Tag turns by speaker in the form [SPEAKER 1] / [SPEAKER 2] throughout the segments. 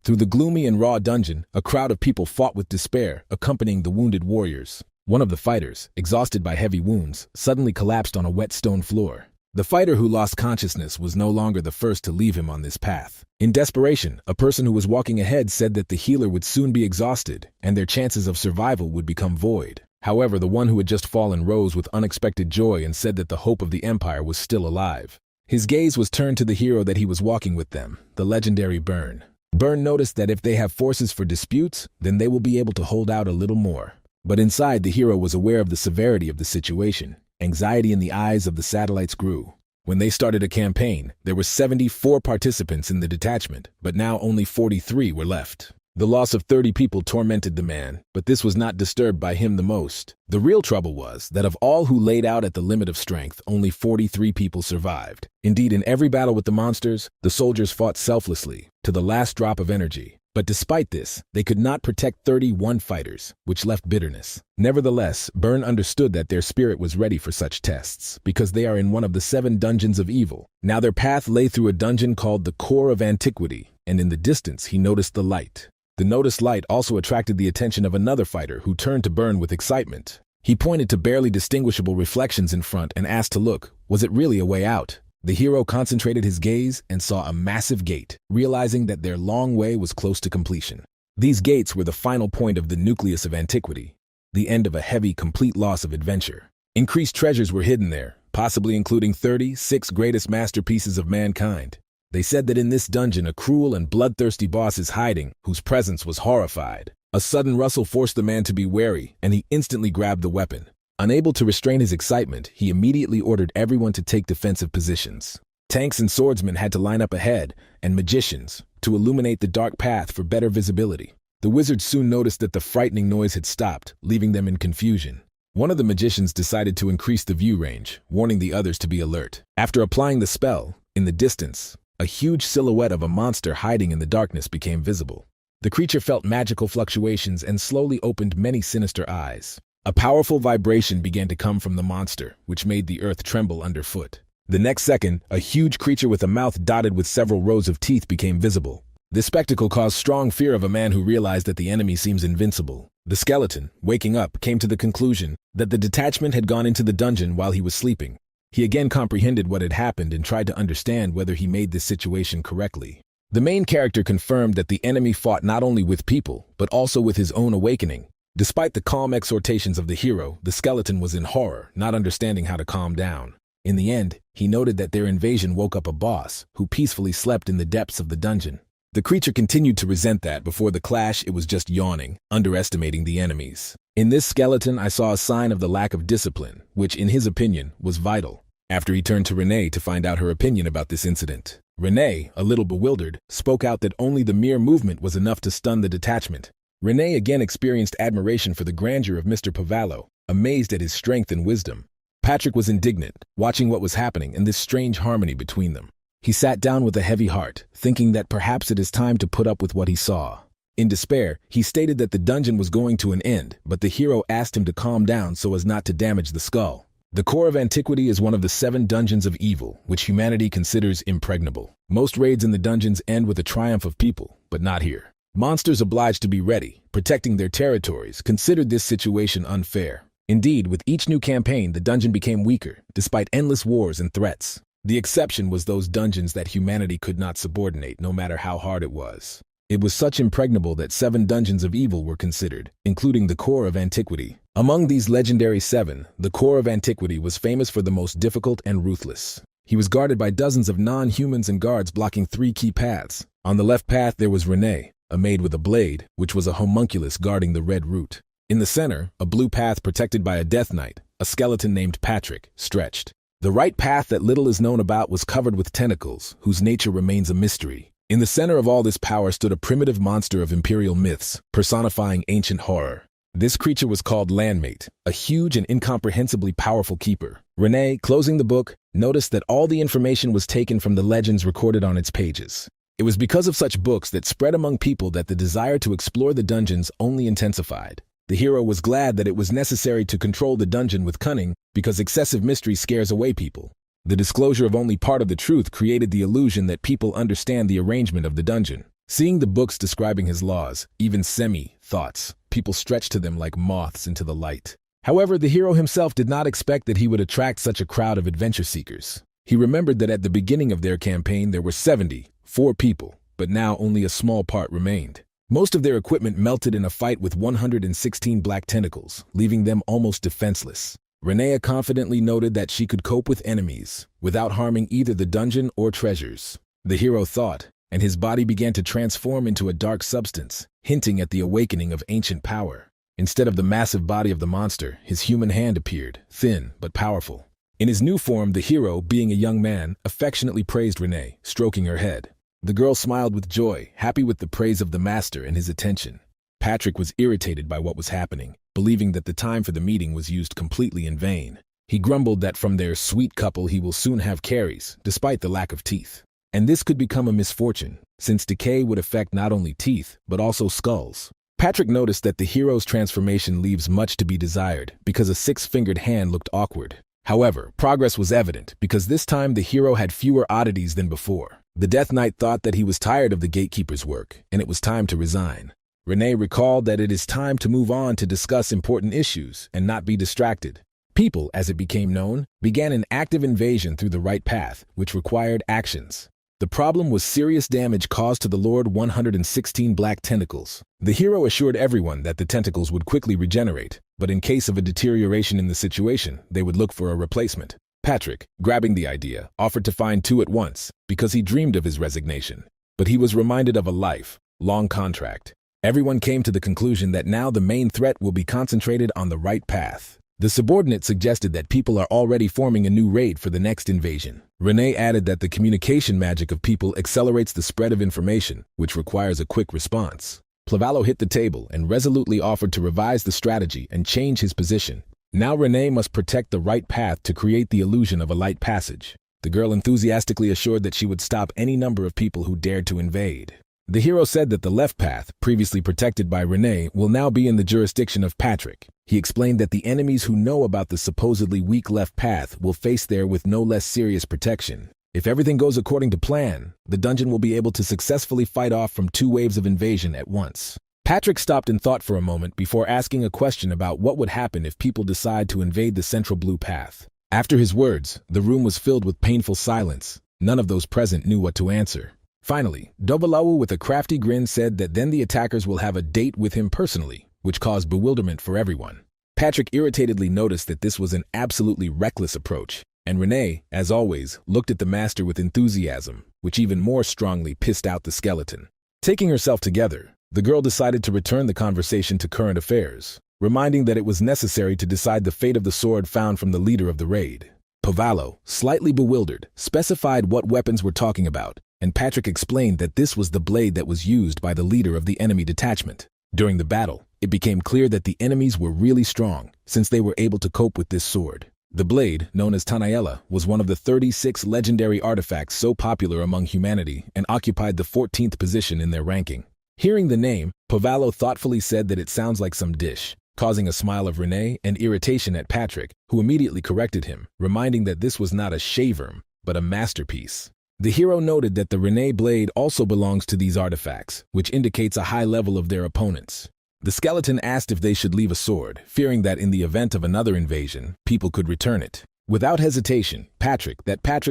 [SPEAKER 1] Through the gloomy and raw dungeon, a crowd of people fought with despair, accompanying the wounded warriors. One of the fighters, exhausted by heavy wounds, suddenly collapsed on a wet stone floor. The fighter who lost consciousness was no longer the first to leave him on this path. In desperation, a person who was walking ahead said that the healer would soon be exhausted, and their chances of survival would become void. However, the one who had just fallen rose with unexpected joy and said that the hope of the Empire was still alive. His gaze was turned to the hero that he was walking with them, the legendary Burn. Burn noticed that if they have forces for disputes, then they will be able to hold out a little more. But inside, the hero was aware of the severity of the situation. Anxiety in the eyes of the satellites grew. When they started a campaign, there were 74 participants in the detachment, but now only 43 were left. The loss of 30 people tormented the man, but this was not disturbed by him the most. The real trouble was that of all who laid out at the limit of strength, only 43 people survived. Indeed, in every battle with the monsters, the soldiers fought selflessly, to the last drop of energy. But despite this, they could not protect 31 fighters, which left bitterness. Nevertheless, Burn understood that their spirit was ready for such tests, because they are in one of the 7 dungeons of evil. Now their path lay through a dungeon called the Core of Antiquity, and in the distance he noticed the light. The noticed light also attracted the attention of another fighter who turned to Burn with excitement. He pointed to barely distinguishable reflections in front and asked to look. Was it really a way out? The hero concentrated his gaze and saw a massive gate, realizing that their long way was close to completion. These gates were the final point of the nucleus of antiquity, the end of a heavy, complete loss of adventure. Increased treasures were hidden there, possibly including 36 greatest masterpieces of mankind. They said that in this dungeon a cruel and bloodthirsty boss is hiding, whose presence was horrified. A sudden rustle forced the man to be wary, and he instantly grabbed the weapon. Unable to restrain his excitement, he immediately ordered everyone to take defensive positions. Tanks and swordsmen had to line up ahead, and magicians, to illuminate the dark path for better visibility. The wizards soon noticed that the frightening noise had stopped, leaving them in confusion. One of the magicians decided to increase the view range, warning the others to be alert. After applying the spell, in the distance, a huge silhouette of a monster hiding in the darkness became visible. The creature felt magical fluctuations and slowly opened many sinister eyes. A powerful vibration began to come from the monster, which made the earth tremble underfoot. The next second, a huge creature with a mouth dotted with several rows of teeth became visible. This spectacle caused strong fear of a man who realized that the enemy seems invincible. The skeleton, waking up, came to the conclusion that the detachment had gone into the dungeon while he was sleeping. He again comprehended what had happened and tried to understand whether he made this situation correctly. The main character confirmed that the enemy fought not only with people, but also with his own awakening. Despite the calm exhortations of the hero, the skeleton was in horror, not understanding how to calm down. In the end, he noted that their invasion woke up a boss, who peacefully slept in the depths of the dungeon. The creature continued to resent that before the clash it was just yawning, underestimating the enemies. In this skeleton I saw a sign of the lack of discipline, which in his opinion was vital. After he turned to Renee to find out her opinion about this incident. Renee, a little bewildered, spoke out that only the mere movement was enough to stun the detachment. Renee again experienced admiration for the grandeur of Mr. Pavallo, amazed at his strength and wisdom. Patrick was indignant, watching what was happening and this strange harmony between them. He sat down with a heavy heart, thinking that perhaps it is time to put up with what he saw. In despair, he stated that the dungeon was going to an end, but the hero asked him to calm down so as not to damage the skull. The Core of Antiquity is one of the 7 dungeons of evil, which humanity considers impregnable. Most raids in the dungeons end with a triumph of people, but not here. Monsters obliged to be ready, protecting their territories, considered this situation unfair. Indeed, with each new campaign, the dungeon became weaker, despite endless wars and threats. The exception was those dungeons that humanity could not subordinate, no matter how hard it was. It was such impregnable that 7 dungeons of evil were considered, including the Core of Antiquity. Among these legendary 7, the Core of Antiquity was famous for the most difficult and ruthless. He was guarded by dozens of non-humans and guards blocking 3 key paths. On the left path there was Renee, a maid with a blade, which was a homunculus guarding the red root. In the center, a blue path protected by a death knight, a skeleton named Patrick, stretched. The right path that little is known about was covered with tentacles, whose nature remains a mystery. In the center of all this power stood a primitive monster of imperial myths, personifying ancient horror. This creature was called Landmate, a huge and incomprehensibly powerful keeper. Renee, closing the book, noticed that all the information was taken from the legends recorded on its pages. It was because of such books that spread among people that the desire to explore the dungeons only intensified. The hero was glad that it was necessary to control the dungeon with cunning because excessive mystery scares away people. The disclosure of only part of the truth created the illusion that people understand the arrangement of the dungeon. Seeing the books describing his laws, even semi-thoughts, people stretched to them like moths into the light. However, the hero himself did not expect that he would attract such a crowd of adventure seekers. He remembered that at the beginning of their campaign there were 74 people, but now only a small part remained. Most of their equipment melted in a fight with 116 black tentacles, leaving them almost defenseless. Renea confidently noted that she could cope with enemies, without harming either the dungeon or treasures. The hero thought, and his body began to transform into a dark substance, hinting at the awakening of ancient power. Instead of the massive body of the monster, his human hand appeared, thin but powerful. In his new form, the hero, being a young man, affectionately praised Renee, stroking her head. The girl smiled with joy, happy with the praise of the master and his attention. Patrick was irritated by what was happening, believing that the time for the meeting was used completely in vain. He grumbled that from their sweet couple he will soon have caries, despite the lack of teeth. And this could become a misfortune, since decay would affect not only teeth, but also skulls. Patrick noticed that the hero's transformation leaves much to be desired, because a six-fingered hand looked awkward. However, progress was evident, because this time the hero had fewer oddities than before. The Death Knight thought that he was tired of the gatekeeper's work, and it was time to resign. Renee recalled that it is time to move on to discuss important issues and not be distracted. People, as it became known, began an active invasion through the right path, which required actions. The problem was serious damage caused to the Lord 116 black tentacles. The hero assured everyone that the tentacles would quickly regenerate, but in case of a deterioration in the situation, they would look for a replacement. Patrick, grabbing the idea, offered to find two at once, because he dreamed of his resignation. But he was reminded of a life-long contract. Everyone came to the conclusion that now the main threat will be concentrated on the right path. The subordinate suggested that people are already forming a new raid for the next invasion. Renee added that the communication magic of people accelerates the spread of information, which requires a quick response. Plavallo hit the table and resolutely offered to revise the strategy and change his position. Now Renee must protect the right path to create the illusion of a light passage. The girl enthusiastically assured that she would stop any number of people who dared to invade. The hero said that the left path, previously protected by Renee, will now be in the jurisdiction of Patrick. He explained that the enemies who know about the supposedly weak left path will face there with no less serious protection. If everything goes according to plan, the dungeon will be able to successfully fight off from two waves of invasion at once. Patrick stopped and thought for a moment before asking a question about what would happen if people decide to invade the central blue path. After his words, the room was filled with painful silence. None of those present knew what to answer. Finally, Dovalawu with a crafty grin said that then the attackers will have a date with him personally, which caused bewilderment for everyone. Patrick irritatedly noticed that this was an absolutely reckless approach, and Renee, as always, looked at the master with enthusiasm, which even more strongly pissed out the skeleton. Taking herself together, the girl decided to return the conversation to current affairs, reminding that it was necessary to decide the fate of the sword found from the leader of the raid. Pavallo, slightly bewildered, specified what weapons we're talking about, and Patrick explained that this was the blade that was used by the leader of the enemy detachment. During the battle, it became clear that the enemies were really strong, since they were able to cope with this sword. The blade, known as Tanaela, was one of the 36 legendary artifacts so popular among humanity and occupied the 14th position in their ranking. Hearing the name, Pavallo thoughtfully said that it sounds like some dish, causing a smile of Renee and irritation at Patrick, who immediately corrected him, reminding that this was not a shaverm, but a masterpiece. The hero noted that the Renee blade also belongs to these artifacts, which indicates a high level of their opponents. The skeleton asked if they should leave a sword, fearing that in the event of another invasion, people could return it. Without hesitation, Patrick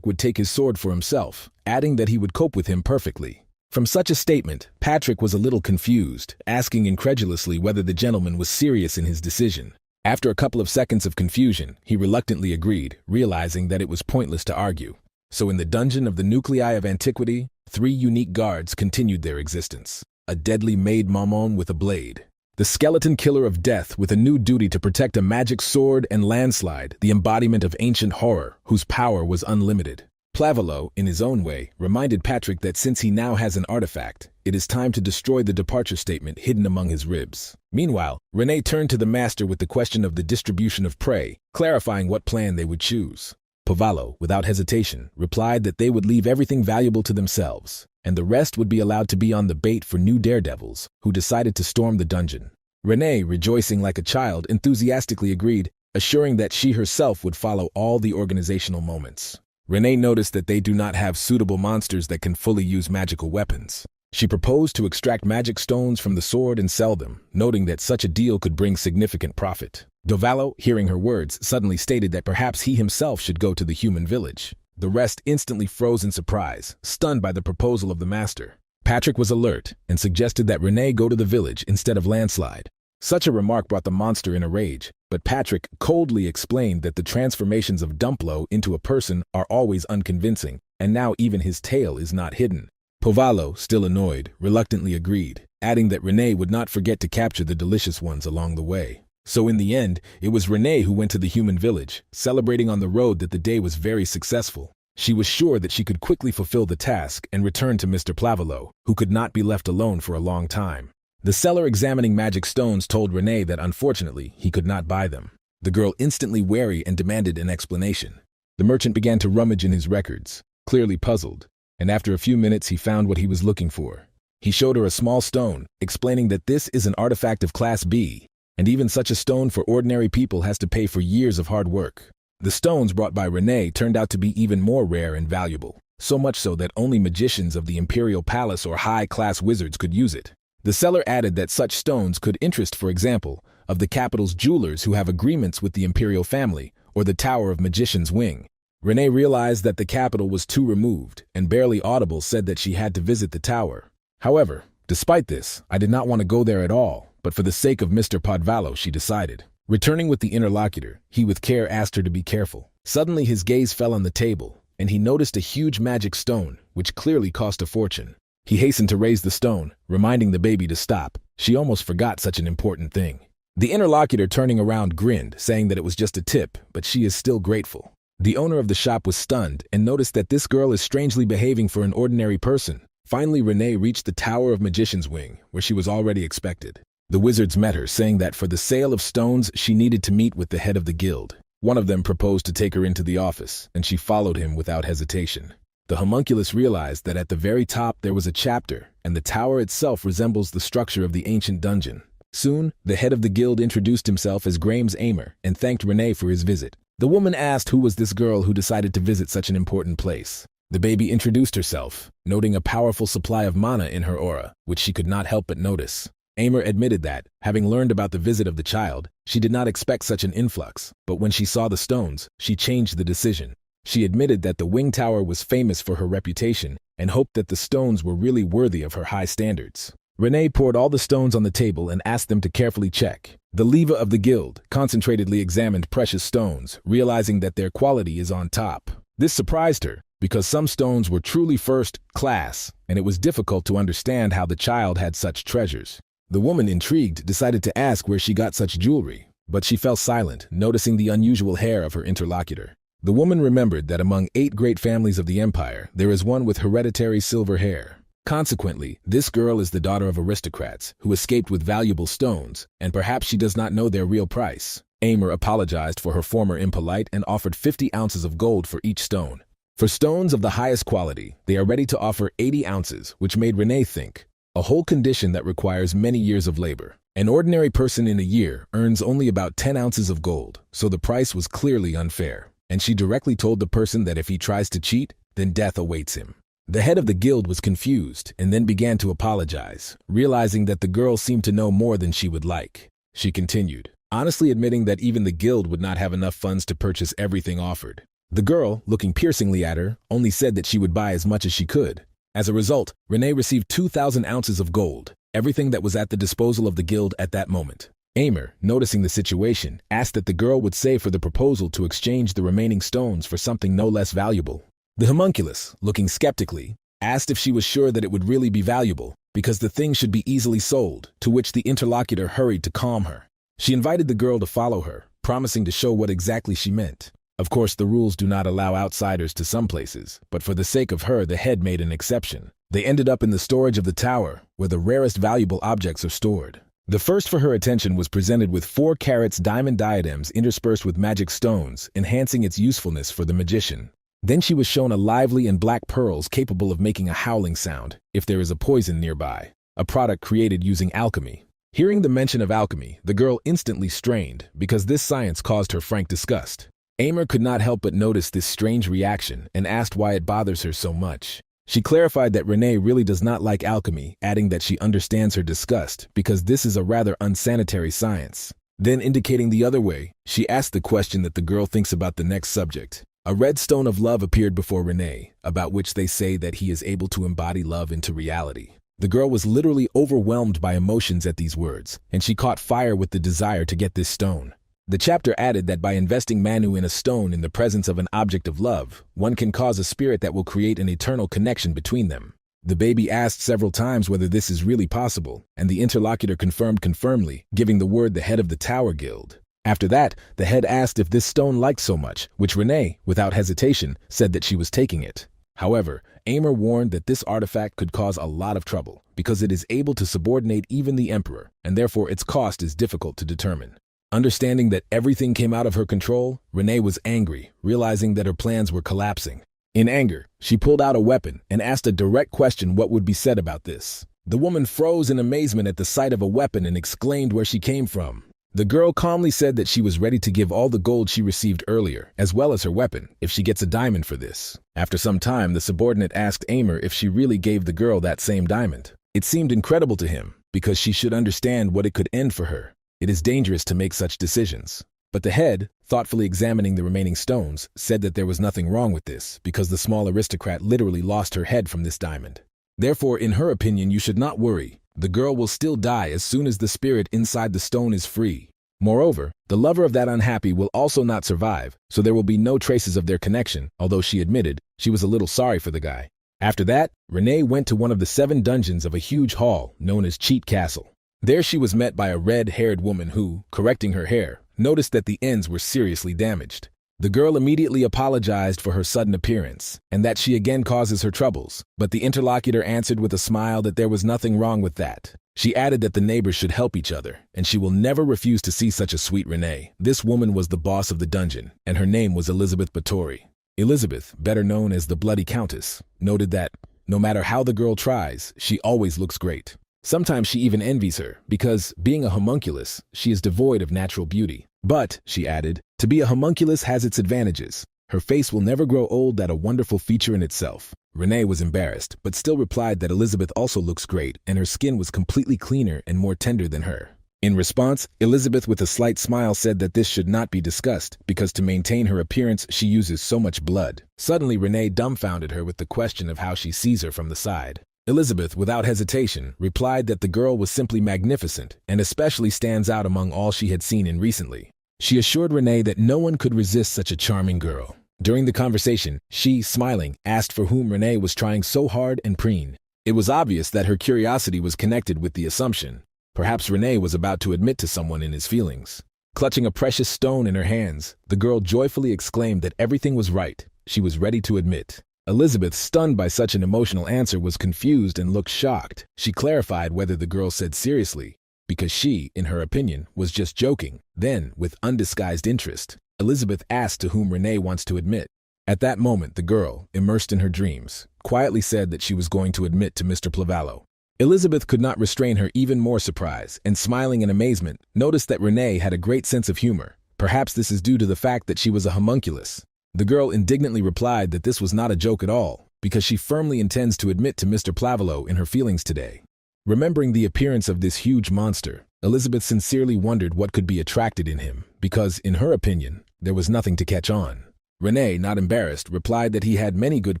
[SPEAKER 1] would take his sword for himself, adding that he would cope with him perfectly. From such a statement, Patrick was a little confused, asking incredulously whether the gentleman was serious in his decision. After a couple of seconds of confusion, he reluctantly agreed, realizing that it was pointless to argue. So in the dungeon of the nuclei of antiquity, 3 unique guards continued their existence. A deadly maid Mammon with a blade. The skeleton killer of death with a new duty to protect a magic sword, and Landslide, the embodiment of ancient horror, whose power was unlimited. Plavallo, in his own way, reminded Patrick that since he now has an artifact, it is time to destroy the departure statement hidden among his ribs. Meanwhile, Renee turned to the master with the question of the distribution of prey, clarifying what plan they would choose. Pavallo, without hesitation, replied that they would leave everything valuable to themselves, and the rest would be allowed to be on the bait for new daredevils, who decided to storm the dungeon. Renee, rejoicing like a child, enthusiastically agreed, assuring that she herself would follow all the organizational moments. Renee noticed that they do not have suitable monsters that can fully use magical weapons. She proposed to extract magic stones from the sword and sell them, noting that such a deal could bring significant profit. Dovalo, hearing her words, suddenly stated that perhaps he himself should go to the human village. The rest instantly froze in surprise, stunned by the proposal of the master. Patrick was alert and suggested that Renee go to the village instead of Landslide. Such a remark brought the monster in a rage, but Patrick coldly explained that the transformations of Dumplo into a person are always unconvincing, and now even his tail is not hidden. Povalo, still annoyed, reluctantly agreed, adding that Renee would not forget to capture the delicious ones along the way. So in the end, it was Renee who went to the human village, celebrating on the road that the day was very successful. She was sure that she could quickly fulfill the task and return to Mr. Plavalo, who could not be left alone for a long time. The seller examining magic stones told Renee that unfortunately he could not buy them. The girl instantly wary and demanded an explanation. The merchant began to rummage in his records, clearly puzzled, and after a few minutes he found what he was looking for. He showed her a small stone, explaining that this is an artifact of Class B, and even such a stone for ordinary people has to pay for years of hard work. The stones brought by Renee turned out to be even more rare and valuable, so much so that only magicians of the Imperial Palace or high-class wizards could use it. The seller added that such stones could interest, for example, of the capital's jewelers who have agreements with the imperial family, or the Tower of Magician's Wing. Renee realized that the capital was too removed, and barely audible said that she had to visit the tower. However, despite this, I did not want to go there at all, but for the sake of Mr. Podvalo, she decided. Returning with the interlocutor, he with care asked her to be careful. Suddenly his gaze fell on the table, and he noticed a huge magic stone, which clearly cost a fortune. He hastened to raise the stone, reminding the baby to stop. She almost forgot such an important thing. The interlocutor turning around grinned, saying that it was just a tip, but she is still grateful. The owner of the shop was stunned and noticed that this girl is strangely behaving for an ordinary person. Finally, Renee reached the Tower of Magician's Wing, where she was already expected. The wizards met her, saying that for the sale of stones, she needed to meet with the head of the guild. One of them proposed to take her into the office, and she followed him without hesitation. The homunculus realized that at the very top there was a chapter, and the tower itself resembles the structure of the ancient dungeon. Soon, the head of the guild introduced himself as Graham's Aimer and thanked Renee for his visit. The woman asked who was this girl who decided to visit such an important place. The baby introduced herself, noting a powerful supply of mana in her aura, which she could not help but notice. Aimer admitted that, having learned about the visit of the child, she did not expect such an influx, but when she saw the stones, she changed the decision. She admitted that the Wing Tower was famous for her reputation and hoped that the stones were really worthy of her high standards. Renee poured all the stones on the table and asked them to carefully check. The Leva of the guild concentratedly examined precious stones, realizing that their quality is on top. This surprised her, because some stones were truly first class, and it was difficult to understand how the child had such treasures. The woman, intrigued, decided to ask where she got such jewelry, but she fell silent, noticing the unusual hair of her interlocutor. The woman remembered that among 8 great families of the empire, there is one with hereditary silver hair. Consequently, this girl is the daughter of aristocrats who escaped with valuable stones, and perhaps she does not know their real price. Aimer apologized for her former impolite and offered 50 ounces of gold for each stone. For stones of the highest quality, they are ready to offer 80 ounces, which made Renee think, a whole condition that requires many years of labor. An ordinary person in a year earns only about 10 ounces of gold, so the price was clearly unfair. And she directly told the person that if he tries to cheat, then death awaits him. The head of the guild was confused and then began to apologize, realizing that the girl seemed to know more than she would like. She continued, honestly admitting that even the guild would not have enough funds to purchase everything offered. The girl, looking piercingly at her, only said that she would buy as much as she could. As a result, Renee received 2,000 ounces of gold, everything that was at the disposal of the guild at that moment. Aimer, noticing the situation, asked that the girl would say for the proposal to exchange the remaining stones for something no less valuable. The homunculus, looking skeptically, asked if she was sure that it would really be valuable, because the thing should be easily sold, to which the interlocutor hurried to calm her. She invited the girl to follow her, promising to show what exactly she meant. Of course, the rules do not allow outsiders to some places, but for the sake of her, the head made an exception. They ended up in the storage of the tower, where the rarest valuable objects are stored. The first for her attention was presented with 4 carats diamond diadems interspersed with magic stones, enhancing its usefulness for the magician. Then she was shown a lively and black pearls capable of making a howling sound, if there is a poison nearby, a product created using alchemy. Hearing the mention of alchemy, the girl instantly strained, because this science caused her frank disgust. Aimer could not help but notice this strange reaction and asked why it bothers her so much. She clarified that Renee really does not like alchemy, adding that she understands her disgust because this is a rather unsanitary science. Then, indicating the other way, she asked the question that the girl thinks about the next subject. A red stone of love appeared before Renee, about which they say that he is able to embody love into reality. The girl was literally overwhelmed by emotions at these words, and she caught fire with the desire to get this stone. The chapter added that by investing Manu in a stone in the presence of an object of love, one can cause a spirit that will create an eternal connection between them. The baby asked several times whether this is really possible, and the interlocutor confirmed firmly, giving the word the head of the Tower Guild. After that, the head asked if this stone liked so much, which Renee, without hesitation, said that she was taking it. However, Aimer warned that this artifact could cause a lot of trouble, because it is able to subordinate even the Emperor, and therefore its cost is difficult to determine. Understanding that everything came out of her control, Renee was angry, realizing that her plans were collapsing. In anger, she pulled out a weapon and asked a direct question what would be said about this. The woman froze in amazement at the sight of a weapon and exclaimed where she came from. The girl calmly said that she was ready to give all the gold she received earlier, as well as her weapon, if she gets a diamond for this. After some time, the subordinate asked Aimer if she really gave the girl that same diamond. It seemed incredible to him, because she should understand what it could end for her. It is dangerous to make such decisions. But the head, thoughtfully examining the remaining stones, said that there was nothing wrong with this, because the small aristocrat literally lost her head from this diamond. Therefore, in her opinion, you should not worry. The girl will still die as soon as the spirit inside the stone is free. Moreover, the lover of that unhappy will also not survive, so there will be no traces of their connection, although she admitted she was a little sorry for the guy. After that, Renee went to one of the 7 dungeons of a huge hall known as Cheat Castle. There she was met by a red-haired woman who, correcting her hair, noticed that the ends were seriously damaged. The girl immediately apologized for her sudden appearance, and that she again causes her troubles, but the interlocutor answered with a smile that there was nothing wrong with that. She added that the neighbors should help each other, and she will never refuse to see such a sweet Renee. This woman was the boss of the dungeon, and her name was Elizabeth Báthory. Elizabeth, better known as the Bloody Countess, noted that, no matter how the girl tries, she always looks great. Sometimes she even envies her, because, being a homunculus, she is devoid of natural beauty. But, she added, to be a homunculus has its advantages. Her face will never grow old, that a wonderful feature in itself. Renee was embarrassed, but still replied that Elizabeth also looks great, and her skin was completely cleaner and more tender than her. In response, Elizabeth with a slight smile said that this should not be discussed, because to maintain her appearance she uses so much blood. Suddenly Renee dumbfounded her with the question of how she sees her from the side. Elizabeth, without hesitation, replied that the girl was simply magnificent, and especially stands out among all she had seen in recently. She assured Renee that no one could resist such a charming girl. During the conversation, she, smiling, asked for whom Renee was trying so hard and preen. It was obvious that her curiosity was connected with the assumption. Perhaps Renee was about to admit to someone in his feelings. Clutching a precious stone in her hands, the girl joyfully exclaimed that everything was right. She was ready to admit. Elizabeth, stunned by such an emotional answer, was confused and looked shocked. She clarified whether the girl said seriously, because she, in her opinion, was just joking. Then, with undisguised interest, Elizabeth asked to whom Renee wants to admit. At that moment, the girl, immersed in her dreams, quietly said that she was going to admit to Mr. Plavallo. Elizabeth could not restrain her even more surprise, and smiling in amazement, noticed that Renee had a great sense of humor. Perhaps this is due to the fact that she was a homunculus. The girl indignantly replied that this was not a joke at all, because she firmly intends to admit to Mr. Plavallo in her feelings today. Remembering the appearance of this huge monster, Elizabeth sincerely wondered what could be attracted in him, because, in her opinion, there was nothing to catch on. Renee, not embarrassed, replied that he had many good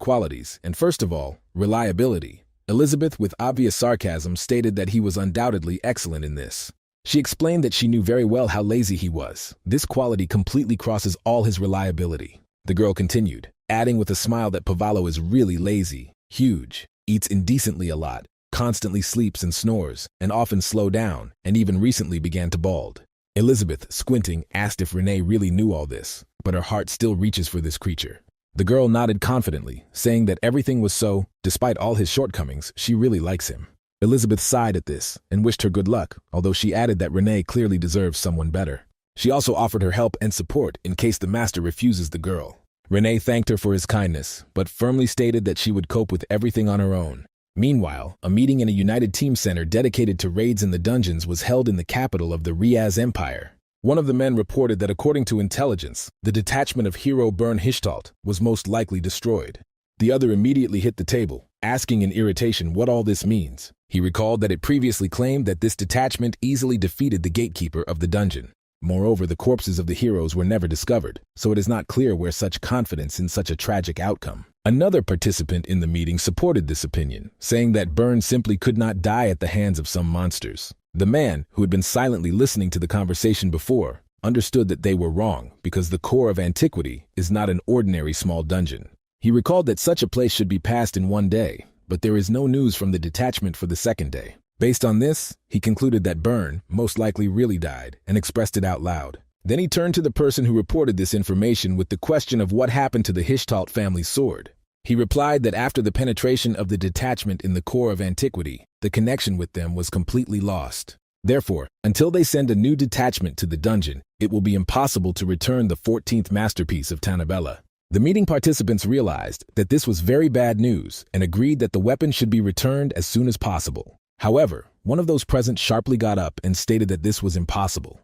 [SPEAKER 1] qualities, and first of all, reliability. Elizabeth, with obvious sarcasm, stated that he was undoubtedly excellent in this. She explained that she knew very well how lazy he was. This quality completely crosses all his reliability. The girl continued, adding with a smile that Plavallo is really lazy, huge, eats indecently a lot, constantly sleeps and snores, and often slow down, and even recently began to bald. Elizabeth, squinting, asked if Renee really knew all this, but her heart still reaches for this creature. The girl nodded confidently, saying that everything was so, despite all his shortcomings, she really likes him. Elizabeth sighed at this, and wished her good luck, although she added that Renee clearly deserves someone better. She also offered her help and support in case the master refuses the girl. Renee thanked her for his kindness, but firmly stated that she would cope with everything on her own. Meanwhile, a meeting in a United Team Center dedicated to raids in the dungeons was held in the capital of the Riaz Empire. One of the men reported that according to intelligence, the detachment of hero Bern Hishtalt was most likely destroyed. The other immediately hit the table, asking in irritation what all this means. He recalled that it previously claimed that this detachment easily defeated the gatekeeper of the dungeon. Moreover, the corpses of the heroes were never discovered, so it is not clear where such confidence in such a tragic outcome. Another participant in the meeting supported this opinion, saying that Byrne simply could not die at the hands of some monsters. The man, who had been silently listening to the conversation before, understood that they were wrong because the core of antiquity is not an ordinary small dungeon. He recalled that such a place should be passed in one day, but there is no news from the detachment for the second day. Based on this, he concluded that Byrne most likely really died and expressed it out loud. Then he turned to the person who reported this information with the question of what happened to the Hishtalt family's sword. He replied that after the penetration of the detachment in the core of antiquity, the connection with them was completely lost. Therefore, until they send a new detachment to the dungeon, it will be impossible to return the 14th masterpiece of Tanabella. The meeting participants realized that this was very bad news and agreed that the weapon should be returned as soon as possible. However, one of those present sharply got up and stated that this was impossible.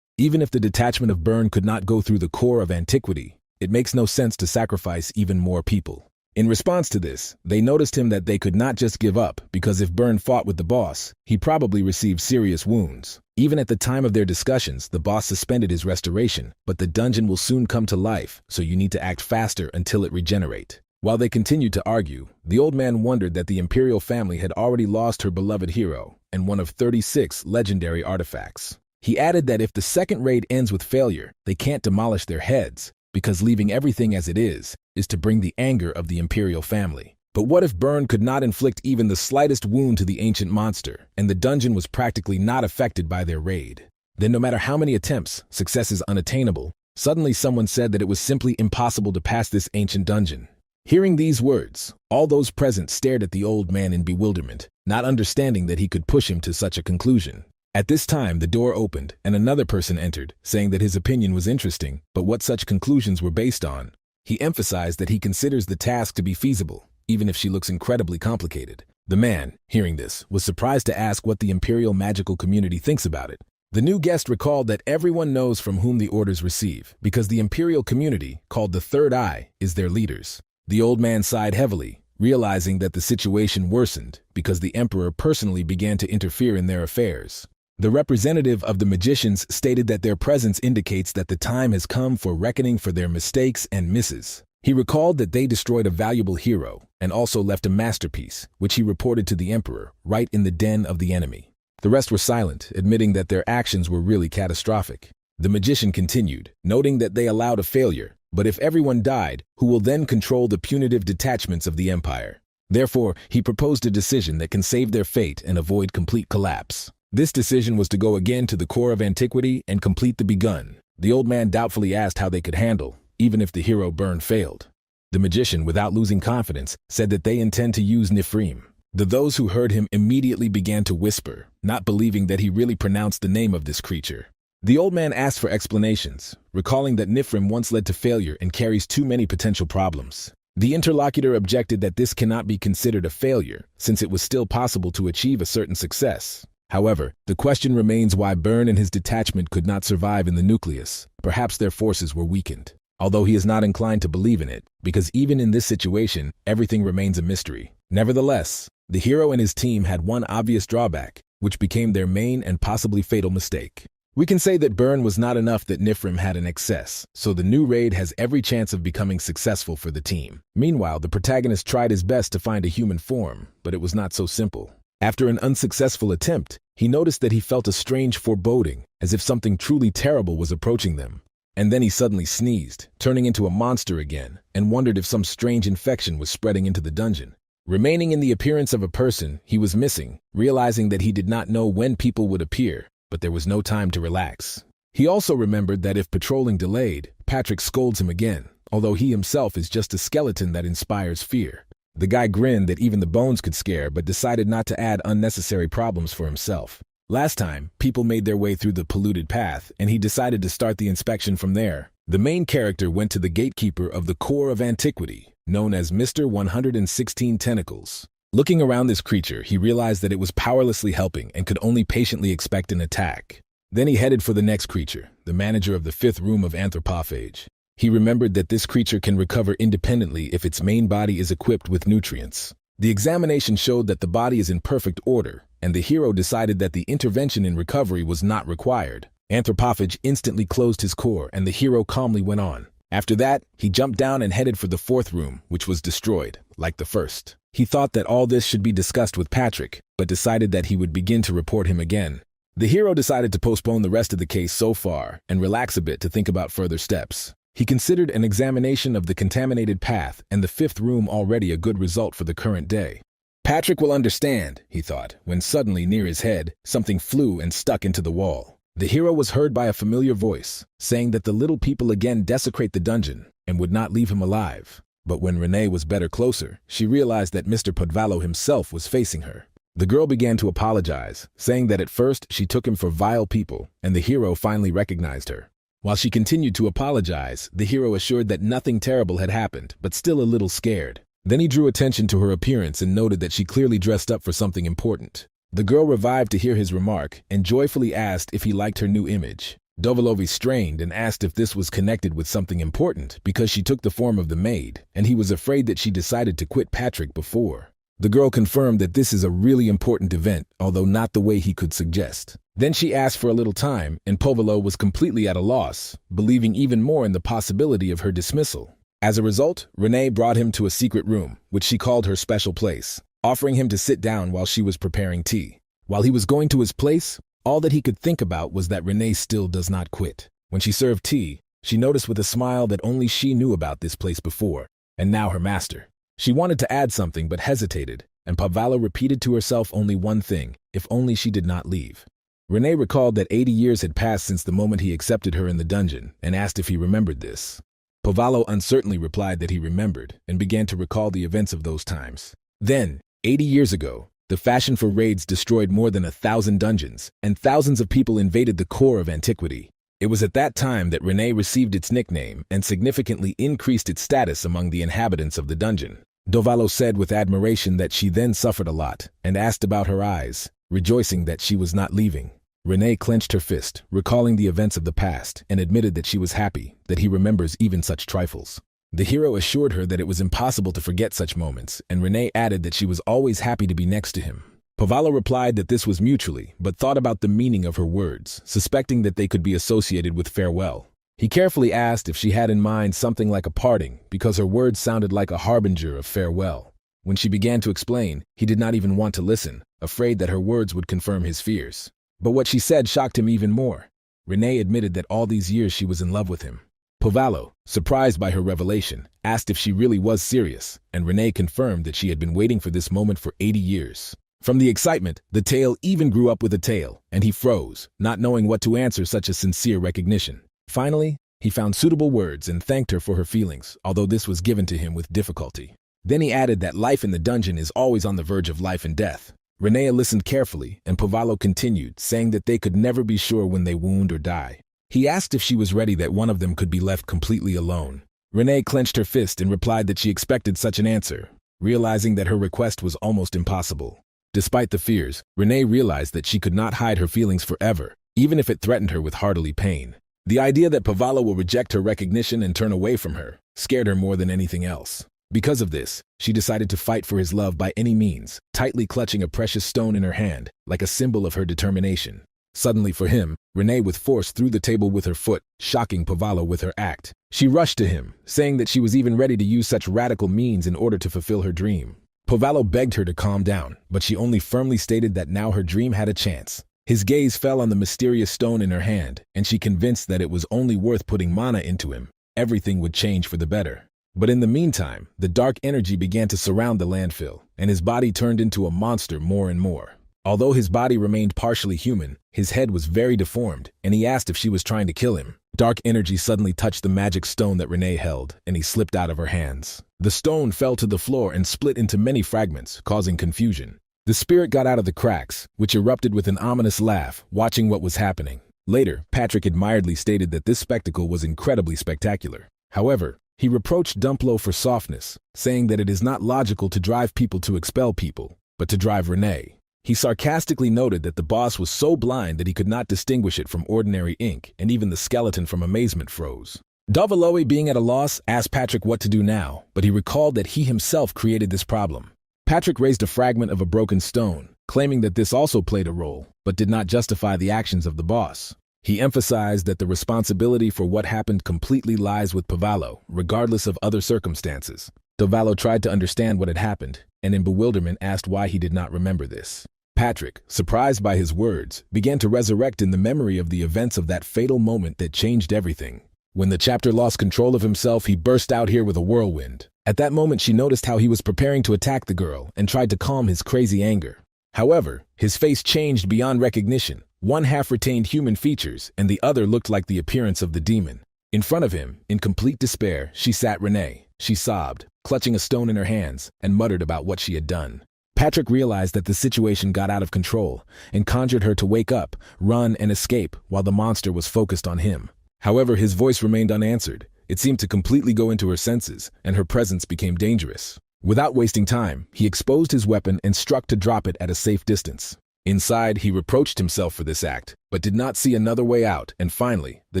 [SPEAKER 1] Even if the detachment of Byrne could not go through the core of antiquity, it makes no sense to sacrifice even more people. In response to this, they noticed him that they could not just give up because if Byrne fought with the boss, he probably received serious wounds. Even at the time of their discussions, the boss suspended his restoration, but the dungeon will soon come to life, so you need to act faster until it regenerate. While they continued to argue, the old man wondered that the imperial family had already lost her beloved hero and one of 36 legendary artifacts. He added that if the second raid ends with failure, they can't demolish their heads, because leaving everything as it is to bring the anger of the imperial family. But what if Byrne could not inflict even the slightest wound to the ancient monster, and the dungeon was practically not affected by their raid? Then no matter how many attempts, success is unattainable. Suddenly someone said that it was simply impossible to pass this ancient dungeon. Hearing these words, all those present stared at the old man in bewilderment, not understanding that he could push him to such a conclusion. At this time, the door opened, and another person entered, saying that his opinion was interesting, but what such conclusions were based on. He emphasized that he considers the task to be feasible, even if she looks incredibly complicated. The man, hearing this, was surprised to ask what the imperial magical community thinks about it. The new guest recalled that everyone knows from whom the orders receive, because the imperial community, called the Third Eye, is their leaders. The old man sighed heavily, realizing that the situation worsened because the emperor personally began to interfere in their affairs. The representative of the magicians stated that their presence indicates that the time has come for reckoning for their mistakes and misses. He recalled that they destroyed a valuable hero and also left a masterpiece, which he reported to the emperor, right in the den of the enemy. The rest were silent, admitting that their actions were really catastrophic. The magician continued, noting that they allowed a failure, but if everyone died, who will then control the punitive detachments of the empire? Therefore, he proposed a decision that can save their fate and avoid complete collapse. This decision was to go again to the core of antiquity and complete the begun. The old man doubtfully asked how they could handle, even if the hero Byrne failed. The magician, without losing confidence, said that they intend to use Nifrim. Those who heard him immediately began to whisper, not believing that he really pronounced the name of this creature. The old man asked for explanations, recalling that Nifrim once led to failure and carries too many potential problems. The interlocutor objected that this cannot be considered a failure, since it was still possible to achieve a certain success. However, the question remains why Byrne and his detachment could not survive in the nucleus. Perhaps their forces were weakened. Although he is not inclined to believe in it, because even in this situation, everything remains a mystery. Nevertheless, the hero and his team had one obvious drawback, which became their main and possibly fatal mistake. We can say that Byrne was not enough, that Nifrim had an excess, so the new raid has every chance of becoming successful for the team. Meanwhile, the protagonist tried his best to find a human form, but it was not so simple. After an unsuccessful attempt, he noticed that he felt a strange foreboding, as if something truly terrible was approaching them. And then he suddenly sneezed, turning into a monster again, and wondered if some strange infection was spreading into the dungeon. Remaining in the appearance of a person, he was missing, realizing that he did not know when people would appear, but there was no time to relax. He also remembered that if patrolling delayed, Patrick scolds him again, although he himself is just a skeleton that inspires fear. The guy grinned that even the bones could scare, but decided not to add unnecessary problems for himself. Last time, people made their way through the polluted path, and he decided to start the inspection from there. The main character went to the gatekeeper of the core of antiquity, known as Mr. 116 Tentacles. Looking around this creature, he realized that it was powerlessly helping and could only patiently expect an attack. Then he headed for the next creature, the manager of the 5th room of anthropophage. He remembered that this creature can recover independently if its main body is equipped with nutrients. The examination showed that the body is in perfect order, and the hero decided that the intervention in recovery was not required. Anthropophage instantly closed his core, and the hero calmly went on. After that, he jumped down and headed for the fourth room, which was destroyed, like the first. He thought that all this should be discussed with Patrick, but decided that he would begin to report him again. The hero decided to postpone the rest of the case so far and relax a bit to think about further steps. He considered an examination of the contaminated path and the fifth room already a good result for the current day. Patrick will understand, he thought, when suddenly near his head, something flew and stuck into the wall. The hero was heard by a familiar voice, saying that the little people again desecrate the dungeon and would not leave him alive. But when Renee was better closer, she realized that Mr. Podvallo himself was facing her. The girl began to apologize, saying that at first she took him for vile people, and the hero finally recognized her. While she continued to apologize, the hero assured that nothing terrible had happened, but still a little scared. Then he drew attention to her appearance and noted that she clearly dressed up for something important. The girl revived to hear his remark and joyfully asked if he liked her new image. Dovolovi strained and asked if this was connected with something important because she took the form of the maid, and he was afraid that she decided to quit Patrick before. The girl confirmed that this is a really important event, although not the way he could suggest. Then she asked for a little time, and Povolo was completely at a loss, believing even more in the possibility of her dismissal. As a result, Renee brought him to a secret room, which she called her special place, offering him to sit down while she was preparing tea. While he was going to his place, all that he could think about was that Renee still does not quit. When she served tea, she noticed with a smile that only she knew about this place before, and now her master. She wanted to add something but hesitated, and Podvallo repeated to herself only one thing: if only she did not leave. Renee recalled that 80 years had passed since the moment he accepted her in the dungeon, and asked if he remembered this. Podvallo uncertainly replied that he remembered, and began to recall the events of those times. Then, 80 years ago, the fashion for raids destroyed more than 1,000 dungeons, and thousands of people invaded the core of antiquity. It was at that time that Renee received its nickname and significantly increased its status among the inhabitants of the dungeon. Dovalo said with admiration that she then suffered a lot, and asked about her eyes, rejoicing that she was not leaving. Renee clenched her fist, recalling the events of the past, and admitted that she was happy that he remembers even such trifles. The hero assured her that it was impossible to forget such moments, and Renee added that she was always happy to be next to him. Podvallo replied that this was mutually, but thought about the meaning of her words, suspecting that they could be associated with farewell. He carefully asked if she had in mind something like a parting, because her words sounded like a harbinger of farewell. When she began to explain, he did not even want to listen, afraid that her words would confirm his fears. But what she said shocked him even more. Renee admitted that all these years she was in love with him. Podvallo, surprised by her revelation, asked if she really was serious, and Renee confirmed that she had been waiting for this moment for 80 years. From the excitement, the tail even grew up with a tail, and he froze, not knowing what to answer such a sincere recognition. Finally, he found suitable words and thanked her for her feelings, although this was given to him with difficulty. Then he added that life in the dungeon is always on the verge of life and death. Renee listened carefully, and Podvallo continued, saying that they could never be sure when they wound or die. He asked if she was ready that one of them could be left completely alone. Renee clenched her fist and replied that she expected such an answer, realizing that her request was almost impossible. Despite the fears, Renee realized that she could not hide her feelings forever, even if it threatened her with heartily pain. The idea that Podvallo will reject her recognition and turn away from her scared her more than anything else. Because of this, she decided to fight for his love by any means, tightly clutching a precious stone in her hand, like a symbol of her determination. Suddenly for him, Renee with force threw the table with her foot, shocking Podvallo with her act. She rushed to him, saying that she was even ready to use such radical means in order to fulfill her dream. Podvallo begged her to calm down, but she only firmly stated that now her dream had a chance. His gaze fell on the mysterious stone in her hand, and she convinced that it was only worth putting mana into him. Everything would change for the better. But in the meantime, the dark energy began to surround the landfill, and his body turned into a monster more and more. Although his body remained partially human, his head was very deformed, and he asked if she was trying to kill him. Dark energy suddenly touched the magic stone that Renee held, and he slipped out of her hands. The stone fell to the floor and split into many fragments, causing confusion. The spirit got out of the cracks, which erupted with an ominous laugh, watching what was happening. Later, Patrick admiredly stated that this spectacle was incredibly spectacular. However, he reproached Dumplo for softness, saying that it is not logical to drive people to expel people, but to drive Renee. He sarcastically noted that the boss was so blind that he could not distinguish it from ordinary ink, and even the skeleton from amazement froze. Dovaloe, being at a loss, asked Patrick what to do now, but he recalled that he himself created this problem. Patrick raised a fragment of a broken stone, claiming that this also played a role, but did not justify the actions of the boss. He emphasized that the responsibility for what happened completely lies with Pavallo, regardless of other circumstances. Pavallo tried to understand what had happened, and in bewilderment asked why he did not remember this. Patrick, surprised by his words, began to resurrect in the memory of the events of that fatal moment that changed everything. When the chapter lost control of himself, he burst out here with a whirlwind. At that moment, she noticed how he was preparing to attack the girl and tried to calm his crazy anger. However, his face changed beyond recognition. One half retained human features, and the other looked like the appearance of the demon. In front of him, in complete despair, she sat Renee. She sobbed, clutching a stone in her hands, and muttered about what she had done. Patrick realized that the situation got out of control and conjured her to wake up, run, and escape while the monster was focused on him. However, his voice remained unanswered. It seemed to completely go into her senses, and her presence became dangerous. Without wasting time, he exposed his weapon and struck to drop it at a safe distance. Inside, he reproached himself for this act, but did not see another way out, and finally, the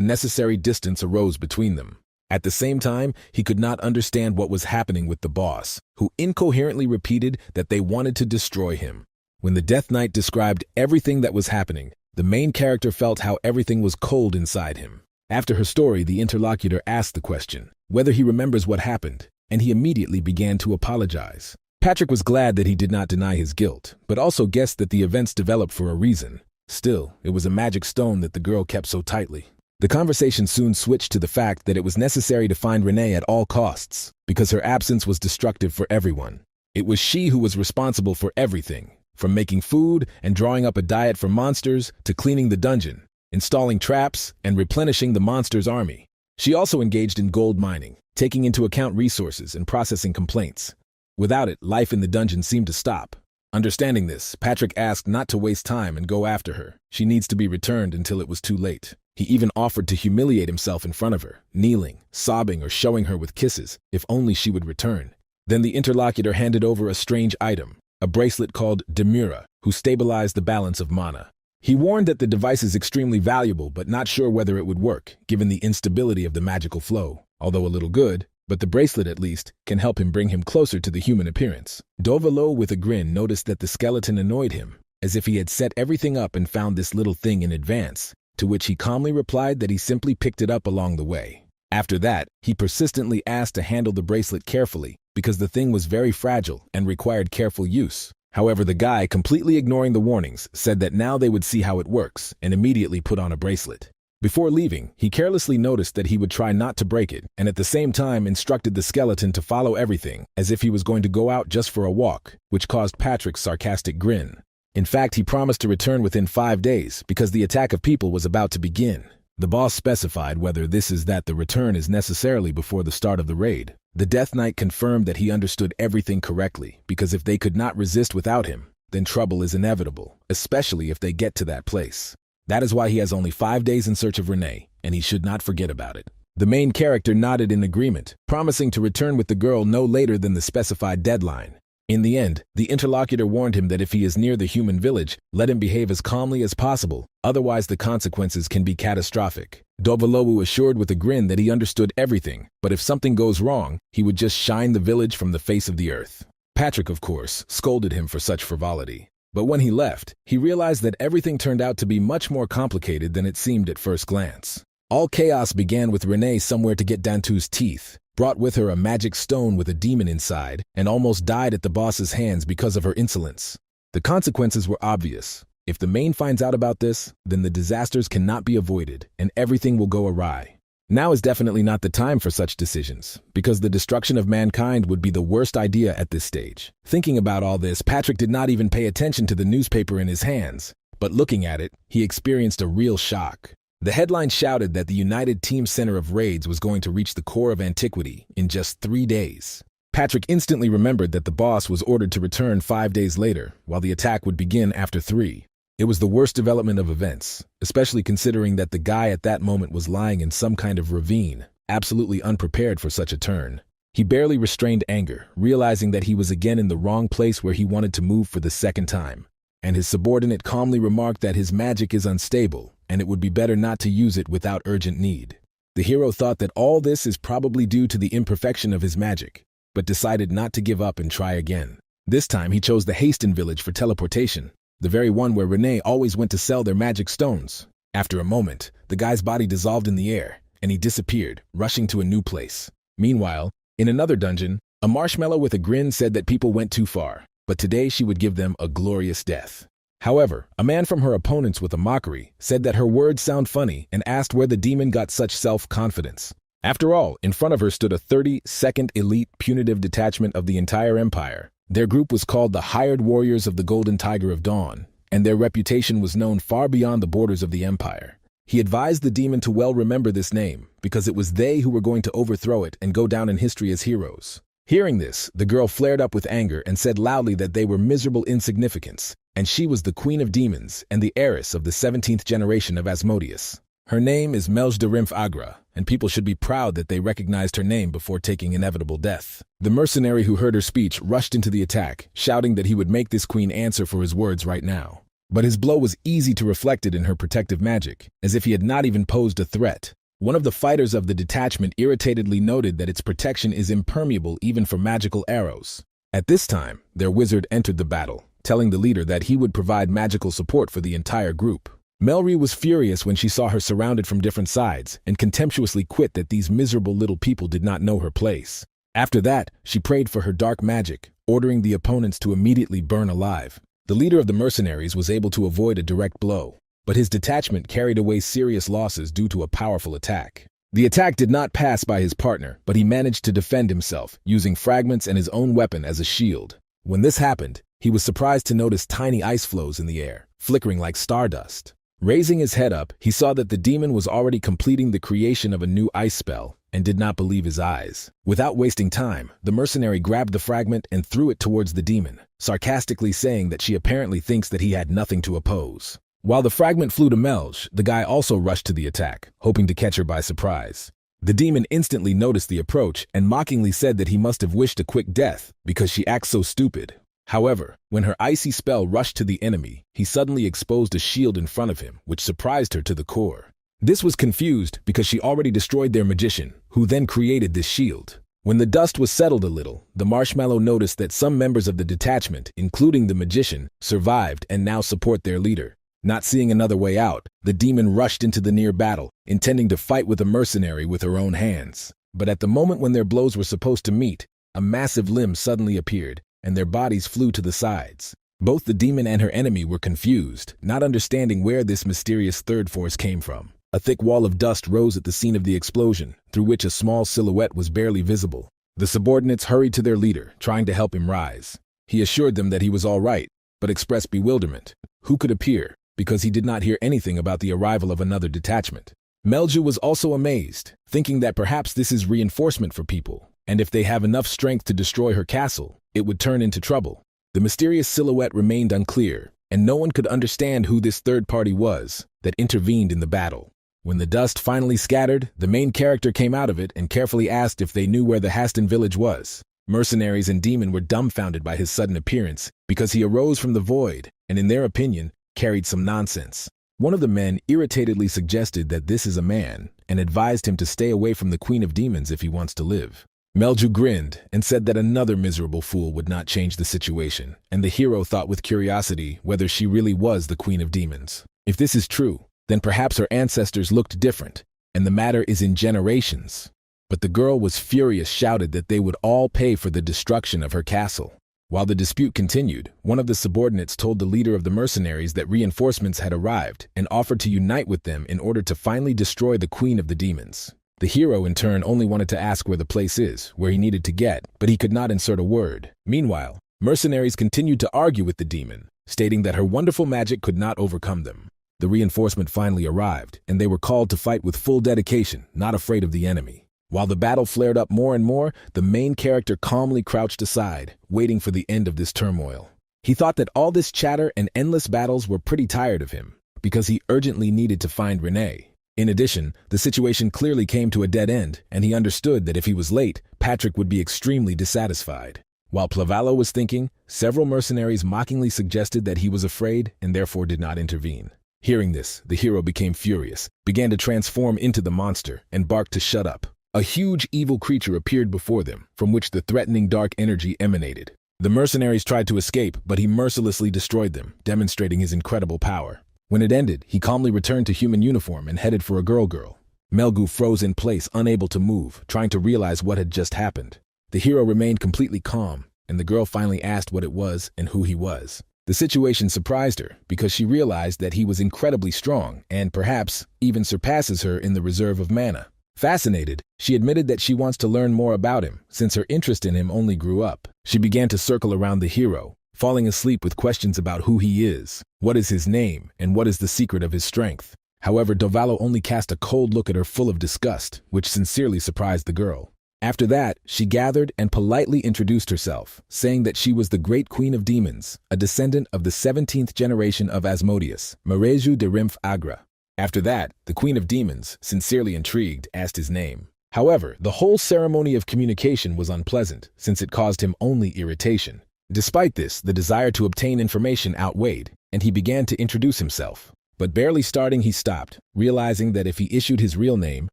[SPEAKER 1] necessary distance arose between them. At the same time, he could not understand what was happening with the boss, who incoherently repeated that they wanted to destroy him. When the Death Knight described everything that was happening, the main character felt how everything was cold inside him. After her story, the interlocutor asked the question, whether he remembers what happened, and he immediately began to apologize. Patrick was glad that he did not deny his guilt, but also guessed that the events developed for a reason. Still, it was a magic stone that the girl kept so tightly. The conversation soon switched to the fact that it was necessary to find Renee at all costs, because her absence was destructive for everyone. It was she who was responsible for everything, from making food and drawing up a diet for monsters to cleaning the dungeon, installing traps, and replenishing the monsters' army. She also engaged in gold mining, taking into account resources and processing complaints. Without it, life in the dungeon seemed to stop. Understanding this, Patrick asked not to waste time and go after her. She needs to be returned until it was too late. He even offered to humiliate himself in front of her, kneeling, sobbing, or showing her with kisses, if only she would return. Then the interlocutor handed over a strange item, a bracelet called Demura, who stabilized the balance of mana. He warned that the device is extremely valuable, but not sure whether it would work, given the instability of the magical flow. Although a little good, but the bracelet at least can help him bring him closer to the human appearance. Dovalo, with a grin, noticed that the skeleton annoyed him, as if he had set everything up and found this little thing in advance, to which he calmly replied that he simply picked it up along the way. After that, he persistently asked to handle the bracelet carefully, because the thing was very fragile and required careful use. However, the guy, completely ignoring the warnings, said that now they would see how it works, and immediately put on a bracelet. Before leaving, he carelessly noticed that he would try not to break it, and at the same time instructed the skeleton to follow everything, as if he was going to go out just for a walk, which caused Patrick's sarcastic grin. In fact, he promised to return within 5 days, because the attack of people was about to begin. The boss specified whether this is that the return is necessarily before the start of the raid. The Death Knight confirmed that he understood everything correctly, because if they could not resist without him, then trouble is inevitable, especially if they get to that place. That is why he has only 5 days in search of Renee, and he should not forget about it. The main character nodded in agreement, promising to return with the girl no later than the specified deadline. In the end, the interlocutor warned him that if he is near the human village, let him behave as calmly as possible, otherwise the consequences can be catastrophic. Dovalowu assured with a grin that he understood everything, but if something goes wrong, he would just shine the village from the face of the earth. Patrick, of course, scolded him for such frivolity. But when he left, he realized that everything turned out to be much more complicated than it seemed at first glance. All chaos began with Renee somewhere to get Dantu's teeth, brought with her a magic stone with a demon inside, and almost died at the boss's hands because of her insolence. The consequences were obvious. If the main finds out about this, then the disasters cannot be avoided, and everything will go awry. Now is definitely not the time for such decisions, because the destruction of mankind would be the worst idea at this stage. Thinking about all this, Patrick did not even pay attention to the newspaper in his hands, but looking at it, he experienced a real shock. The headline shouted that the United Team Center of Raids was going to reach the core of antiquity in just 3 days. Patrick instantly remembered that the boss was ordered to return 5 days later, while the attack would begin after 3. It was the worst development of events, especially considering that the guy at that moment was lying in some kind of ravine, absolutely unprepared for such a turn. He barely restrained anger, realizing that he was again in the wrong place where he wanted to move for the second time. And his subordinate calmly remarked that his magic is unstable, and it would be better not to use it without urgent need. The hero thought that all this is probably due to the imperfection of his magic, but decided not to give up and try again. This time he chose the Hasten village for teleportation, the very one where Renee always went to sell their magic stones. After a moment, the guy's body dissolved in the air, and he disappeared, rushing to a new place. Meanwhile, in another dungeon, a marshmallow with a grin said that people went too far, but today she would give them a glorious death. However, a man from her opponents with a mockery said that her words sound funny and asked where the demon got such self-confidence. After all, in front of her stood a 32nd elite punitive detachment of the entire empire. Their group was called the Hired Warriors of the Golden Tiger of Dawn, and their reputation was known far beyond the borders of the empire. He advised the demon to well remember this name, because it was they who were going to overthrow it and go down in history as heroes. Hearing this, the girl flared up with anger and said loudly that they were miserable insignificance, and she was the queen of demons and the heiress of the 17th generation of Asmodeus. Her name is Melj de Rimph Agra, and people should be proud that they recognized her name before taking inevitable death. The mercenary who heard her speech rushed into the attack, shouting that he would make this queen answer for his words right now. But his blow was easy to reflect it in her protective magic, as if he had not even posed a threat. One of the fighters of the detachment irritatedly noted that its protection is impermeable even for magical arrows. At this time, their wizard entered the battle, telling the leader that he would provide magical support for the entire group. Melry was furious when she saw her surrounded from different sides and contemptuously quit that these miserable little people did not know her place. After that, she prayed for her dark magic, ordering the opponents to immediately burn alive. The leader of the mercenaries was able to avoid a direct blow, but his detachment carried away serious losses due to a powerful attack. The attack did not pass by his partner, but he managed to defend himself, using fragments and his own weapon as a shield. When this happened, he was surprised to notice tiny ice flows in the air, flickering like stardust. Raising his head up, he saw that the demon was already completing the creation of a new ice spell, and did not believe his eyes. Without wasting time, the mercenary grabbed the fragment and threw it towards the demon, sarcastically saying that she apparently thinks that he had nothing to oppose. While the fragment flew to Melj, the guy also rushed to the attack, hoping to catch her by surprise. The demon instantly noticed the approach and mockingly said that he must have wished a quick death because she acts so stupid. However, when her icy spell rushed to the enemy, he suddenly exposed a shield in front of him, which surprised her to the core. This was confused because she already destroyed their magician, who then created this shield. When the dust was settled a little, the marshmallow noticed that some members of the detachment, including the magician, survived and now support their leader. Not seeing another way out, the demon rushed into the near battle, intending to fight with a mercenary with her own hands. But at the moment when their blows were supposed to meet, a massive limb suddenly appeared, and their bodies flew to the sides. Both the demon and her enemy were confused, not understanding where this mysterious third force came from. A thick wall of dust rose at the scene of the explosion, through which a small silhouette was barely visible. The subordinates hurried to their leader, trying to help him rise. He assured them that he was all right, but expressed bewilderment. Who could appear? Because he did not hear anything about the arrival of another detachment. Melju was also amazed, thinking that perhaps this is reinforcement for people, and if they have enough strength to destroy her castle, it would turn into trouble. The mysterious silhouette remained unclear, and no one could understand who this third party was that intervened in the battle. When the dust finally scattered, the main character came out of it and carefully asked if they knew where the Haston village was. Mercenaries and demon were dumbfounded by his sudden appearance because he arose from the void and, in their opinion, carried some nonsense. One of the men irritatedly suggested that this is a man and advised him to stay away from the Queen of Demons if he wants to live. Melju grinned and said that another miserable fool would not change the situation, and the hero thought with curiosity whether she really was the Queen of Demons. If this is true, then perhaps her ancestors looked different, and the matter is in generations. But the girl was furious, shouted that they would all pay for the destruction of her castle. While the dispute continued, one of the subordinates told the leader of the mercenaries that reinforcements had arrived and offered to unite with them in order to finally destroy the Queen of the Demons. The hero, in turn, only wanted to ask where the place is, where he needed to get, but he could not insert a word. Meanwhile, mercenaries continued to argue with the demon, stating that her wonderful magic could not overcome them. The reinforcement finally arrived, and they were called to fight with full dedication, not afraid of the enemy. While the battle flared up more and more, the main character calmly crouched aside, waiting for the end of this turmoil. He thought that all this chatter and endless battles were pretty tired of him, because he urgently needed to find Renee. In addition, the situation clearly came to a dead end, and he understood that if he was late, Patrick would be extremely dissatisfied. While Plavallo was thinking, several mercenaries mockingly suggested that he was afraid and therefore did not intervene. Hearing this, the hero became furious, began to transform into the monster, and barked to shut up. A huge evil creature appeared before them, from which the threatening dark energy emanated. The mercenaries tried to escape, but he mercilessly destroyed them, demonstrating his incredible power. When it ended, he calmly returned to human uniform and headed for a girl. Melgu froze in place, unable to move, trying to realize what had just happened. The hero remained completely calm, and the girl finally asked what it was and who he was. The situation surprised her because she realized that he was incredibly strong and perhaps even surpasses her in the reserve of mana. Fascinated, she admitted that she wants to learn more about him since her interest in him only grew up. She began to circle around the hero, falling asleep with questions about who he is, what is his name, and what is the secret of his strength. However, Dovalo only cast a cold look at her full of disgust, which sincerely surprised the girl. After that, she gathered and politely introduced herself, saying that she was the great queen of demons, a descendant of the 17th generation of Asmodeus, Mareju de Rimph Agra. After that, the queen of demons, sincerely intrigued, asked his name. However, the whole ceremony of communication was unpleasant, since it caused him only irritation. Despite this, the desire to obtain information outweighed, and he began to introduce himself. But barely starting, he stopped, realizing that if he issued his real name,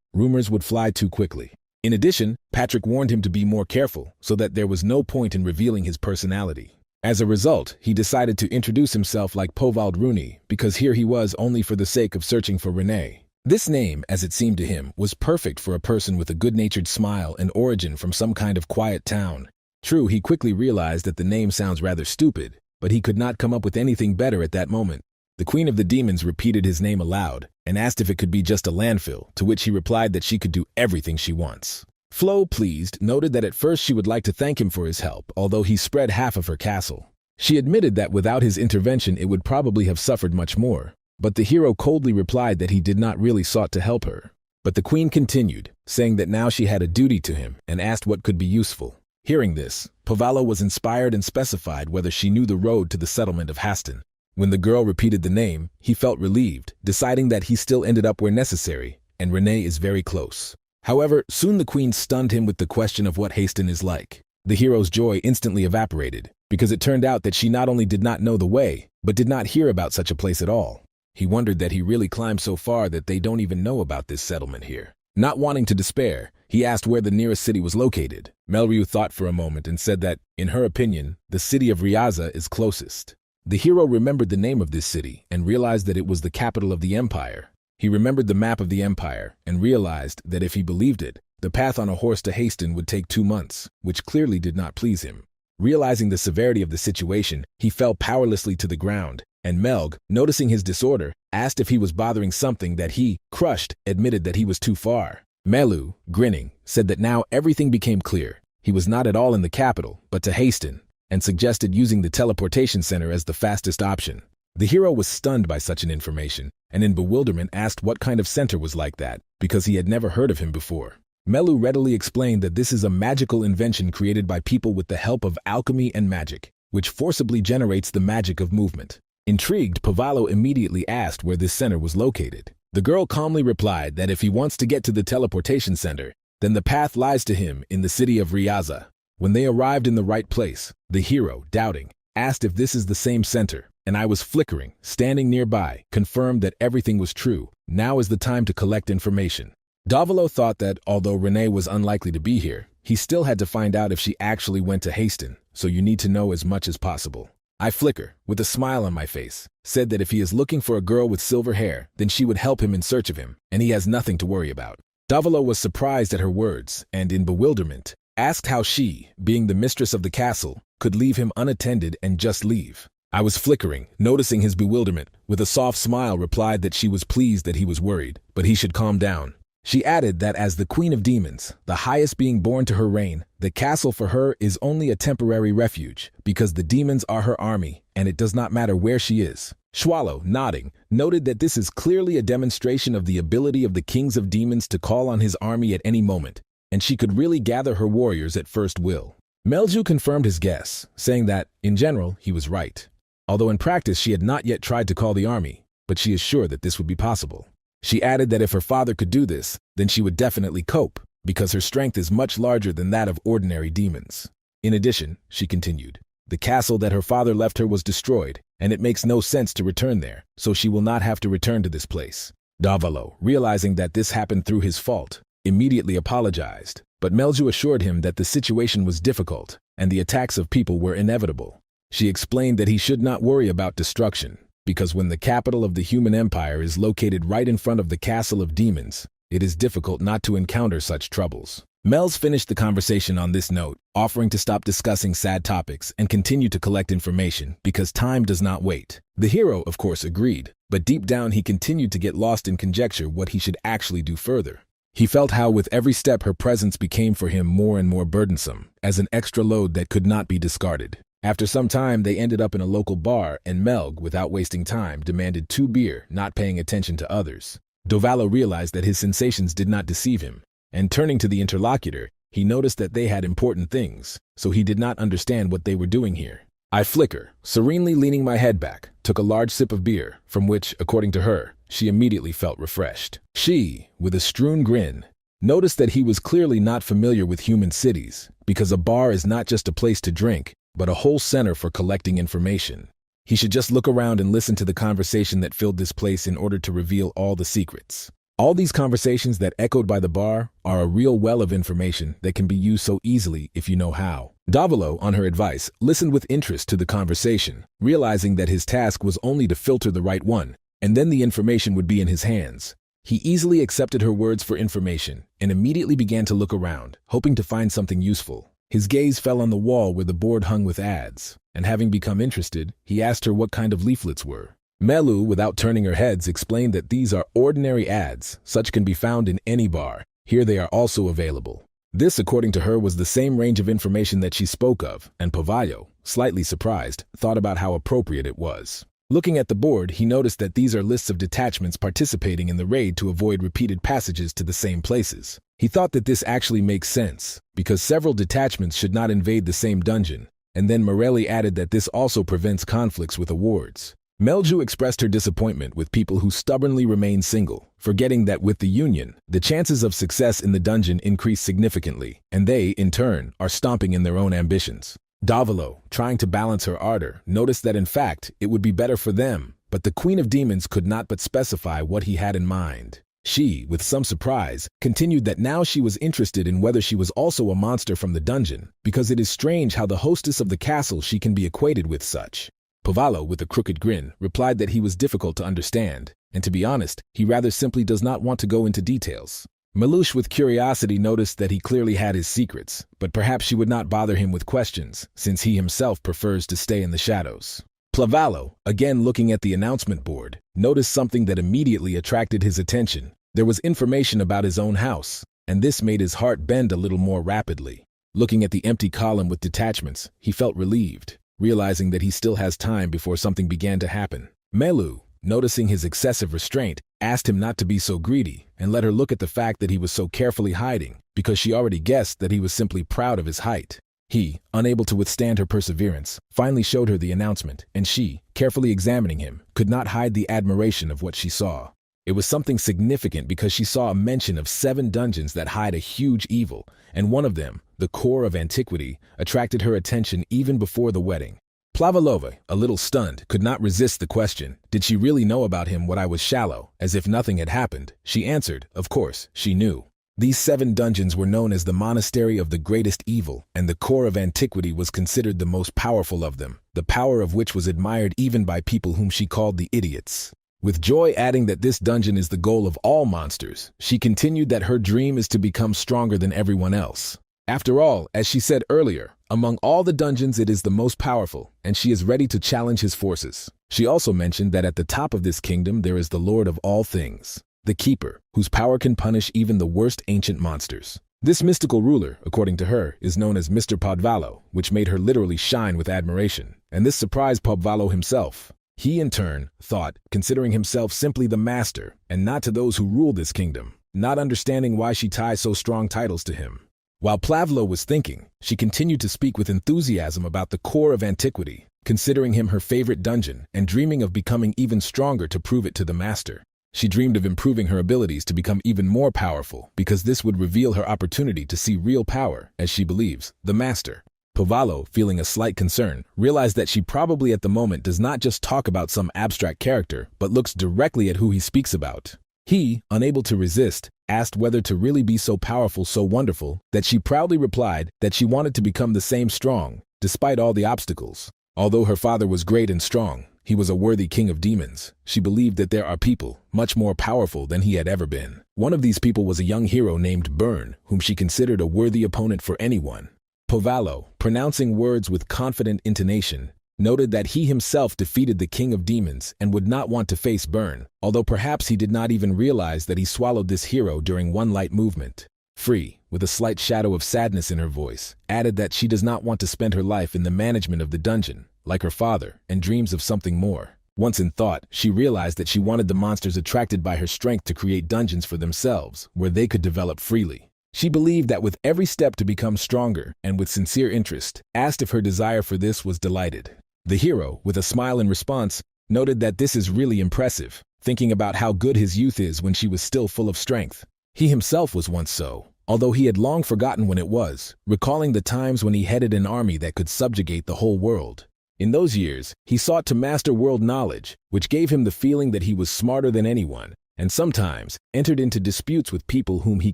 [SPEAKER 1] rumors would fly too quickly. In addition, Patrick warned him to be more careful so that there was no point in revealing his personality. As a result, he decided to introduce himself like Povald Rooney because here he was only for the sake of searching for Renee. This name, as it seemed to him, was perfect for a person with a good-natured smile and origin from some kind of quiet town. True, he quickly realized that the name sounds rather stupid, but he could not come up with anything better at that moment. The Queen of the Demons repeated his name aloud and asked if it could be just a landfill, to which he replied that she could do everything she wants. Flo, pleased, noted that at first she would like to thank him for his help, although he spread half of her castle. She admitted that without his intervention it would probably have suffered much more, but the hero coldly replied that he did not really sought to help her. But the queen continued, saying that now she had a duty to him and asked what could be useful. Hearing this, Povalo was inspired and specified whether she knew the road to the settlement of Haston. When the girl repeated the name, he felt relieved, deciding that he still ended up where necessary, and Renee is very close. However, soon the queen stunned him with the question of what Haston is like. The hero's joy instantly evaporated, because it turned out that she not only did not know the way, but did not hear about such a place at all. He wondered that he really climbed so far that they don't even know about this settlement here. Not wanting to despair, he asked where the nearest city was located. Melryu thought for a moment and said that, in her opinion, the city of Riaza is closest. The hero remembered the name of this city and realized that it was the capital of the empire. He remembered the map of the empire and realized that if he believed it, the path on a horse to Haston would take 2 months, which clearly did not please him. Realizing the severity of the situation, he fell powerlessly to the ground, and Melg, noticing his disorder, asked if he was bothering something that he, crushed, admitted that he was too far. Melu, grinning, said that now everything became clear. He was not at all in the capital, but to Haston, and suggested using the teleportation center as the fastest option. The hero was stunned by such an information, and in bewilderment asked what kind of center was like that, because he had never heard of him before. Melu readily explained that this is a magical invention created by people with the help of alchemy and magic, which forcibly generates the magic of movement. Intrigued, Povalo immediately asked where this center was located. The girl calmly replied that if he wants to get to the teleportation center, then the path lies to him in the city of Riaza. When they arrived in the right place, the hero, doubting, asked if this is the same center, and I was flickering, standing nearby, confirmed that everything was true. Now is the time to collect information. Davalo thought that, although Renee was unlikely to be here, he still had to find out if she actually went to Haston, so you need to know as much as possible. I flicker, with a smile on my face, said that if he is looking for a girl with silver hair, then she would help him in search of him, and he has nothing to worry about. Davalo was surprised at her words, and in bewilderment, asked how she, being the mistress of the castle, could leave him unattended and just leave. I was flickering, noticing his bewilderment, with a soft smile replied that she was pleased that he was worried, but he should calm down. She added that as the Queen of Demons, the highest being born to her reign, the castle for her is only a temporary refuge, because the demons are her army, and it does not matter where she is. Schwallow, nodding, noted that this is clearly a demonstration of the ability of the kings of demons to call on his army at any moment, and she could really gather her warriors at first will. Melju confirmed his guess, saying that, in general, he was right. Although in practice she had not yet tried to call the army, but she is sure that this would be possible. She added that if her father could do this, then she would definitely cope, because her strength is much larger than that of ordinary demons. In addition, she continued, the castle that her father left her was destroyed, and it makes no sense to return there, so she will not have to return to this place. Davalo, realizing that this happened through his fault, immediately apologized, but Melju assured him that the situation was difficult and the attacks of people were inevitable. She explained that he should not worry about destruction, because when the capital of the human empire is located right in front of the castle of demons, it is difficult not to encounter such troubles. Melz finished the conversation on this note, offering to stop discussing sad topics and continue to collect information because time does not wait. The hero, of course, agreed, but deep down he continued to get lost in conjecture what he should actually do further. He felt how with every step her presence became for him more and more burdensome, as an extra load that could not be discarded. After some time, they ended up in a local bar, and Melg, without wasting time, demanded 2 beer, not paying attention to others. Dovalo realized that his sensations did not deceive him, and turning to the interlocutor, he noticed that they had important things, so he did not understand what they were doing here. I flicker, serenely leaning my head back, took a large sip of beer, from which, according to her, she immediately felt refreshed. She, with a strewn grin, noticed that he was clearly not familiar with human cities, because a bar is not just a place to drink, but a whole center for collecting information. He should just look around and listen to the conversation that filled this place in order to reveal all the secrets. All these conversations that echoed by the bar are a real well of information that can be used so easily if you know how. Davilo, on her advice, listened with interest to the conversation, realizing that his task was only to filter the right one, and then the information would be in his hands. He easily accepted her words for information and immediately began to look around, hoping to find something useful. His gaze fell on the wall where the board hung with ads, and having become interested, he asked her what kind of leaflets were. Melu, without turning her heads, explained that these are ordinary ads, such can be found in any bar. Here they are also available. This, according to her, was the same range of information that she spoke of, and Pavallo, slightly surprised, thought about how appropriate it was. Looking at the board, he noticed that these are lists of detachments participating in the raid to avoid repeated passages to the same places. He thought that this actually makes sense, because several detachments should not invade the same dungeon, and then Morelli added that this also prevents conflicts with awards. Melju expressed her disappointment with people who stubbornly remain single, forgetting that with the union, the chances of success in the dungeon increase significantly, and they, in turn, are stomping in their own ambitions. Davilo, trying to balance her ardor, noticed that in fact, it would be better for them, but the Queen of Demons could not but specify what he had in mind. She, with some surprise, continued that now she was interested in whether she was also a monster from the dungeon, because it is strange how the hostess of the castle she can be equated with such. Pavallo, with a crooked grin, replied that he was difficult to understand, and to be honest, he rather simply does not want to go into details. Melush, with curiosity, noticed that he clearly had his secrets, but perhaps she would not bother him with questions, since he himself prefers to stay in the shadows. Plavallo, again looking at the announcement board, noticed something that immediately attracted his attention. There was information about his own house, and this made his heart bend a little more rapidly. Looking at the empty column with detachments, he felt relieved, realizing that he still has time before something began to happen. Melu, noticing his excessive restraint, asked him not to be so greedy and let her look at the fact that he was so carefully hiding, because she already guessed that he was simply proud of his height. He, unable to withstand her perseverance, finally showed her the announcement, and she, carefully examining him, could not hide the admiration of what she saw. It was something significant because she saw a mention of 7 dungeons that hide a huge evil, and one of them, the core of antiquity, attracted her attention even before the wedding. Plavalova, a little stunned, could not resist the question, did she really know about him what I was shallow, as if nothing had happened? She answered, of course, she knew. These 7 dungeons were known as the Monastery of the Greatest Evil, and the core of antiquity was considered the most powerful of them, the power of which was admired even by people whom she called the idiots. With joy adding that this dungeon is the goal of all monsters, she continued that her dream is to become stronger than everyone else. After all, as she said earlier, among all the dungeons it is the most powerful, and she is ready to challenge his forces. She also mentioned that at the top of this kingdom there is the Lord of all things, the Keeper, whose power can punish even the worst ancient monsters. This mystical ruler, according to her, is known as Mr. Podvalo, which made her literally shine with admiration, and this surprised Podvalo himself. He, in turn, thought, considering himself simply the master, and not to those who rule this kingdom, not understanding why she ties so strong titles to him. While Plavlo was thinking, she continued to speak with enthusiasm about the core of antiquity, considering him her favorite dungeon and dreaming of becoming even stronger to prove it to the master. She dreamed of improving her abilities to become even more powerful because this would reveal her opportunity to see real power, as she believes, the master. Pavallo, feeling a slight concern, realized that she probably at the moment does not just talk about some abstract character, but looks directly at who he speaks about. He, unable to resist, asked whether to really be so powerful, so wonderful, that she proudly replied that she wanted to become the same strong, despite all the obstacles. Although her father was great and strong, he was a worthy king of demons. She believed that there are people much more powerful than he had ever been. One of these people was a young hero named Burn, whom she considered a worthy opponent for anyone. Povallo, pronouncing words with confident intonation, noted that he himself defeated the king of demons and would not want to face Burn, although perhaps he did not even realize that he swallowed this hero during one light movement. Free, with a slight shadow of sadness in her voice, added that she does not want to spend her life in the management of the dungeon, like her father, and dreams of something more. Once in thought, she realized that she wanted the monsters attracted by her strength to create dungeons for themselves, where they could develop freely. She believed that with every step to become stronger, and with sincere interest, asked if her desire for this was delighted. The hero, with a smile in response, noted that this is really impressive, thinking about how good his youth is when she was still full of strength. He himself was once so, although he had long forgotten when it was, recalling the times when he headed an army that could subjugate the whole world. In those years, he sought to master world knowledge, which gave him the feeling that he was smarter than anyone, and sometimes entered into disputes with people whom he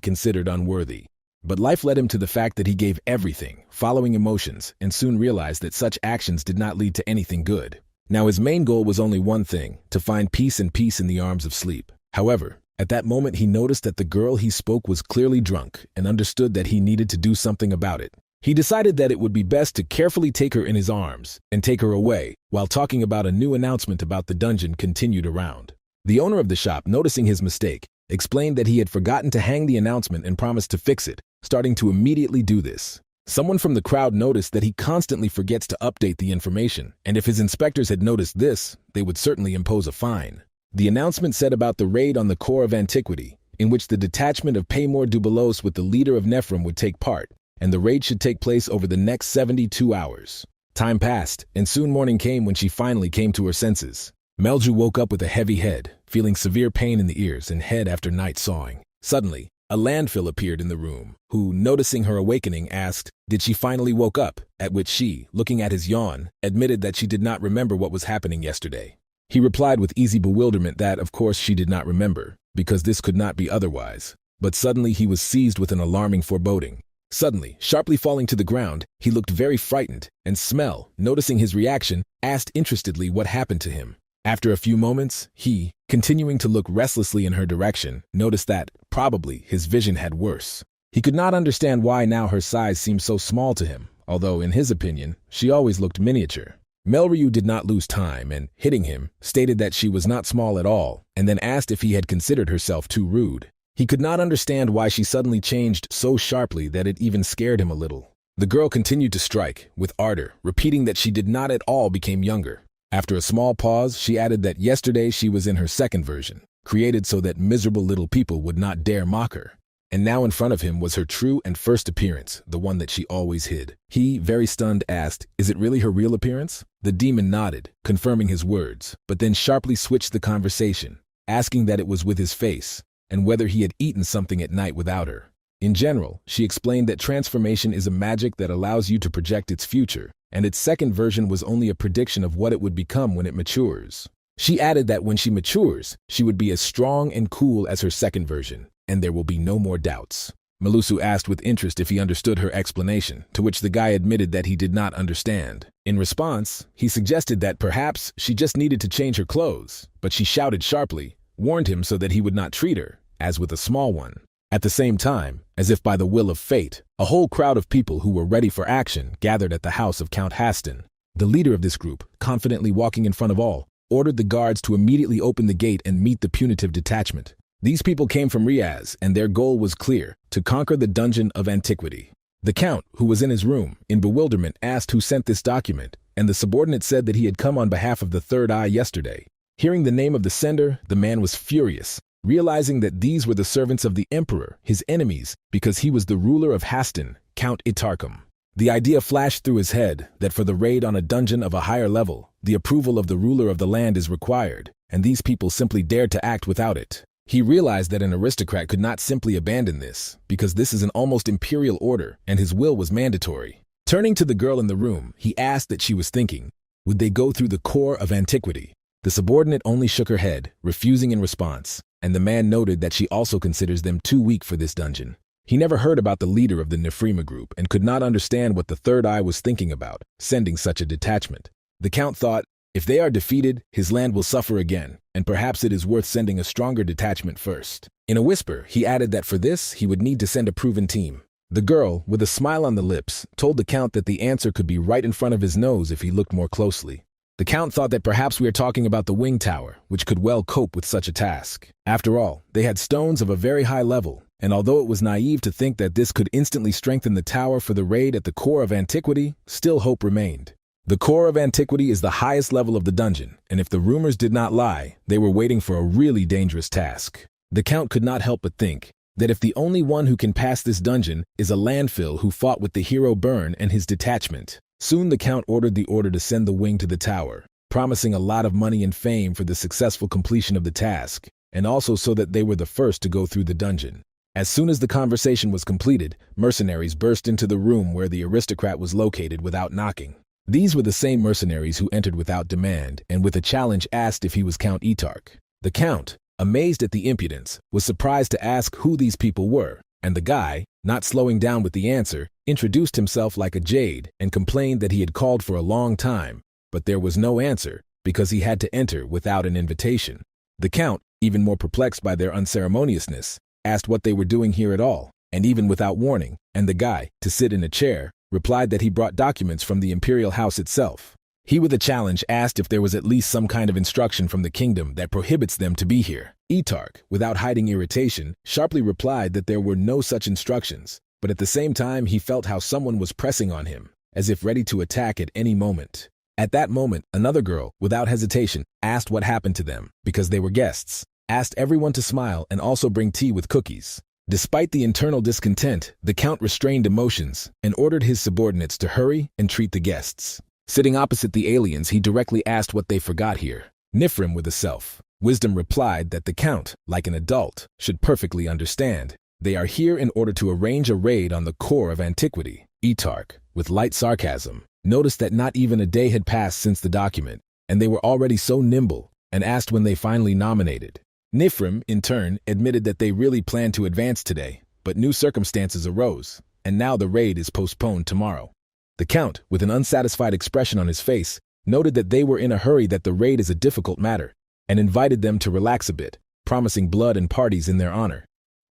[SPEAKER 1] considered unworthy. But life led him to the fact that he gave everything, following emotions, and soon realized that such actions did not lead to anything good. Now his main goal was only one thing, to find peace and peace in the arms of sleep. However, at that moment he noticed that the girl he spoke was clearly drunk and understood that he needed to do something about it. He decided that it would be best to carefully take her in his arms and take her away, while talking about a new announcement about the dungeon continued around. The owner of the shop, noticing his mistake, explained that he had forgotten to hang the announcement and promised to fix it, starting to immediately do this. Someone from the crowd noticed that he constantly forgets to update the information, and if his inspectors had noticed this, they would certainly impose a fine. The announcement said about the raid on the core of antiquity, in which the detachment of Paymor Dubelos with the leader of Nephrim would take part, and the raid should take place over the next 72 hours. Time passed, and soon morning came when she finally came to her senses. Melju woke up with a heavy head, feeling severe pain in the ears and head after night sawing. Suddenly, a landfill appeared in the room, who, noticing her awakening, asked, did she finally woke up, at which she, looking at his yawn, admitted that she did not remember what was happening yesterday. He replied with easy bewilderment that, of course, she did not remember, because this could not be otherwise. But suddenly he was seized with an alarming foreboding. Suddenly, sharply falling to the ground, he looked very frightened, and Smell, noticing his reaction, asked interestedly what happened to him. After a few moments, he, continuing to look restlessly in her direction, noticed that, probably, his vision had worse. He could not understand why now her size seemed so small to him, although, in his opinion, she always looked miniature. Melryu did not lose time and, hitting him, stated that she was not small at all, and then asked if he had considered herself too rude. He could not understand why she suddenly changed so sharply that it even scared him a little. The girl continued to strike, with ardor, repeating that she did not at all become younger. After a small pause, she added that yesterday she was in her second version, created so that miserable little people would not dare mock her. And now in front of him was her true and first appearance, the one that she always hid. He, very stunned, asked, is it really her real appearance? The demon nodded, confirming his words, but then sharply switched the conversation, asking that it was with his face, and whether he had eaten something at night without her. In general, she explained that transformation is a magic that allows you to project its future, and its second version was only a prediction of what it would become when it matures. She added that when she matures, she would be as strong and cool as her second version, and there will be no more doubts. Melusu asked with interest if he understood her explanation, to which the guy admitted that he did not understand. In response, he suggested that perhaps she just needed to change her clothes, but she shouted sharply, warned him so that he would not treat her, as with a small one. At the same time, as if by the will of fate, a whole crowd of people who were ready for action gathered at the house of Count Haston. The leader of this group, confidently walking in front of all, ordered the guards to immediately open the gate and meet the punitive detachment. These people came from Riaz, and their goal was clear, to conquer the dungeon of antiquity. The count, who was in his room, in bewilderment, asked who sent this document, and the subordinate said that he had come on behalf of the Third Eye yesterday. Hearing the name of the sender, the man was furious, realizing that these were the servants of the emperor, his enemies, because he was the ruler of Haston, Count Itarkum. The idea flashed through his head that for the raid on a dungeon of a higher level, the approval of the ruler of the land is required, and these people simply dared to act without it. He realized that an aristocrat could not simply abandon this, because this is an almost imperial order, and his will was mandatory. Turning to the girl in the room, he asked that she was thinking, would they go through the core of antiquity? The subordinate only shook her head, refusing in response, and the man noted that she also considers them too weak for this dungeon. He never heard about the leader of the Nephrima group and could not understand what the third eye was thinking about, sending such a detachment. The Count thought, if they are defeated, his land will suffer again, and perhaps it is worth sending a stronger detachment first. In a whisper, he added that for this, he would need to send a proven team. The girl, with a smile on the lips, told the Count that the answer could be right in front of his nose if he looked more closely. The Count thought that perhaps we are talking about the wing tower, which could well cope with such a task. After all, they had stones of a very high level, and although it was naive to think that this could instantly strengthen the tower for the raid at the core of antiquity, still hope remained. The core of antiquity is the highest level of the dungeon, and if the rumors did not lie, they were waiting for a really dangerous task. The Count could not help but think that if the only one who can pass this dungeon is a landfill who fought with the hero Byrne and his detachment. Soon the Count ordered the order to send the wing to the tower, promising a lot of money and fame for the successful completion of the task, and also so that they were the first to go through the dungeon. As soon as the conversation was completed, mercenaries burst into the room where the aristocrat was located without knocking. These were the same mercenaries who entered without demand and with a challenge asked if he was Count Etarch. The Count, amazed at the impudence, was surprised to ask who these people were, and the guy, not slowing down with the answer, introduced himself like a jade and complained that he had called for a long time, but there was no answer because he had to enter without an invitation. The Count, even more perplexed by their unceremoniousness, asked what they were doing here at all, and even without warning, and the guy, to sit in a chair, replied that he brought documents from the imperial house itself. He with a challenge asked if there was at least some kind of instruction from the kingdom that prohibits them to be here. Etarch, without hiding irritation, sharply replied that there were no such instructions, but at the same time he felt how someone was pressing on him, as if ready to attack at any moment. At that moment, another girl, without hesitation, asked what happened to them, because they were guests, asked everyone to smile and also bring tea with cookies. Despite the internal discontent, the Count restrained emotions and ordered his subordinates to hurry and treat the guests. Sitting opposite the aliens, he directly asked what they forgot here. Nifrim, with a self-wisdom, replied that the Count, like an adult, should perfectly understand. They are here in order to arrange a raid on the core of antiquity. Etarch, with light sarcasm, noticed that not even a day had passed since the document, and they were already so nimble, and asked when they finally nominated. Nifrim, in turn, admitted that they really planned to advance today, but new circumstances arose, and now the raid is postponed tomorrow. The Count, with an unsatisfied expression on his face, noted that they were in a hurry, that the raid is a difficult matter, and invited them to relax a bit, promising blood and parties in their honor.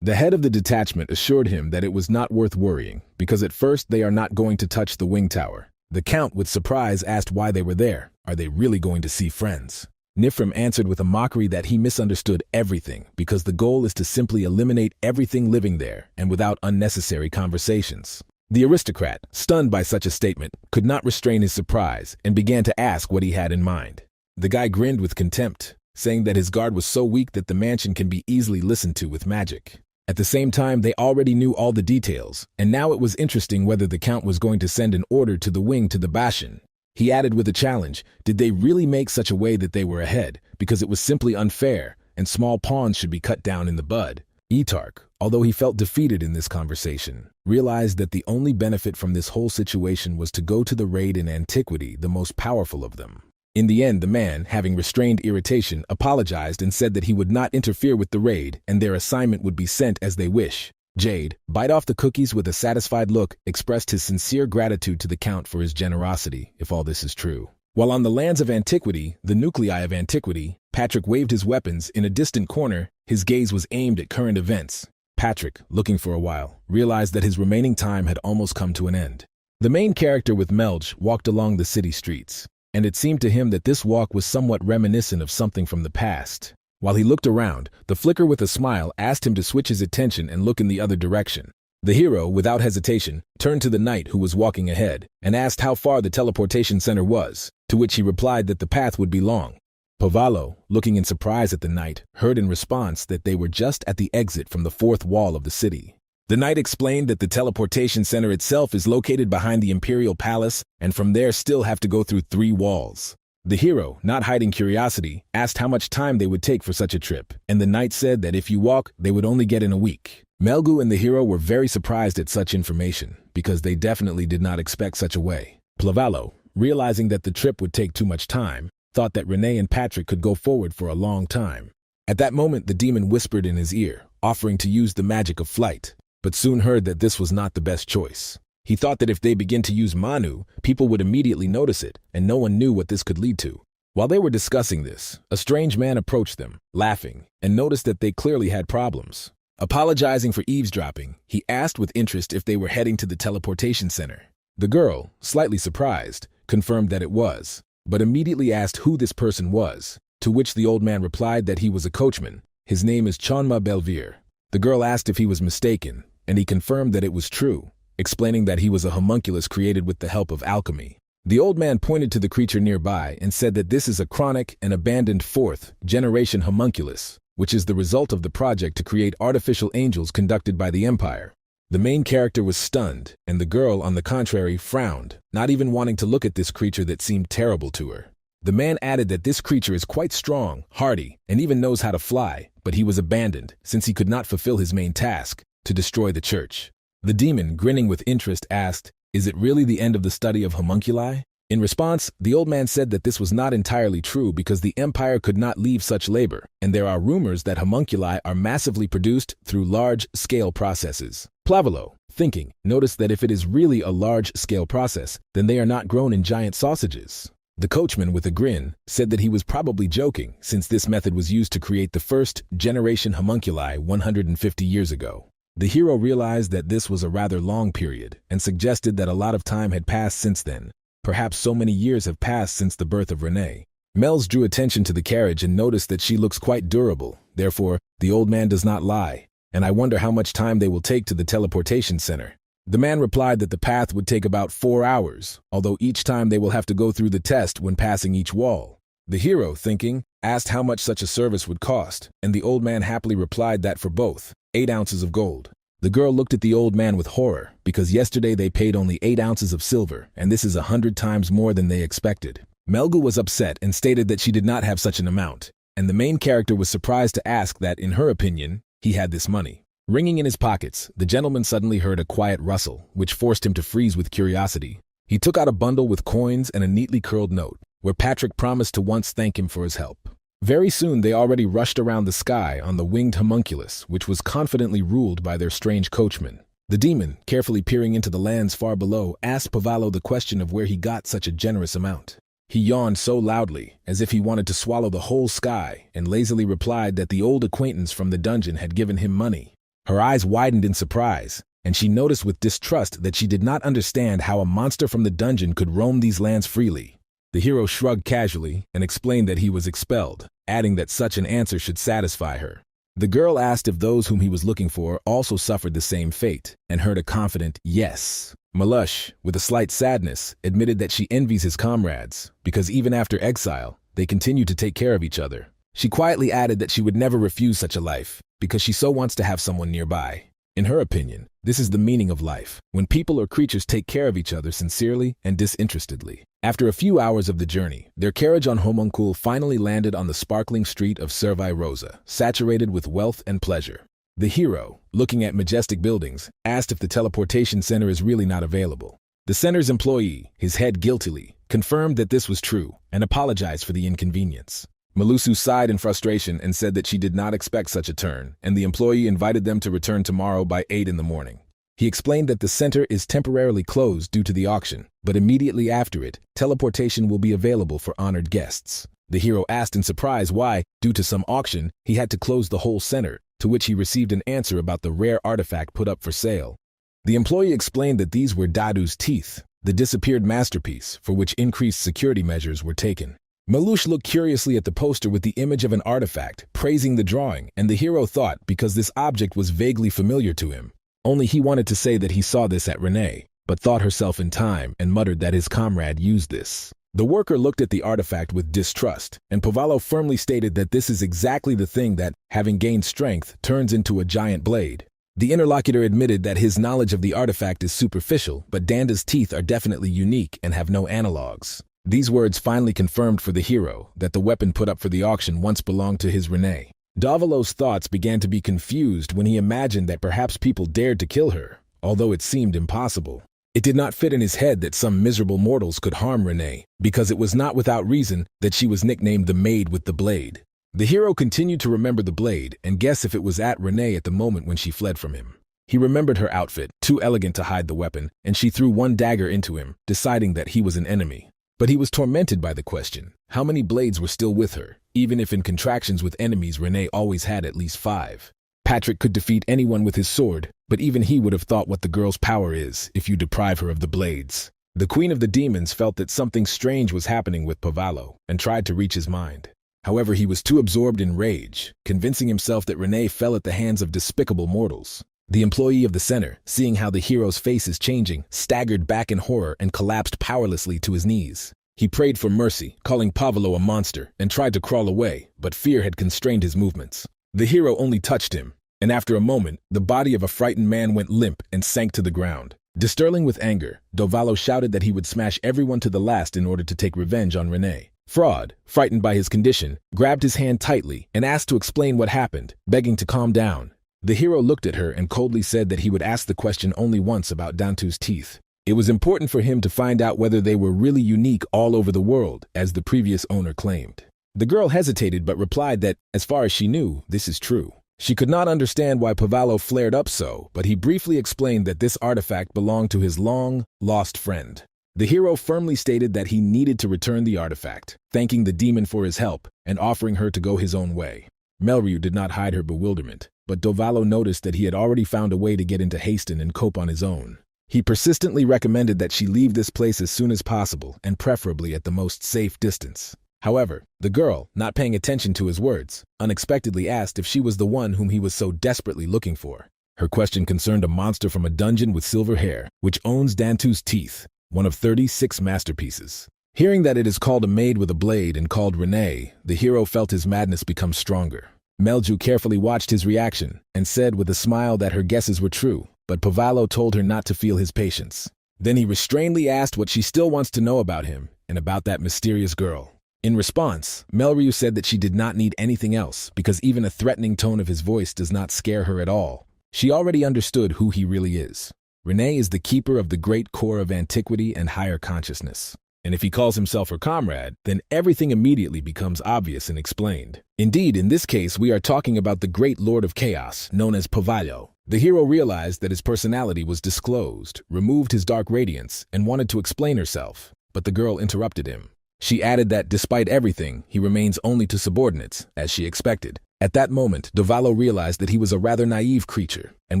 [SPEAKER 1] The head of the detachment assured him that it was not worth worrying, because at first they are not going to touch the wing tower. The Count, with surprise, asked why they were there. Are they really going to see friends? Nifrim answered with a mockery that he misunderstood everything, because the goal is to simply eliminate everything living there and without unnecessary conversations. The aristocrat, stunned by such a statement, could not restrain his surprise and began to ask what he had in mind. The guy grinned with contempt, saying that his guard was so weak that the mansion can be easily listened to with magic. At the same time, they already knew all the details, and now it was interesting whether the Count was going to send an order to the wing to the Bastion. He added with a challenge, did they really make such a way that they were ahead, because it was simply unfair, and small pawns should be cut down in the bud? Etarch, although he felt defeated in this conversation, realized that the only benefit from this whole situation was to go to the raid in antiquity, the most powerful of them. In the end, the man, having restrained irritation, apologized and said that he would not interfere with the raid and their assignment would be sent as they wish. Jade, bite off the cookies with a satisfied look, expressed his sincere gratitude to the Count for his generosity, if all this is true. While on the lands of antiquity, the nuclei of antiquity, Patrick waved his weapons in a distant corner. His gaze was aimed at current events. Patrick, looking for a while, realized that his remaining time had almost come to an end. The main character with Melch walked along the city streets, and it seemed to him that this walk was somewhat reminiscent of something from the past. While he looked around, the Flicker with a smile asked him to switch his attention and look in the other direction. The hero, without hesitation, turned to the knight who was walking ahead and asked how far the teleportation center was, to which he replied that the path would be long. Pavallo, looking in surprise at the knight, heard in response that they were just at the exit from the fourth wall of the city. The knight explained that the teleportation center itself is located behind the imperial palace and from there still have to go through 3 walls. The hero, not hiding curiosity, asked how much time they would take for such a trip, and the knight said that if you walk, they would only get in a week. Melgu and the hero were very surprised at such information, because they definitely did not expect such a way. Plavallo, realizing that the trip would take too much time, thought that Renee and Patrick could go forward for a long time. At that moment, the demon whispered in his ear, offering to use the magic of flight, but soon heard that this was not the best choice. He thought that if they began to use Manu, people would immediately notice it, and no one knew what this could lead to. While they were discussing this, a strange man approached them, laughing, and noticed that they clearly had problems. Apologizing for eavesdropping, he asked with interest if they were heading to the teleportation center. The girl, slightly surprised, confirmed that it was, but immediately asked who this person was, to which the old man replied that he was a coachman. His name is Chonma Belvir. The girl asked if he was mistaken, and he confirmed that it was true, explaining that he was a homunculus created with the help of alchemy. The old man pointed to the creature nearby and said that this is a chronic and abandoned fourth-generation homunculus, which is the result of the project to create artificial angels conducted by the Empire. The main character was stunned, and the girl, on the contrary, frowned, not even wanting to look at this creature that seemed terrible to her. The man added that this creature is quite strong, hardy, and even knows how to fly, but he was abandoned since he could not fulfill his main task, to destroy the church. The demon, grinning with interest, asked, "Is it really the end of the study of homunculi?" In response, the old man said that this was not entirely true because the Empire could not leave such labor, and there are rumors that homunculi are massively produced through large-scale processes. Plavolo, thinking, noticed that if it is really a large-scale process, then they are not grown in giant sausages. The coachman, with a grin, said that he was probably joking since this method was used to create the first-generation homunculi 150 years ago. The hero realized that this was a rather long period and suggested that a lot of time had passed since then. Perhaps so many years have passed since the birth of Renee. Mel's drew attention to the carriage and noticed that she looks quite durable. Therefore, the old man does not lie, and I wonder how much time they will take to the teleportation center. The man replied that the path would take about 4 hours, although each time they will have to go through the test when passing each wall. The hero, thinking, asked how much such a service would cost, and the old man happily replied that for both, 8 ounces of gold. The girl looked at the old man with horror, because yesterday they paid only 8 ounces of silver, and this is 100 times more than they expected. Melgu was upset and stated that she did not have such an amount, and the main character was surprised to ask that, in her opinion, he had this money. Ringing in his pockets, the gentleman suddenly heard a quiet rustle, which forced him to freeze with curiosity. He took out a bundle with coins and a neatly curled note, where Patrick promised to once thank him for his help. Very soon they already rushed around the sky on the winged homunculus, which was confidently ruled by their strange coachman. The demon, carefully peering into the lands far below, asked Pavallo the question of where he got such a generous amount. He yawned so loudly, as if he wanted to swallow the whole sky, and lazily replied that the old acquaintance from the dungeon had given him money. Her eyes widened in surprise, and she noticed with distrust that she did not understand how a monster from the dungeon could roam these lands freely. The hero shrugged casually and explained that he was expelled, adding that such an answer should satisfy her. The girl asked if those whom he was looking for also suffered the same fate, and heard a confident yes. Malush, with a slight sadness, admitted that she envies his comrades, because even after exile, they continue to take care of each other. She quietly added that she would never refuse such a life, because she so wants to have someone nearby. In her opinion, this is the meaning of life, when people or creatures take care of each other sincerely and disinterestedly. After a few hours of the journey, their carriage on homuncule finally landed on the sparkling street of Servi Rosa, saturated with wealth and pleasure. The hero, looking at majestic buildings, asked if the teleportation center is really not available. The center's employee, his head guiltily, confirmed that this was true and apologized for the inconvenience. Malusu sighed in frustration and said that she did not expect such a turn, and the employee invited them to return tomorrow by 8 in the morning. He explained that the center is temporarily closed due to the auction, but immediately after it, teleportation will be available for honored guests. The hero asked in surprise why, due to some auction, he had to close the whole center, to which he received an answer about the rare artifact put up for sale. The employee explained that these were Dadu's teeth, the disappeared masterpiece for which increased security measures were taken. Malush looked curiously at the poster with the image of an artifact, praising the drawing, and the hero thought, because this object was vaguely familiar to him, only he wanted to say that he saw this at Renee, but thought herself in time and muttered that his comrade used this. The worker looked at the artifact with distrust, and Pavallo firmly stated that this is exactly the thing that, having gained strength, turns into a giant blade. The interlocutor admitted that his knowledge of the artifact is superficial, but Danda's teeth are definitely unique and have no analogs. These words finally confirmed for the hero that the weapon put up for the auction once belonged to his Renee. Davalo's thoughts began to be confused when he imagined that perhaps people dared to kill her, although it seemed impossible. It did not fit in his head that some miserable mortals could harm Renee, because it was not without reason that she was nicknamed the Maid with the Blade. The hero continued to remember the blade and guess if it was at Renee at the moment when she fled from him. He remembered her outfit, too elegant to hide the weapon, and she threw one dagger into him, deciding that he was an enemy. But he was tormented by the question, how many blades were still with her, even if in contractions with enemies Renee always had at least 5. Patrick could defeat anyone with his sword, but even he would have thought what the girl's power is if you deprive her of the blades. The Queen of the Demons felt that something strange was happening with Pavallo and tried to reach his mind. However, he was too absorbed in rage, convincing himself that Renee fell at the hands of despicable mortals. The employee of the center, seeing how the hero's face is changing, staggered back in horror and collapsed powerlessly to his knees. He prayed for mercy, calling Pavallo a monster, and tried to crawl away, but fear had constrained his movements. The hero only touched him, and after a moment, the body of a frightened man went limp and sank to the ground. Distirling with anger, Dovallo shouted that he would smash everyone to the last in order to take revenge on Renee. Fraud, frightened by his condition, grabbed his hand tightly and asked to explain what happened, begging to calm down. The hero looked at her and coldly said that he would ask the question only once about Dantu's teeth. It was important for him to find out whether they were really unique all over the world, as the previous owner claimed. The girl hesitated but replied that, as far as she knew, this is true. She could not understand why Pavallo flared up so, but he briefly explained that this artifact belonged to his long-lost friend. The hero firmly stated that he needed to return the artifact, thanking the demon for his help and offering her to go his own way. Melryu did not hide her bewilderment, but Dovallo noticed that he had already found a way to get into Haston and cope on his own. He persistently recommended that she leave this place as soon as possible and preferably at the most safe distance. However, the girl, not paying attention to his words, unexpectedly asked if she was the one whom he was so desperately looking for. Her question concerned a monster from a dungeon with silver hair, which owns Dantu's teeth, one of 36 masterpieces. Hearing that it is called a maid with a blade and called Renee, the hero felt his madness become stronger. Melju carefully watched his reaction and said with a smile that her guesses were true, but Pavallo told her not to feel his patience. Then he restrainedly asked what she still wants to know about him and about that mysterious girl. In response, Melryu said that she did not need anything else because even a threatening tone of his voice does not scare her at all. She already understood who he really is. Renee is the keeper of the great core of antiquity and higher consciousness. And if he calls himself her comrade, then everything immediately becomes obvious and explained. Indeed, in this case, we are talking about the great Lord of Chaos, known as Pavallo. The hero realized that his personality was disclosed, removed his dark radiance, and wanted to explain herself, but the girl interrupted him. She added that despite everything, he remains only to subordinates, as she expected. At that moment, Dovallo realized that he was a rather naive creature and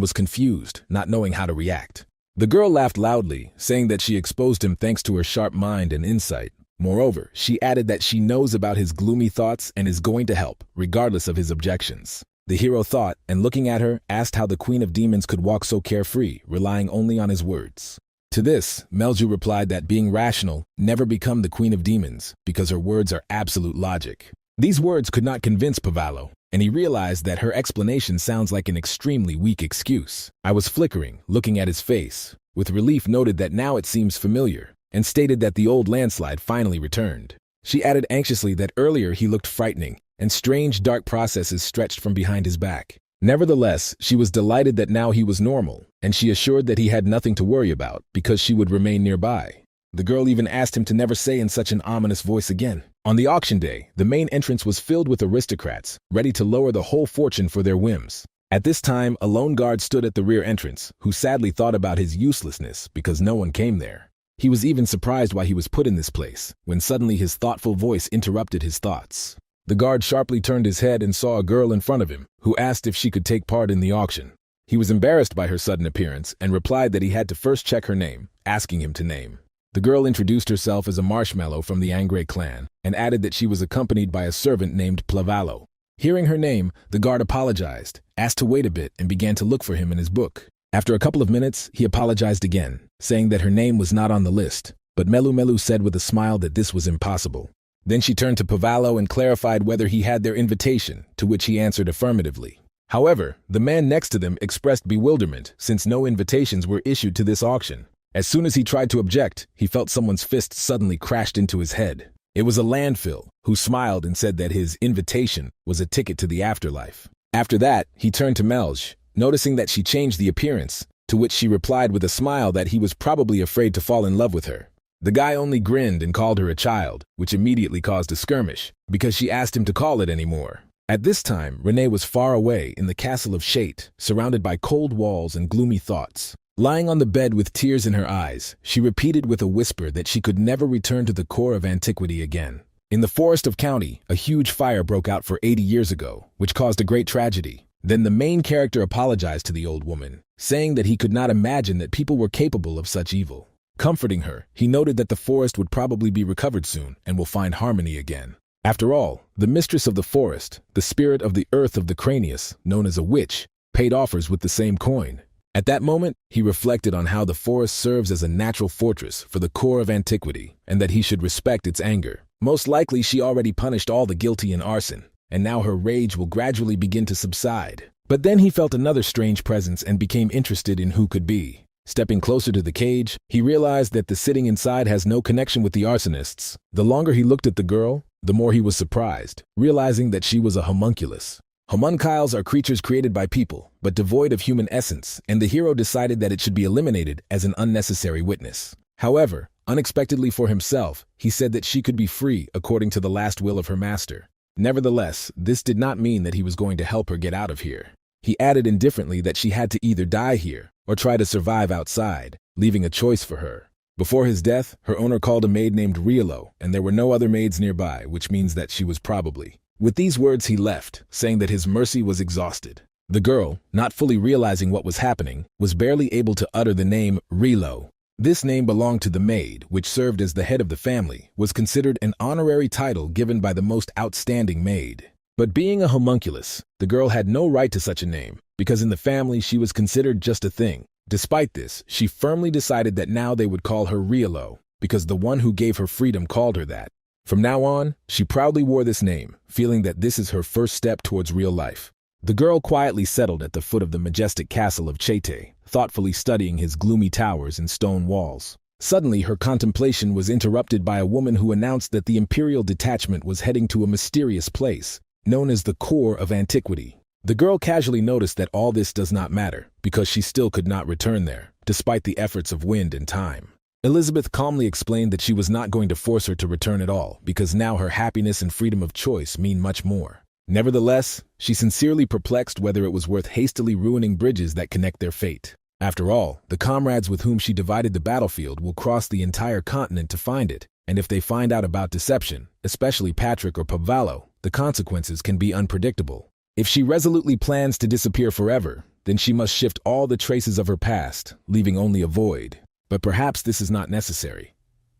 [SPEAKER 1] was confused, not knowing how to react. The girl laughed loudly, saying that she exposed him thanks to her sharp mind and insight. Moreover, she added that she knows about his gloomy thoughts and is going to help, regardless of his objections. The hero thought, and looking at her, asked how the Queen of Demons could walk so carefree, relying only on his words. To this, Melju replied that being rational never become the Queen of Demons because her words are absolute logic. These words could not convince Pavallo, and he realized that her explanation sounds like an extremely weak excuse. I was flickering, looking at his face. With relief noted that now it seems familiar, and stated that the old landslide finally returned. She added anxiously that earlier he looked frightening, and strange dark processes stretched from behind his back. Nevertheless, she was delighted that now he was normal, and she assured that he had nothing to worry about because she would remain nearby. The girl even asked him to never say in such an ominous voice again. On the auction day, the main entrance was filled with aristocrats, ready to lower the whole fortune for their whims. At this time, a lone guard stood at the rear entrance, who sadly thought about his uselessness because no one came there. He was even surprised why he was put in this place, when suddenly his thoughtful voice interrupted his thoughts. The guard sharply turned his head and saw a girl in front of him, who asked if she could take part in the auction. He was embarrassed by her sudden appearance and replied that he had to first check her name, asking him to name. The girl introduced herself as a marshmallow from the Angre clan and added that she was accompanied by a servant named Plavallo. Hearing her name, the guard apologized, asked to wait a bit, and began to look for him in his book. After a couple of minutes, he apologized again, saying that her name was not on the list, but Melu said with a smile that this was impossible. Then she turned to Pavallo and clarified whether he had their invitation, to which he answered affirmatively. However, the man next to them expressed bewilderment since no invitations were issued to this auction. As soon as he tried to object, he felt someone's fist suddenly crashed into his head. It was a landfill, who smiled and said that his invitation was a ticket to the afterlife. After that, he turned to Melj, noticing that she changed the appearance, to which she replied with a smile that he was probably afraid to fall in love with her. The guy only grinned and called her a child, which immediately caused a skirmish, because she asked him to call it anymore. At this time, Renee was far away in the castle of Shate, surrounded by cold walls and gloomy thoughts. Lying on the bed with tears in her eyes, she repeated with a whisper that she could never return to the core of antiquity again. In the forest of County, a huge fire broke out for 80 years ago, which caused a great tragedy. Then the main character apologized to the old woman, saying that he could not imagine that people were capable of such evil. Comforting her, he noted that the forest would probably be recovered soon and will find harmony again. After all, the mistress of the forest, the spirit of the earth of the Cranius, known as a witch, paid offers with the same coin. At that moment, he reflected on how the forest serves as a natural fortress for the core of antiquity, and that he should respect its anger. Most likely she already punished all the guilty in arson, and now her rage will gradually begin to subside. But then he felt another strange presence and became interested in who could be. Stepping closer to the cage, he realized that the sitting inside has no connection with the arsonists. The longer he looked at the girl, the more he was surprised, realizing that she was a homunculus. Homuncules are creatures created by people, but devoid of human essence, and the hero decided that it should be eliminated as an unnecessary witness. However, unexpectedly for himself, he said that she could be free according to the last will of her master. Nevertheless, this did not mean that he was going to help her get out of here. He added indifferently that she had to either die here or try to survive outside, leaving a choice for her. Before his death, her owner called a maid named Riolo, and there were no other maids nearby, which means that she was probably. With these words he left, saying that his mercy was exhausted. The girl, not fully realizing what was happening, was barely able to utter the name Rilo. This name belonged to the maid, which served as the head of the family, was considered an honorary title given by the most outstanding maid. But being a homunculus, the girl had no right to such a name, because in the family she was considered just a thing. Despite this, she firmly decided that now they would call her Riolo, because the one who gave her freedom called her that. From now on, she proudly wore this name, feeling that this is her first step towards real life. The girl quietly settled at the foot of the majestic castle of Chete, thoughtfully studying his gloomy towers and stone walls. Suddenly, her contemplation was interrupted by a woman who announced that the Imperial detachment was heading to a mysterious place, known as the core of antiquity. The girl casually noticed that all this does not matter, because she still could not return there, despite the efforts of wind and time. Elizabeth calmly explained that she was not going to force her to return at all, because now her happiness and freedom of choice mean much more. Nevertheless, she sincerely perplexed whether it was worth hastily ruining bridges that connect their fate. After all, the comrades with whom she divided the battlefield will cross the entire continent to find it, and if they find out about deception, especially Patrick or Pavalo, the consequences can be unpredictable. If she resolutely plans to disappear forever, then she must shift all the traces of her past, leaving only a void. But perhaps this is not necessary.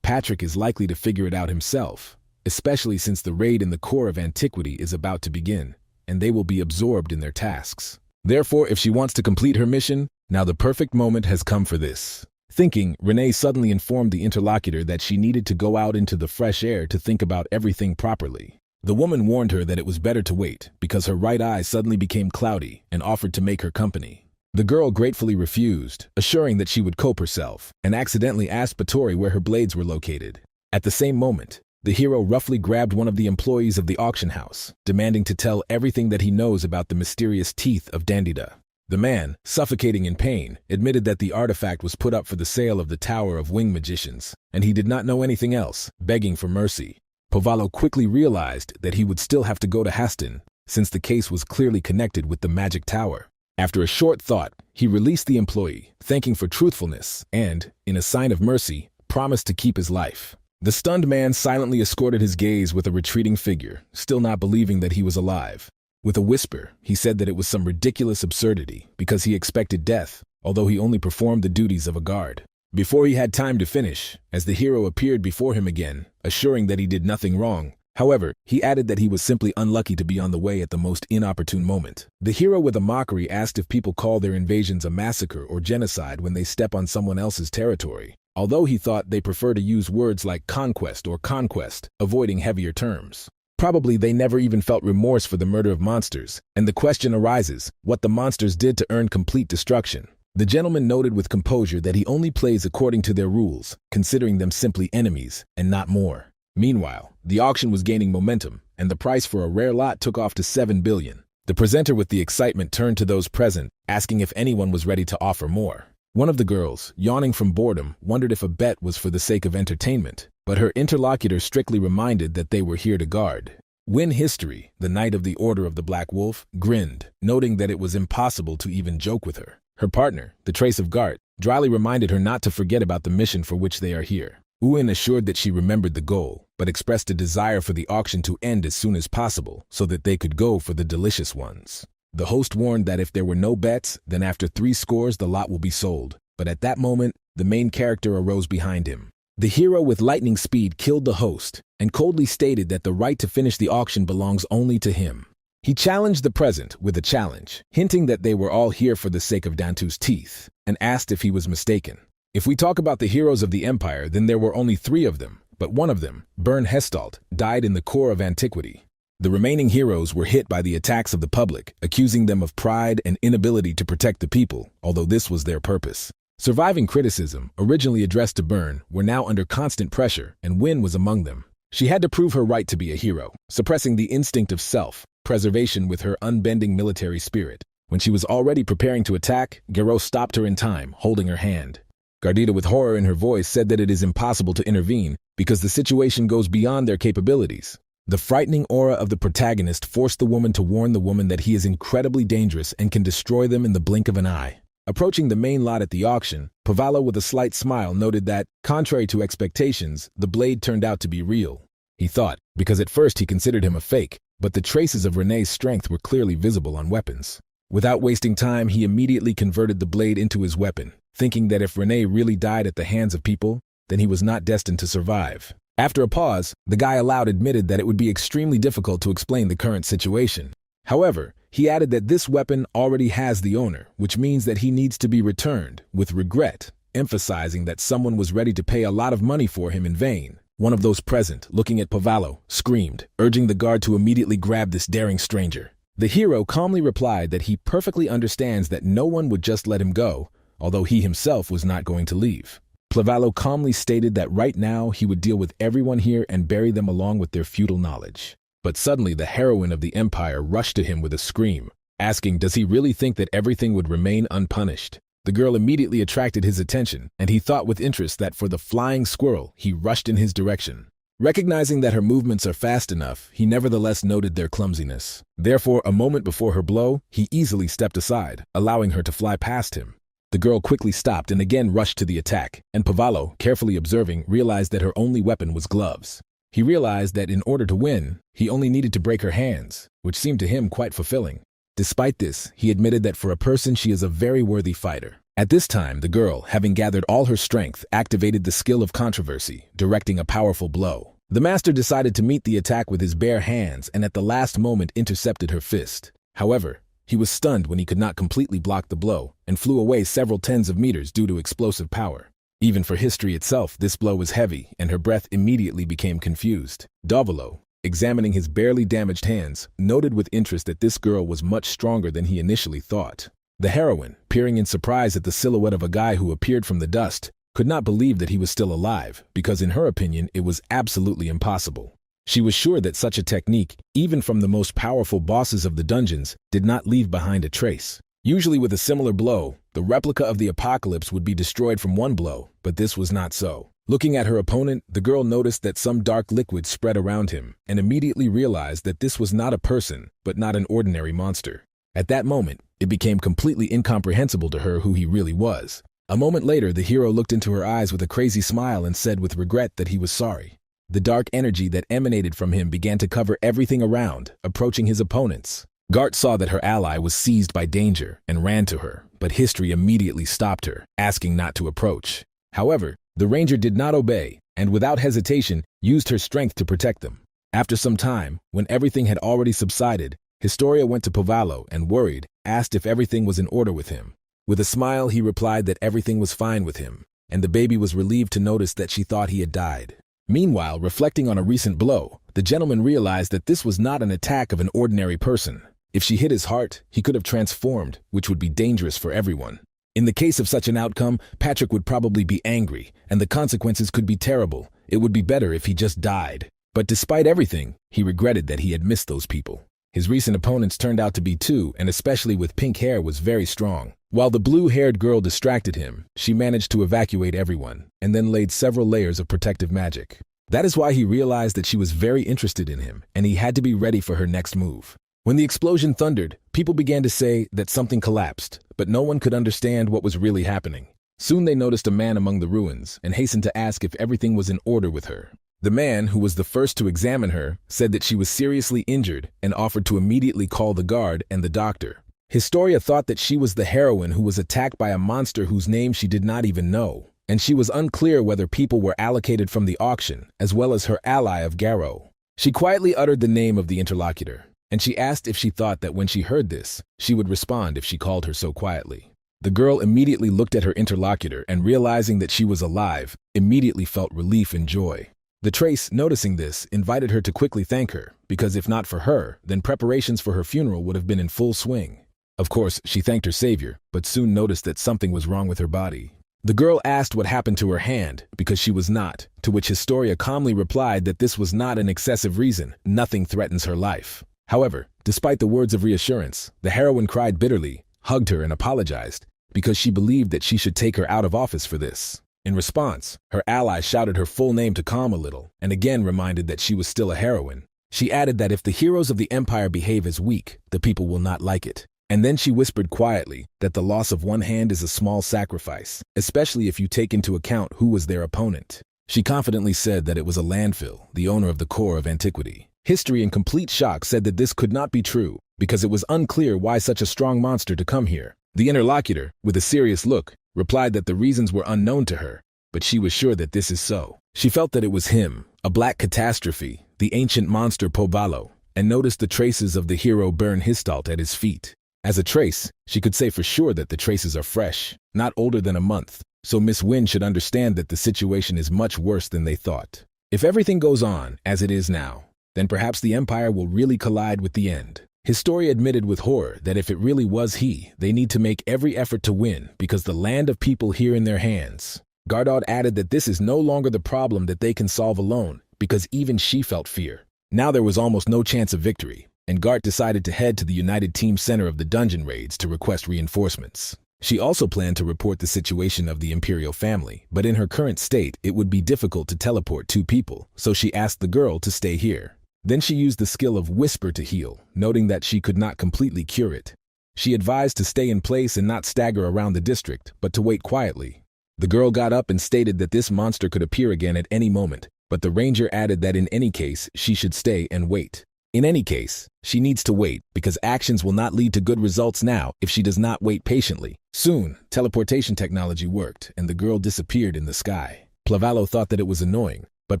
[SPEAKER 1] Patrick is likely to figure it out himself, especially since the raid in the core of antiquity is about to begin, and they will be absorbed in their tasks. Therefore, if she wants to complete her mission, now the perfect moment has come for this. Thinking, Renee suddenly informed the interlocutor that she needed to go out into the fresh air to think about everything properly. The woman warned her that it was better to wait, because her right eye suddenly became cloudy and offered to make her company. The girl gratefully refused, assuring that she would cope herself, and accidentally asked Patori where her blades were located. At the same moment, the hero roughly grabbed one of the employees of the auction house, demanding to tell everything that he knows about the mysterious teeth of Dandida. The man, suffocating in pain, admitted that the artifact was put up for the sale of the Tower of Wing Magicians, and he did not know anything else, begging for mercy. Povalo quickly realized that he would still have to go to Haston, since the case was clearly connected with the magic tower. After a short thought, he released the employee, thanking for truthfulness, and, in a sign of mercy, promised to keep his life. The stunned man silently escorted his gaze with a retreating figure, still not believing that he was alive. With a whisper, he said that it was some ridiculous absurdity, because he expected death, although he only performed the duties of a guard. Before he had time to finish, as the hero appeared before him again, assuring that he did nothing wrong. However, he added that he was simply unlucky to be on the way at the most inopportune moment. The hero with a mockery asked if people call their invasions a massacre or genocide when they step on someone else's territory, although he thought they prefer to use words like conquest or conquest, avoiding heavier terms. Probably they never even felt remorse for the murder of monsters, and the question arises, what the monsters did to earn complete destruction. The gentleman noted with composure that he only plays according to their rules, considering them simply enemies, and not more. Meanwhile, the auction was gaining momentum, and the price for a rare lot took off to 7 billion. The presenter with the excitement turned to those present, asking if anyone was ready to offer more. One of the girls, yawning from boredom, wondered if a bet was for the sake of entertainment, but her interlocutor strictly reminded that they were here to guard. Win History, the Knight of the Order of the Black Wolf, grinned, noting that it was impossible to even joke with her. Her partner, the Trace of Gart, dryly reminded her not to forget about the mission for which they are here. Uin assured that she remembered the goal, but expressed a desire for the auction to end as soon as possible so that they could go for the delicious ones. The host warned that if there were no bets, then after 3 scores the lot will be sold, but at that moment, the main character arose behind him. The hero with lightning speed killed the host and coldly stated that the right to finish the auction belongs only to him. He challenged the present with a challenge, hinting that they were all here for the sake of Dantu's teeth, and asked if he was mistaken. If we talk about the heroes of the Empire, then there were only 3 of them, but one of them, Bern Hestalt, died in the core of antiquity. The remaining heroes were hit by the attacks of the public, accusing them of pride and inability to protect the people, although this was their purpose. Surviving criticism, originally addressed to Bern, were now under constant pressure, and Wynne was among them. She had to prove her right to be a hero, suppressing the instinct of self-preservation with her unbending military spirit. When she was already preparing to attack, Garou stopped her in time, holding her hand. Gardita, with horror in her voice, said that it is impossible to intervene because the situation goes beyond their capabilities. The frightening aura of the protagonist forced the woman to warn the woman that he is incredibly dangerous and can destroy them in the blink of an eye. Approaching the main lot at the auction, Pavallo with a slight smile noted that, contrary to expectations, the blade turned out to be real. He thought, because at first he considered him a fake, but the traces of Renee's strength were clearly visible on weapons. Without wasting time, he immediately converted the blade into his weapon, thinking that if Renee really died at the hands of people, then he was not destined to survive. After a pause, the guy aloud admitted that it would be extremely difficult to explain the current situation. However, he added that this weapon already has the owner, which means that he needs to be returned, with regret, emphasizing that someone was ready to pay a lot of money for him in vain. One of those present, looking at Pavallo, screamed, urging the guard to immediately grab this daring stranger. The hero calmly replied that he perfectly understands that no one would just let him go, although he himself was not going to leave. Pavallo calmly stated that right now he would deal with everyone here and bury them along with their feudal knowledge. But suddenly the heroine of the Empire rushed to him with a scream, asking does he really think that everything would remain unpunished. The girl immediately attracted his attention, and he thought with interest that for the flying squirrel, he rushed in his direction. Recognizing that her movements are fast enough, he nevertheless noted their clumsiness. Therefore, a moment before her blow, he easily stepped aside, allowing her to fly past him. The girl quickly stopped and again rushed to the attack, and Pavallo, carefully observing, realized that her only weapon was gloves. He realized that in order to win, he only needed to break her hands, which seemed to him quite fulfilling. Despite this, he admitted that for a person she is a very worthy fighter. At this time, the girl, having gathered all her strength, activated the skill of controversy, directing a powerful blow. The master decided to meet the attack with his bare hands and at the last moment intercepted her fist. However, he was stunned when he could not completely block the blow and flew away several tens of meters due to explosive power. Even for history itself, this blow was heavy and her breath immediately became confused. Davolo, examining his barely damaged hands, noted with interest that this girl was much stronger than he initially thought. The heroine, peering in surprise at the silhouette of a guy who appeared from the dust, could not believe that he was still alive, because in her opinion it was absolutely impossible. She was sure that such a technique, even from the most powerful bosses of the dungeons, did not leave behind a trace. Usually with a similar blow, the replica of the apocalypse would be destroyed from one blow, but this was not so. Looking at her opponent, the girl noticed that some dark liquid spread around him and immediately realized that this was not a person, but not an ordinary monster. At that moment, it became completely incomprehensible to her who he really was. A moment later, the hero looked into her eyes with a crazy smile and said with regret that he was sorry. The dark energy that emanated from him began to cover everything around, approaching his opponents. Gart saw that her ally was seized by danger and ran to her, but history immediately stopped her, asking not to approach. However, the ranger did not obey, and without hesitation, used her strength to protect them. After some time, when everything had already subsided, Historia went to Pavallo and, worried, asked if everything was in order with him. With a smile, he replied that everything was fine with him, and the baby was relieved to notice that she thought he had died. Meanwhile, reflecting on a recent blow, the gentleman realized that this was not an attack of an ordinary person. If she hit his heart, he could have transformed, which would be dangerous for everyone. In the case of such an outcome, Patrick would probably be angry, and the consequences could be terrible. It would be better if he just died. But despite everything, he regretted that he had missed those people. His recent opponents turned out to be two, and especially with pink hair was very strong. While the blue-haired girl distracted him, she managed to evacuate everyone, and then laid several layers of protective magic. That is why he realized that she was very interested in him, and he had to be ready for her next move. When the explosion thundered, people began to say that something collapsed, but no one could understand what was really happening. Soon they noticed a man among the ruins, and hastened to ask if everything was in order with her. The man, who was the first to examine her, said that she was seriously injured and offered to immediately call the guard and the doctor. Historia thought that she was the heroine who was attacked by a monster whose name she did not even know, and she was unclear whether people were allocated from the auction, as well as her ally of Garrow. She quietly uttered the name of the interlocutor, and she asked if she thought that when she heard this, she would respond if she called her so quietly. The girl immediately looked at her interlocutor and, realizing that she was alive, immediately felt relief and joy. The Trace, noticing this, invited her to quickly thank her, because if not for her, then preparations for her funeral would have been in full swing. Of course, she thanked her savior, but soon noticed that something was wrong with her body. The girl asked what happened to her hand, because she was not, to which Historia calmly replied that this was not an excessive reason, nothing threatens her life. However, despite the words of reassurance, the heroine cried bitterly, hugged her and apologized, because she believed that she should take her out of office for this. In response, her ally shouted her full name to calm a little, and again reminded that she was still a heroine. She added that if the heroes of the Empire behave as weak, the people will not like it. And then she whispered quietly that the loss of one hand is a small sacrifice, especially if you take into account who was their opponent. She confidently said that it was a landfill, the owner of the core of antiquity. History, in complete shock, said that this could not be true, because it was unclear why such a strong monster to come here. The interlocutor, with a serious look, replied that the reasons were unknown to her, but she was sure that this is so. She felt that it was him, a black catastrophe, the ancient monster Povalo, and noticed the traces of the hero burn Histalt at his feet. As a trace, she could say for sure that the traces are fresh, not older than a month, so Miss Wynne should understand that the situation is much worse than they thought. If everything goes on, as it is now, then perhaps the Empire will really collide with the end. Historia admitted with horror that if it really was he, they need to make every effort to win because the land of people here in their hands. Gardod added that this is no longer the problem that they can solve alone, because even she felt fear. Now there was almost no chance of victory, and Gart decided to head to the United Team Center of the dungeon raids to request reinforcements. She also planned to report the situation of the Imperial family, but in her current state, it would be difficult to teleport two people, so she asked the girl to stay here. Then she used the skill of Whisper to heal, noting that she could not completely cure it. She advised to stay in place and not stagger around the district, but to wait quietly. The girl got up and stated that this monster could appear again at any moment, but the ranger added that in any case, she should stay and wait. In any case, she needs to wait, because actions will not lead to good results now if she does not wait patiently. Soon, teleportation technology worked, and the girl disappeared in the sky. Plavalo thought that it was annoying, but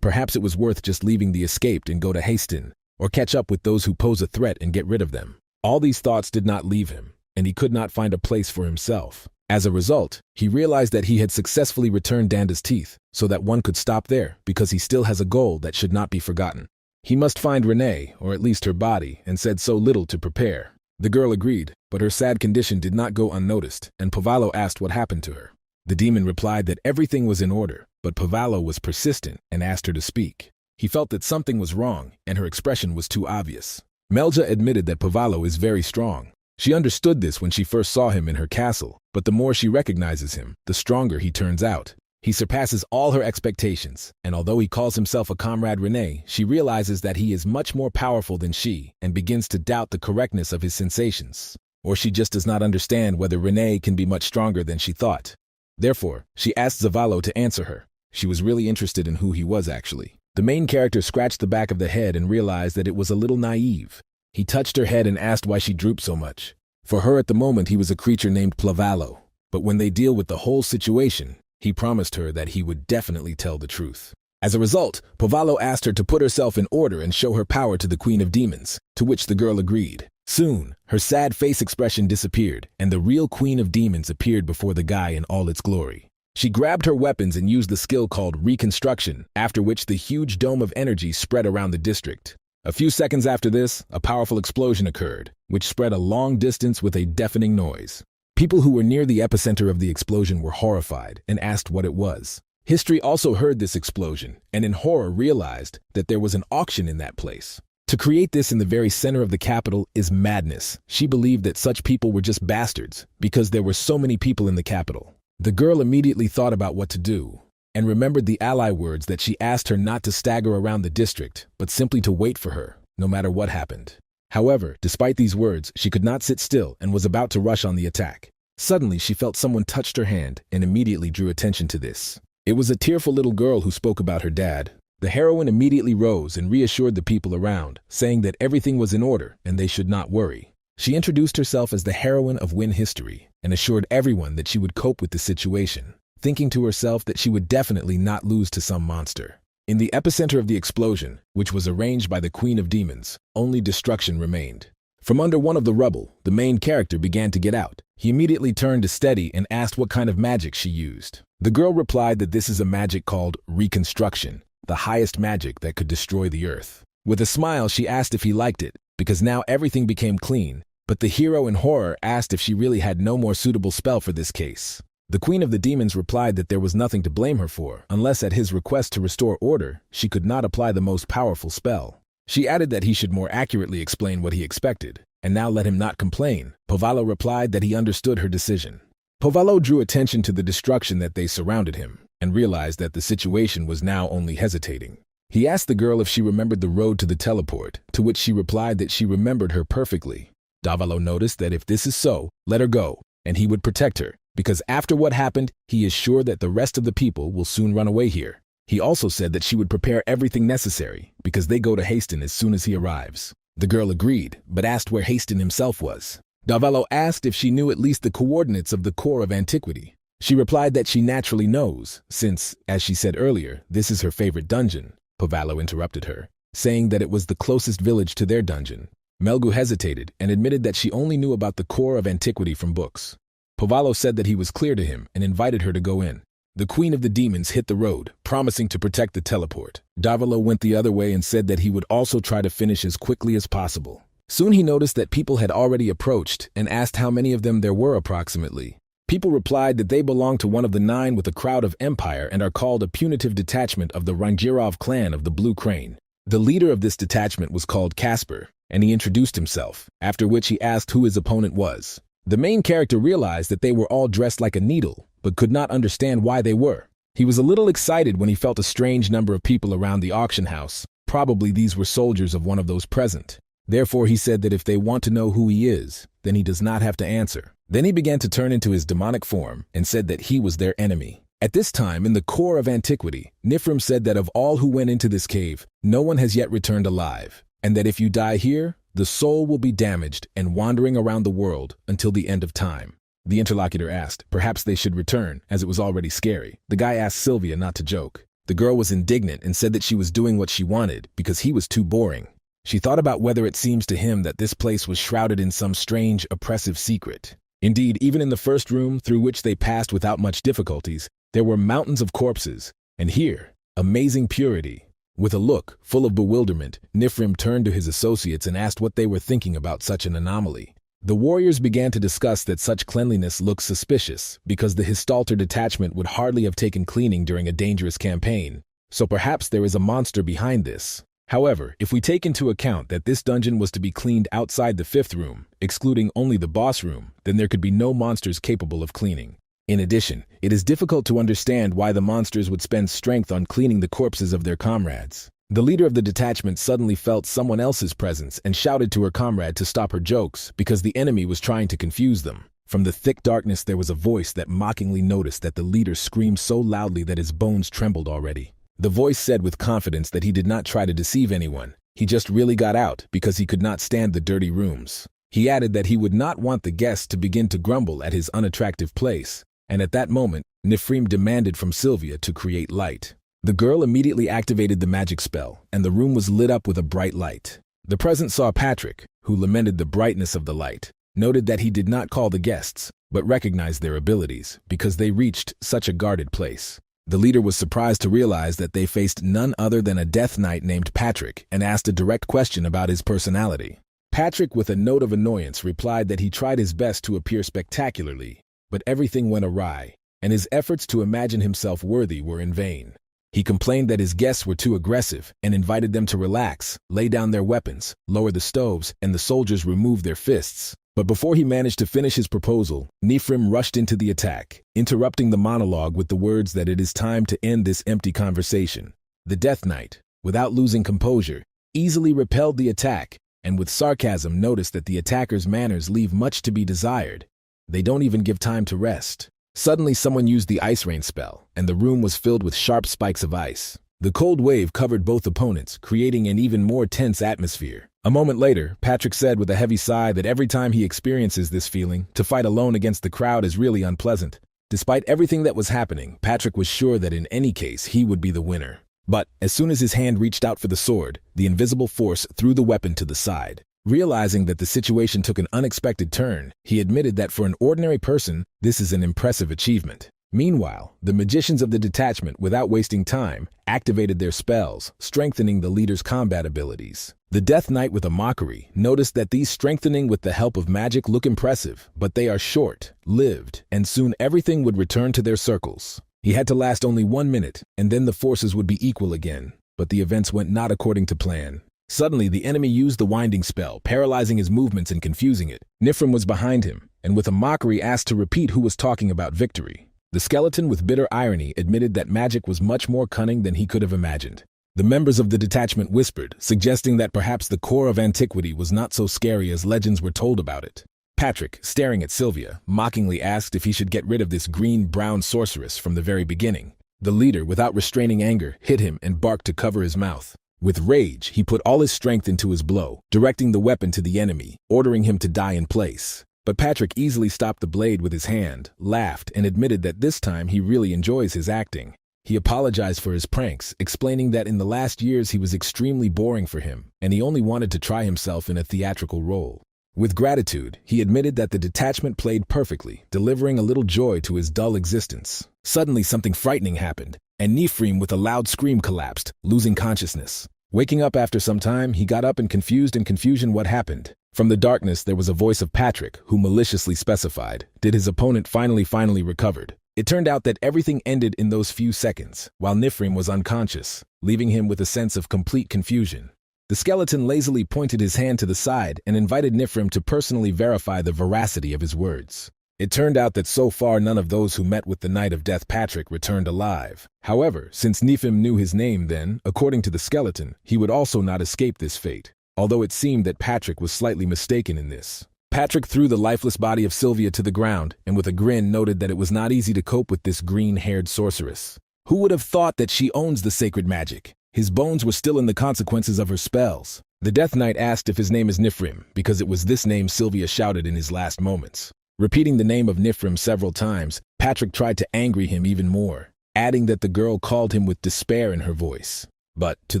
[SPEAKER 1] perhaps it was worth just leaving the escaped and go to Hastin, or catch up with those who pose a threat and get rid of them. All these thoughts did not leave him, and he could not find a place for himself. As a result, he realized that he had successfully returned Danda's teeth, so that one could stop there, because he still has a goal that should not be forgotten. He must find Renee, or at least her body, and said so little to prepare. The girl agreed, but her sad condition did not go unnoticed, and Pavalo asked what happened to her. The demon replied that everything was in order, but Pavalo was persistent and asked her to speak. He felt that something was wrong, and her expression was too obvious. Melja admitted that Pavalo is very strong. She understood this when she first saw him in her castle, but the more she recognizes him, the stronger he turns out. He surpasses all her expectations, and although he calls himself a comrade Renee, she realizes that he is much more powerful than she and begins to doubt the correctness of his sensations. Or she just does not understand whether Renee can be much stronger than she thought. Therefore, she asked Zavalo to answer her. She was really interested in who he was actually. The main character scratched the back of the head and realized that it was a little naive. He touched her head and asked why she drooped so much. For her at the moment he was a creature named Plavalo, but when they deal with the whole situation, he promised her that he would definitely tell the truth. As a result, Pavalo asked her to put herself in order and show her power to the Queen of Demons, to which the girl agreed. Soon, her sad face expression disappeared, and the real Queen of Demons appeared before the guy in all its glory. She grabbed her weapons and used the skill called Reconstruction, after which the huge dome of energy spread around the district. A few seconds after this, a powerful explosion occurred, which spread a long distance with a deafening noise. People who were near the epicenter of the explosion were horrified and asked what it was. History also heard this explosion, and in horror realized that there was an auction in that place. To create this in the very center of the capital is madness. She believed that such people were just bastards because there were so many people in the capital. The girl immediately thought about what to do and remembered the ally words that she asked her not to stagger around the district, but simply to wait for her, no matter what happened. However, despite these words, she could not sit still and was about to rush on the attack. Suddenly, she felt someone touched her hand and immediately drew attention to this. It was a tearful little girl who spoke about her dad. The heroine immediately rose and reassured the people around, saying that everything was in order and they should not worry. She introduced herself as the heroine of Win history and assured everyone that she would cope with the situation, thinking to herself that she would definitely not lose to some monster. In the epicenter of the explosion, which was arranged by the Queen of Demons, only destruction remained. From under one of the rubble, the main character began to get out. He immediately turned to Steady and asked what kind of magic she used. The girl replied that this is a magic called reconstruction, the highest magic that could destroy the earth. With a smile, she asked if he liked it, because now everything became clean, but the hero in horror asked if she really had no more suitable spell for this case. The Queen of the Demons replied that there was nothing to blame her for, unless at his request to restore order, she could not apply the most powerful spell. She added that he should more accurately explain what he expected, and now let him not complain. Povalo replied that he understood her decision. Povalo drew attention to the destruction that they surrounded him, and realized that the situation was now only hesitating. He asked the girl if she remembered the road to the teleport, to which she replied that she remembered her perfectly. Davalo noticed that if this is so, let her go, and he would protect her, because after what happened, he is sure that the rest of the people will soon run away here. He also said that she would prepare everything necessary, because they go to Haston as soon as he arrives. The girl agreed, but asked where Haston himself was. Davalo asked if she knew at least the coordinates of the core of antiquity. She replied that she naturally knows, since, as she said earlier, this is her favorite dungeon. Povalo interrupted her, saying that it was the closest village to their dungeon. Melgu hesitated and admitted that she only knew about the core of antiquity from books. Povalo said that he was clear to him and invited her to go in. The Queen of the Demons hit the road, promising to protect the teleport. Davalo went the other way and said that he would also try to finish as quickly as possible. Soon he noticed that people had already approached and asked how many of them there were approximately. People replied that they belong to one of the 9 with a crowd of empire and are called a punitive detachment of the Rangirov clan of the Blue Crane. The leader of this detachment was called Casper, and he introduced himself, after which he asked who his opponent was. The main character realized that they were all dressed like a needle, but could not understand why they were. He was a little excited when he felt a strange number of people around the auction house. Probably these were soldiers of one of those present. Therefore, he said that if they want to know who he is, then he does not have to answer. Then he began to turn into his demonic form and said that he was their enemy. At this time, in the core of antiquity, Nifrim said that of all who went into this cave, no one has yet returned alive, and that if you die here, the soul will be damaged and wandering around the world until the end of time. The interlocutor asked, perhaps they should return, as it was already scary. The guy asked Sylvia not to joke. The girl was indignant and said that she was doing what she wanted because he was too boring. She thought about whether it seems to him that this place was shrouded in some strange, oppressive secret. Indeed, even in the first room through which they passed without much difficulties, there were mountains of corpses, and here, amazing purity. With a look full of bewilderment, Nifrim turned to his associates and asked what they were thinking about such an anomaly. The warriors began to discuss that such cleanliness looked suspicious because the Histalter detachment would hardly have taken cleaning during a dangerous campaign, so perhaps there is a monster behind this. However, if we take into account that this dungeon was to be cleaned outside the 5th room, excluding only the boss room, then there could be no monsters capable of cleaning. In addition, it is difficult to understand why the monsters would spend strength on cleaning the corpses of their comrades. The leader of the detachment suddenly felt someone else's presence and shouted to her comrade to stop her jokes because the enemy was trying to confuse them. From the thick darkness there was a voice that mockingly noticed that the leader screamed so loudly that his bones trembled already. The voice said with confidence that he did not try to deceive anyone. He just really got out because he could not stand the dirty rooms. He added that he would not want the guests to begin to grumble at his unattractive place. And at that moment, Nifrim demanded from Sylvia to create light. The girl immediately activated the magic spell, and the room was lit up with a bright light. The present saw Patrick, who lamented the brightness of the light, noted that he did not call the guests, but recognized their abilities, because they reached such a guarded place. The leader was surprised to realize that they faced none other than a death knight named Patrick and asked a direct question about his personality. Patrick, with a note of annoyance, replied that he tried his best to appear spectacularly, but everything went awry, and his efforts to imagine himself worthy were in vain. He complained that his guests were too aggressive and invited them to relax, lay down their weapons, lower the stoves, and the soldiers remove their fists. But before he managed to finish his proposal, Nifrim rushed into the attack, interrupting the monologue with the words that it is time to end this empty conversation. The Death Knight, without losing composure, easily repelled the attack, and with sarcasm noticed that the attacker's manners leave much to be desired. They don't even give time to rest. Suddenly someone used the ice rain spell, and the room was filled with sharp spikes of ice. The cold wave covered both opponents, creating an even more tense atmosphere. A moment later, Patrick said with a heavy sigh that every time he experiences this feeling, to fight alone against the crowd is really unpleasant. Despite everything that was happening, Patrick was sure that in any case he would be the winner. But as soon as his hand reached out for the sword, the invisible force threw the weapon to the side. Realizing that the situation took an unexpected turn, he admitted that for an ordinary person, this is an impressive achievement. Meanwhile, the magicians of the detachment, without wasting time, activated their spells, strengthening the leader's combat abilities. The Death Knight, with a mockery, noticed that these strengthening with the help of magic look impressive, but they are short-lived, and soon everything would return to their circles. He had to last only 1 minute, and then the forces would be equal again. But the events went not according to plan. Suddenly, the enemy used the winding spell, paralyzing his movements and confusing it. Nifrim was behind him, and with a mockery asked to repeat who was talking about victory. The skeleton, with bitter irony, admitted that magic was much more cunning than he could have imagined. The members of the detachment whispered, suggesting that perhaps the core of antiquity was not so scary as legends were told about it. Patrick, staring at Sylvia, mockingly asked if he should get rid of this green-brown sorceress from the very beginning. The leader, without restraining anger, hit him and barked to cover his mouth. With rage, he put all his strength into his blow, directing the weapon to the enemy, ordering him to die in place. But Patrick easily stopped the blade with his hand, laughed, and admitted that this time he really enjoys his acting. He apologized for his pranks, explaining that in the last years he was extremely boring for him, and he only wanted to try himself in a theatrical role. With gratitude, he admitted that the detachment played perfectly, delivering a little joy to his dull existence. Suddenly something frightening happened, and Nifrim with a loud scream collapsed, losing consciousness. Waking up after some time, he got up and confused in confusion what happened. From the darkness there was a voice of Patrick, who maliciously specified, did his opponent finally recovered? It turned out that everything ended in those few seconds, while Nifrim was unconscious, leaving him with a sense of complete confusion. The skeleton lazily pointed his hand to the side and invited Nifrim to personally verify the veracity of his words. It turned out that so far none of those who met with the Knight of Death Patrick returned alive. However, since Nifrim knew his name then, according to the skeleton, he would also not escape this fate, although it seemed that Patrick was slightly mistaken in this. Patrick threw the lifeless body of Sylvia to the ground and with a grin noted that it was not easy to cope with this green-haired sorceress. Who would have thought that she owns the sacred magic? His bones were still in the consequences of her spells. The Death Knight asked if his name is Nifrim, because it was this name Sylvia shouted in his last moments. Repeating the name of Nifrim several times, Patrick tried to anger him even more, adding that the girl called him with despair in her voice. But, to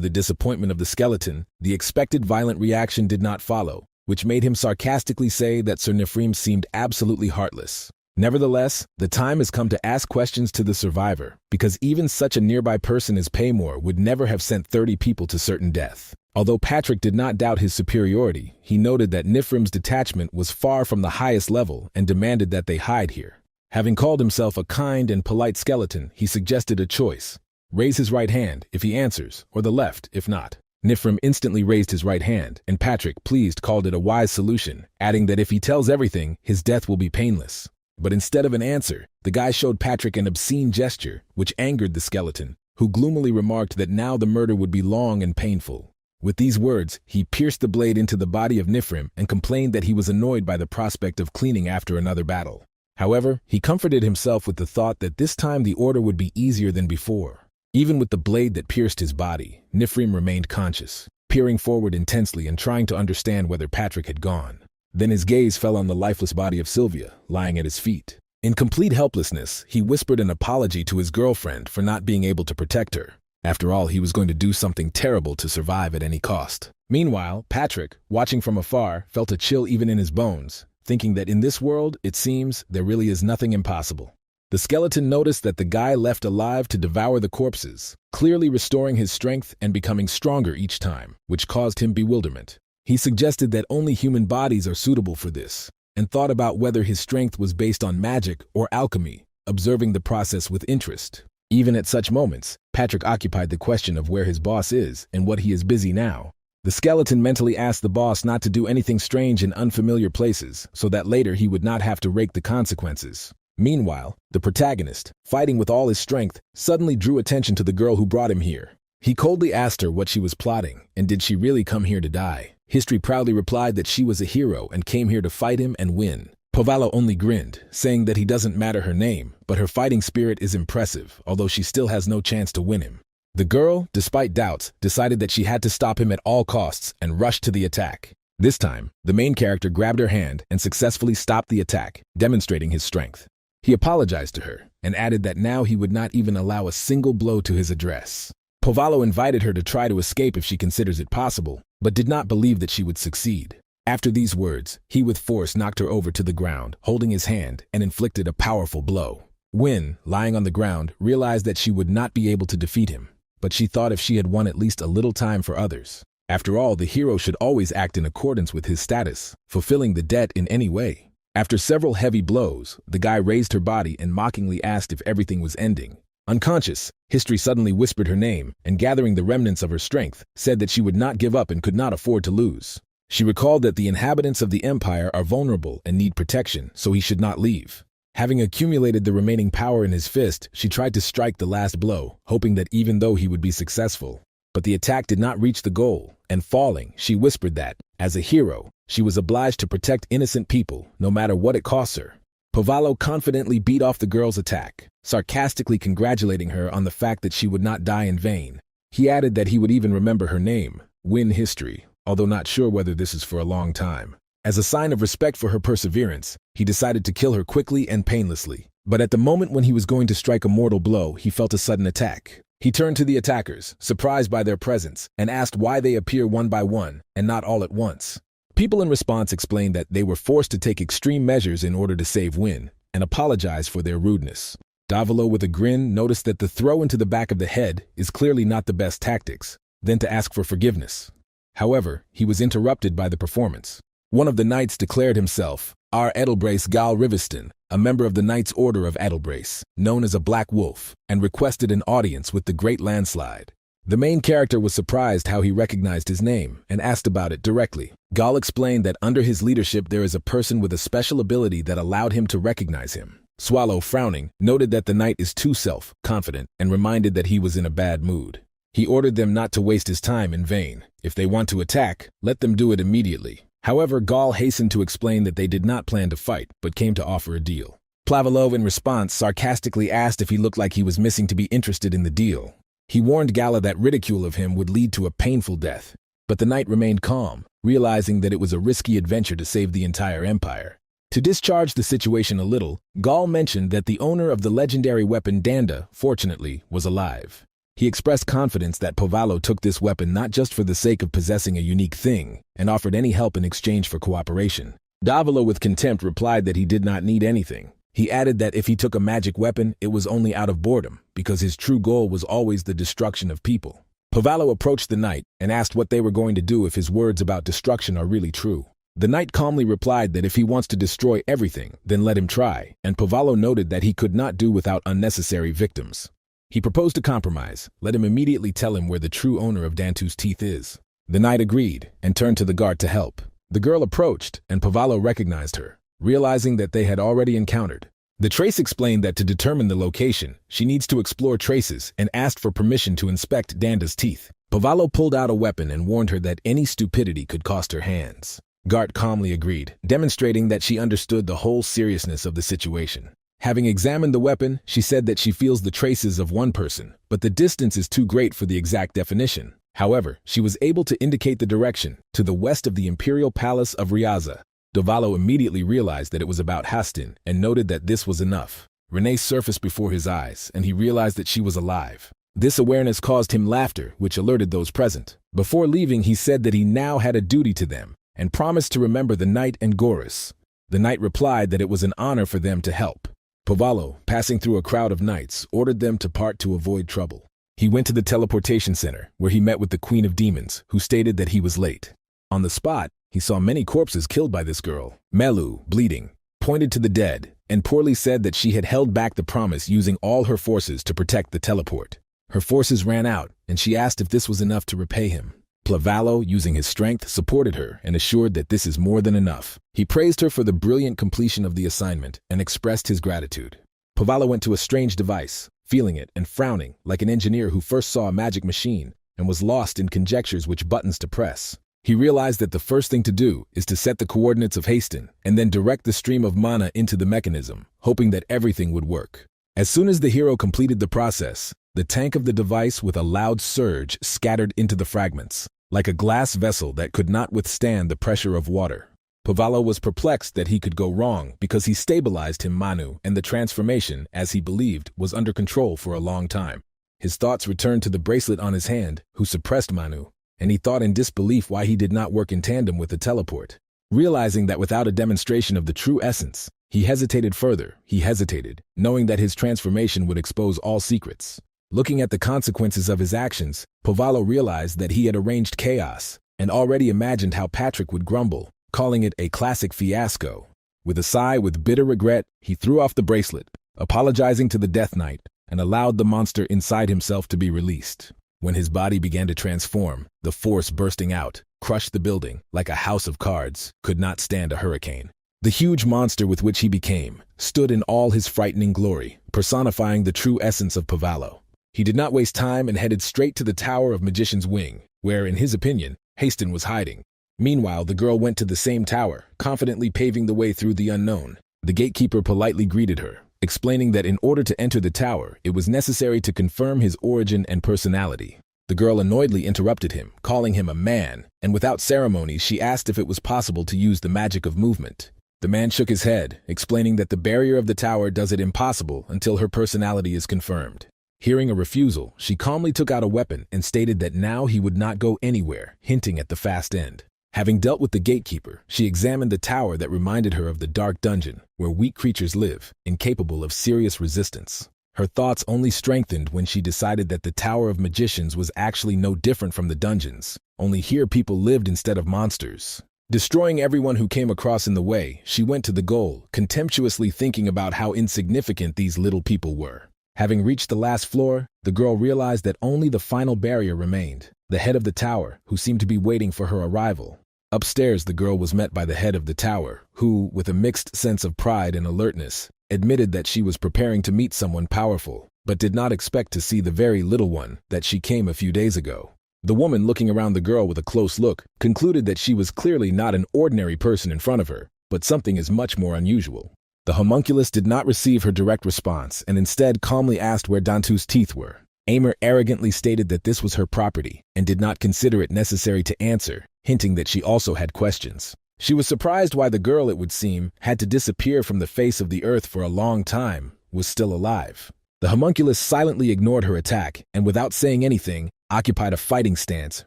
[SPEAKER 1] the disappointment of the skeleton, the expected violent reaction did not follow, which made him sarcastically say that Sir Nifrim seemed absolutely heartless. Nevertheless, the time has come to ask questions to the survivor, because even such a nearby person as Paymore would never have sent 30 people to certain death. Although Patrick did not doubt his superiority, he noted that Nifrim's detachment was far from the highest level and demanded that they hide here. Having called himself a kind and polite skeleton, he suggested a choice. Raise his right hand if he answers, or the left if not. Nifrim instantly raised his right hand, and Patrick, pleased, called it a wise solution, adding that if he tells everything, his death will be painless. But instead of an answer, the guy showed Patrick an obscene gesture, which angered the skeleton, who gloomily remarked that now the murder would be long and painful. With these words, he pierced the blade into the body of Nifrim and complained that he was annoyed by the prospect of cleaning after another battle. However, he comforted himself with the thought that this time the order would be easier than before. Even with the blade that pierced his body, Nifrim remained conscious, peering forward intensely and trying to understand whether Patrick had gone. Then his gaze fell on the lifeless body of Sylvia, lying at his feet. In complete helplessness, he whispered an apology to his girlfriend for not being able to protect her. After all, he was going to do something terrible to survive at any cost. Meanwhile, Patrick, watching from afar, felt a chill even in his bones, thinking that in this world, it seems, there really is nothing impossible. The skeleton noticed that the guy left alive to devour the corpses, clearly restoring his strength and becoming stronger each time, which caused him bewilderment. He suggested that only human bodies are suitable for this, and thought about whether his strength was based on magic or alchemy, observing the process with interest. Even at such moments, Patrick occupied the question of where his boss is and what he is busy now. The skeleton mentally asked the boss not to do anything strange in unfamiliar places so that later he would not have to rake the consequences. Meanwhile, the protagonist, fighting with all his strength, suddenly drew attention to the girl who brought him here. He coldly asked her what she was plotting, and did she really come here to die? History proudly replied that she was a hero and came here to fight him and win. Povalo only grinned, saying that he doesn't matter her name, but her fighting spirit is impressive, although she still has no chance to win him. The girl, despite doubts, decided that she had to stop him at all costs and rushed to the attack. This time, the main character grabbed her hand and successfully stopped the attack, demonstrating his strength. He apologized to her and added that now he would not even allow a single blow to his address. Povalo invited her to try to escape if she considers it possible, but did not believe that she would succeed. After these words, he with force knocked her over to the ground, holding his hand, and inflicted a powerful blow. Win, lying on the ground, realized that she would not be able to defeat him, but she thought if she had won at least a little time for others. After all, the hero should always act in accordance with his status, fulfilling the debt in any way. After several heavy blows, the guy raised her body and mockingly asked if everything was ending. Unconscious, History suddenly whispered her name and, gathering the remnants of her strength, said that she would not give up and could not afford to lose. She recalled that the inhabitants of the empire are vulnerable and need protection, so he should not leave. Having accumulated the remaining power in his fist, she tried to strike the last blow, hoping that even though he would be successful. But the attack did not reach the goal, and falling, she whispered that, as a hero, she was obliged to protect innocent people, no matter what it costs her. Povalo confidently beat off the girl's attack, sarcastically congratulating her on the fact that she would not die in vain. He added that he would even remember her name, Win History, although not sure whether this is for a long time. As a sign of respect for her perseverance, he decided to kill her quickly and painlessly. But at the moment when he was going to strike a mortal blow, he felt a sudden attack. He turned to the attackers, surprised by their presence, and asked why they appear one by one and not all at once. People in response explained that they were forced to take extreme measures in order to save Win, and apologized for their rudeness. Davilo, with a grin, noticed that the throw into the back of the head is clearly not the best tactics, then to ask for forgiveness. However, he was interrupted by the performance. One of the knights declared himself R. Edelbrace Gal Riviston, a member of the Knights Order of Edelbrace, known as a Black Wolf, and requested an audience with the Great Landslide. The main character was surprised how he recognized his name and asked about it directly. Gal explained that under his leadership there is a person with a special ability that allowed him to recognize him. Swallow, frowning, noted that the knight is too self-confident and reminded that he was in a bad mood. He ordered them not to waste his time in vain. If they want to attack, let them do it immediately. However, Gal hastened to explain that they did not plan to fight, but came to offer a deal. Plavilov, in response, sarcastically asked if he looked like he was missing to be interested in the deal. He warned Gala that ridicule of him would lead to a painful death, but the knight remained calm, realizing that it was a risky adventure to save the entire empire. To discharge the situation a little, Gal mentioned that the owner of the legendary weapon Danda, fortunately, was alive. He expressed confidence that Povalo took this weapon not just for the sake of possessing a unique thing, and offered any help in exchange for cooperation. Davilo, with contempt, replied that he did not need anything. He added that if he took a magic weapon, it was only out of boredom, because his true goal was always the destruction of people. Povalo approached the knight and asked what they were going to do if his words about destruction are really true. The knight calmly replied that if he wants to destroy everything, then let him try, and Povalo noted that he could not do without unnecessary victims. He proposed a compromise, let him immediately tell him where the true owner of Dantu's teeth is. The knight agreed and turned to the guard to help. The girl approached, and Povalo recognized her, realizing that they had already encountered. The trace explained that to determine the location, she needs to explore traces and asked for permission to inspect Danda's teeth. Povalo pulled out a weapon and warned her that any stupidity could cost her hands. Gart calmly agreed, demonstrating that she understood the whole seriousness of the situation. Having examined the weapon, she said that she feels the traces of one person, but the distance is too great for the exact definition. However, she was able to indicate the direction, to the west of the imperial palace of Riaza. Dovalo immediately realized that it was about Hastin and noted that this was enough. Renee surfaced before his eyes, and he realized that she was alive. This awareness caused him laughter, which alerted those present. Before leaving, he said that he now had a duty to them, and promised to remember the knight and Goris. The knight replied that it was an honor for them to help. Povalo, passing through a crowd of knights, ordered them to part to avoid trouble. He went to the teleportation center, where he met with the Queen of Demons, who stated that he was late. On the spot, he saw many corpses killed by this girl, Melu, bleeding. pointed to the dead, and poorly said that she had held back the promise using all her forces to protect the teleport. Her forces ran out, and she asked if this was enough to repay him. Plavallo, using his strength, supported her and assured that this is more than enough. He praised her for the brilliant completion of the assignment and expressed his gratitude. Plavallo went to a strange device, feeling it and frowning like an engineer who first saw a magic machine and was lost in conjectures which buttons to press. He realized that the first thing to do is to set the coordinates of hasten and then direct the stream of mana into the mechanism, hoping that everything would work. As soon as the hero completed the process, the tank of the device with a loud surge scattered into the fragments, like a glass vessel that could not withstand the pressure of water. Plavallo was perplexed that he could go wrong because he stabilized him Manu and the transformation, as he believed, was under control for a long time. His thoughts returned to the bracelet on his hand, who suppressed Manu, and he thought in disbelief why he did not work in tandem with the teleport. Realizing that without a demonstration of the true essence, he hesitated further. He hesitated, knowing that his transformation would expose all secrets. Looking at the consequences of his actions, Plavallo realized that he had arranged chaos and already imagined how Patrick would grumble, calling it a classic fiasco. With a sigh with bitter regret, he threw off the bracelet, apologizing to the Death Knight, and allowed the monster inside himself to be released. When his body began to transform, the force bursting out, crushed the building like a house of cards, could not stand a hurricane. The huge monster with which he became stood in all his frightening glory, personifying the true essence of Plavallo. He did not waste time and headed straight to the Tower of Magician's Wing, where, in his opinion, Hasten was hiding. Meanwhile, the girl went to the same tower, confidently paving the way through the unknown. The gatekeeper politely greeted her, explaining that in order to enter the tower, it was necessary to confirm his origin and personality. The girl annoyedly interrupted him, calling him a man, and without ceremony she asked if it was possible to use the magic of movement. The man shook his head, explaining that the barrier of the tower does it impossible until her personality is confirmed. Hearing a refusal, she calmly took out a weapon and stated that now he would not go anywhere, hinting at the fast end. Having dealt with the gatekeeper, she examined the tower that reminded her of the dark dungeon, where weak creatures live, incapable of serious resistance. Her thoughts only strengthened when she decided that the Tower of Magicians was actually no different from the dungeons, only here people lived instead of monsters. Destroying everyone who came across in the way, she went to the goal, contemptuously thinking about how insignificant these little people were. Having reached the last floor, the girl realized that only the final barrier remained, the head of the tower, who seemed to be waiting for her arrival. Upstairs, the girl was met by the head of the tower, who, with a mixed sense of pride and alertness, admitted that she was preparing to meet someone powerful, but did not expect to see the very little one that she came a few days ago. The woman, looking around the girl with a close look, concluded that she was clearly not an ordinary person in front of her, but something is much more unusual. The homunculus did not receive her direct response and instead calmly asked where Dantu's teeth were. Aimer arrogantly stated that this was her property and did not consider it necessary to answer, hinting that she also had questions. She was surprised why the girl, it would seem, had to disappear from the face of the earth for a long time, was still alive. The homunculus silently ignored her attack and, without saying anything, occupied a fighting stance,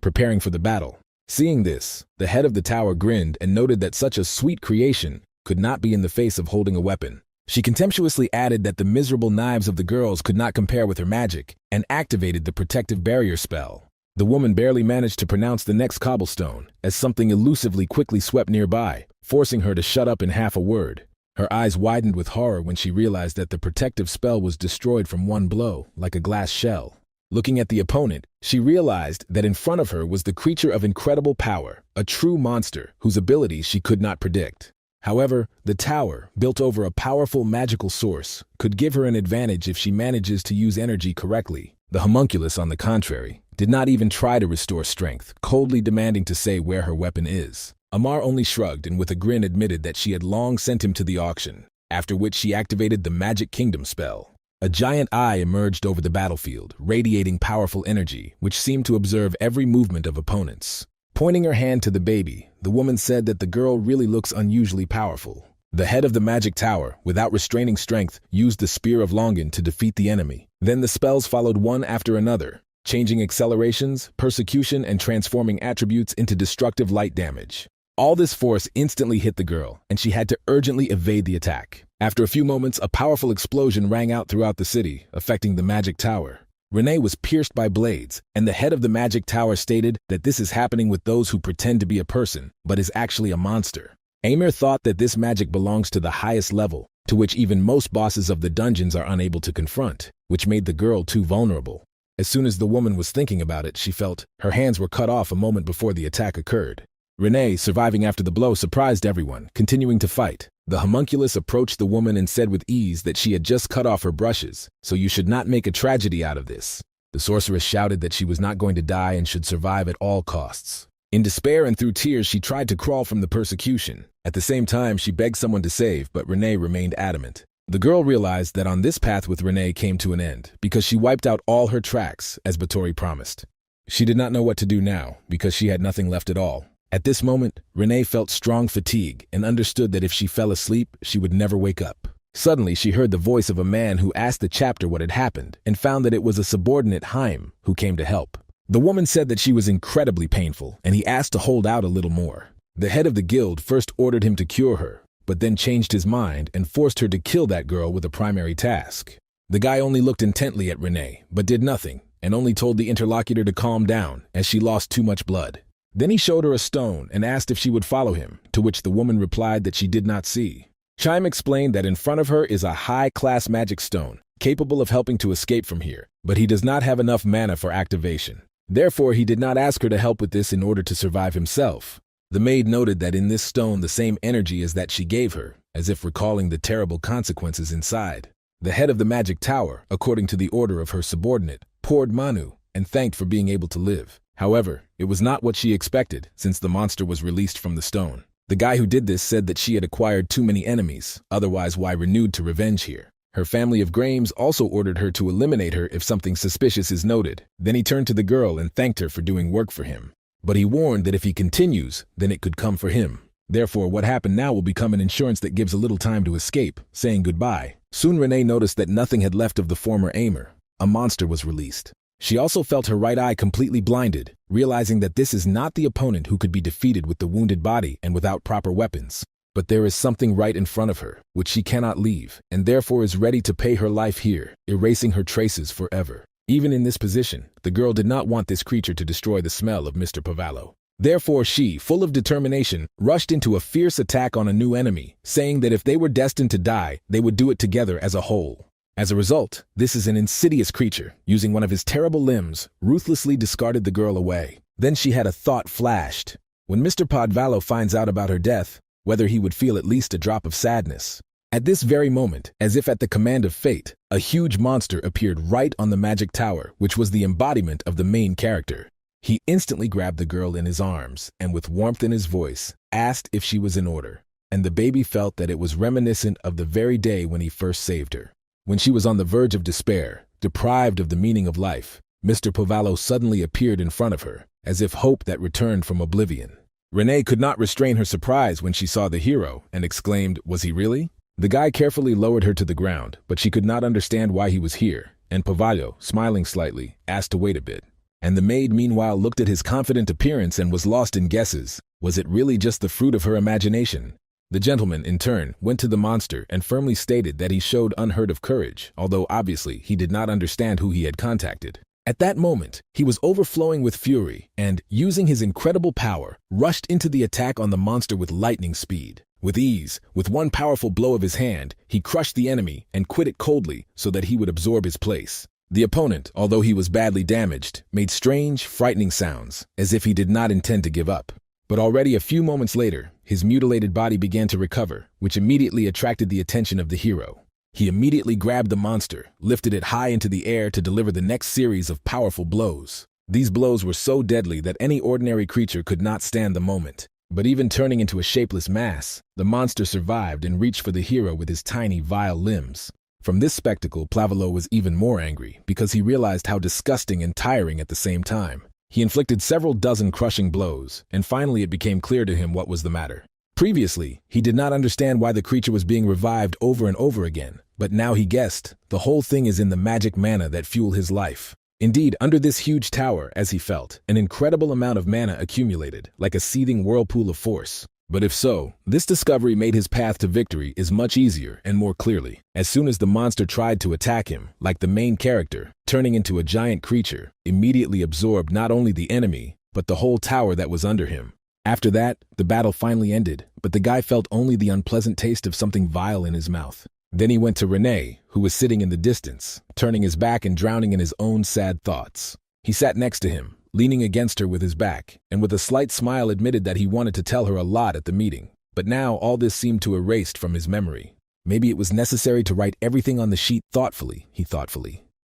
[SPEAKER 1] preparing for the battle. Seeing this, the head of the tower grinned and noted that such a sweet creation could not be in the face of holding a weapon. She contemptuously added that the miserable knives of the girls could not compare with her magic, and activated the protective barrier spell. The woman barely managed to pronounce the next cobblestone, as something elusively quickly swept nearby, forcing her to shut up in half a word. Her eyes widened with horror when she realized that the protective spell was destroyed from one blow, like a glass shell. Looking at the opponent, she realized that in front of her was the creature of incredible power, a true monster whose abilities she could not predict. However, the tower, built over a powerful magical source, could give her an advantage if she manages to use energy correctly. The homunculus, on the contrary, did not even try to restore strength, coldly demanding to say where her weapon is. Amar only shrugged and with a grin admitted that she had long sent him to the auction, after which she activated the Magic Kingdom spell. A giant eye emerged over the battlefield, radiating powerful energy, which seemed to observe every movement of opponents. Pointing her hand to the baby, the woman said that the girl really looks unusually powerful. The head of the magic tower, without restraining strength, used the Spear of Longan to defeat the enemy. Then the spells followed one after another, changing accelerations, persecution, and transforming attributes into destructive light damage. All this force instantly hit the girl, and she had to urgently evade the attack. After a few moments, a powerful explosion rang out throughout the city, affecting the magic tower. Renee was pierced by blades, and the head of the magic tower stated that this is happening with those who pretend to be a person, but is actually a monster. Amir thought that this magic belongs to the highest level, to which even most bosses of the dungeons are unable to confront, which made the girl too vulnerable. As soon as the woman was thinking about it, she felt her hands were cut off a moment before the attack occurred. Renee, surviving after the blow, surprised everyone, continuing to fight. The homunculus approached the woman and said with ease that she had just cut off her brushes, so you should not make a tragedy out of this. The sorceress shouted that she was not going to die and should survive at all costs. In despair and through tears, she tried to crawl from the persecution. At the same time, she begged someone to save, but Renee remained adamant. The girl realized that on this path with Renee came to an end, because she wiped out all her tracks, as Batory promised. She did not know what to do now, because she had nothing left at all. At this moment, Renee felt strong fatigue and understood that if she fell asleep, she would never wake up. Suddenly, she heard the voice of a man who asked the chapter what had happened and found that it was a subordinate, Haim, who came to help. The woman said that she was incredibly painful, and he asked to hold out a little more. The head of the guild first ordered him to cure her, but then changed his mind and forced her to kill that girl with a primary task. The guy only looked intently at Renee, but did nothing, and only told the interlocutor to calm down, as she lost too much blood. Then he showed her a stone and asked if she would follow him, to which the woman replied that she did not see. Chime explained that in front of her is a high-class magic stone, capable of helping to escape from here, but he does not have enough mana for activation. Therefore, he did not ask her to help with this in order to survive himself. The maid noted that in this stone the same energy as that she gave her, as if recalling the terrible consequences inside. The head of the magic tower, according to the order of her subordinate, poured Manu and thanked for being able to live. However, it was not what she expected, since the monster was released from the stone. The guy who did this said that she had acquired too many enemies, otherwise why renewed to revenge here. Her family of Grames also ordered her to eliminate her if something suspicious is noted. Then he turned to the girl and thanked her for doing work for him. But he warned that if he continues, then it could come for him. Therefore, what happened now will become an insurance that gives a little time to escape, saying goodbye. Soon Renee noticed that nothing had left of the former Amir. A monster was released. She also felt her right eye completely blinded, realizing that this is not the opponent who could be defeated with the wounded body and without proper weapons. But there is something right in front of her, which she cannot leave, and therefore is ready to pay her life here, erasing her traces forever. Even in this position, the girl did not want this creature to destroy the smell of Mr. Pavallo. Therefore she, full of determination, rushed into a fierce attack on a new enemy, saying that if they were destined to die, they would do it together as a whole. As a result, this is an insidious creature, using one of his terrible limbs, ruthlessly discarded the girl away. Then she had a thought flashed. When Mr. Pavallo finds out about her death, whether he would feel at least a drop of sadness. At this very moment, as if at the command of fate, a huge monster appeared right on the magic tower, which was the embodiment of the main character. He instantly grabbed the girl in his arms, and with warmth in his voice, asked if she was in order. And the baby felt that it was reminiscent of the very day when he first saved her. When she was on the verge of despair, deprived of the meaning of life, Mr. Pavallo suddenly appeared in front of her, as if hope that returned from oblivion. Renee could not restrain her surprise when she saw the hero, and exclaimed, "Was he really?" The guy carefully lowered her to the ground, but she could not understand why he was here, and Pavallo, smiling slightly, asked to wait a bit. And the maid meanwhile looked at his confident appearance and was lost in guesses. Was it really just the fruit of her imagination? The gentleman, in turn, went to the monster and firmly stated that he showed unheard of courage, although obviously he did not understand who he had contacted. At that moment, he was overflowing with fury and, using his incredible power, rushed into the attack on the monster with lightning speed. With ease, with one powerful blow of his hand, he crushed the enemy and quit it coldly so that he would absorb his place. The opponent, although he was badly damaged, made strange, frightening sounds, as if he did not intend to give up. But already a few moments later, his mutilated body began to recover, which immediately attracted the attention of the hero. He immediately grabbed the monster, lifted it high into the air to deliver the next series of powerful blows. These blows were so deadly that any ordinary creature could not stand the moment. But even turning into a shapeless mass, the monster survived and reached for the hero with his tiny, vile limbs. From this spectacle, Pavallo was even more angry, because he realized how disgusting and tiring at the same time. He inflicted several dozen crushing blows, and finally it became clear to him what was the matter. Previously, he did not understand why the creature was being revived over and over again, but now he guessed. The whole thing is in the magic mana that fuel his life. Indeed, under this huge tower, as he felt, an incredible amount of mana accumulated, like a seething whirlpool of force. But if so, this discovery made his path to victory is much easier and more clearly. As soon as the monster tried to attack him, like the main character, turning into a giant creature, immediately absorbed not only the enemy, but the whole tower that was under him. After that, the battle finally ended, but the guy felt only the unpleasant taste of something vile in his mouth. Then he went to Renee, who was sitting in the distance, turning his back and drowning in his own sad thoughts. He sat next to him, leaning against her with his back, and with a slight smile admitted that he wanted to tell her a lot at the meeting. But now all this seemed to erased from his memory. Maybe it was necessary to write everything on the sheet thoughtfully,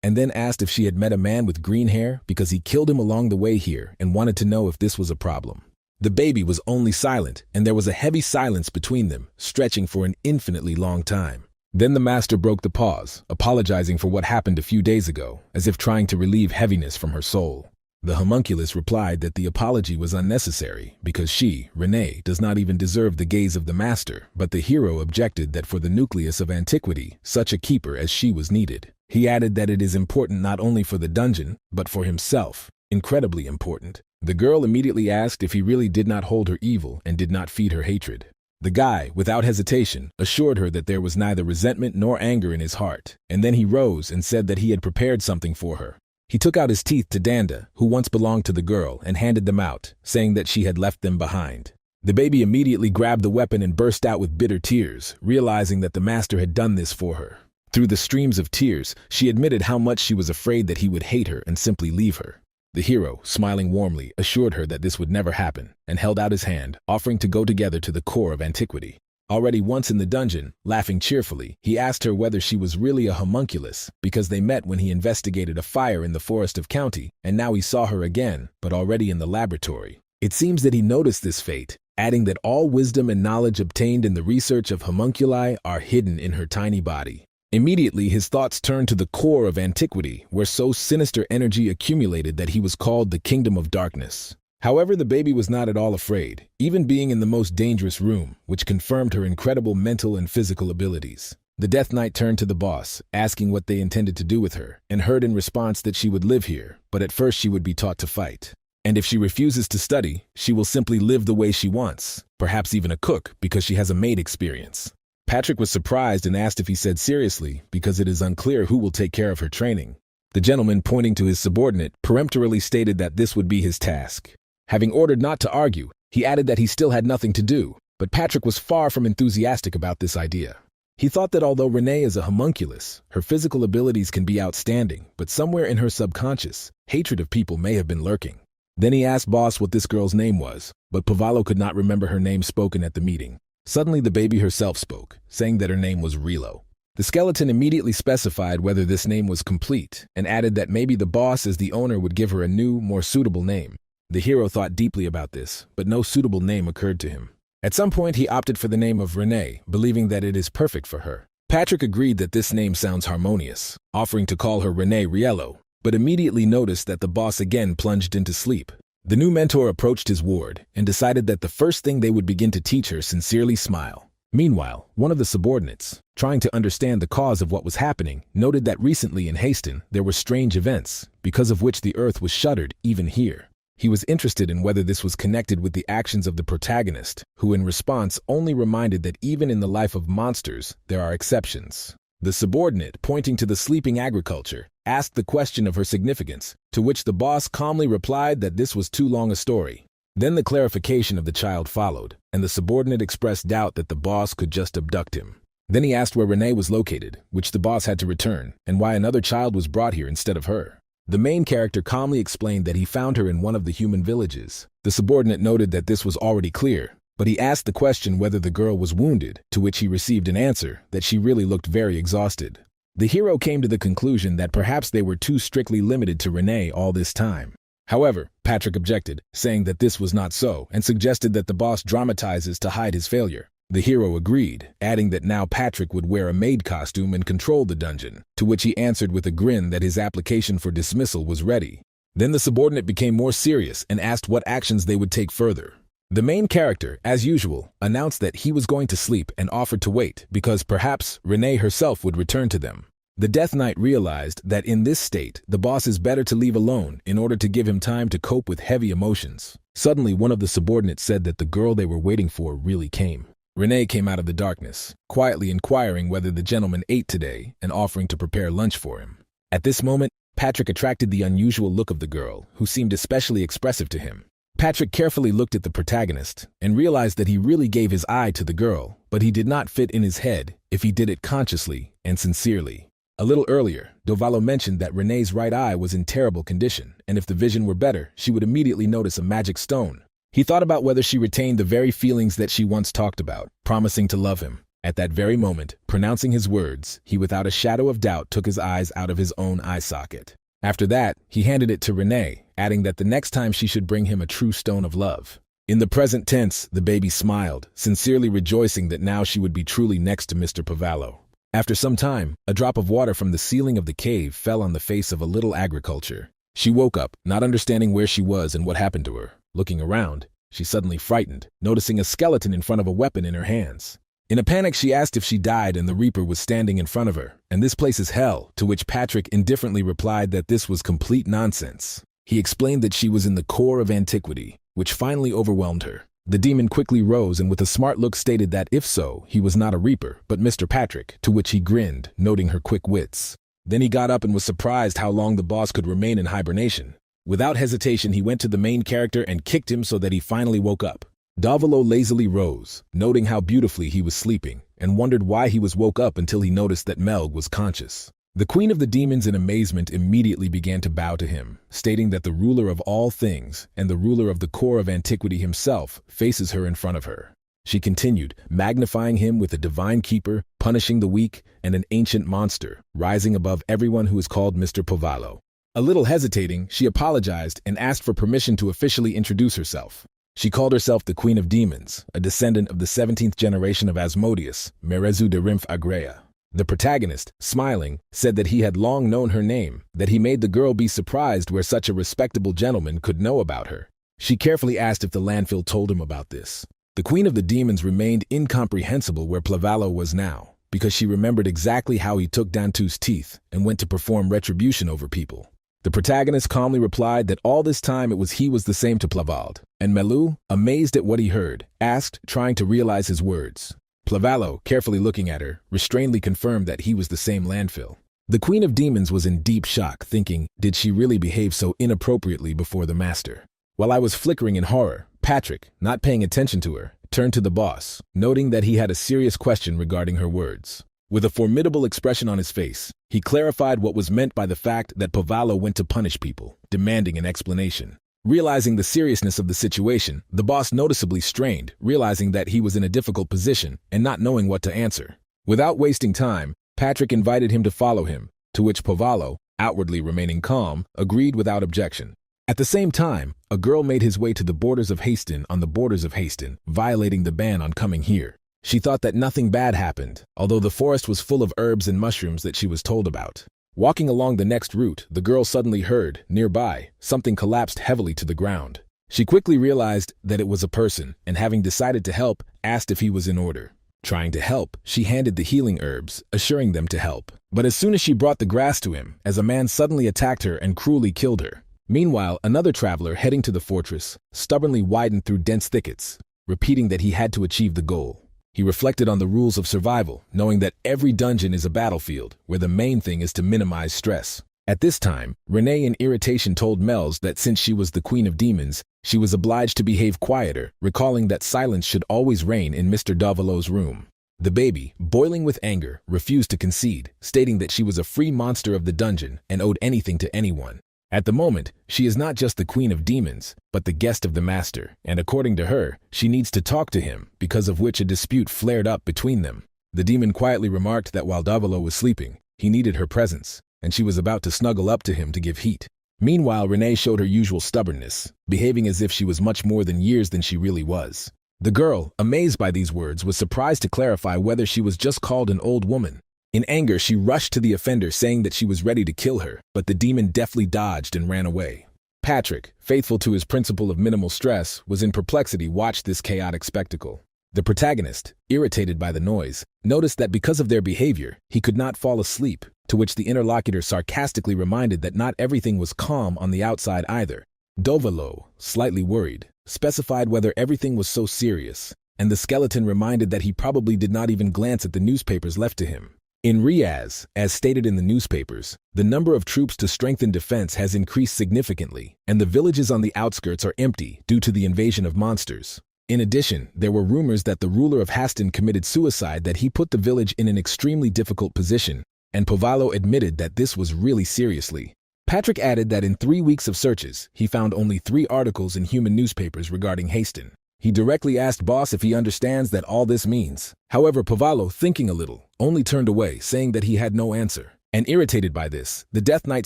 [SPEAKER 1] and then asked if she had met a man with green hair because he killed him along the way here and wanted to know if this was a problem. The baby was only silent, and there was a heavy silence between them, stretching for an infinitely long time. Then the master broke the pause, apologizing for what happened a few days ago, as if trying to relieve heaviness from her soul. The homunculus replied that the apology was unnecessary because she, Renee, does not even deserve the gaze of the master, but the hero objected that for the nucleus of antiquity, such a keeper as she was needed. He added that it is important not only for the dungeon, but for himself, incredibly important. The girl immediately asked if he really did not hold her evil and did not feed her hatred. The guy, without hesitation, assured her that there was neither resentment nor anger in his heart, and then he rose and said that he had prepared something for her. He took out his teeth to Danda, who once belonged to the girl, and handed them out, saying that she had left them behind. The baby immediately grabbed the weapon and burst out with bitter tears, realizing that the master had done this for her. Through the streams of tears, she admitted how much she was afraid that he would hate her and simply leave her. The hero, smiling warmly, assured her that this would never happen, and held out his hand, offering to go together to the core of antiquity. Already once in the dungeon, laughing cheerfully, he asked her whether she was really a homunculus, because they met when he investigated a fire in the forest of County, and now he saw her again, but already in the laboratory. It seems that he noticed this fate, adding that all wisdom and knowledge obtained in the research of homunculi are hidden in her tiny body. Immediately, his thoughts turned to the core of antiquity, where so sinister energy accumulated that he was called the Kingdom of Darkness. However, the baby was not at all afraid, even being in the most dangerous room, which confirmed her incredible mental and physical abilities. The Death Knight turned to the boss, asking what they intended to do with her, and heard in response that she would live here, but at first she would be taught to fight. And if she refuses to study, she will simply live the way she wants, perhaps even a cook, because she has a maid experience. Patrick was surprised and asked if he said seriously, because it is unclear who will take care of her training. The gentleman, pointing to his subordinate, peremptorily stated that this would be his task. Having ordered not to argue, he added that he still had nothing to do, but Patrick was far from enthusiastic about this idea. He thought that although Renee is a homunculus, her physical abilities can be outstanding, but somewhere in her subconscious, hatred of people may have been lurking. Then he asked Boss what this girl's name was, but Pavallo could not remember her name spoken at the meeting. Suddenly the baby herself spoke, saying that her name was Relo. The skeleton immediately specified whether this name was complete, and added that maybe the boss as the owner would give her a new, more suitable name. The hero thought deeply about this, but no suitable name occurred to him. At some point he opted for the name of Renee, believing that it is perfect for her. Patrick agreed that this name sounds harmonious, offering to call her Renee Riello, but immediately noticed that the boss again plunged into sleep. The new mentor approached his ward and decided that the first thing they would begin to teach her sincerely smile. Meanwhile, one of the subordinates, trying to understand the cause of what was happening, noted that recently in Haston there were strange events, because of which the earth was shuddered even here. He was interested in whether this was connected with the actions of the protagonist, who in response only reminded that even in the life of monsters, there are exceptions. The subordinate, pointing to the sleeping agriculture, asked the question of her significance, to which the boss calmly replied that this was too long a story. Then the clarification of the child followed, and the subordinate expressed doubt that the boss could just abduct him. Then he asked where Renee was located, which the boss had to return, and why another child was brought here instead of her. The main character calmly explained that he found her in one of the human villages. The subordinate noted that this was already clear, but he asked the question whether the girl was wounded, to which he received an answer that she really looked very exhausted. The hero came to the conclusion that perhaps they were too strictly limited to Renee all this time. However, Patrick objected, saying that this was not so, and suggested that the boss dramatizes to hide his failure. The hero agreed, adding that now Patrick would wear a maid costume and control the dungeon, to which he answered with a grin that his application for dismissal was ready. Then the subordinate became more serious and asked what actions they would take further. The main character, as usual, announced that he was going to sleep and offered to wait because perhaps Renee herself would return to them. The Death Knight realized that in this state, the boss is better to leave alone in order to give him time to cope with heavy emotions. Suddenly, one of the subordinates said that the girl they were waiting for really came. Renee came out of the darkness, quietly inquiring whether the gentleman ate today and offering to prepare lunch for him. At this moment, Patrick attracted the unusual look of the girl, who seemed especially expressive to him. Patrick carefully looked at the protagonist and realized that he really gave his eye to the girl, but he did not fit in his head if he did it consciously and sincerely. A little earlier, Dovalo mentioned that Renee's right eye was in terrible condition, and if the vision were better, she would immediately notice a magic stone. He thought about whether she retained the very feelings that she once talked about, promising to love him. At that very moment, pronouncing his words, he without a shadow of doubt took his eyes out of his own eye socket. After that, he handed it to Renee, adding that the next time she should bring him a true stone of love. In the present tense, the baby smiled, sincerely rejoicing that now she would be truly next to Mr. Pavallo. After some time, a drop of water from the ceiling of the cave fell on the face of a little agriculture. She woke up, not understanding where she was and what happened to her. Looking around, she suddenly frightened, noticing a skeleton in front of a weapon in her hands. In a panic, she asked if she died and the Reaper was standing in front of her, and this place is hell, to which Patrick indifferently replied that this was complete nonsense. He explained that she was in the core of antiquity, which finally overwhelmed her. The demon quickly rose and with a smart look stated that if so, he was not a Reaper, but Mr. Patrick, to which he grinned, noting her quick wits. Then he got up and was surprised how long the boss could remain in hibernation. Without hesitation, he went to the main character and kicked him so that he finally woke up. Davalo lazily rose, noting how beautifully he was sleeping, and wondered why he was woke up until he noticed that Melg was conscious. The Queen of the Demons in amazement immediately began to bow to him, stating that the ruler of all things and the ruler of the core of antiquity himself faces her in front of her. She continued, magnifying him with a divine keeper, punishing the weak, and an ancient monster, rising above everyone who is called Mr. Pavallo. A little hesitating, she apologized and asked for permission to officially introduce herself. She called herself the Queen of Demons, a descendant of the 17th generation of Asmodeus, Merezu de Rimph Agrea. The protagonist, smiling, said that he had long known her name, that he made the girl be surprised where such a respectable gentleman could know about her. She carefully asked if the landfill told him about this. The Queen of the Demons remained incomprehensible where Plavallo was now, because she remembered exactly how he took Dantu's teeth and went to perform retribution over people. The protagonist calmly replied that all this time it was he was the same to Plavald, and Melu, amazed at what he heard, asked, trying to realize his words. Plavallo, carefully looking at her, restrainedly confirmed that he was the same landfill. The Queen of Demons was in deep shock, thinking, did she really behave so inappropriately before the master? While I was flickering in horror, Patrick, not paying attention to her, turned to the boss, noting that he had a serious question regarding her words. With a formidable expression on his face, he clarified what was meant by the fact that Pavallo went to punish people, demanding an explanation. Realizing the seriousness of the situation, the boss noticeably strained, realizing that he was in a difficult position and not knowing what to answer. Without wasting time, Patrick invited him to follow him, to which Pavallo, outwardly remaining calm, agreed without objection. At the same time, a girl made his way to the borders of Haston on the borders of Haston, violating the ban on coming here. She thought that nothing bad happened, although the forest was full of herbs and mushrooms that she was told about. Walking along the next route, the girl suddenly heard, nearby, something collapsed heavily to the ground. She quickly realized that it was a person, and having decided to help, asked if he was in order. Trying to help, she handed the healing herbs, assuring them to help. But as soon as she brought the grass to him, as a man suddenly attacked her and cruelly killed her. Meanwhile, another traveler heading to the fortress stubbornly widened through dense thickets, repeating that he had to achieve the goal. He reflected on the rules of survival, knowing that every dungeon is a battlefield, where the main thing is to minimize stress. At this time, Renee in irritation told Melz that since she was the Queen of Demons, she was obliged to behave quieter, recalling that silence should always reign in Mr. Davalo's room. The baby, boiling with anger, refused to concede, stating that she was a free monster of the dungeon and owed anything to anyone. At the moment, she is not just the Queen of Demons, but the guest of the Master, and according to her, she needs to talk to him, because of which a dispute flared up between them. The demon quietly remarked that while Davalo was sleeping, he needed her presence, and she was about to snuggle up to him to give heat. Meanwhile, Renee showed her usual stubbornness, behaving as if she was much more than years than she really was. The girl, amazed by these words, was surprised to clarify whether she was just called an old woman. In anger, she rushed to the offender, saying that she was ready to kill her, but the demon deftly dodged and ran away. Patrick, faithful to his principle of minimal stress, was in perplexity watched this chaotic spectacle. The protagonist, irritated by the noise, noticed that because of their behavior, he could not fall asleep, to which the interlocutor sarcastically reminded that not everything was calm on the outside either. Dovalo, slightly worried, specified whether everything was so serious, and the skeleton reminded that he probably did not even glance at the newspapers left to him. In Riaz, as stated in the newspapers, the number of troops to strengthen defense has increased significantly, and the villages on the outskirts are empty due to the invasion of monsters. In addition, there were rumors that the ruler of Hastin committed suicide, that he put the village in an extremely difficult position, and Povalo admitted that this was really seriously. Patrick added that in 3 weeks of searches, he found only 3 articles in human newspapers regarding Hastin. He directly asked Boss if he understands that all this means. However, Povalo, thinking a little, only turned away, saying that he had no answer. And irritated by this, the Death Knight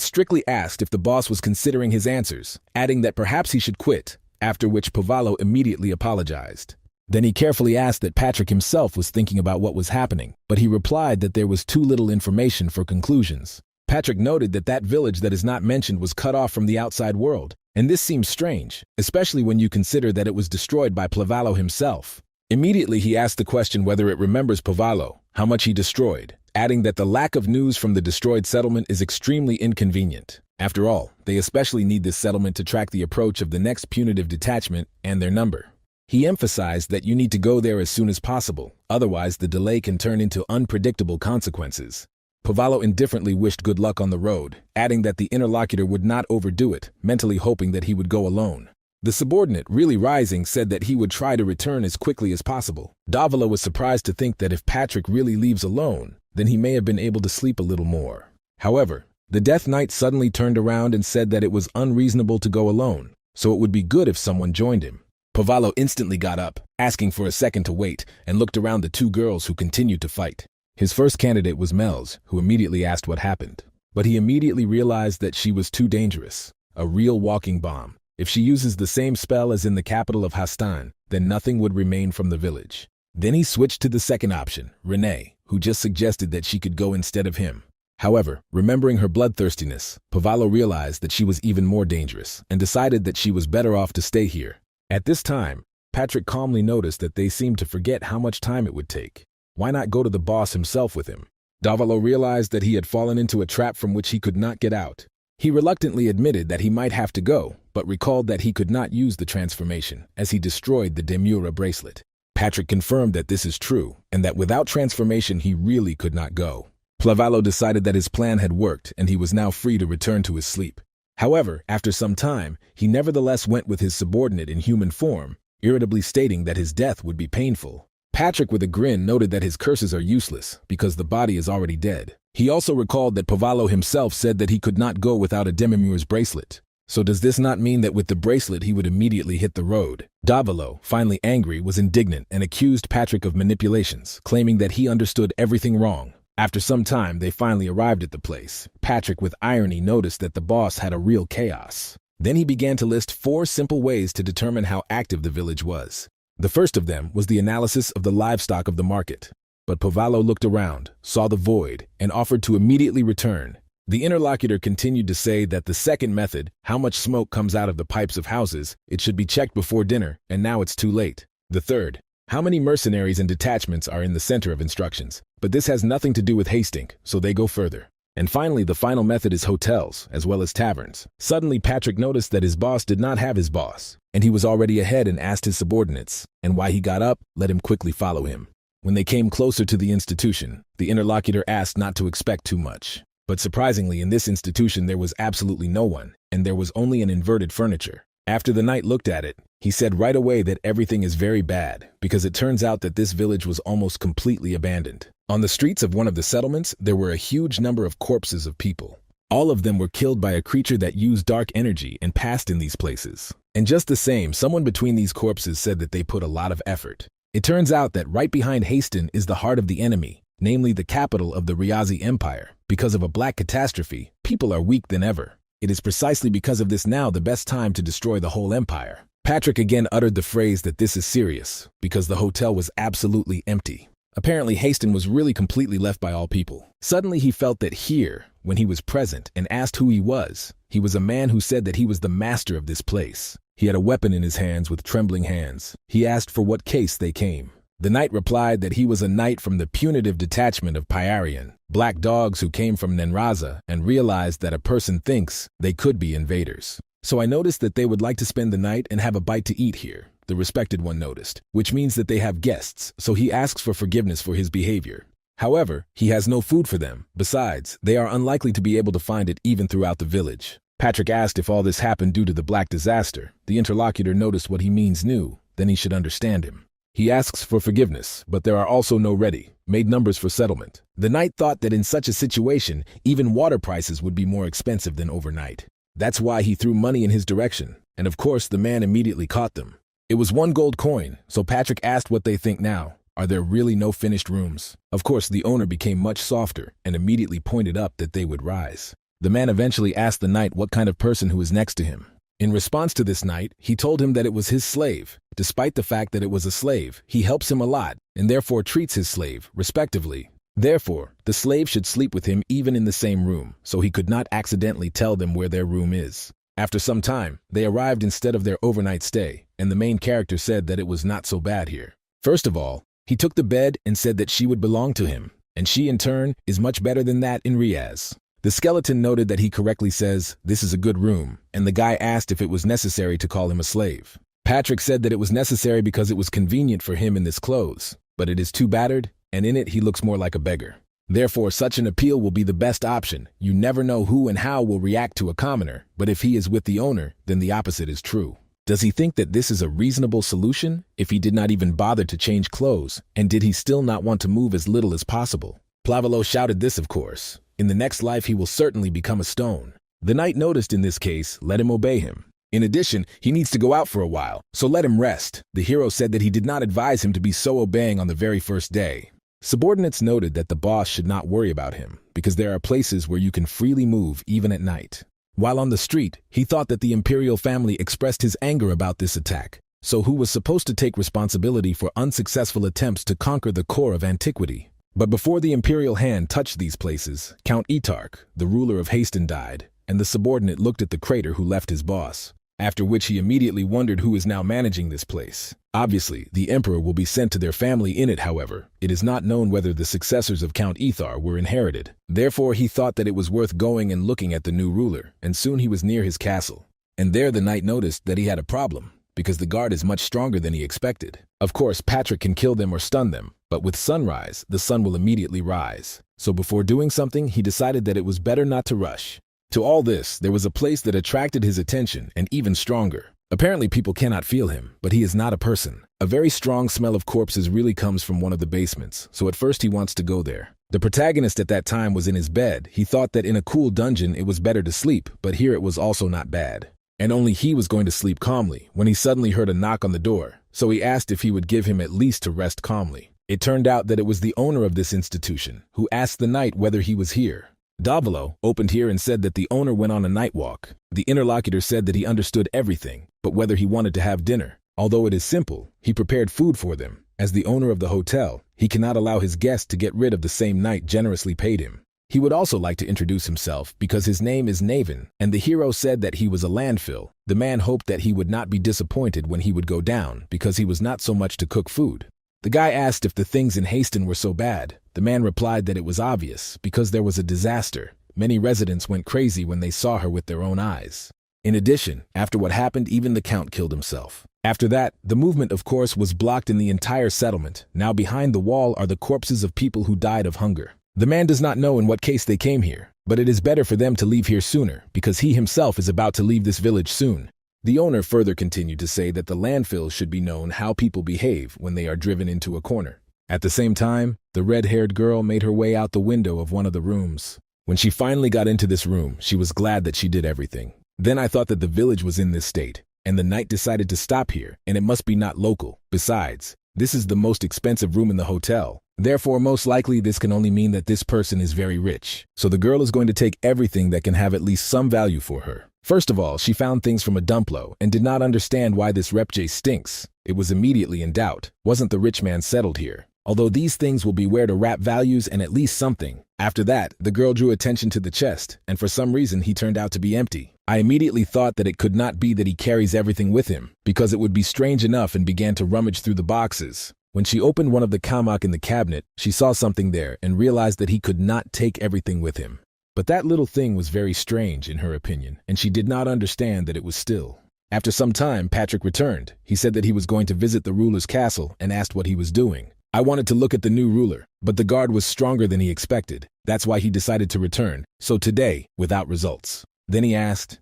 [SPEAKER 1] strictly asked if the boss was considering his answers, adding that perhaps he should quit, after which Povalo immediately apologized. Then he carefully asked that Patrick himself was thinking about what was happening, but he replied that there was too little information for conclusions. Patrick noted that that village that is not mentioned was cut off from the outside world, and this seems strange, especially when you consider that it was destroyed by Povalo himself. Immediately he asked the question whether it remembers Povalo, how much he destroyed, adding that the lack of news from the destroyed settlement is extremely inconvenient. After all, they especially need this settlement to track the approach of the next punitive detachment and their number. He emphasized that you need to go there as soon as possible, otherwise the delay can turn into unpredictable consequences. Povalo indifferently wished good luck on the road, adding that the interlocutor would not overdo it, mentally hoping that he would go alone. The subordinate, really rising, said that he would try to return as quickly as possible. Davila was surprised to think that if Patrick really leaves alone, then he may have been able to sleep a little more. However, the Death Knight suddenly turned around and said that it was unreasonable to go alone, so it would be good if someone joined him. Povalo instantly got up, asking for a second to wait, and looked around the 2 girls who continued to fight. His first candidate was Mel's, who immediately asked what happened. But he immediately realized that she was too dangerous, a real walking bomb. If she uses the same spell as in the capital of Hastan, then nothing would remain from the village. Then he switched to the second option, Renee, who just suggested that she could go instead of him. However, remembering her bloodthirstiness, Povalo realized that she was even more dangerous and decided that she was better off to stay here. At this time, Patrick calmly noticed that they seemed to forget how much time it would take. Why not go to the boss himself with him? Davilo realized that he had fallen into a trap from which he could not get out. He reluctantly admitted that he might have to go, but recalled that he could not use the transformation, as he destroyed the Demura bracelet. Patrick confirmed that this is true, and that without transformation he really could not go. Plavalo decided that his plan had worked, and he was now free to return to his sleep. However, after some time, he nevertheless went with his subordinate in human form, irritably stating that his death would be painful. Patrick, with a grin, noted that his curses are useless, because the body is already dead. He also recalled that Povalo himself said that he could not go without a Demimur's bracelet. So does this not mean that with the bracelet he would immediately hit the road? Davilo, finally angry, was indignant and accused Patrick of manipulations, claiming that he understood everything wrong. After some time, they finally arrived at the place. Patrick, with irony, noticed that the boss had a real chaos. Then he began to list 4 simple ways to determine how active the village was. The first of them was the analysis of the livestock of the market. But Povalo looked around, saw the void, and offered to immediately return. The interlocutor continued to say that the second method, how much smoke comes out of the pipes of houses, it should be checked before dinner, and now it's too late. The third, how many mercenaries and detachments are in the center of instructions, but this has nothing to do with Hastings, so they go further. And finally, the final method is hotels, as well as taverns. Suddenly, Patrick noticed that his boss did not have his boss, and he was already ahead and asked his subordinates, and why he got up, let him quickly follow him. When they came closer to the institution, the interlocutor asked not to expect too much. But surprisingly, in this institution there was absolutely no one, and there was only an inverted furniture. After the knight looked at it, he said right away that everything is very bad, because it turns out that this village was almost completely abandoned. On the streets of one of the settlements, there were a huge number of corpses of people. All of them were killed by a creature that used dark energy and passed in these places. And just the same, someone between these corpses said that they put a lot of effort. It turns out that right behind Hastin is the heart of the enemy, namely the capital of the Riazi Empire. Because of a black catastrophe, people are weak than ever. It is precisely because of this now the best time to destroy the whole empire. Patrick again uttered the phrase that this is serious, because the hotel was absolutely empty. Apparently Hastin was really completely left by all people. Suddenly he felt that here, when he was present and asked who he was a man who said that he was the master of this place. He had a weapon in his hands with trembling hands. He asked for what case they came. The knight replied that he was a knight from the punitive detachment of Pyarian, black dogs who came from Nenraza and realized that a person thinks they could be invaders. So I noticed that they would like to spend the night and have a bite to eat here, the respected one noticed, which means that they have guests, so he asks for forgiveness for his behavior. However, he has no food for them. Besides, they are unlikely to be able to find it even throughout the village. Patrick asked if all this happened due to the black disaster. The interlocutor noticed what he means knew, then he should understand him. He asks for forgiveness, but there are also no ready-made numbers for settlement. The knight thought that in such a situation, even water prices would be more expensive than overnight. That's why he threw money in his direction, and of course the man immediately caught them. It was 1 gold coin, so Patrick asked what they think now. Are there really no finished rooms? Of course, the owner became much softer and immediately pointed up that they would rise. The man eventually asked the knight what kind of person who was next to him. In response to this knight, he told him that it was his slave. Despite the fact that it was a slave, he helps him a lot and therefore treats his slave respectively. Therefore, the slave should sleep with him even in the same room, so he could not accidentally tell them where their room is. After some time, they arrived instead of their overnight stay, and the main character said that it was not so bad here. First of all, he took the bed and said that she would belong to him, and she in turn is much better than that in Riaz. The skeleton noted that he correctly says, "This is a good room," and the guy asked if it was necessary to call him a slave. Patrick said that it was necessary because it was convenient for him in this clothes, but it is too battered, and in it he looks more like a beggar. Therefore, such an appeal will be the best option. You never know who and how will react to a commoner, but if he is with the owner, then the opposite is true. Does he think that this is a reasonable solution if he did not even bother to change clothes, and did he still not want to move as little as possible? Plavolo shouted this, of course. In the next life he will certainly become a stone. The knight noticed in this case, let him obey him. In addition, he needs to go out for a while, so let him rest. The hero said that he did not advise him to be so obeying on the very first day. Subordinates noted that the boss should not worry about him, because there are places where you can freely move even at night. While on the street, he thought that the imperial family expressed his anger about this attack. So who was supposed to take responsibility for unsuccessful attempts to conquer the core of antiquity? But before the imperial hand touched these places, Count Etarch, the ruler of Haston, died, and the subordinate looked at the crater who left his boss, after which he immediately wondered who is now managing this place. Obviously, the emperor will be sent to their family in it. However, it is not known whether the successors of Count Ethar were inherited. Therefore, he thought that it was worth going and looking at the new ruler, and soon he was near his castle. And there the knight noticed that he had a problem, because the guard is much stronger than he expected. Of course, Patrick can kill them or stun them, but with sunrise, the sun will immediately rise. So before doing something, he decided that it was better not to rush. To all this, there was a place that attracted his attention, and even stronger. Apparently people cannot feel him, but he is not a person. A very strong smell of corpses really comes from one of the basements, so at first he wants to go there. The protagonist at that time was in his bed. He thought that in a cool dungeon it was better to sleep, but here it was also not bad. And only he was going to sleep calmly when he suddenly heard a knock on the door, so he asked if he would give him at least to rest calmly. It turned out that it was the owner of this institution, who asked the knight whether he was here. Davilo opened here and said that the owner went on a night walk. The interlocutor said that he understood everything, but whether he wanted to have dinner. Although it is simple, he prepared food for them. As the owner of the hotel, he cannot allow his guests to get rid of the same knight generously paid him. He would also like to introduce himself because his name is Naven, and the hero said that he was a landfill. The man hoped that he would not be disappointed when he would go down because he was not so much to cook food. The guy asked if the things in Haston were so bad. The man replied that it was obvious because there was a disaster. Many residents went crazy when they saw her with their own eyes. In addition, after what happened, even the count killed himself. After that, the movement, of course, was blocked in the entire settlement. Now behind the wall are the corpses of people who died of hunger. The man does not know in what case they came here, but it is better for them to leave here sooner because he himself is about to leave this village soon. The owner further continued to say that the landfill should be known how people behave when they are driven into a corner. At the same time, the red-haired girl made her way out the window of one of the rooms. When she finally got into this room, she was glad that she did everything. Then I thought that the village was in this state, and the knight decided to stop here, and it must be not local. Besides, this is the most expensive room in the hotel. Therefore, most likely this can only mean that this person is very rich. So the girl is going to take everything that can have at least some value for her. First of all, she found things from a dumplo and did not understand why this repje stinks. It was immediately in doubt. Wasn't the rich man settled here? Although these things will be where to wrap values and at least something. After that, the girl drew attention to the chest, and for some reason he turned out to be empty. I immediately thought that it could not be that he carries everything with him, because it would be strange enough, and began to rummage through the boxes. When she opened one of the kamak in the cabinet, she saw something there and realized that he could not take everything with him. But that little thing was very strange in her opinion, and she did not understand that it was still. After some time, Patrick returned. He said that he was going to visit the ruler's castle and asked what he was doing. I wanted to look at the new ruler, but the guard was stronger than he expected. That's why he decided to return, so today, without results. Then he asked.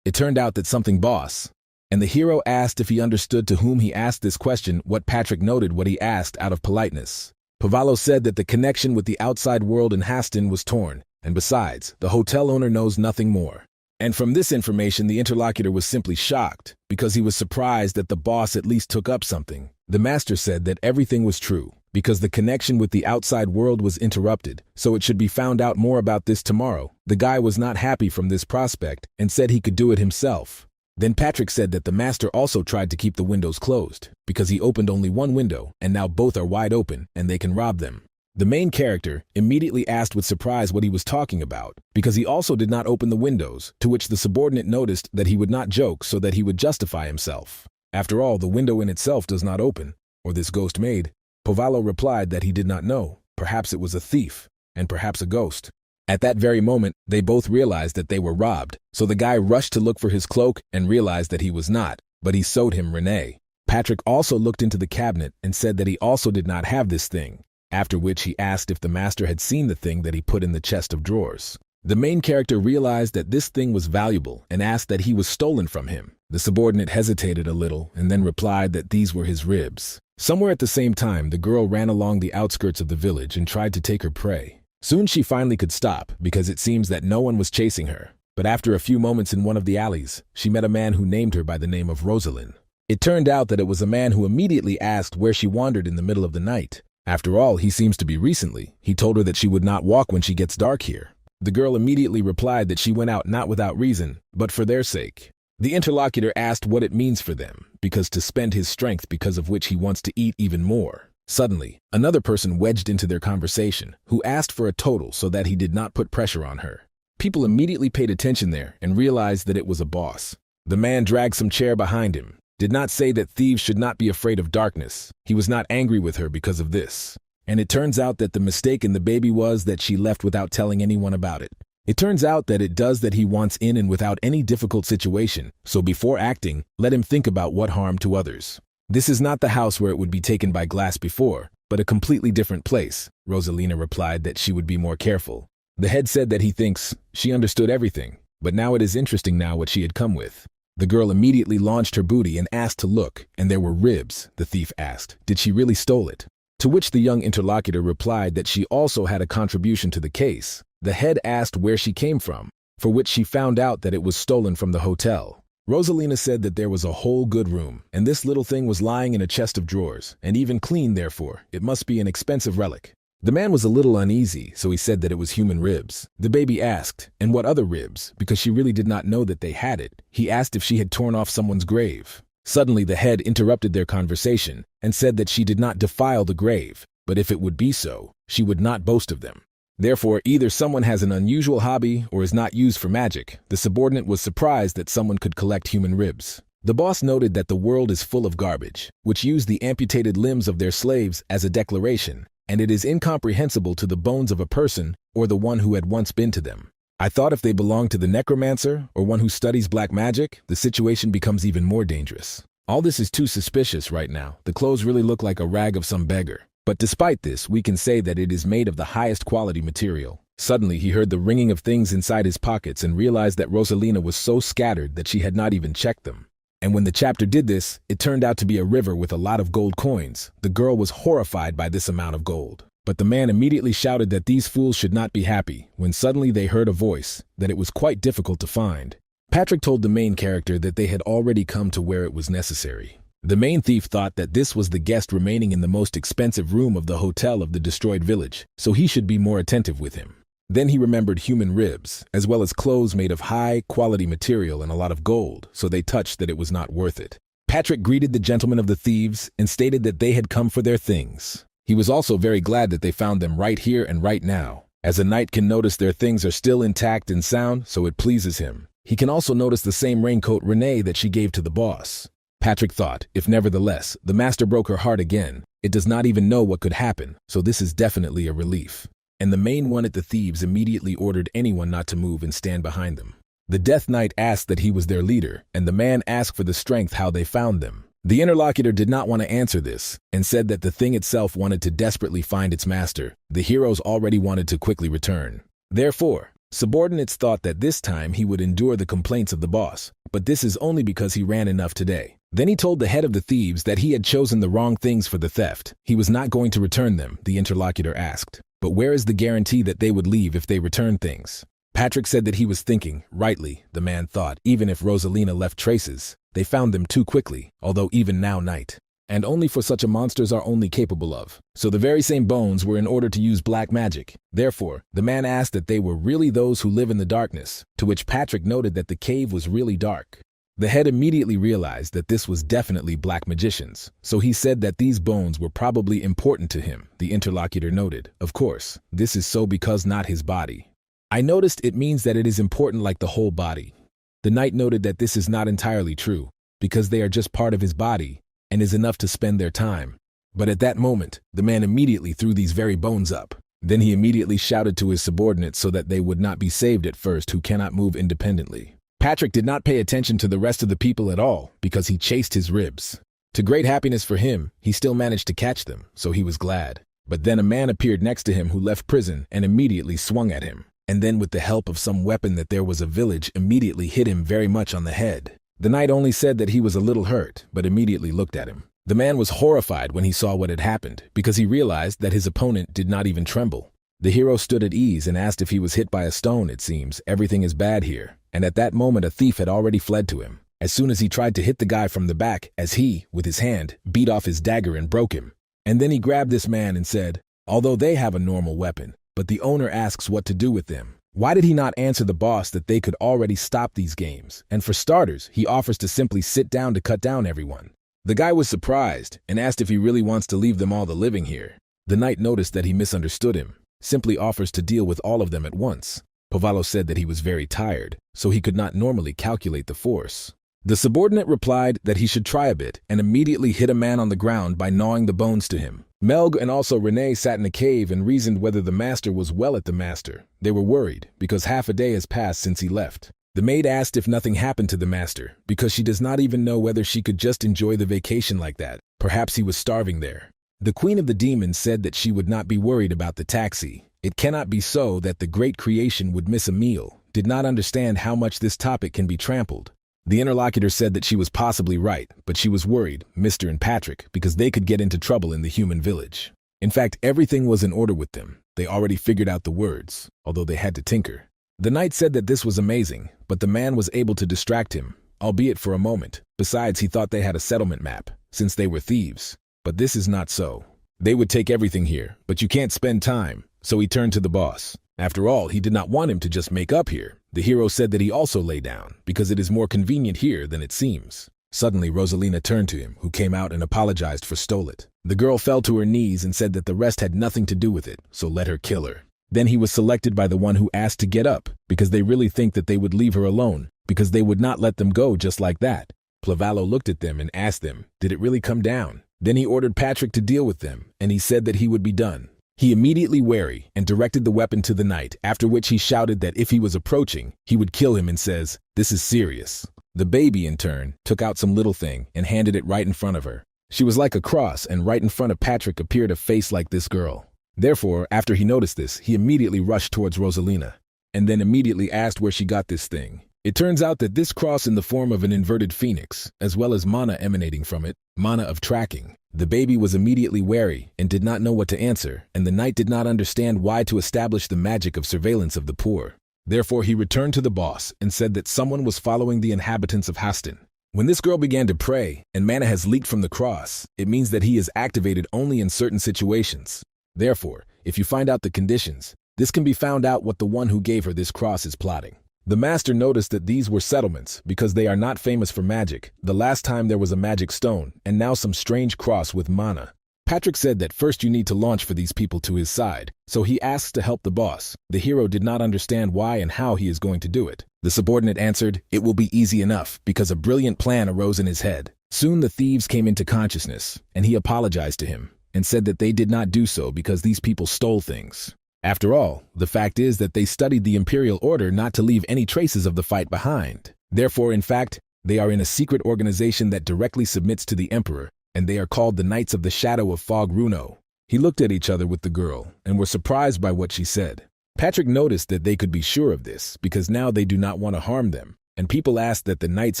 [SPEAKER 1] It turned out that something boss. And the hero asked if he understood to whom he asked this question. What Patrick noted what he asked out of politeness. Pavalo said that the connection with the outside world in Haston was torn, and besides, the hotel owner knows nothing more. And from this information, the interlocutor was simply shocked, because he was surprised that the boss at least took up something. The master said that everything was true, because the connection with the outside world was interrupted, so it should be found out more about this tomorrow. The guy was not happy from this prospect, and said he could do it himself. Then Patrick said that the master also tried to keep the windows closed, because he opened only one window, and now both are wide open, and they can rob them. The main character immediately asked with surprise what he was talking about, because he also did not open the windows, to which the subordinate noticed that he would not joke so that he would justify himself. After all, the window in itself does not open, or this ghost made. Povalo replied that he did not know. Perhaps it was a thief, and perhaps a ghost. At that very moment, they both realized that they were robbed, so the guy rushed to look for his cloak and realized that he was not, but he showed him Renee. Patrick also looked into the cabinet and said that he also did not have this thing, after which he asked if the master had seen the thing that he put in the chest of drawers. The main character realized that this thing was valuable and asked that he was stolen from him. The subordinate hesitated a little and then replied that these were his ribs. Somewhere at the same time, the girl ran along the outskirts of the village and tried to take her prey. Soon she finally could stop, because it seems that no one was chasing her. But after a few moments in one of the alleys, she met a man who named her by the name of Rosalind. It turned out that it was a man who immediately asked where she wandered in the middle of the night. After all, he seems to be recently. He told her that she would not walk when she gets dark here. The girl immediately replied that she went out not without reason, but for their sake. The interlocutor asked what it means for them, because to spend his strength, because of which he wants to eat even more. Suddenly, another person wedged into their conversation, who asked for a total so that he did not put pressure on her. People immediately paid attention there and realized that it was a boss. The man dragged some chair behind him, did not say that thieves should not be afraid of darkness. He was not angry with her because of this. And it turns out that the mistake in the baby was that she left without telling anyone about it. It turns out that it does that he wants in and without any difficult situation, so before acting, let him think about what harm to others. This is not the house where it would be taken by glass before, but a completely different place. Rosalina replied that she would be more careful. The head said that he thinks she understood everything, but now it is interesting now what she had come with. The girl immediately launched her booty and asked to look, and there were ribs. The thief asked, did she really stole it? To which the young interlocutor replied that she also had a contribution to the case. The head asked where she came from, for which she found out that it was stolen from the hotel. Rosalina said that there was a whole good room, and this little thing was lying in a chest of drawers, and even clean, therefore, it must be an expensive relic. The man was a little uneasy, so he said that it was human ribs. The baby asked, and what other ribs, because she really did not know that they had it. He asked if she had torn off someone's grave. Suddenly the head interrupted their conversation, and said that she did not defile the grave, but if it would be so, she would not boast of them. Therefore, either someone has an unusual hobby or is not used for magic. The subordinate was surprised that someone could collect human ribs. The boss noted that the world is full of garbage, which use the amputated limbs of their slaves as a declaration, and it is incomprehensible to the bones of a person or the one who had once been to them. I thought if they belonged to the necromancer or one who studies black magic, the situation becomes even more dangerous. All this is too suspicious right now. The clothes really look like a rag of some beggar. But despite this, we can say that it is made of the highest quality material. Suddenly, he heard the ringing of things inside his pockets and realized that Rosalina was so scattered that she had not even checked them. And when the chapter did this, it turned out to be a river with a lot of gold coins. The girl was horrified by this amount of gold. But the man immediately shouted that these fools should not be happy, when suddenly they heard a voice, that it was quite difficult to find. Patrick told the main character that they had already come to where it was necessary. The main thief thought that this was the guest remaining in the most expensive room of the hotel of the destroyed village, so he should be more attentive with him. Then he remembered human ribs, as well as clothes made of high-quality material and a lot of gold, so they touched that it was not worth it. Patrick greeted the gentlemen of the thieves and stated that they had come for their things. He was also very glad that they found them right here and right now, as a knight can notice their things are still intact and sound, so it pleases him. He can also notice the same raincoat Renee that she gave to the boss. Patrick thought, if nevertheless, the master broke her heart again, it does not even know what could happen, so this is definitely a relief. And the main one at the thieves immediately ordered anyone not to move and stand behind them. The Death Knight asked that he was their leader, and the man asked for the strength how they found them. The interlocutor did not want to answer this, and said that the thing itself wanted to desperately find its master. The heroes already wanted to quickly return. Therefore, subordinates thought that this time he would endure the complaints of the boss, but this is only because he ran enough today. Then he told the head of the thieves that he had chosen the wrong things for the theft. He was not going to return them, the interlocutor asked. But where is the guarantee that they would leave if they returned things? Patrick said that he was thinking, rightly, the man thought, even if Rosalina left traces, they found them too quickly, although even now night. And only for such a monsters are only capable of. So the very same bones were in order to use black magic. Therefore, the man asked that they were really those who live in the darkness, to which Patrick noted that the cave was really dark. The head immediately realized that this was definitely black magicians, so he said that these bones were probably important to him, the interlocutor noted. Of course, this is so because not his body. I noticed it means that it is important like the whole body. The knight noted that this is not entirely true, because they are just part of his body, and is enough to spend their time. But at that moment, the man immediately threw these very bones up. Then he immediately shouted to his subordinates so that they would not be saved at first who cannot move independently. Patrick did not pay attention to the rest of the people at all because he chased his ribs. To great happiness for him, he still managed to catch them, so he was glad. But then a man appeared next to him who left prison and immediately swung at him. And then with the help of some weapon that there was a village immediately hit him very much on the head. The knight only said that he was a little hurt, but immediately looked at him. The man was horrified when he saw what had happened, because he realized that his opponent did not even tremble. The hero stood at ease and asked if he was hit by a stone. It seems everything is bad here. And at that moment a thief had already fled to him. As soon as he tried to hit the guy from the back, as he, with his hand, beat off his dagger and broke him. And then he grabbed this man and said, although they have a normal weapon, but the owner asks what to do with them. Why did he not answer the boss that they could already stop these games? And for starters, he offers to simply sit down to cut down everyone. The guy was surprised and asked if he really wants to leave them all the living here. The knight noticed that he misunderstood him, simply offers to deal with all of them at once. Povalo said that he was very tired, so he could not normally calculate the force. The subordinate replied that he should try a bit and immediately hit a man on the ground by gnawing the bones to him. Melg and also Renee sat in a cave and reasoned whether the master was well at the master. They were worried because half a day has passed since he left. The maid asked if nothing happened to the master because she does not even know whether she could just enjoy the vacation like that. Perhaps he was starving there. The queen of the demons said that she would not be worried about the taxi. It cannot be so that the great creation would miss a meal. Did not understand how much this topic can be trampled. The interlocutor said that she was possibly right, but she was worried, Mr. and Patrick, because they could get into trouble in the human village. In fact, everything was in order with them. They already figured out the words, although they had to tinker. The knight said that this was amazing, but the man was able to distract him, albeit for a moment. Besides, he thought they had a settlement map, since they were thieves. But this is not so. They would take everything here, but you can't spend time. So he turned to the boss. After all, he did not want him to just make up here. The hero said that he also lay down, because it is more convenient here than it seems. Suddenly, Rosalina turned to him, who came out and apologized for stole it. The girl fell to her knees and said that the rest had nothing to do with it, so let her kill her. Then he was selected by the one who asked to get up, because they really think that they would leave her alone, because they would not let them go just like that. Plavallo looked at them and asked them, did it really come down? Then he ordered Patrick to deal with them, and he said that he would be done. He immediately wary and directed the weapon to the knight, after which he shouted that if he was approaching, he would kill him and says, this is serious. The baby, in turn, took out some little thing and handed it right in front of her. She was like a cross, and right in front of Patrick appeared a face like this girl. Therefore, after he noticed this, he immediately rushed towards Rosalina, and then immediately asked where she got this thing. It turns out that this cross in the form of an inverted phoenix, as well as mana emanating from it, mana of tracking. The baby was immediately wary and did not know what to answer, and the knight did not understand why to establish the magic of surveillance of the poor. Therefore he returned to the boss and said that someone was following the inhabitants of Hastin. When this girl began to pray, and mana has leaked from the cross, it means that he is activated only in certain situations. Therefore, if you find out the conditions, this can be found out what the one who gave her this cross is plotting. The master noticed that these were settlements because they are not famous for magic. The last time there was a magic stone, and now some strange cross with mana. Patrick said that first you need to launch for these people to his side, so he asks to help the boss. The hero did not understand why and how he is going to do it. The subordinate answered, it will be easy enough, because a brilliant plan arose in his head. Soon the thieves came into consciousness, and he apologized to him, and said that they did not do so because these people stole things. After all, the fact is that they studied the imperial order not to leave any traces of the fight behind. Therefore, in fact, They are in a secret organization that directly submits to the emperor, and they are called the Knights of the Shadow of Fog Runo. He looked at each other with the girl, and were surprised by what she said. Patrick noticed that they could be sure of this, because now they do not want to harm them, and people asked that the knights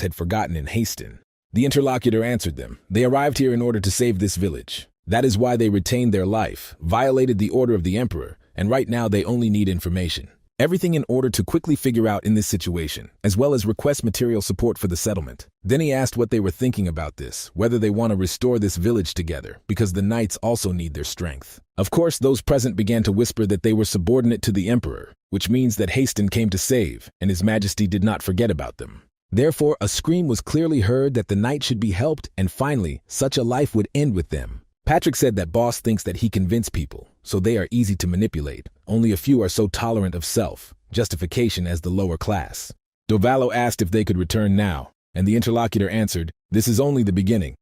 [SPEAKER 1] had forgotten in Haston. The interlocutor answered them. They arrived here in order to save this village. That is why they retained their life, violated the order of the emperor, and right now they only need information. Everything in order to quickly figure out in this situation, as well as request material support for the settlement. Then he asked what they were thinking about this, whether they want to restore this village together, because the knights also need their strength. Of course, those present began to whisper that they were subordinate to the emperor, which means that Haston came to save, and his majesty did not forget about them. Therefore, a scream was clearly heard that the knight should be helped, and finally, such a life would end with them. Patrick said that boss thinks that he convinced people, so they are easy to manipulate. Only a few are so tolerant of self-justification as the lower class. Dovalo asked if they could return now, and the interlocutor answered, this is only the beginning.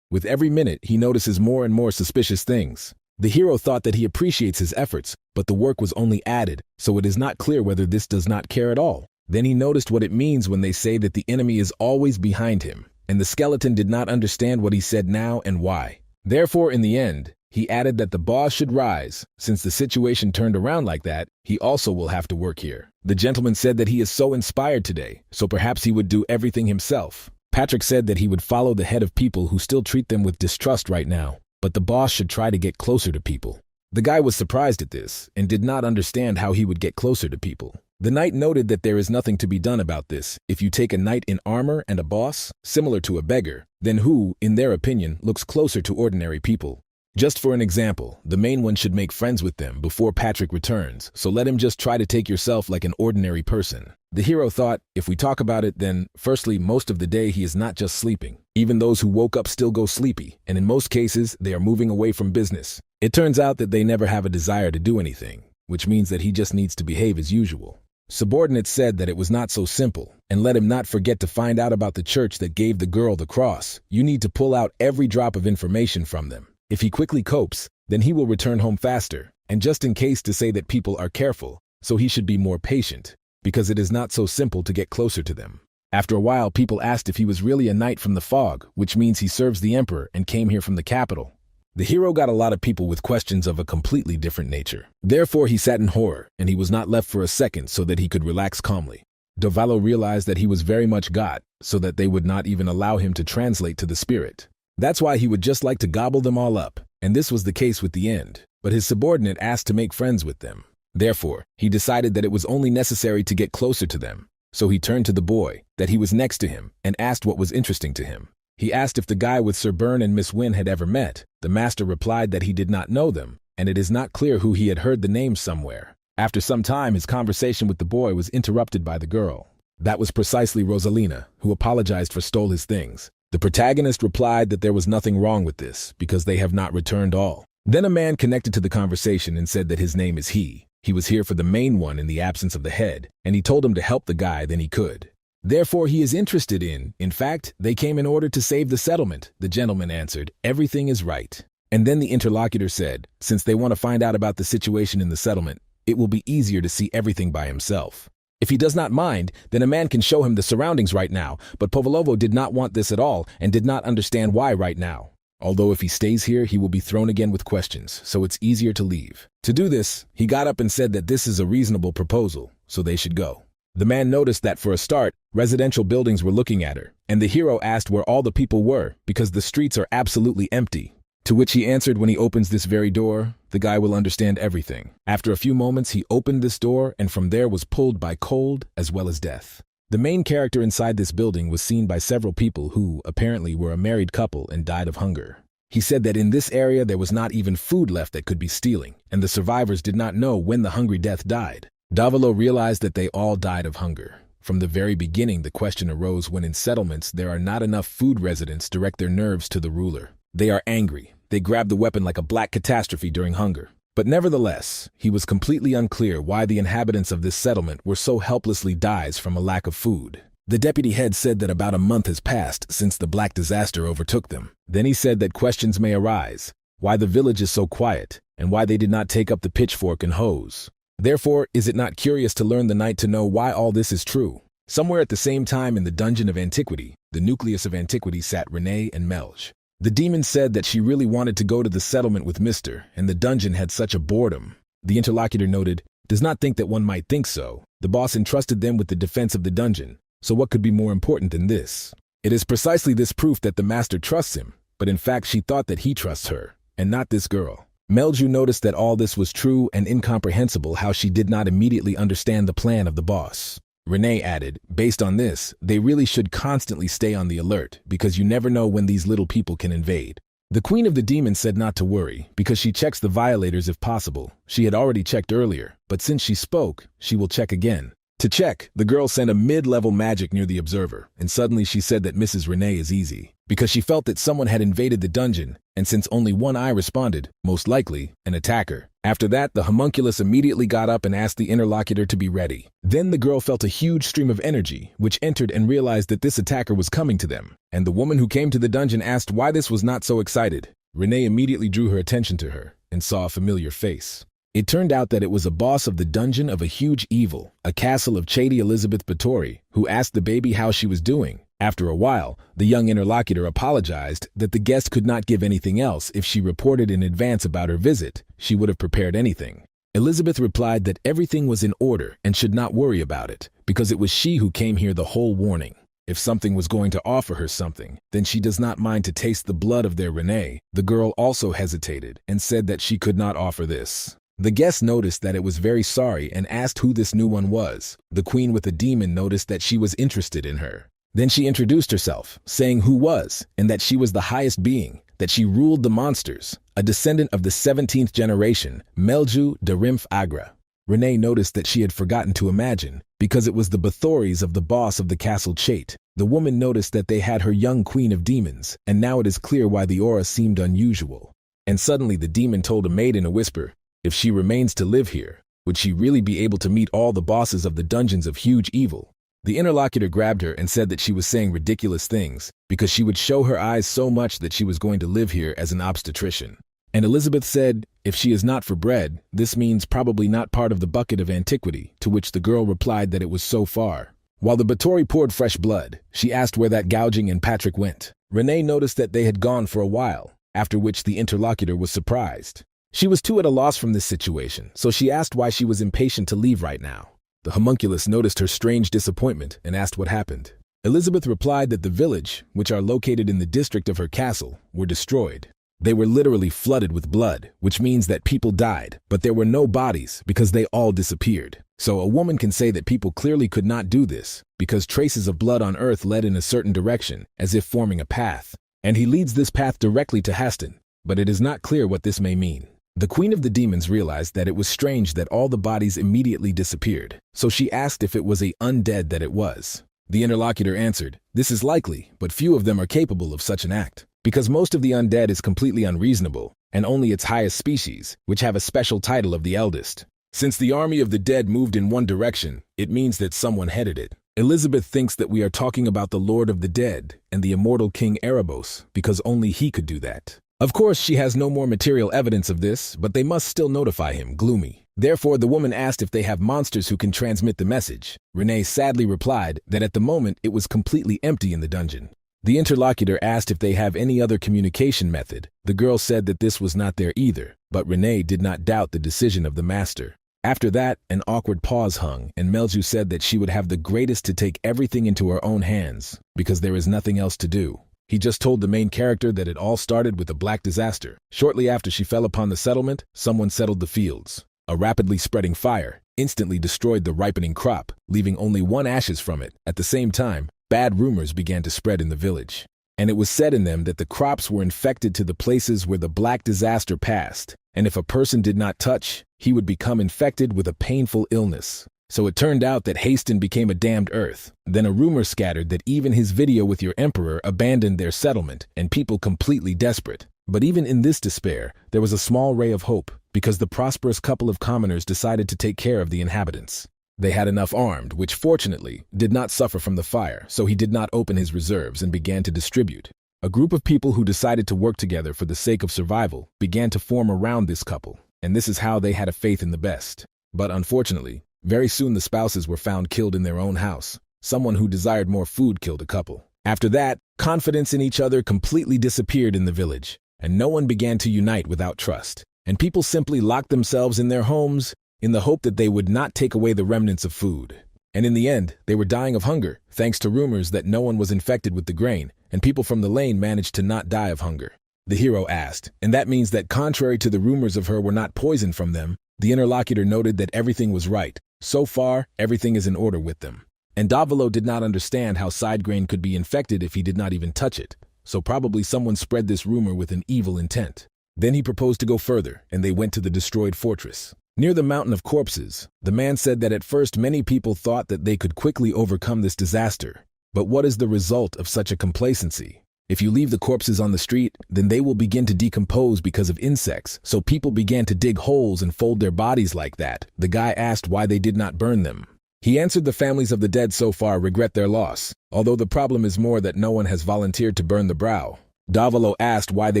[SPEAKER 1] With every minute, he notices more and more suspicious things. The hero thought that he appreciates his efforts, but the work was only added, so it is not clear whether this does not care at all. Then he noticed what it means when they say that the enemy is always behind him, and the skeleton did not understand what he said now and why. Therefore, in the end, he added that the boss should rise. Since the situation turned around like that, he also will have to work here. The gentleman said that he is so inspired today, so perhaps he would do everything himself. Patrick said that he would follow the head of people who still treat them with distrust right now, but the boss should try to get closer to people. The guy was surprised at this, and did not understand how he would get closer to people. The knight noted that there is nothing to be done about this. If you take a knight in armor and a boss, similar to a beggar, then who, in their opinion, looks closer to ordinary people? Just for an example, the main one should make friends with them before Patrick returns, so let him just try to take yourself like an ordinary person. The hero thought, if we talk about it, then, firstly, most of the day he is not just sleeping. Even those who woke up still go sleepy, and in most cases, they are moving away from business. It turns out that they never have a desire to do anything, which means that he just needs to behave as usual. Subordinates said that it was not so simple, and let him not forget to find out about the church that gave the girl the cross. You need to pull out every drop of information from them. If he quickly copes, then he will return home faster, and just in case to say that people are careful, so he should be more patient, because it is not so simple to get closer to them. After a while, people asked if he was really a knight from the fog, which means he serves the emperor and came here from the capital. The hero got a lot of people with questions of a completely different nature. Therefore, he sat in horror, and he was not left for a second so that he could relax calmly. Dovalo realized that he was very much God, so that they would not even allow him to translate to the spirit. That's why he would just like to gobble them all up, and this was the case with the end. But his subordinate asked to make friends with them. Therefore, he decided that it was only necessary to get closer to them. So he turned to the boy, that he was next to him, and asked what was interesting to him. He asked if the guy with Sir Byrne and Miss Wynne had ever met. The master replied that he did not know them, and it is not clear who he had heard the name somewhere. After some time, his conversation with the boy was interrupted by the girl. That was precisely Rosalina, who apologized for stole his things. The protagonist replied that there was nothing wrong with this, because they have not returned all. Then a man connected to the conversation and said that his name is He. He was here for the main one in the absence of the head, and he told him to help the guy then he could. Therefore, he is interested in fact, they came in order to save the settlement. The gentleman answered, everything is right. And then the interlocutor said, since they want to find out about the situation in the settlement, it will be easier to see everything by himself. If he does not mind, then a man can show him the surroundings right now, but Povolovo did not want this at all and did not understand why right now. Although if he stays here, he will be thrown again with questions, so it's easier to leave. To do this, he got up and said that this is a reasonable proposal, so they should go. The man noticed that for a start, residential buildings were looking at her, and the hero asked where all the people were, because the streets are absolutely empty. To which he answered, when he opens this very door, the guy will understand everything. After a few moments, he opened this door, and from there was pulled by cold as well as death. The main character inside this building was seen by several people who, apparently, were a married couple and died of hunger. He said that in this area there was not even food left that could be stealing, and the survivors did not know when the hungry death died. Davilo realized that they all died of hunger. From the very beginning, the question arose when in settlements there are not enough food. Residents direct their nerves to the ruler. They are angry. They grab the weapon like a black catastrophe during hunger. But nevertheless, he was completely unclear why the inhabitants of this settlement were so helplessly dies from a lack of food. The deputy head said that about a month has passed since the black disaster overtook them. Then he said that questions may arise, why the village is so quiet, and why they did not take up the pitchfork and hose. Therefore, is it not curious to learn the knight to know why all this is true? Somewhere at the same time in the dungeon of antiquity, the nucleus of antiquity, sat Renee and Melj. The demon said that she really wanted to go to the settlement with Mr., and the dungeon had such a boredom. The interlocutor noted, "Does not think that one might think so. The boss entrusted them with the defense of the dungeon, so what could be more important than this? It is precisely this proof that the master trusts him, but in fact she thought that he trusts her, and not this girl." Melju noticed that all this was true and incomprehensible, how she did not immediately understand the plan of the boss. Renee added, "Based on this, they really should constantly stay on the alert, because you never know when these little people can invade." The queen of the demons said not to worry, because she checks the violators if possible. She had already checked earlier, but since she spoke, she will check again. To check, the girl sent a mid-level magic near the observer, and suddenly she said that Mrs. Renee is easy, because she felt that someone had invaded the dungeon, and since only one eye responded, most likely, an attacker. After that, the homunculus immediately got up and asked the interlocutor to be ready. Then the girl felt a huge stream of energy, which entered and realized that this attacker was coming to them, and the woman who came to the dungeon asked why this was not so excited. Renee immediately drew her attention to her, and saw a familiar face. It turned out that it was a boss of the dungeon of a huge evil, a castle of Chady Elizabeth Batory, who asked the baby how she was doing. After a while, the young interlocutor apologized that the guest could not give anything else if she reported in advance about her visit. She would have prepared anything. Elizabeth replied that everything was in order and should not worry about it, because it was she who came here the whole warning. If something was going to offer her something, then she does not mind to taste the blood of their Renee. The girl also hesitated and said that she could not offer this. The guest noticed that it was very sorry and asked who this new one was. The queen with the demon noticed that she was interested in her. Then she introduced herself, saying who was, and that she was the highest being, that she ruled the monsters, a descendant of the 17th generation, Melju de Rimph Agra. Renee noticed that she had forgotten to imagine, because it was the Bathories of the boss of the castle Chait. The woman noticed that they had her young queen of demons, and now it is clear why the aura seemed unusual. And suddenly the demon told a maid in a whisper, if she remains to live here, would she really be able to meet all the bosses of the dungeons of huge evil? The interlocutor grabbed her and said that she was saying ridiculous things, because she would show her eyes so much that she was going to live here as an obstetrician. And Elizabeth said, if she is not for bread, this means probably not part of the bucket of antiquity, to which the girl replied that it was so far. While the Batory poured fresh blood, she asked where that gouging and Patrick went. Renee noticed that they had gone for a while, after which the interlocutor was surprised. She was too at a loss from this situation, so she asked why she was impatient to leave right now. The homunculus noticed her strange disappointment and asked what happened. Elizabeth replied that the village, which are located in the district of her castle, were destroyed. They were literally flooded with blood, which means that people died, but there were no bodies because they all disappeared. So a woman can say that people clearly could not do this, because traces of blood on earth led in a certain direction, as if forming a path. And he leads this path directly to Haston, but it is not clear what this may mean. The queen of the demons realized that it was strange that all the bodies immediately disappeared, so she asked if it was a undead that it was. The interlocutor answered, this is likely, but few of them are capable of such an act, because most of the undead is completely unreasonable, and only its highest species, which have a special title of the eldest. Since the army of the dead moved in one direction, it means that someone headed it. Elizabeth thinks that we are talking about the Lord of the Dead and the immortal King Erebos, because only he could do that. Of course, she has no more material evidence of this, but they must still notify him, gloomy. Therefore, the woman asked if they have monsters who can transmit the message. Renee sadly replied that at the moment it was completely empty in the dungeon. The interlocutor asked if they have any other communication method. The girl said that this was not there either, but Renee did not doubt the decision of the master. After that, an awkward pause hung, and Melju said that she would have the greatest to take everything into her own hands, because there is nothing else to do. He just told the main character that it all started with a black disaster. Shortly after she fell upon the settlement, someone settled the fields. A rapidly spreading fire instantly destroyed the ripening crop, leaving only one ashes from it. At the same time, bad rumors began to spread in the village. And it was said in them that the crops were infected to the places where the black disaster passed, and if a person did not touch, he would become infected with a painful illness. So it turned out that Haston became a damned earth. Then a rumor scattered that even his video with your emperor abandoned their settlement, and people completely desperate. But even in this despair, there was a small ray of hope, because the prosperous couple of commoners decided to take care of the inhabitants. They had enough armed, which fortunately did not suffer from the fire, so he did not open his reserves and began to distribute. A group of people who decided to work together for the sake of survival began to form around this couple, and this is how they had a faith in the best. But unfortunately, very soon the spouses were found killed in their own house, Someone who desired more food killed a couple. After that, confidence in each other completely disappeared in the village, and no one began to unite without trust. And people simply locked themselves in their homes in the hope that they would not take away the remnants of food. And in the end, they were dying of hunger, thanks to rumors that no one was infected with the grain, and people from the lane managed to not die of hunger. The hero asked, and that means that contrary to the rumors of her were not poisoned from them, the interlocutor noted that everything was right. So far, everything is in order with them. And Davilo did not understand how side grain could be infected if he did not even touch it, so probably someone spread this rumor with an evil intent. Then he proposed to go further, and they went to the destroyed fortress. Near the mountain of corpses, the man said that at first many people thought that they could quickly overcome this disaster. But what is the result of such a complacency? If you leave the corpses on the street, then they will begin to decompose because of insects, so people began to dig holes and fold their bodies like that. The guy asked why they did not burn them. He answered the families of the dead so far regret their loss, although the problem is more that no one has volunteered to burn the brow. Davilo asked why they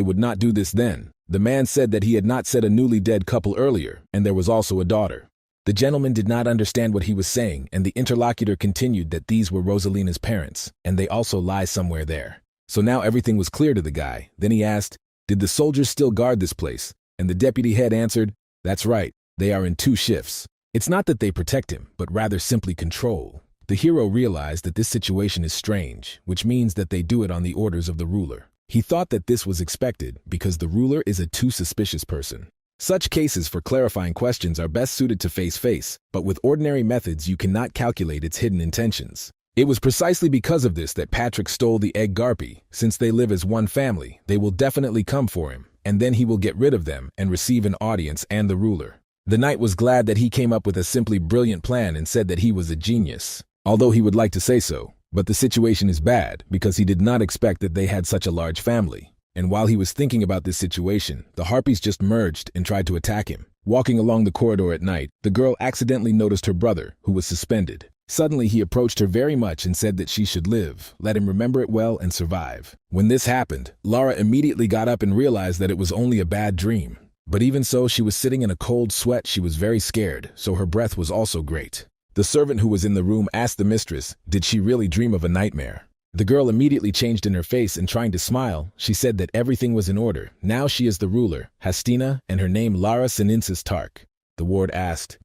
[SPEAKER 1] would not do this then. The man said that he had not said a newly dead couple earlier, and there was also a daughter. The gentleman did not understand what he was saying, and the interlocutor continued that these were Rosalina's parents, and they also lie somewhere there. So now everything was clear to the guy. Then he asked, "Did the soldiers still guard this place?" And the deputy head answered, "That's right, they are in 2 shifts. It's not that they protect him, but rather simply control." The hero realized that this situation is strange, which means that they do it on the orders of the ruler. He thought that this was expected because the ruler is a too suspicious person. Such cases for clarifying questions are best suited to face-to-face, but with ordinary methods you cannot calculate its hidden intentions. It was precisely because of this that Patrick stole the egg garpy. Since they live as one family, they will definitely come for him, and then he will get rid of them and receive an audience and the ruler. The knight was glad that he came up with a simply brilliant plan and said that he was a genius, although he would like to say so. But the situation is bad because he did not expect that they had such a large family. And while he was thinking about this situation, the harpies just merged and tried to attack him. Walking along the corridor at night, the girl accidentally noticed her brother, who was suspended. Suddenly he approached her very much and said that she should live, let him remember it well and survive. When this happened, Lara immediately got up and realized that it was only a bad dream. But even so, she was sitting in a cold sweat. She was very scared, so her breath was also great. The servant who was in the room asked the mistress, did she really dream of a nightmare? The girl immediately changed in her face and trying to smile, she said that everything was in order. Now she is the ruler, Hastina, and her name Lara Sinensis Tark. The ward asked,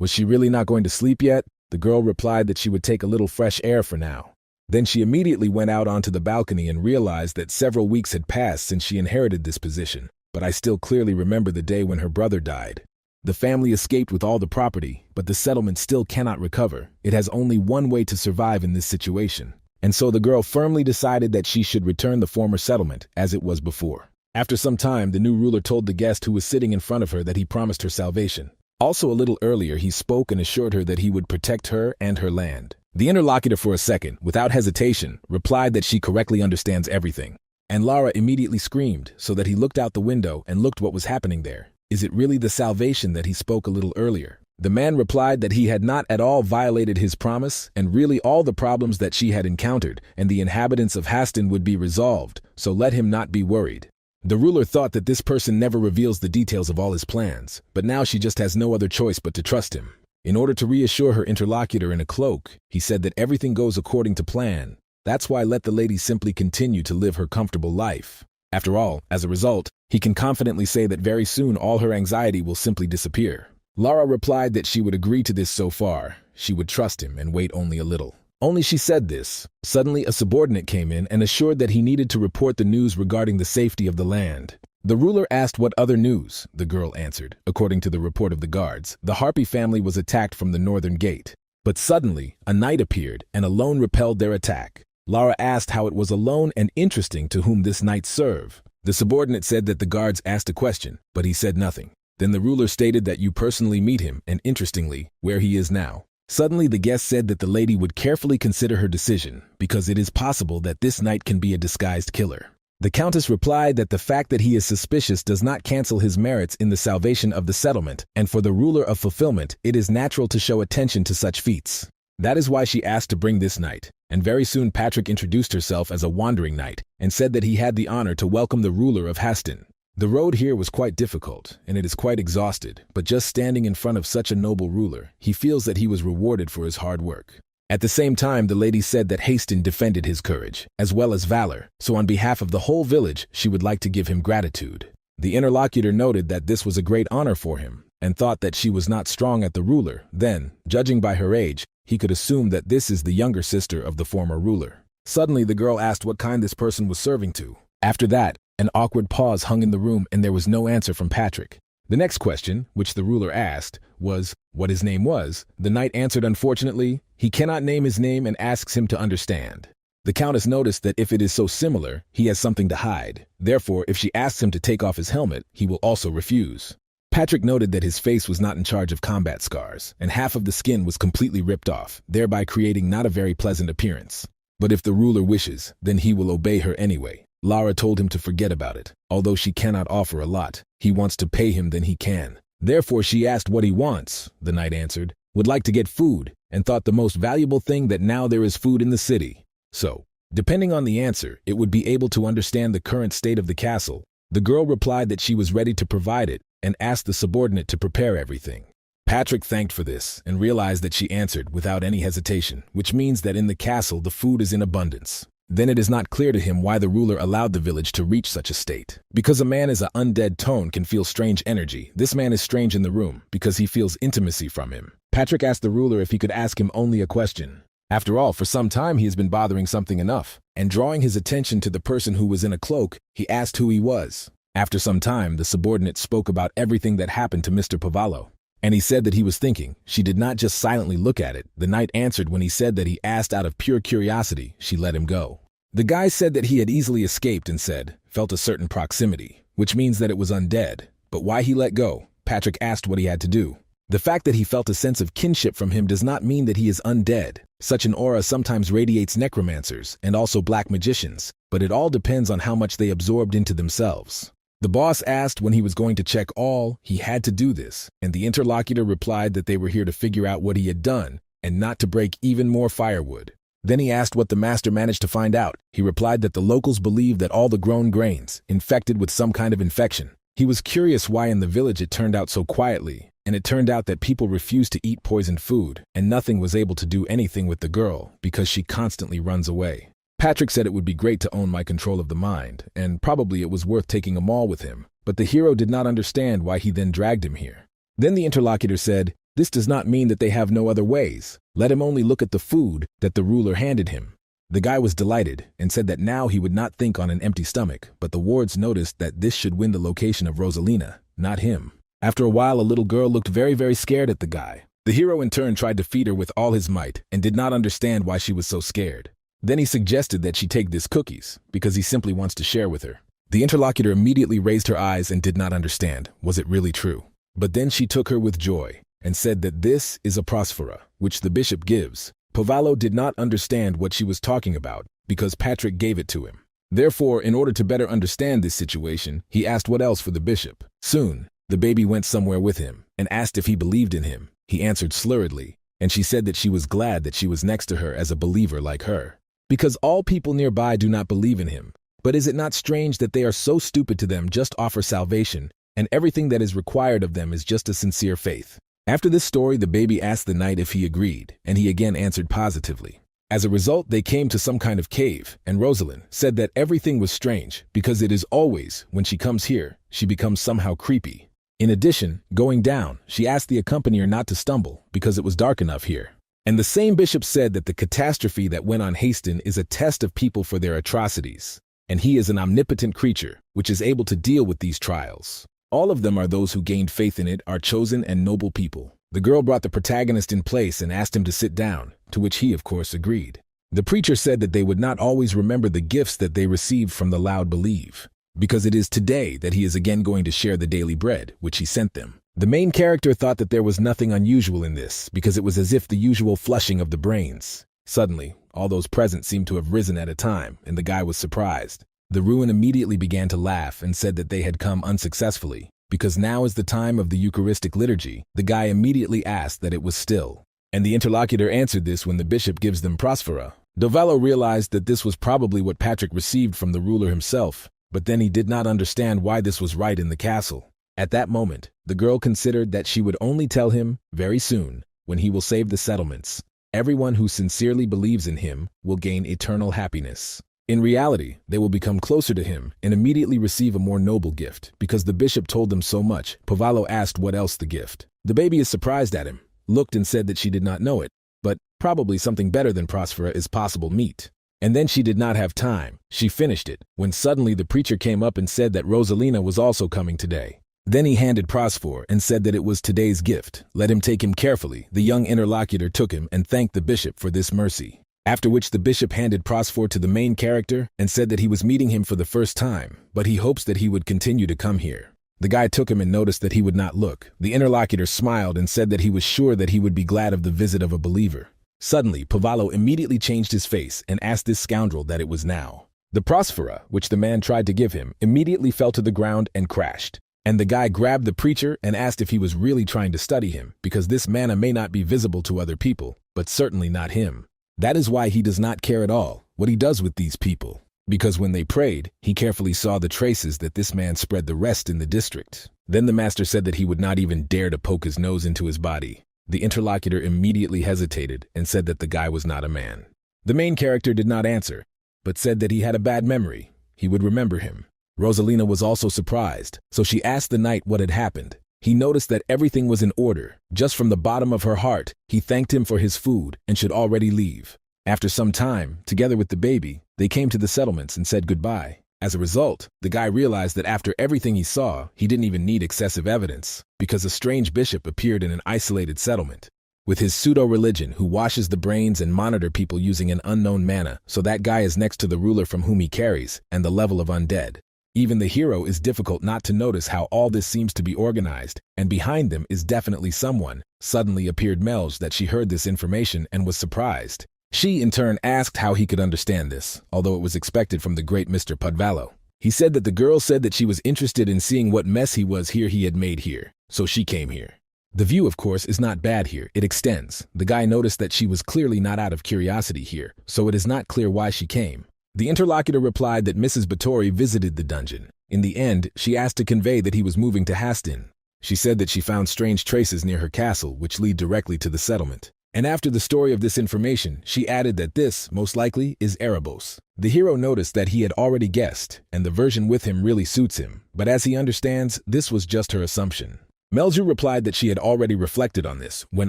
[SPEAKER 1] was she really not going to sleep yet? The girl replied that she would take a little fresh air for now. Then she immediately went out onto the balcony and realized that several weeks had passed since she inherited this position. But I still clearly remember the day when her brother died. The family escaped with all the property, but the settlement still cannot recover. It has only one way to survive in this situation. And so the girl firmly decided that she should return the former settlement as it was before. After some time, the new ruler told the guest who was sitting in front of her that he promised her salvation. Also a little earlier, he spoke and assured her that he would protect her and her land. The interlocutor for a second, without hesitation, replied that she correctly understands everything. And Lara immediately screamed, so that he looked out the window and looked what was happening there. Is it really the salvation that he spoke a little earlier? The man replied that he had not at all violated his promise, and really all the problems that she had encountered, and the inhabitants of Hastin would be resolved, so let him not be worried. The ruler thought that this person never reveals the details of all his plans, but now she just has no other choice but to trust him. In order to reassure her interlocutor in a cloak, he said that everything goes according to plan. That's why let the lady simply continue to live her comfortable life. After all, as a result, he can confidently say that very soon all her anxiety will simply disappear. Lara replied that she would agree to this so far. She would trust him and wait only a little. Only she said this. Suddenly a subordinate came in and assured that he needed to report the news regarding the safety of the land. The ruler asked what other news, the girl answered. According to the report of the guards, the Harpy family was attacked from the northern gate. But suddenly, a knight appeared and alone repelled their attack. Lara asked how it was alone and interesting to whom this knight served. The subordinate said that the guards asked a question, but he said nothing. Then the ruler stated that you personally meet him, and interestingly, where he is now. Suddenly the guest said that the lady would carefully consider her decision, because it is possible that this knight can be a disguised killer. The countess replied that the fact that he is suspicious does not cancel his merits in the salvation of the settlement, and for the ruler of fulfillment, it is natural to show attention to such feats. That is why she asked to bring this knight, and very soon Patrick introduced herself as a wandering knight, and said that he had the honor to welcome the ruler of Hastin. The road here was quite difficult, and it is quite exhausted, but just standing in front of such a noble ruler, he feels that he was rewarded for his hard work. At the same time, the lady said that Haston defended his courage, as well as valor, so on behalf of the whole village, she would like to give him gratitude. The interlocutor noted that this was a great honor for him, and thought that she was not strong at the ruler. Then, judging by her age, he could assume that this is the younger sister of the former ruler. Suddenly, the girl asked what kind this person was serving to. After that, an awkward pause hung in the room and there was no answer from Patrick. The next question, which the ruler asked, was what his name was. The knight answered, unfortunately, he cannot name his name and asks him to understand. The countess noticed that if it is so similar, he has something to hide. Therefore, if she asks him to take off his helmet, he will also refuse. Patrick noted that his face was not in charge of combat scars, and half of the skin was completely ripped off, thereby creating not a very pleasant appearance. But if the ruler wishes, then he will obey her anyway. Lara told him to forget about it. Although she cannot offer a lot, he wants to pay him, then he can. Therefore she asked what he wants. The knight answered, would like to get food, and thought the most valuable thing that now there is food in the city. So, depending on the answer, it would be able to understand the current state of the castle. The girl replied that she was ready to provide it, and asked the subordinate to prepare everything. Patrick thanked for this, and realized that she answered without any hesitation, which means that in the castle the food is in abundance. Then it is not clear to him why the ruler allowed the village to reach such a state. Because a man is an undead tone can feel strange energy, this man is strange in the room, because he feels intimacy from him. Patrick asked the ruler if he could ask him only a question. After all, for some time he has been bothering something enough, and drawing his attention to the person who was in a cloak, he asked who he was. After some time, the subordinate spoke about everything that happened to Mr. Pavallo. And he said that he was thinking. She did not just silently look at it. The knight answered when he said that he asked out of pure curiosity. She let him go. The guy said that he had easily escaped and said, felt a certain proximity, which means that it was undead. But why he let go? Patrick asked what he had to do. The fact that he felt a sense of kinship from him does not mean that he is undead. Such an aura sometimes radiates necromancers and also black magicians, but it all depends on how much they absorbed into themselves. The boss asked when he was going to check all, he had to do this, and the interlocutor replied that they were here to figure out what he had done, and not to break even more firewood. Then he asked what the master managed to find out. He replied that the locals believed that all the grown grains, infected with some kind of infection. He was curious why in the village it turned out so quietly, and it turned out that people refused to eat poisoned food, and nothing was able to do anything with the girl, because she constantly runs away. Patrick said it would be great to own my control of the mind, and probably it was worth taking a mall with him, but the hero did not understand why he then dragged him here. Then the interlocutor said, this does not mean that they have no other ways. Let him only look at the food that the ruler handed him. The guy was delighted, and said that now he would not think on an empty stomach, but the wards noticed that this should win the location of Rosalina, not him. After a while, a little girl looked very scared at the guy. The hero in turn tried to feed her with all his might, and did not understand why she was so scared. Then he suggested that she take this cookies, because he simply wants to share with her. The interlocutor immediately raised her eyes and did not understand. Was it really true? But then she took her with joy, and said that this is a prosphora, which the bishop gives. Pavallo did not understand what she was talking about, because Patrick gave it to him. Therefore, in order to better understand this situation, he asked what else for the bishop. Soon, the baby went somewhere with him, and asked if he believed in him. He answered slurredly, and she said that she was glad that she was next to her as a believer like her. Because all people nearby do not believe in him. But is it not strange that they are so stupid to them just offer salvation, and everything that is required of them is just a sincere faith? After this story, the baby asked the knight if he agreed, and he again answered positively. As a result, they came to some kind of cave, and Rosalind said that everything was strange, because it is always, when she comes here, she becomes somehow creepy. In addition, going down, she asked the accompanier not to stumble, because it was dark enough here. And the same bishop said that the catastrophe that went on Haston is a test of people for their atrocities, and he is an omnipotent creature, which is able to deal with these trials. All of them are those who gained faith in it, are chosen and noble people. The girl brought the protagonist in place and asked him to sit down, to which he of course agreed. The preacher said that they would not always remember the gifts that they received from the loud believe, because it is today that he is again going to share the daily bread, which he sent them. The main character thought that there was nothing unusual in this, because it was as if the usual flushing of the brains. Suddenly, all those present seemed to have risen at a time, and the guy was surprised. The ruin immediately began to laugh and said that they had come unsuccessfully, because now is the time of the Eucharistic liturgy. The guy immediately asked that it was still. And the interlocutor answered this when the bishop gives them prosphora. Dovallo realized that this was probably what Patrick received from the ruler himself, but then he did not understand why this was right in the castle. At that moment, the girl considered that she would only tell him, very soon, when he will save the settlements. everyone who sincerely believes in him will gain eternal happiness. In reality, they will become closer to him and immediately receive a more noble gift. Because the bishop told them so much, Pavalo asked what else the gift. The baby is surprised at him, looked and said that she did not know it, but probably something better than Prospera is possible meat. And then she did not have time. She finished it, when suddenly the preacher came up and said that Rosalina was also coming today. Then he handed Prosper and said that it was today's gift. Let him take him carefully. The young interlocutor took him and thanked the bishop for this mercy. After which the bishop handed Prosper to the main character and said that he was meeting him for the first time, but he hopes that he would continue to come here. The guy took him and noticed that he would not look. The interlocutor smiled and said that he was sure that he would be glad of the visit of a believer. Suddenly, Pavalo immediately changed his face and asked this scoundrel that it was now. The Prospera, which the man tried to give him, immediately fell to the ground and crashed. And the guy grabbed the preacher and asked if he was really trying to study him, because this manna may not be visible to other people, but certainly not him. That is why he does not care at all what he does with these people. Because when they prayed, he carefully saw the traces that this man spread the rest in the district. Then the master said that he would not even dare to poke his nose into his body. The interlocutor immediately hesitated and said that the guy was not a man. The main character did not answer, but said that he had a bad memory. He would remember him. Rosalina was also surprised, so she asked the knight what had happened. He noticed that everything was in order. Just from the bottom of her heart, he thanked him for his food and should already leave. After some time, together with the baby, they came to the settlements and said goodbye. As a result, the guy realized that after everything he saw, he didn't even need excessive evidence, because a strange bishop appeared in an isolated settlement. With his pseudo-religion who washes the brains and monitor people using an unknown mana, so that guy is next to the ruler from whom he carries, and the level of undead. Even the hero is difficult not to notice how all this seems to be organized, and behind them is definitely someone. Suddenly appeared Melj that she heard this information and was surprised. She, in turn, asked how he could understand this, although it was expected from the great Mr. Pudvalo. He said that the girl said that she was interested in seeing what mess he had made here, so she came here. The view, of course, is not bad here. It extends. The guy noticed that she was clearly not out of curiosity here, so it is not clear why she came. The interlocutor replied that Mrs. Batory visited the dungeon. In the end, she asked to convey that he was moving to Hastin. She said that she found strange traces near her castle which lead directly to the settlement. And after the story of this information, she added that this, most likely, is Erebos. The hero noticed that he had already guessed, and the version with him really suits him, but as he understands, this was just her assumption. Melju replied that she had already reflected on this when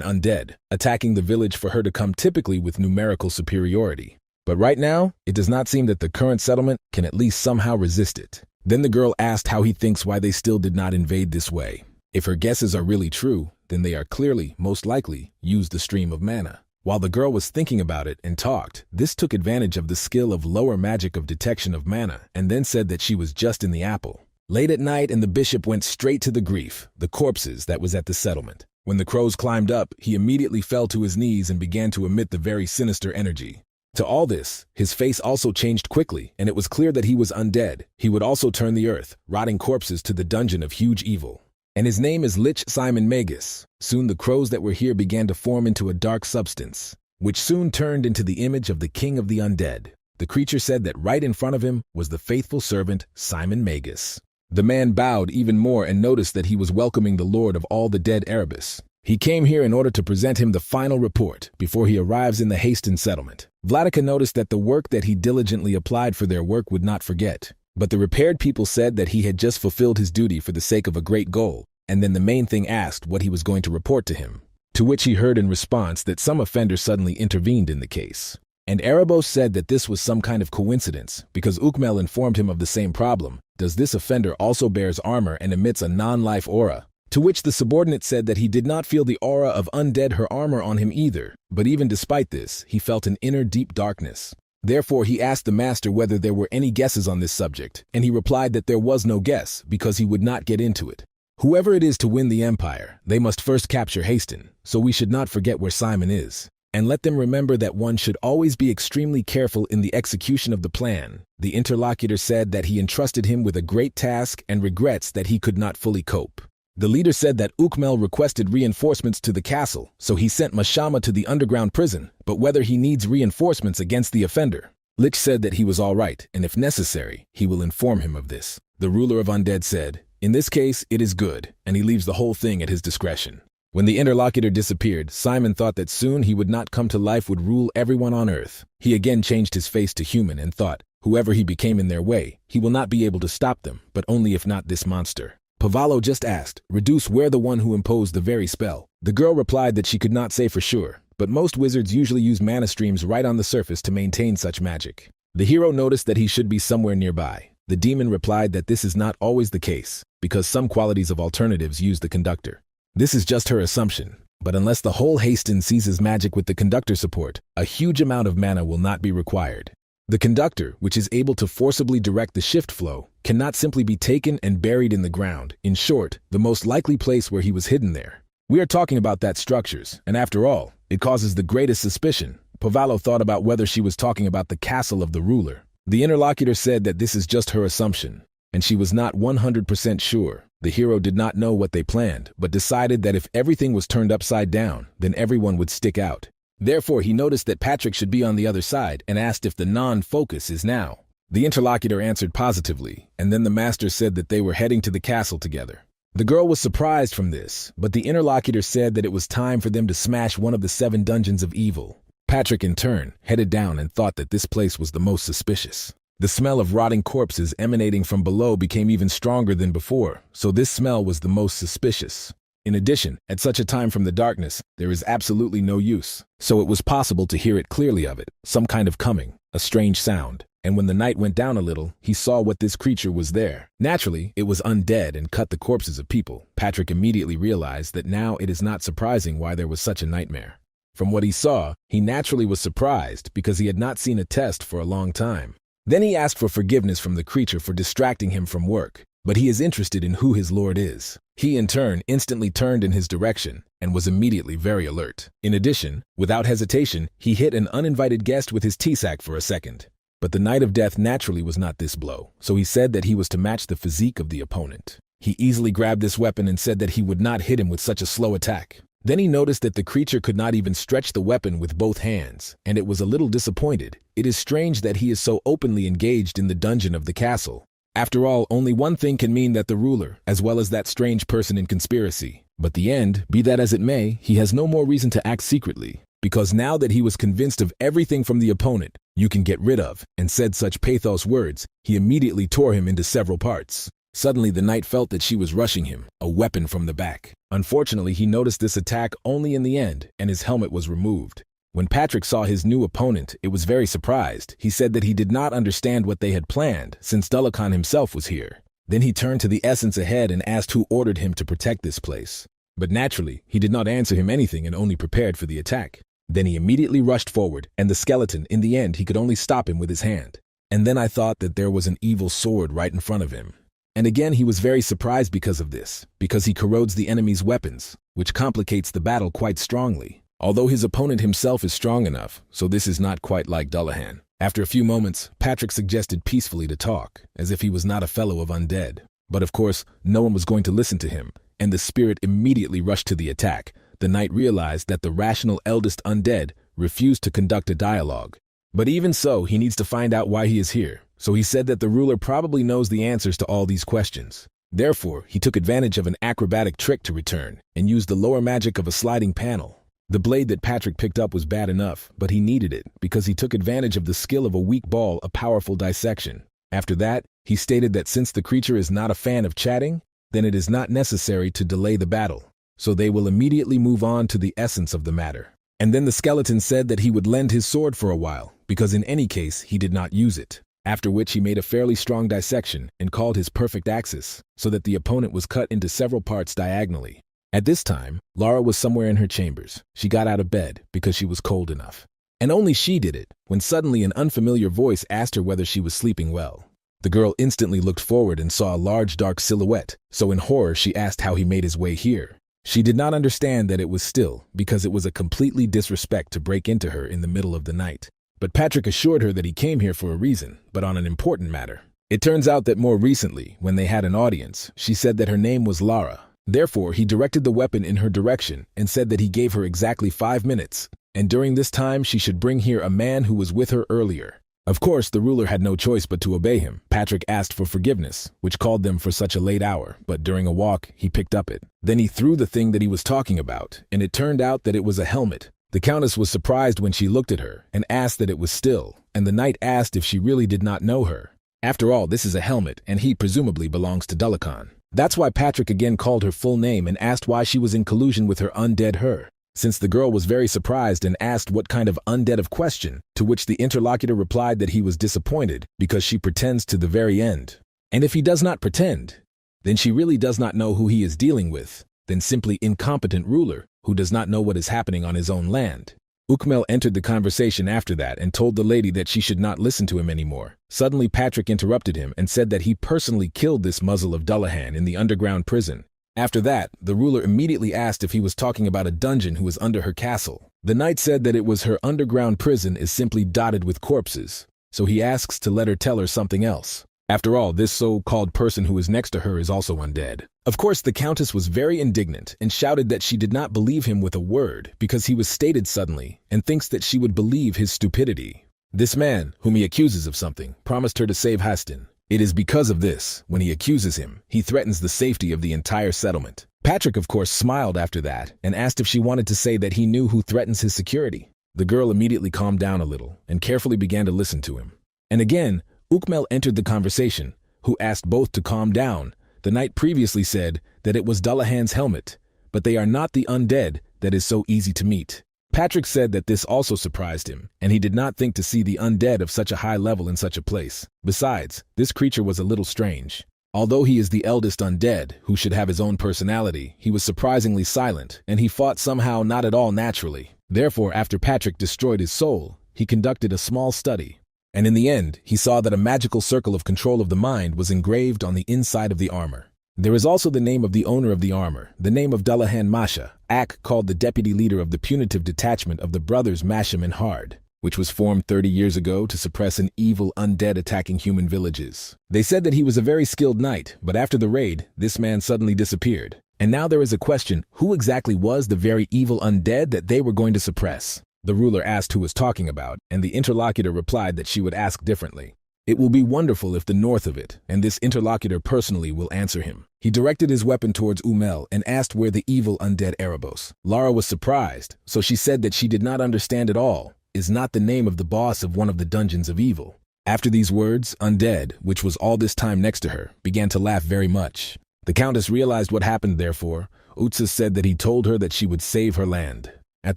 [SPEAKER 1] undead, attacking the village for her to come typically with numerical superiority. But right now, it does not seem that the current settlement can at least somehow resist it. Then the girl asked how he thinks why they still did not invade this way. If her guesses are really true, then they are clearly, most likely, used the stream of mana. While the girl was thinking about it and talked, this took advantage of the skill of lower magic of detection of mana, and then said that she was just in the apple. Late at night, and the bishop went straight to the grief, the corpses that was at the settlement. When the crows climbed up, he immediately fell to his knees and began to emit the very sinister energy. To all this, his face also changed quickly, and it was clear that he was undead. He would also turn the earth, rotting corpses to the dungeon of huge evil. And his name is Lich Simon Magus. Soon the crows that were here began to form into a dark substance, which soon turned into the image of the king of the undead. The creature said that right in front of him was the faithful servant, Simon Magus. The man bowed even more and noticed that he was welcoming the lord of all the dead Erebus. He came here in order to present him the final report before he arrives in the Hastin settlement. Vladika noticed that the work that he diligently applied for their work would not forget. But the repaired people said that he had just fulfilled his duty for the sake of a great goal, and then the main thing asked what he was going to report to him. To which he heard in response that some offender suddenly intervened in the case. And Erebos said that this was some kind of coincidence, because Ukmel informed him of the same problem. Does this offender also bears armor and emits a non-life aura? To which the subordinate said that he did not feel the aura of undead her armor on him either, but even despite this, he felt an inner deep darkness. Therefore he asked the master whether there were any guesses on this subject, and he replied that there was no guess, because he would not get into it. Whoever it is to win the empire, they must first capture Hastin, so we should not forget where Simon is. And let them remember that one should always be extremely careful in the execution of the plan. The interlocutor said that he entrusted him with a great task and regrets that he could not fully cope. The leader said that Ukmel requested reinforcements to the castle, so he sent Mashama to the underground prison, but whether he needs reinforcements against the offender. Lich said that he was all right, and if necessary, he will inform him of this. The ruler of undead said, in this case, it is good, and he leaves the whole thing at his discretion. When the interlocutor disappeared, Simon thought that soon he would not come to life would rule everyone on earth. He again changed his face to human and thought, whoever he became in their way, he will not be able to stop them, but only if not this monster. Pavallo just asked, Reduce, where the one who imposed the very spell? The girl replied that she could not say for sure, but most wizards usually use mana streams right on the surface to maintain such magic. The hero noticed that he should be somewhere nearby. The demon replied that this is not always the case, because some qualities of alternatives use the conductor. This is just her assumption, but unless the whole Hasten seizes magic with the conductor support, a huge amount of mana will not be required. The conductor, which is able to forcibly direct the shift flow, cannot simply be taken and buried in the ground. In short, the most likely place where he was hidden there. We are talking about that structures, and after all, it causes the greatest suspicion. Pavallo thought about whether she was talking about the castle of the ruler. The interlocutor said that this is just her assumption, and she was not 100% sure. The hero did not know what they planned, but decided that if everything was turned upside down, then everyone would stick out. Therefore, he noticed that Patrick should be on the other side and asked if the non-focus is now. The interlocutor answered positively, and then the master said that they were heading to the castle together. The girl was surprised from this, but the interlocutor said that it was time for them to smash one of the 7 dungeons of evil. Patrick, in turn, headed down and thought that this place was the most suspicious. The smell of rotting corpses emanating from below became even stronger than before, so this smell was the most suspicious. In addition, at such a time from the darkness, there is absolutely no use, so it was possible to hear it clearly of it, some kind of coming, a strange sound. And when the night went down a little, he saw what this creature was there. Naturally, it was undead and cut the corpses of people. Patrick immediately realized that now it is not surprising why there was such a nightmare. From what he saw, he naturally was surprised because he had not seen a test for a long time. Then he asked for forgiveness from the creature for distracting him from work, but he is interested in who his lord is. He, in turn, instantly turned in his direction and was immediately very alert. In addition, without hesitation, he hit an uninvited guest with his T-sack for a second. But the Knight of Death naturally was not this blow, so he said that he was to match the physique of the opponent. He easily grabbed this weapon and said that he would not hit him with such a slow attack. Then he noticed that the creature could not even stretch the weapon with both hands, and it was a little disappointed. It is strange that he is so openly engaged in the dungeon of the castle. After all, only one thing can mean that the ruler, as well as that strange person in conspiracy. But the end, be that as it may, he has no more reason to act secretly, because now that he was convinced of everything from the opponent, you can get rid of, and said such pathos words, he immediately tore him into several parts. Suddenly the knight felt that she was rushing him, a weapon from the back. Unfortunately, he noticed this attack only in the end, and his helmet was removed. When Patrick saw his new opponent, it was very surprised. He said that he did not understand what they had planned, since Dulacan himself was here. Then he turned to the essence ahead and asked who ordered him to protect this place. But naturally, he did not answer him anything and only prepared for the attack. Then he immediately rushed forward, and the skeleton, in the end, he could only stop him with his hand. And then I thought that there was an evil sword right in front of him. And again he was very surprised because of this, because he corrodes the enemy's weapons, which complicates the battle quite strongly. Although his opponent himself is strong enough, so this is not quite like Dullahan. After a few moments, Patrick suggested peacefully to talk, as if he was not a fellow of undead. But of course, no one was going to listen to him, and the spirit immediately rushed to the attack. The knight realized that the rational eldest undead refused to conduct a dialogue. But even so, he needs to find out why he is here. So he said that the ruler probably knows the answers to all these questions. Therefore, he took advantage of an acrobatic trick to return, and used the lower magic of a sliding panel. The blade that Patrick picked up was bad enough, but he needed it, because he took advantage of the skill of a weak ball, a powerful dissection. After that, he stated that since the creature is not a fan of chatting, then it is not necessary to delay the battle. So they will immediately move on to the essence of the matter. And then the skeleton said that he would lend his sword for a while, because in any case he did not use it. After which he made a fairly strong dissection and called his perfect axis, so that the opponent was cut into several parts diagonally. At this time, Lara was somewhere in her chambers. She got out of bed because she was cold enough. And only she did it, when suddenly an unfamiliar voice asked her whether she was sleeping well. The girl instantly looked forward and saw a large dark silhouette, so in horror she asked how he made his way here. She did not understand that it was still, because it was a completely disrespect to break into her in the middle of the night. But Patrick assured her that he came here for a reason, but on an important matter. It turns out that more recently, when they had an audience, she said that her name was Lara. Therefore, he directed the weapon in her direction and said that he gave her exactly 5 minutes, and during this time she should bring here a man who was with her earlier. Of course, the ruler had no choice but to obey him. Patrick asked for forgiveness, which called them for such a late hour, but during a walk, he picked up it. Then he threw the thing that he was talking about, and it turned out that it was a helmet. The countess was surprised when she looked at her and asked that it was still, and the knight asked if she really did not know her. After all, this is a helmet, and he presumably belongs to Dulacan. That's why Patrick again called her full name and asked why she was in collusion with her undead her. Since the girl was very surprised and asked what kind of undead of question, to which the interlocutor replied that he was disappointed because she pretends to the very end. And if he does not pretend, then she really does not know who he is dealing with, then simply incompetent ruler who does not know what is happening on his own land. Ukmel entered the conversation after that and told the lady that she should not listen to him anymore. Suddenly Patrick interrupted him and said that he personally killed this muzzle of Dullahan in the underground prison. After that, the ruler immediately asked if he was talking about a dungeon who was under her castle. The knight said that it was her underground prison is simply dotted with corpses, so he asks to let her tell her something else. After all, this so-called person who is next to her is also undead. Of course, the countess was very indignant and shouted that she did not believe him with a word because he was stated suddenly and thinks that she would believe his stupidity. This man, whom he accuses of something, promised her to save Hastin. It is because of this, when he accuses him, he threatens the safety of the entire settlement. Patrick, of course, smiled after that and asked if she wanted to say that he knew who threatens his security. The girl immediately calmed down a little and carefully began to listen to him. And again, Ukmel entered the conversation, who asked both to calm down. The knight previously said that it was Dullahan's helmet, but they are not the undead that is so easy to meet. Patrick said that this also surprised him, and he did not think to see the undead of such a high level in such a place. Besides, this creature was a little strange. Although he is the eldest undead, who should have his own personality, he was surprisingly silent, and he fought somehow not at all naturally. Therefore, after Patrick destroyed his soul, he conducted a small study. And in the end, he saw that a magical circle of control of the mind was engraved on the inside of the armor. There is also the name of the owner of the armor, the name of Dullahan Masha, Ak called the deputy leader of the punitive detachment of the brothers Masham and Hard, which was formed 30 years ago to suppress an evil undead attacking human villages. They said that he was a very skilled knight, but after the raid, this man suddenly disappeared. And now there is a question, who exactly was the very evil undead that they were going to suppress? The ruler asked who was talking about, and the interlocutor replied that she would ask differently. It will be wonderful if the north of it, and this interlocutor personally will answer him. He directed his weapon towards Umel and asked where the evil undead Erebos. Lara was surprised, so she said that she did not understand at all, is not the name of the boss of one of the dungeons of evil. After these words, Undead, which was all this time next to her, began to laugh very much. The countess realized what happened therefore. Utsa said that he told her that she would save her land. At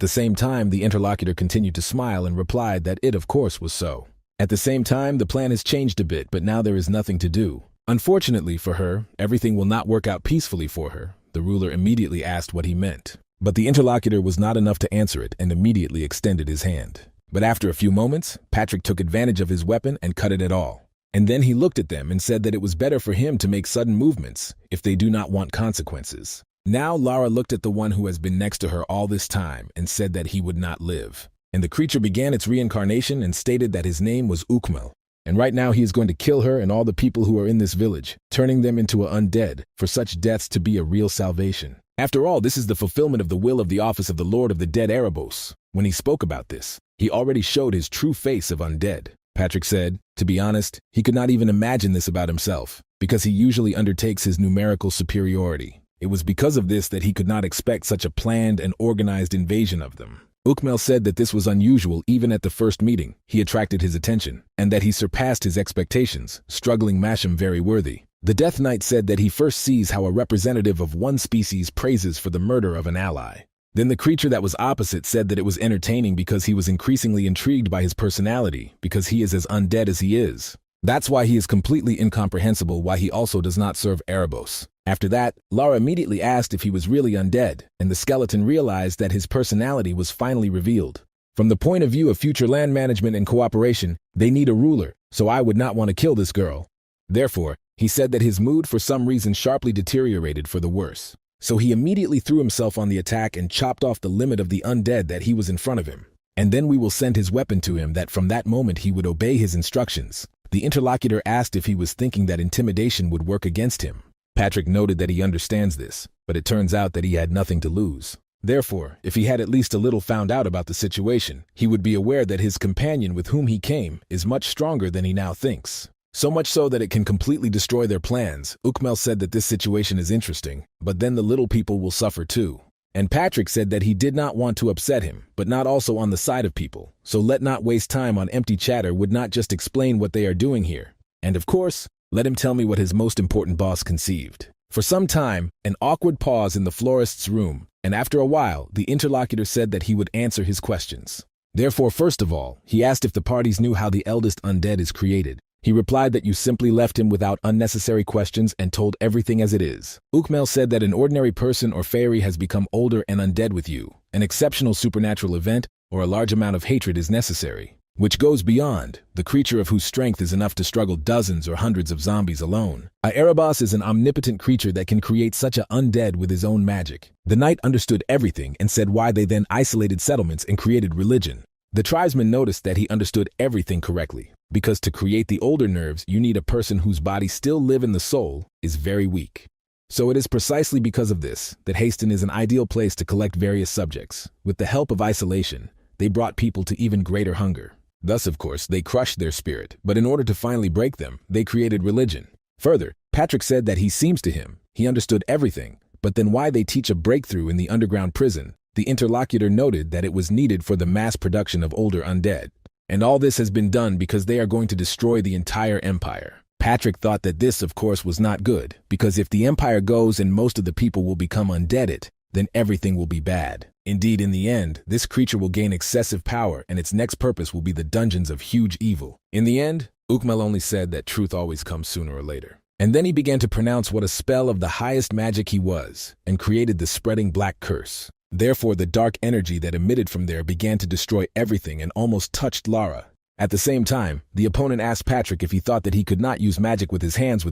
[SPEAKER 1] the same time, the interlocutor continued to smile and replied that it, of course, was so. At the same time, the plan has changed a bit, but now there is nothing to do. Unfortunately for her, everything will not work out peacefully for her. The ruler immediately asked what he meant. But the interlocutor was not enough to answer it and immediately extended his hand. But after a few moments, Patrick took advantage of his weapon and cut it at all. And then he looked at them and said that it was better for him to make sudden movements if they do not want consequences. Now Lara looked at the one who has been next to her all this time and said that he would not live. And the creature began its reincarnation and stated that his name was Ukmel. And right now he is going to kill her and all the people who are in this village, turning them into an undead, for such deaths to be a real salvation. After all, this is the fulfillment of the will of the office of the Lord of the Dead Erebos. When he spoke about this, he already showed his true face of undead. Patrick said, to be honest, he could not even imagine this about himself, because he usually undertakes his numerical superiority. It was because of this that he could not expect such a planned and organized invasion of them. Ukmel said that this was unusual even at the first meeting. He attracted his attention, and that he surpassed his expectations, struggling Masham very worthy. The Death Knight said that he first sees how a representative of one species praises for the murder of an ally. Then the creature that was opposite said that it was entertaining because he was increasingly intrigued by his personality, because he is as undead as he is. That's why he is completely incomprehensible why he also does not serve Erebos. After that, Lara immediately asked if he was really undead, and the skeleton realized that his personality was finally revealed. From the point of view of future land management and cooperation, they need a ruler, so I would not want to kill this girl. Therefore, he said that his mood for some reason sharply deteriorated for the worse. So he immediately threw himself on the attack and chopped off the limit of the undead that he was in front of him. And then we will send his weapon to him that from that moment he would obey his instructions. The interlocutor asked if he was thinking that intimidation would work against him. Patrick noted that he understands this, but it turns out that he had nothing to lose. Therefore, if he had at least a little found out about the situation, he would be aware that his companion with whom he came is much stronger than he now thinks. So much so that it can completely destroy their plans. Ukmel said that this situation is interesting, but then the little people will suffer too. And Patrick said that he did not want to upset him, but not also on the side of people, so let not waste time on empty chatter would not just explain what they are doing here. And of course, let him tell me what his most important boss conceived. For some time, an awkward pause in the florist's room, and after a while, the interlocutor said that he would answer his questions. Therefore, first of all, he asked if the parties knew how the eldest undead is created. He replied that you simply left him without unnecessary questions and told everything as it is. Ukmel said that an ordinary person or fairy has become older and undead with you. An exceptional supernatural event or a large amount of hatred is necessary, which goes beyond the creature of whose strength is enough to struggle dozens or hundreds of zombies alone. Erebos is an omnipotent creature that can create such an undead with his own magic. The knight understood everything and said why they then isolated settlements and created religion. The tribesman noticed that he understood everything correctly, because to create the older nerves you need a person whose body still live in the soul is very weak. So it is precisely because of this that Haston is an ideal place to collect various subjects. With the help of isolation, they brought people to even greater hunger. Thus, of course, they crushed their spirit, but in order to finally break them, they created religion. Further, Patrick said that he seems to him, he understood everything, but then why they teach a breakthrough in the underground prison? The interlocutor noted that it was needed for the mass production of older undead. And all this has been done because they are going to destroy the entire empire. Patrick thought that this, of course, was not good, because if the empire goes and most of the people will become undeaded, then everything will be bad. Indeed, in the end, this creature will gain excessive power and its next purpose will be the dungeons of huge evil. In the end, Ukmel only said that truth always comes sooner or later. And then he began to pronounce what a spell of the highest magic he was, and created the spreading black curse. Therefore, the dark energy that emitted from there began to destroy everything and almost touched Lara. At the same time, the opponent asked Patrick if he thought that he could not use magic with his hands,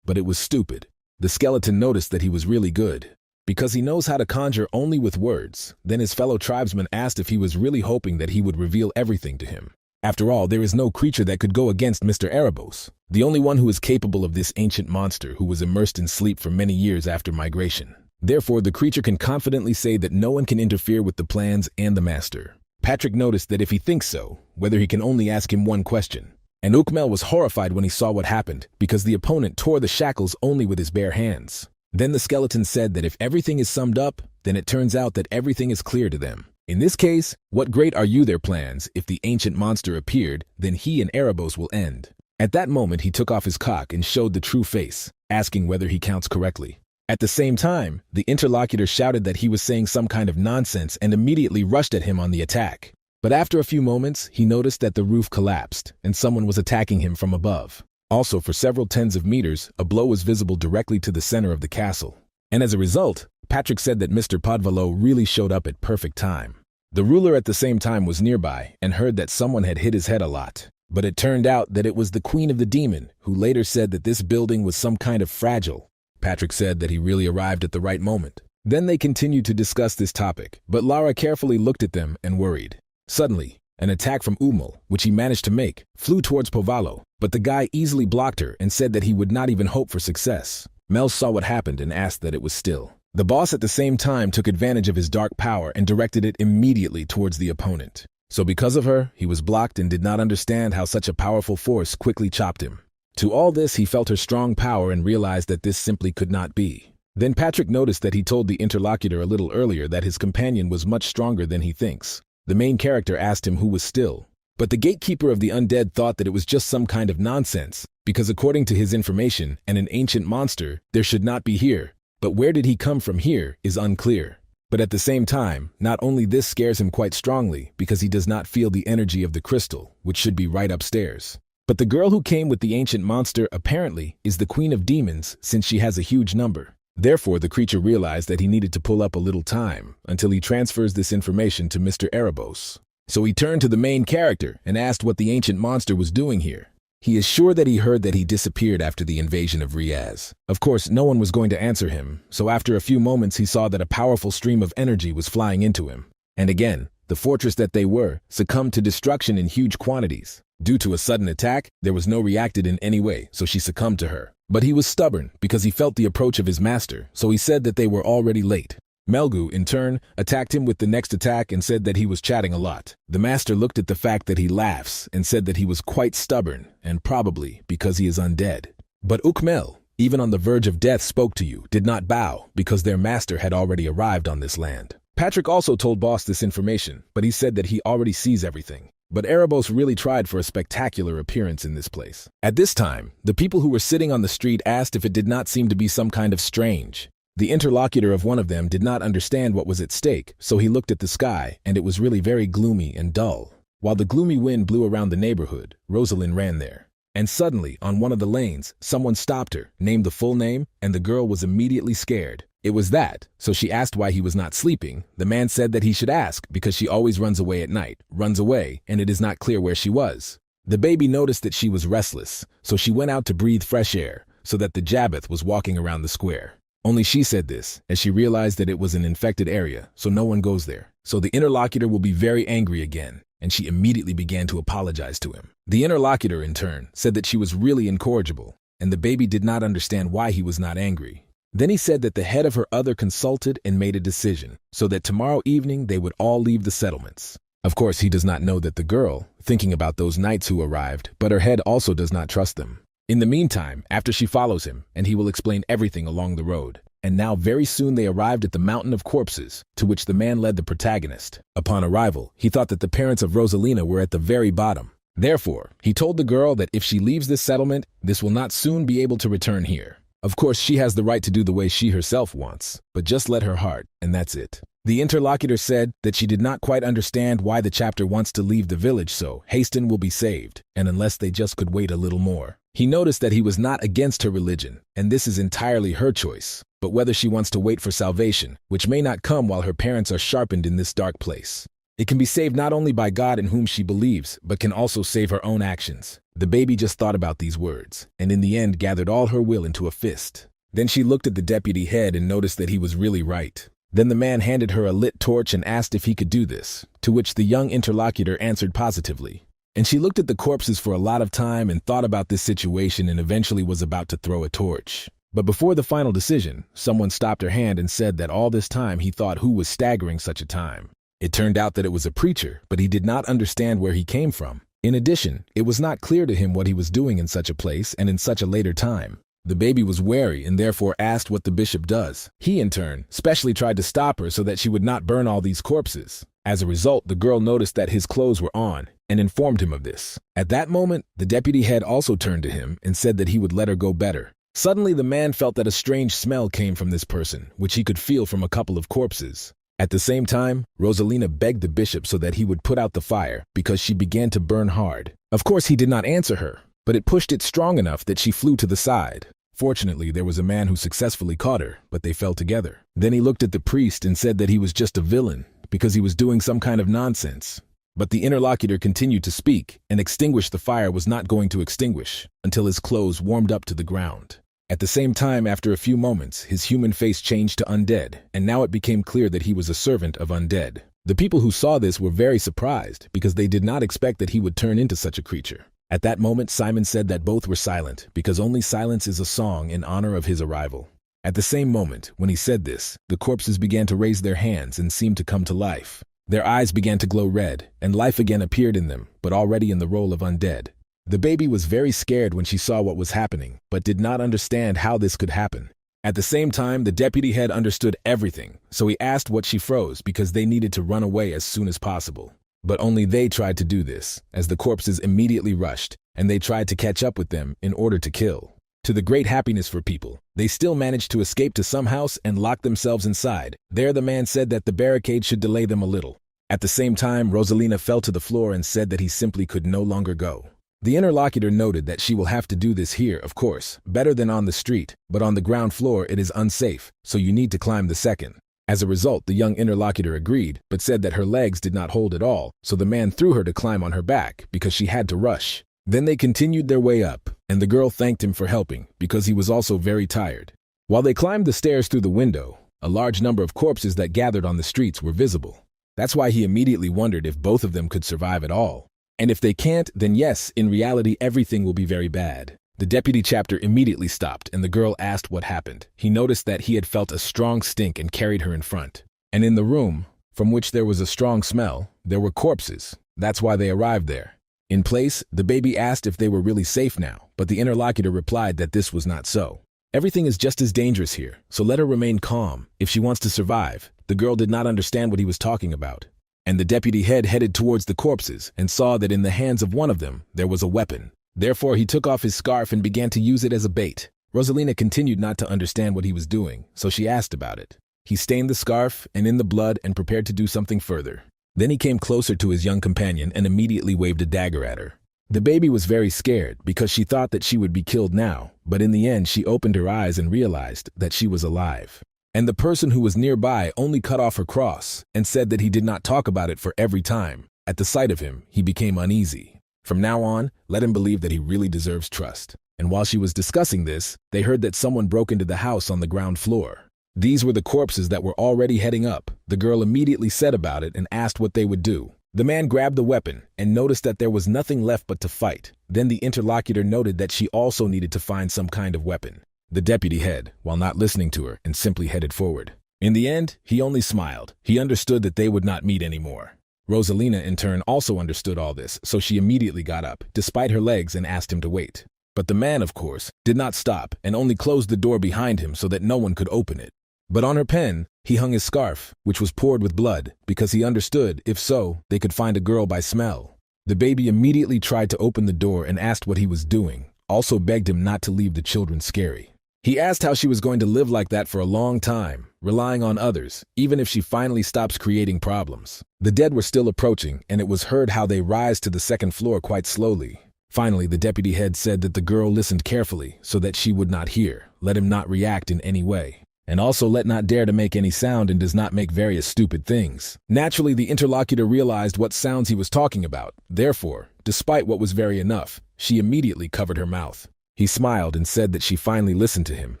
[SPEAKER 1] but it was stupid. The skeleton noticed that he was really good, because he knows how to conjure only with words. Then his fellow tribesman asked if he was really hoping that he would reveal everything to him. After all, there is no creature that could go against Mr. Erebos, the only one who is capable of this ancient monster who was immersed in sleep for many years after migration. Therefore, the creature can confidently say that no one can interfere with the plans and the master. Patrick noticed that if he thinks so, whether he can only ask him one question. And Ukmel was horrified when he saw what happened, because the opponent tore the shackles only with his bare hands. Then the skeleton said that if everything is summed up, then it turns out that everything is clear to them. In this case, what great are you their plans? If the ancient monster appeared, then he and Erebos will end. At that moment he took off his cock and showed the true face, asking whether he counts correctly. At the same time, the interlocutor shouted that he was saying some kind of nonsense and immediately rushed at him on the attack. But after a few moments, he noticed that the roof collapsed and someone was attacking him from above. Also, for several tens of meters, a blow was visible directly to the center of the castle. And as a result, Patrick said that Mr. Podvalo really showed up at perfect time. The ruler at the same time was nearby and heard that someone had hit his head a lot. But it turned out that it was the queen of the demon, who later said that this building was some kind of fragile. Patrick said that he really arrived at the right moment. Then they continued to discuss this topic, but Lara carefully looked at them and worried. Suddenly, an attack from Umel, which he managed to make, flew towards Povalo, but the guy easily blocked her and said that he would not even hope for success. Mel saw what happened and asked that it was still. The boss at the same time took advantage of his dark power and directed it immediately towards the opponent. So because of her, he was blocked and did not understand how such a powerful force quickly chopped him. To all this, he felt her strong power and realized that this simply could not be. Then Patrick noticed that he told the interlocutor a little earlier that his companion was much stronger than he thinks. The main character asked him who was still. But the gatekeeper of the undead thought that it was just some kind of nonsense, because according to his information and an ancient monster, there should not be here. But where did he come from here is unclear. But at the same time, not only this scares him quite strongly, because he does not feel the energy of the crystal, which should be right upstairs. But the girl who came with the ancient monster apparently is the queen of demons, since she has a huge number. Therefore, the creature realized that he needed to pull up a little time until he transfers this information to Mr. Erebos. So he turned to the main character and asked what the ancient monster was doing here. He is sure that he heard that he disappeared after the invasion of Riaz. Of course, no one was going to answer him, so after a few moments he saw that a powerful stream of energy was flying into him. And again, the fortress that they were succumbed to destruction in huge quantities. Due to a sudden attack, there was no reacted in any way, so she succumbed to her. But he was stubborn because he felt the approach of his master, so he said that they were already late. Melgu, in turn, attacked him with the next attack and said that he was chatting a lot. The master looked at the fact that he laughs and said that he was quite stubborn, and probably because he is undead. But Ukmel, even on the verge of death, spoke to you, did not bow, because their master had already arrived on this land. Patrick also told Boss this information, but he said that he already sees everything. But Erebos really tried for a spectacular appearance in this place. At this time, the people who were sitting on the street asked if it did not seem to be some kind of strange. The interlocutor of one of them did not understand what was at stake, so he looked at the sky, and it was really very gloomy and dull. While the gloomy wind blew around the neighborhood, Rosalind ran there. And suddenly, on one of the lanes, someone stopped her, named the full name, and the girl was immediately scared. It was that, so she asked why he was not sleeping. The man said that he should ask because she always runs away at night, and it is not clear where she was. The baby noticed that she was restless, so she went out to breathe fresh air, so that the Jabbath was walking around the square. Only she said this, as she realized that it was an infected area, so no one goes there. So the interlocutor will be very angry again, and she immediately began to apologize to him. The interlocutor, in turn, said that she was really incorrigible, and the baby did not understand why he was not angry. Then he said that the head of her other consulted and made a decision, so that tomorrow evening they would all leave the settlements. Of course, he does not know that the girl, thinking about those knights who arrived, but her head also does not trust them. In the meantime, after she follows him, and he will explain everything along the road. And now very soon they arrived at the mountain of corpses, to which the man led the protagonist. Upon arrival, he thought that the parents of Rosalina were at the very bottom. Therefore, he told the girl that if she leaves this settlement, this will not soon be able to return here. Of course, she has the right to do the way she herself wants, but just let her heart, and that's it. The interlocutor said that she did not quite understand why the chapter wants to leave the village, so Haston will be saved, and unless they just could wait a little more. He noticed that he was not against her religion, and this is entirely her choice, but whether she wants to wait for salvation, which may not come while her parents are sharpened in this dark place. It can be saved not only by God in whom she believes, but can also save her own actions. The baby just thought about these words, and in the end gathered all her will into a fist. Then she looked at the deputy head and noticed that he was really right. Then the man handed her a lit torch and asked if he could do this, to which the young interlocutor answered positively. And she looked at the corpses for a lot of time and thought about this situation and eventually was about to throw a torch. But before the final decision, someone stopped her hand and said that all this time he thought who was staggering such a time. It turned out that it was a preacher, but he did not understand where he came from. In addition, it was not clear to him what he was doing in such a place and in such a later time. The baby was wary and therefore asked what the bishop does. He, in turn, specially tried to stop her so that she would not burn all these corpses. As a result, the girl noticed that his clothes were on and informed him of this. At that moment, the deputy head also turned to him and said that he would let her go better. Suddenly, the man felt that a strange smell came from this person, which he could feel from a couple of corpses. At the same time, Rosalina begged the bishop so that he would put out the fire because she began to burn hard. Of course, he did not answer her, but it pushed it strong enough that she flew to the side. Fortunately, there was a man who successfully caught her, but they fell together. Then he looked at the priest and said that he was just a villain because he was doing some kind of nonsense. But the interlocutor continued to speak and extinguish the fire was not going to extinguish until his clothes warmed up to the ground. At the same time, after a few moments, his human face changed to undead, and now it became clear that he was a servant of undead. The people who saw this were very surprised because they did not expect that he would turn into such a creature. At that moment, Simon said that both were silent because only silence is a song in honor of his arrival. At the same moment, when he said this, the corpses began to raise their hands and seemed to come to life. Their eyes began to glow red, and life again appeared in them, but already in the role of undead. The baby was very scared when she saw what was happening, but did not understand how this could happen. At the same time, the deputy head understood everything, so he asked what she froze because they needed to run away as soon as possible. But only they tried to do this, as the corpses immediately rushed, and they tried to catch up with them in order to kill. To the great happiness for people, they still managed to escape to some house and lock themselves inside. There the man said that the barricade should delay them a little. At the same time, Rosalina fell to the floor and said that he simply could no longer go. The interlocutor noted that she will have to do this here, of course, better than on the street, but on the ground floor it is unsafe, so you need to climb the second. As a result, the young interlocutor agreed, but said that her legs did not hold at all, so the man threw her to climb on her back because she had to rush. Then they continued their way up, and the girl thanked him for helping because he was also very tired. While they climbed the stairs through the window, a large number of corpses that gathered on the streets were visible. That's why he immediately wondered if both of them could survive at all. And if they can't, then yes, in reality everything will be very bad. The deputy chapter immediately stopped and the girl asked what happened. He noticed that he had felt a strong stink and carried her in front. And in the room, from which there was a strong smell, there were corpses. That's why they arrived there. In place, the baby asked if they were really safe now, but the interlocutor replied that this was not so. Everything is just as dangerous here, so let her remain calm if she wants to survive. The girl did not understand what he was talking about. And the deputy head headed towards the corpses and saw that in the hands of one of them there was a weapon. Therefore he took off his scarf and began to use it as a bait. Rosalina continued not to understand what he was doing, so she asked about it. He stained the scarf and in the blood and prepared to do something further. Then he came closer to his young companion and immediately waved a dagger at her. The baby was very scared because she thought that she would be killed now, but in the end she opened her eyes and realized that she was alive. And the person who was nearby only cut off her cross and said that he did not talk about it for every time. At the sight of him, he became uneasy. From now on, let him believe that he really deserves trust. And while she was discussing this, they heard that someone broke into the house on the ground floor. These were the corpses that were already heading up. The girl immediately said about it and asked what they would do. The man grabbed the weapon and noticed that there was nothing left but to fight. Then the interlocutor noted that she also needed to find some kind of weapon. The deputy head, while not listening to her, and simply headed forward. In the end, he only smiled. He understood that they would not meet anymore. Rosalina, in turn, also understood all this, so she immediately got up, despite her legs, and asked him to wait. But the man, of course, did not stop and only closed the door behind him so that no one could open it. But on her pen, he hung his scarf, which was poured with blood, because he understood, if so, they could find a girl by smell. The baby immediately tried to open the door and asked what he was doing, also begged him not to leave the children scary. He asked how she was going to live like that for a long time, relying on others, even if she finally stops creating problems. The dead were still approaching, and it was heard how they rise to the second floor quite slowly. Finally, the deputy head said that the girl listened carefully so that she would not hear, let him not react in any way. And also let not dare to make any sound and does not make various stupid things. Naturally, the interlocutor realized what sounds he was talking about. Therefore, despite what was very enough, she immediately covered her mouth. He smiled and said that she finally listened to him,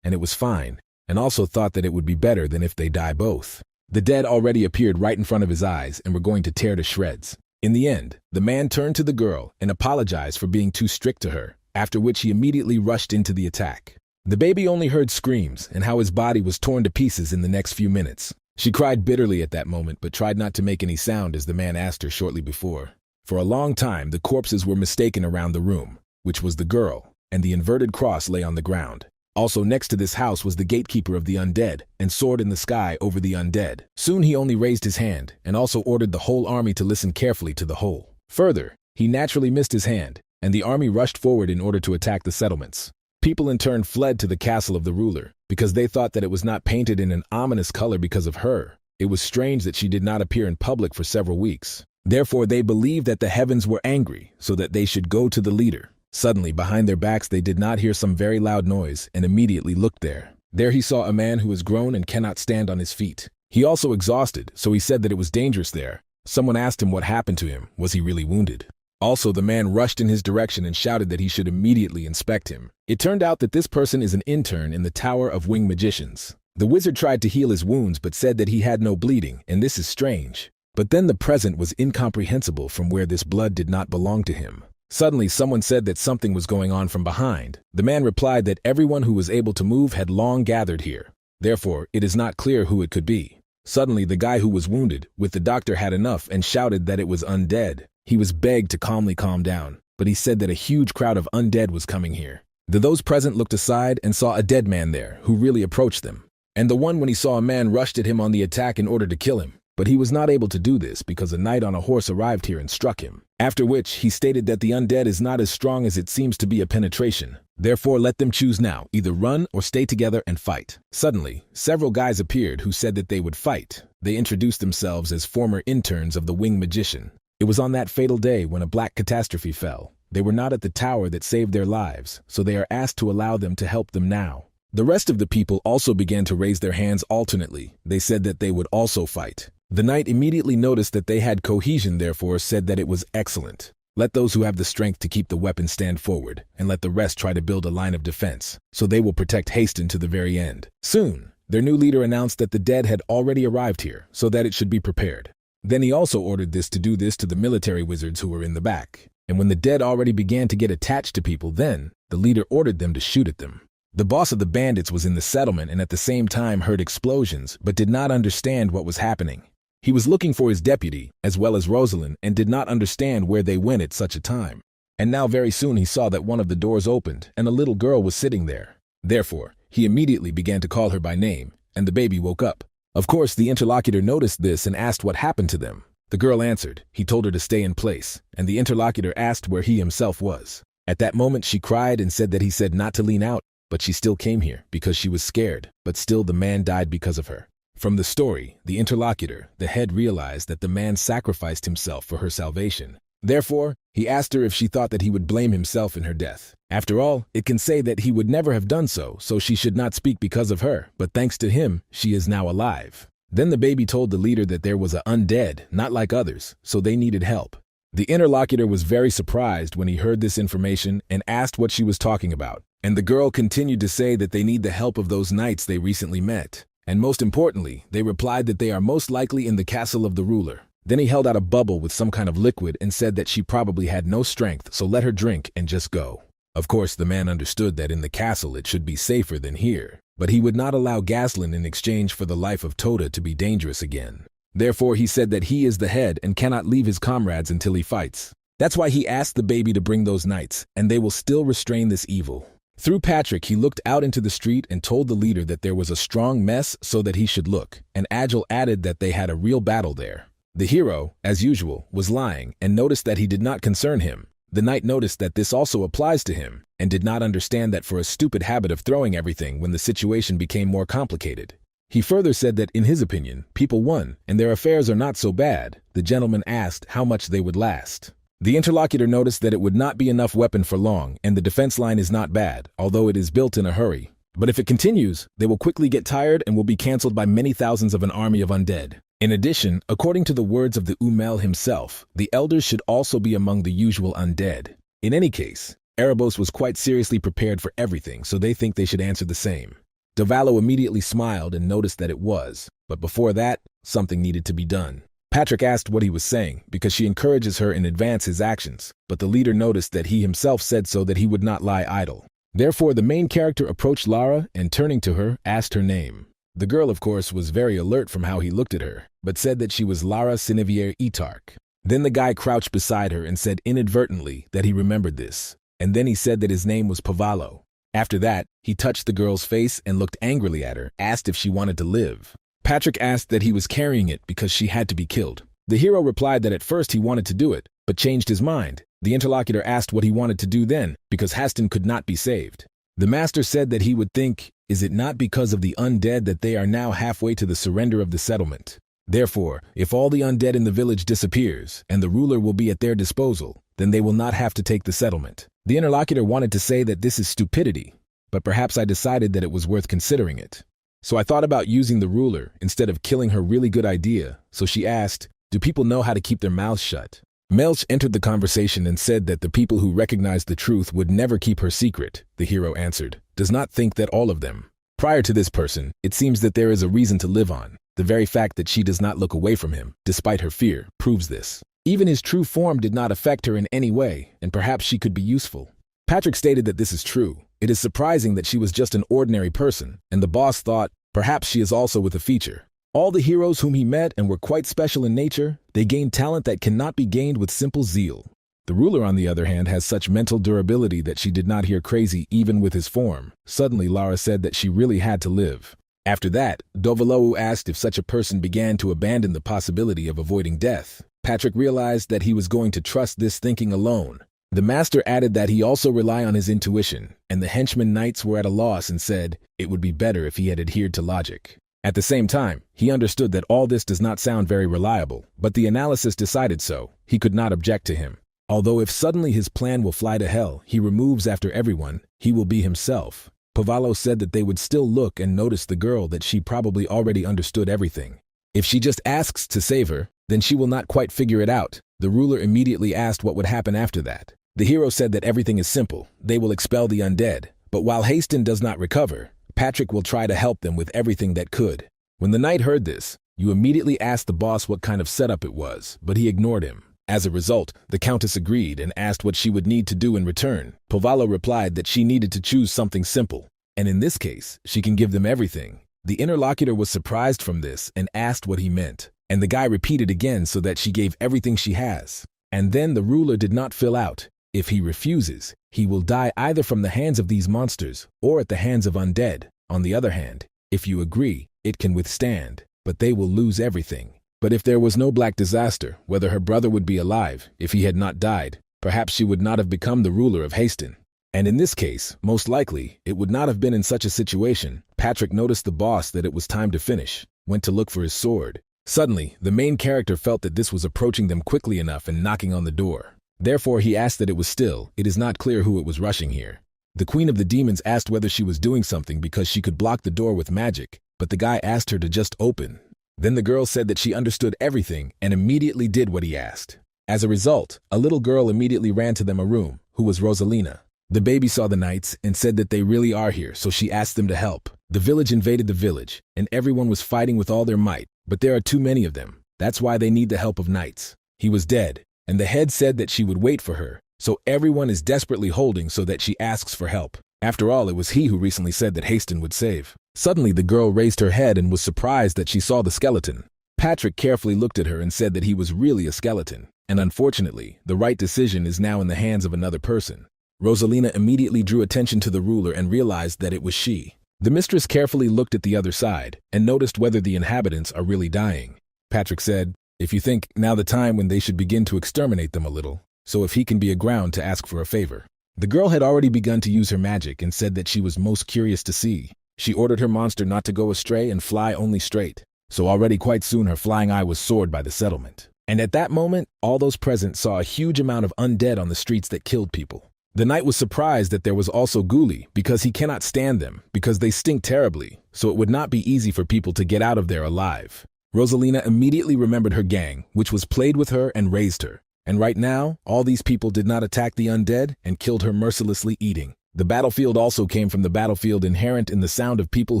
[SPEAKER 1] and it was fine, and also thought that it would be better than if they die both. The dead already appeared right in front of his eyes and were going to tear to shreds. In the end, the man turned to the girl and apologized for being too strict to her, after which he immediately rushed into the attack. The baby only heard screams and how his body was torn to pieces in the next few minutes. She cried bitterly at that moment but tried not to make any sound as the man asked her shortly before. For a long time, the corpses were mistaken around the room, which was the girl, and the inverted cross lay on the ground. Also next to this house was the gatekeeper of the undead, and soared in the sky over the undead. Soon he only raised his hand, and also ordered the whole army to listen carefully to the whole. Further, he naturally missed his hand, and the army rushed forward in order to attack the settlements. People in turn fled to the castle of the ruler, because they thought that it was not painted in an ominous color because of her. It was strange that she did not appear in public for several weeks. Therefore they believed that the heavens were angry, so that they should go to the leader. Suddenly, behind their backs they did not hear some very loud noise, and immediately looked there. There he saw a man who is grown and cannot stand on his feet. He also exhausted, so he said that it was dangerous there. Someone asked him what happened to him. Was he really wounded? Also, the man rushed in his direction and shouted that he should immediately inspect him. It turned out that this person is an intern in the Tower of Winged Magicians. The wizard tried to heal his wounds but said that he had no bleeding, and this is strange. But then the present was incomprehensible from where this blood did not belong to him. Suddenly, someone said that something was going on from behind. The man replied that everyone who was able to move had long gathered here. Therefore, it is not clear who it could be. Suddenly, the guy who was wounded, with the doctor, had enough and shouted that it was undead. He was begged to calmly calm down, but he said that a huge crowd of undead was coming here. Those present looked aside and saw a dead man there, who really approached them. And the one, when he saw a man, rushed at him on the attack in order to kill him. But he was not able to do this because a knight on a horse arrived here and struck him. After which, he stated that the undead is not as strong as it seems to be a penetration. Therefore, let them choose now, either run or stay together and fight. Suddenly, several guys appeared who said that they would fight. They introduced themselves as former interns of the Winged Magician. It was on that fatal day when a black catastrophe fell. They were not at the tower that saved their lives, so they are asked to allow them to help them now. The rest of the people also began to raise their hands alternately. They said that they would also fight. The knight immediately noticed that they had cohesion, therefore said that it was excellent. Let those who have the strength to keep the weapon stand forward, and let the rest try to build a line of defense, so they will protect Hasten to the very end. Soon, their new leader announced that the dead had already arrived here, so that it should be prepared. Then he also ordered this to do this to the military wizards who were in the back. And when the dead already began to get attached to people, then the leader ordered them to shoot at them. The boss of the bandits was in the settlement and at the same time heard explosions but did not understand what was happening. He was looking for his deputy, as well as Rosalind, and did not understand where they went at such a time. And now very soon he saw that one of the doors opened and a little girl was sitting there. Therefore, he immediately began to call her by name, and the baby woke up. Of course, the interlocutor noticed this and asked what happened to them. The girl answered. He told her to stay in place, and the interlocutor asked where he himself was. At that moment she cried and said that he said not to lean out, but she still came here because she was scared, but still the man died because of her. From the story, the interlocutor, the head, realized that the man sacrificed himself for her salvation. Therefore, he asked her if she thought that he would blame himself in her death. After all, it can say that he would never have done so, so she should not speak because of her, but thanks to him, she is now alive. Then the baby told the leader that there was an undead, not like others, so they needed help. The interlocutor was very surprised when he heard this information and asked what she was talking about, and the girl continued to say that they need the help of those knights they recently met. And most importantly, they replied that they are most likely in the castle of the ruler. Then he held out a bubble with some kind of liquid and said that she probably had no strength, so let her drink and just go. Of course, the man understood that in the castle it should be safer than here, but he would not allow Gaslin in exchange for the life of Tota to be dangerous again. Therefore, he said that he is the head and cannot leave his comrades until he fights. That's why he asked the baby to bring those knights, and they will still restrain this evil. Through Patrick, he looked out into the street and told the leader that there was a strong mess so that he should look, and Agile added that they had a real battle there. The hero, as usual, was lying and noticed that he did not concern him. The knight noticed that this also applies to him and did not understand that for a stupid habit of throwing everything when the situation became more complicated. He further said that, in his opinion, people won and their affairs are not so bad. The gentleman asked how much they would last. The interlocutor noticed that it would not be enough weapon for long, and the defense line is not bad, although it is built in a hurry. But if it continues, they will quickly get tired and will be cancelled by many thousands of an army of undead. In addition, according to the words of the Umel himself, the elders should also be among the usual undead. In any case, Erebos was quite seriously prepared for everything, so they think they should answer the same. Davalo immediately smiled and noticed that it was, but before that, something needed to be done. Patrick asked what he was saying, because she encourages her in advance his actions, but the leader noticed that he himself said so that he would not lie idle. Therefore, the main character approached Lara and, turning to her, asked her name. The girl, of course, was very alert from how he looked at her, but said that she was Lara Sinivier Etark. Then the guy crouched beside her and said inadvertently that he remembered this, and then he said that his name was Pavalo. After that, he touched the girl's face and looked angrily at her, asked if she wanted to live. Patrick asked that he was carrying it because she had to be killed. The hero replied that at first he wanted to do it, but changed his mind. The interlocutor asked what he wanted to do then, because Haston could not be saved. The master said that he would think, is it not because of the undead that they are now halfway to the surrender of the settlement? Therefore, if all the undead in the village disappears, and the ruler will be at their disposal, then they will not have to take the settlement. The interlocutor wanted to say that this is stupidity, but perhaps I decided that it was worth considering it. So I thought about using the ruler instead of killing her. Really good idea. So she asked, do people know how to keep their mouths shut? Melch entered the conversation and said that the people who recognized the truth would never keep her secret. The hero answered, does not think that all of them. Prior to this person, it seems that there is a reason to live on. The very fact that she does not look away from him, despite her fear, proves this. Even his true form did not affect her in any way, and perhaps she could be useful. Patrick stated that this is true. It is surprising that she was just an ordinary person, and the boss thought, perhaps she is also with a feature. All the heroes whom he met and were quite special in nature, they gained talent that cannot be gained with simple zeal. The ruler, on the other hand, has such mental durability that she did not hear crazy even with his form. Suddenly, Lara said that she really had to live. After that, Dovalou asked if such a person began to abandon the possibility of avoiding death. Patrick realized that he was going to trust this thinking alone. The master added that he also rely on his intuition, and the henchmen knights were at a loss and said it would be better if he had adhered to logic. At the same time, he understood that all this does not sound very reliable, but the analysis decided so. He could not object to him. Although if suddenly his plan will fly to hell, he removes after everyone, he will be himself. Pavalo said that they would still look and notice the girl, that she probably already understood everything. If she just asks to save her, then she will not quite figure it out. The ruler immediately asked what would happen after that. The hero said that everything is simple. They will expel the undead. But while Haston does not recover, Patrick will try to help them with everything that could. When the knight heard this, you immediately asked the boss what kind of setup it was, but he ignored him. As a result, the Countess agreed and asked what she would need to do in return. Povalo replied that she needed to choose something simple, and in this case, she can give them everything. The interlocutor was surprised from this and asked what he meant, and the guy repeated again so that she gave everything she has. And then the ruler did not fill out. If he refuses, he will die either from the hands of these monsters or at the hands of undead. On the other hand, if you agree, it can withstand, but they will lose everything. But if there was no black disaster, whether her brother would be alive, if he had not died, perhaps she would not have become the ruler of Haston. And in this case, most likely, it would not have been in such a situation. Patrick noticed the boss that it was time to finish, went to look for his sword. Suddenly, the main character felt that this was approaching them quickly enough and knocking on the door. Therefore, he asked that it was still. It is not clear who it was rushing here. The Queen of the Demons asked whether she was doing something because she could block the door with magic, but the guy asked her to just open. Then the girl said that she understood everything and immediately did what he asked. As a result, a little girl immediately ran to them a room, who was Rosalina. The baby saw the knights and said that they really are here, so she asked them to help. The village invaded the village, and everyone was fighting with all their might, but there are too many of them. That's why they need the help of knights. He was dead, and the head said that she would wait for her, so everyone is desperately holding so that she asks for help. After all, it was he who recently said that Haston would save. Suddenly, the girl raised her head and was surprised that she saw the skeleton. Patrick carefully looked at her and said that he was really a skeleton, and unfortunately, the right decision is now in the hands of another person. Rosalina immediately drew attention to the ruler and realized that it was she. The mistress carefully looked at the other side and noticed whether the inhabitants are really dying. Patrick said, "If you think now the time when they should begin to exterminate them a little, so if he can be aground to ask for a favor." The girl had already begun to use her magic and said that she was most curious to see. She ordered her monster not to go astray and fly only straight. So already quite soon her flying eye was soared by the settlement. And at that moment, all those present saw a huge amount of undead on the streets that killed people. The knight was surprised that there was also ghoulie because he cannot stand them because they stink terribly, so it would not be easy for people to get out of there alive. Rosalina immediately remembered her gang, which was played with her and raised her. And right now, all these people did not attack the undead and killed her mercilessly eating. The battlefield also came from the battlefield inherent in the sound of people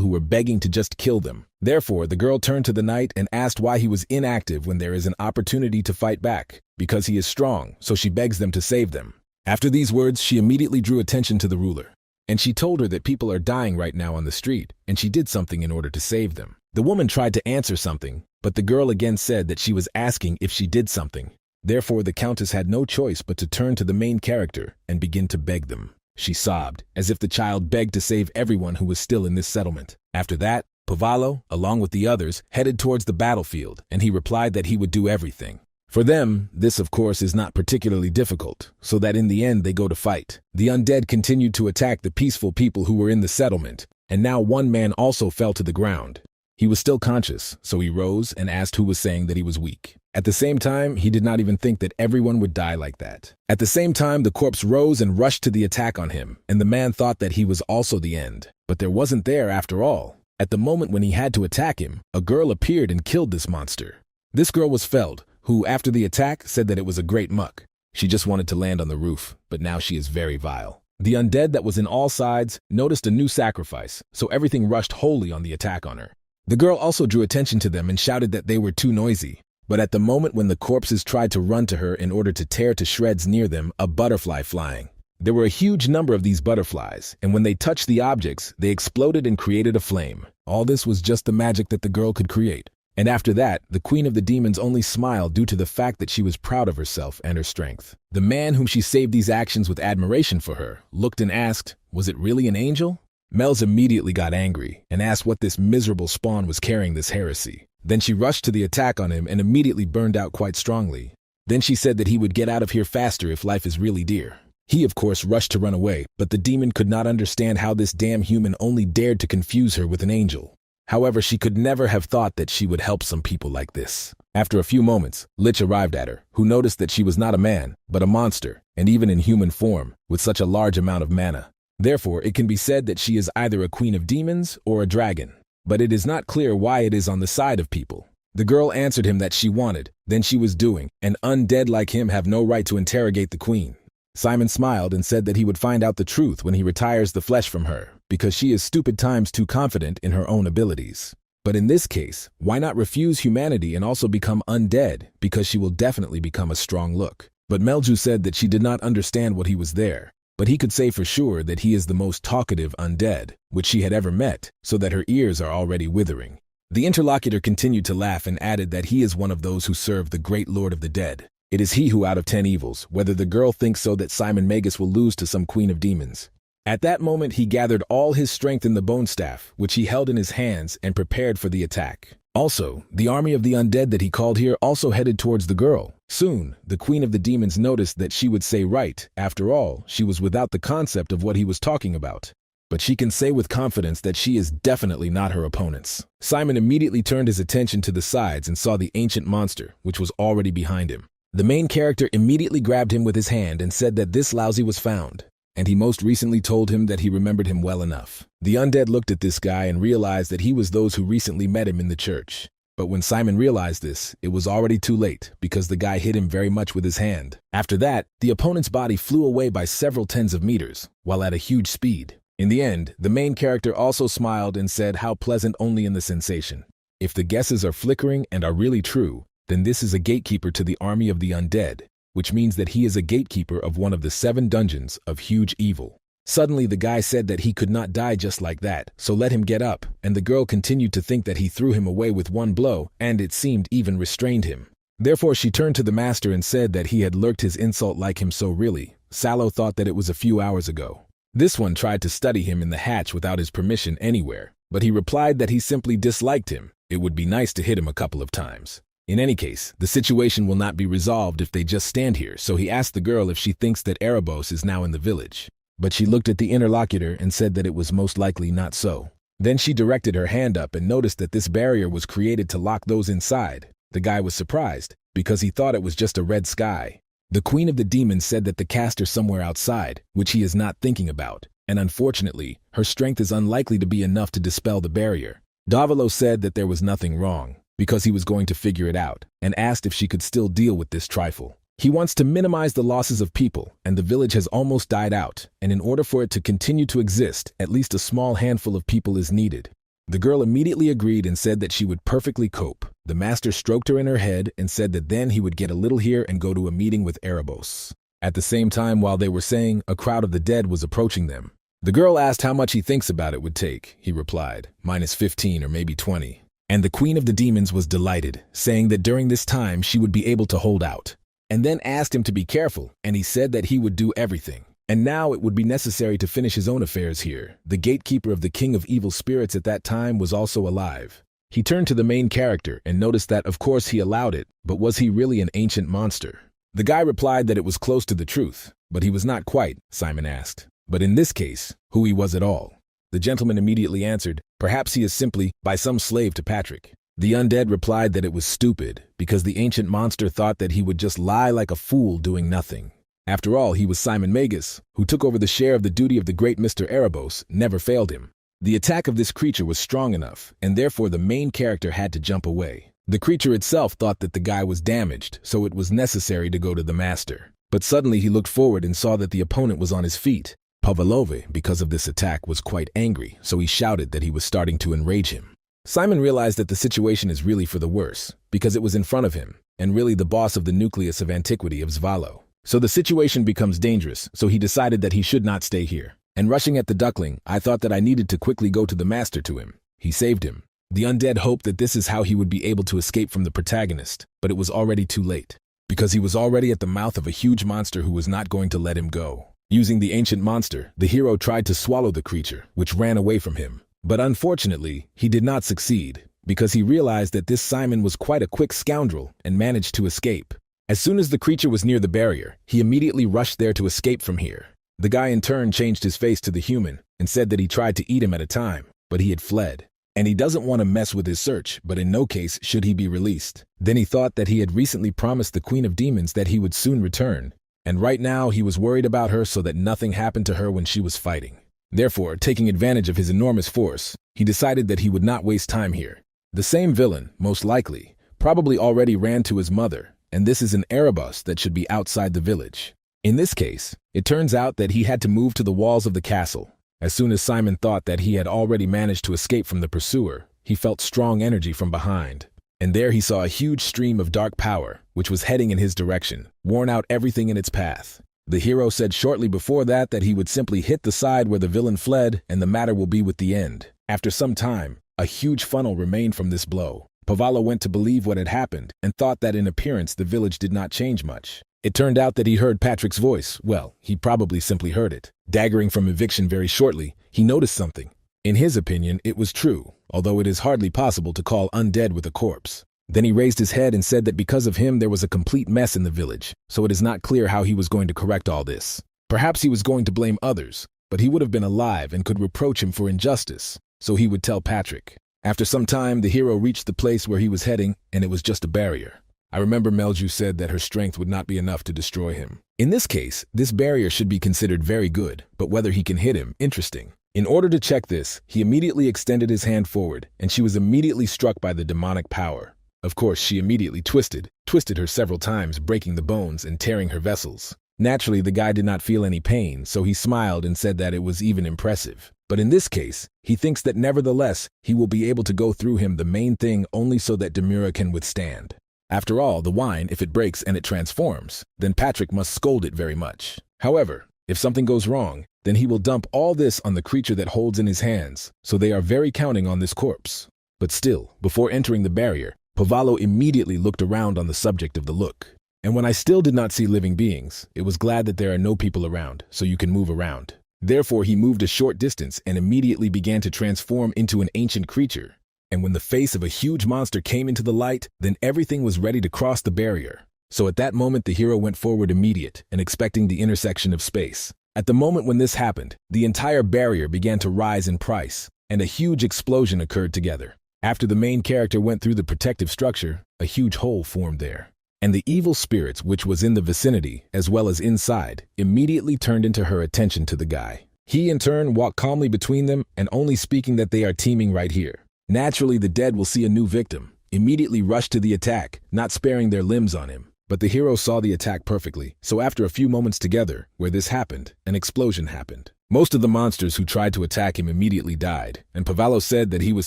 [SPEAKER 1] who were begging to just kill them. Therefore, the girl turned to the knight and asked why he was inactive when there is an opportunity to fight back. Because he is strong, so she begs them to save them. After these words, she immediately drew attention to the ruler. And she told her that people are dying right now on the street, and she did something in order to save them. The woman tried to answer something, but the girl again said that she was asking if she did something. Therefore, the Countess had no choice but to turn to the main character and begin to beg them. She sobbed, as if the child begged to save everyone who was still in this settlement. After that, Povalo, along with the others, headed towards the battlefield, and he replied that he would do everything. For them, this of course is not particularly difficult, so that in the end they go to fight. The undead continued to attack the peaceful people who were in the settlement, and now one man also fell to the ground. He was still conscious, so he rose and asked who was saying that he was weak. At the same time, he did not even think that everyone would die like that. At the same time, the corpse rose and rushed to the attack on him, and the man thought that he was also the end. But there wasn't there after all. At the moment when he had to attack him, a girl appeared and killed this monster. This girl was Feld, who, after the attack, said that it was a great muck. She just wanted to land on the roof, but now she is very vile. The undead that was in all sides noticed a new sacrifice, so everything rushed wholly on the attack on her. The girl also drew attention to them and shouted that they were too noisy. But at the moment when the corpses tried to run to her in order to tear to shreds near them, a butterfly flying. There were a huge number of these butterflies, and when they touched the objects, they exploded and created a flame. All this was just the magic that the girl could create. And after that, the Queen of the Demons only smiled due to the fact that she was proud of herself and her strength. The man whom she saved these actions with admiration for her looked and asked, was it really an angel? Mel's immediately got angry and asked what this miserable spawn was carrying this heresy. Then she rushed to the attack on him and immediately burned out quite strongly. Then she said that he would get out of here faster if life is really dear. He, of course, rushed to run away, but the demon could not understand how this damn human only dared to confuse her with an angel. However, she could never have thought that she would help some people like this. After a few moments, Lich arrived at her, who noticed that she was not a man, but a monster, and even in human form, with such a large amount of mana. Therefore, it can be said that she is either a queen of demons or a dragon. But it is not clear why it is on the side of people. The girl answered him that she wanted, then she was doing, and undead like him have no right to interrogate the queen. Simon smiled and said that he would find out the truth when he retires the flesh from her, because she is stupid times too confident in her own abilities. But in this case, why not refuse humanity and also become undead, because she will definitely become a strong look. But Melju said that she did not understand what he was there, but he could say for sure that he is the most talkative undead, which she had ever met, so that her ears are already withering. The interlocutor continued to laugh and added that he is one of those who serve the great Lord of the Dead. It is he who out of 10 evils, whether the girl thinks so that Simon Magus will lose to some queen of demons. At that moment he gathered all his strength in the bone staff, which he held in his hands, and prepared for the attack. Also, the army of the undead that he called here also headed towards the girl. Soon, the queen of the demons noticed that she would say right. After all, she was without the concept of what he was talking about. But she can say with confidence that she is definitely not her opponents. Simon immediately turned his attention to the sides and saw the ancient monster, which was already behind him. The main character immediately grabbed him with his hand and said that this lousy was found, and he most recently told him that he remembered him well enough. The undead looked at this guy and realized that he was those who recently met him in the church. But when Simon realized this, it was already too late, because the guy hit him very much with his hand. After that, the opponent's body flew away by several tens of meters, while at a huge speed. In the end, the main character also smiled and said how pleasant only in the sensation. If the guesses are flickering and are really true, then this is a gatekeeper to the army of the undead, which means that he is a gatekeeper of one of the 7 dungeons of huge evil. Suddenly the guy said that he could not die just like that, so let him get up, and the girl continued to think that he threw him away with one blow, and it seemed even restrained him. Therefore she turned to the master and said that he had lurked his insult like him so really. Sallow thought that it was a few hours ago. This one tried to study him in the hatch without his permission anywhere, but he replied that he simply disliked him. It would be nice to hit him a couple of times. In any case, the situation will not be resolved if they just stand here, so he asked the girl if she thinks that Erebos is now in the village. But she looked at the interlocutor and said that it was most likely not so. Then she directed her hand up and noticed that this barrier was created to lock those inside. The guy was surprised, because he thought it was just a red sky. The queen of the demons said that the caster somewhere outside, which he is not thinking about, and unfortunately, her strength is unlikely to be enough to dispel the barrier. Davilo said that there was nothing wrong, because he was going to figure it out, and asked if she could still deal with this trifle. He wants to minimize the losses of people, and the village has almost died out, and in order for it to continue to exist, at least a small handful of people is needed. The girl immediately agreed and said that she would perfectly cope. The master stroked her in her head and said that then he would get a little here and go to a meeting with Erebos. At the same time, while they were saying, a crowd of the dead was approaching them. The girl asked how much he thinks about it would take. He replied, -15 or maybe 20. And the queen of the demons was delighted, saying that during this time she would be able to hold out. And then asked him to be careful, and he said that he would do everything. And now it would be necessary to finish his own affairs here. The gatekeeper of the king of evil spirits at that time was also alive. He turned to the main character and noticed that of course he allowed it, but was he really an ancient monster? The guy replied that it was close to the truth, but he was not quite, Simon asked. But in this case, who he was at all? The gentleman immediately answered, perhaps he is simply by some slave to Patrick. The undead replied that it was stupid, because the ancient monster thought that he would just lie like a fool doing nothing. After all, he was Simon Magus, who took over the share of the duty of the great Mr. Erebos, never failed him. The attack of this creature was strong enough, and therefore the main character had to jump away. The creature itself thought that the guy was damaged, so it was necessary to go to the master. But suddenly he looked forward and saw that the opponent was on his feet. Pavlove, because of this attack, was quite angry, so he shouted that he was starting to enrage him. Simon realized that the situation is really for the worse, because it was in front of him, and really the boss of the nucleus of antiquity of Zvalo. So the situation becomes dangerous, so he decided that he should not stay here. And rushing at the duckling, I thought that I needed to quickly go to the master to him. He saved him. The undead hoped that this is how he would be able to escape from the protagonist, but it was already too late, because he was already at the mouth of a huge monster who was not going to let him go. Using the ancient monster, the hero tried to swallow the creature, which ran away from him. But unfortunately, he did not succeed, because he realized that this Simon was quite a quick scoundrel and managed to escape. As soon as the creature was near the barrier, he immediately rushed there to escape from here. The guy in turn changed his face to the human and said that he tried to eat him at a time, but he had fled. And he doesn't want to mess with his search, but in no case should he be released. Then he thought that he had recently promised the Queen of Demons that he would soon return, and right now he was worried about her so that nothing happened to her when she was fighting. Therefore, taking advantage of his enormous force, he decided that he would not waste time here. The same villain, most likely, probably already ran to his mother, and this is an Erebus that should be outside the village. In this case, it turns out that he had to move to the walls of the castle. As soon as Simon thought that he had already managed to escape from the pursuer, he felt strong energy from behind. And there he saw a huge stream of dark power, which was heading in his direction, worn out everything in its path. The hero said shortly before that he would simply hit the side where the villain fled and the matter will be with the end. After some time, a huge funnel remained from this blow. Pavala went to believe what had happened and thought that in appearance the village did not change much. It turned out that he heard Patrick's voice. Well, he probably simply heard it. Daggering from eviction very shortly, he noticed something. In his opinion, it was true, although it is hardly possible to call undead with a corpse. Then he raised his head and said that because of him there was a complete mess in the village, so it is not clear how he was going to correct all this. Perhaps he was going to blame others, but he would have been alive and could reproach him for injustice, so he would tell Patrick. After some time, the hero reached the place where he was heading, and it was just a barrier. I remember Melju said that her strength would not be enough to destroy him. In this case, this barrier should be considered very good, but whether he can hit him, interesting. In order to check this, he immediately extended his hand forward, and she was immediately struck by the demonic power. Of course, she immediately twisted her several times, breaking the bones and tearing her vessels. Naturally, the guy did not feel any pain, so he smiled and said that it was even impressive. But in this case, he thinks that nevertheless, he will be able to go through him the main thing only so that Demura can withstand. After all, the wine, if it breaks and it transforms, then Patrick must scold it very much. However, if something goes wrong, then he will dump all this on the creature that holds in his hands, so they are very counting on this corpse. But still, before entering the barrier, Pavala immediately looked around on the subject of the look. And when I still did not see living beings, it was glad that there are no people around, so you can move around. Therefore, he moved a short distance and immediately began to transform into an ancient creature. And when the face of a huge monster came into the light, then everything was ready to cross the barrier. So at that moment, the hero went forward immediate and expecting the intersection of space. At the moment when this happened, the entire barrier began to rise in price, and a huge explosion occurred together. After the main character went through the protective structure, a huge hole formed there. And the evil spirits which was in the vicinity, as well as inside, immediately turned into her attention to the guy. He in turn walked calmly between them and only speaking that they are teaming right here. Naturally, the dead will see a new victim, immediately rush to the attack, not sparing their limbs on him. But the hero saw the attack perfectly, so after a few moments together, where this happened, an explosion happened. Most of the monsters who tried to attack him immediately died, and Pavala said that he was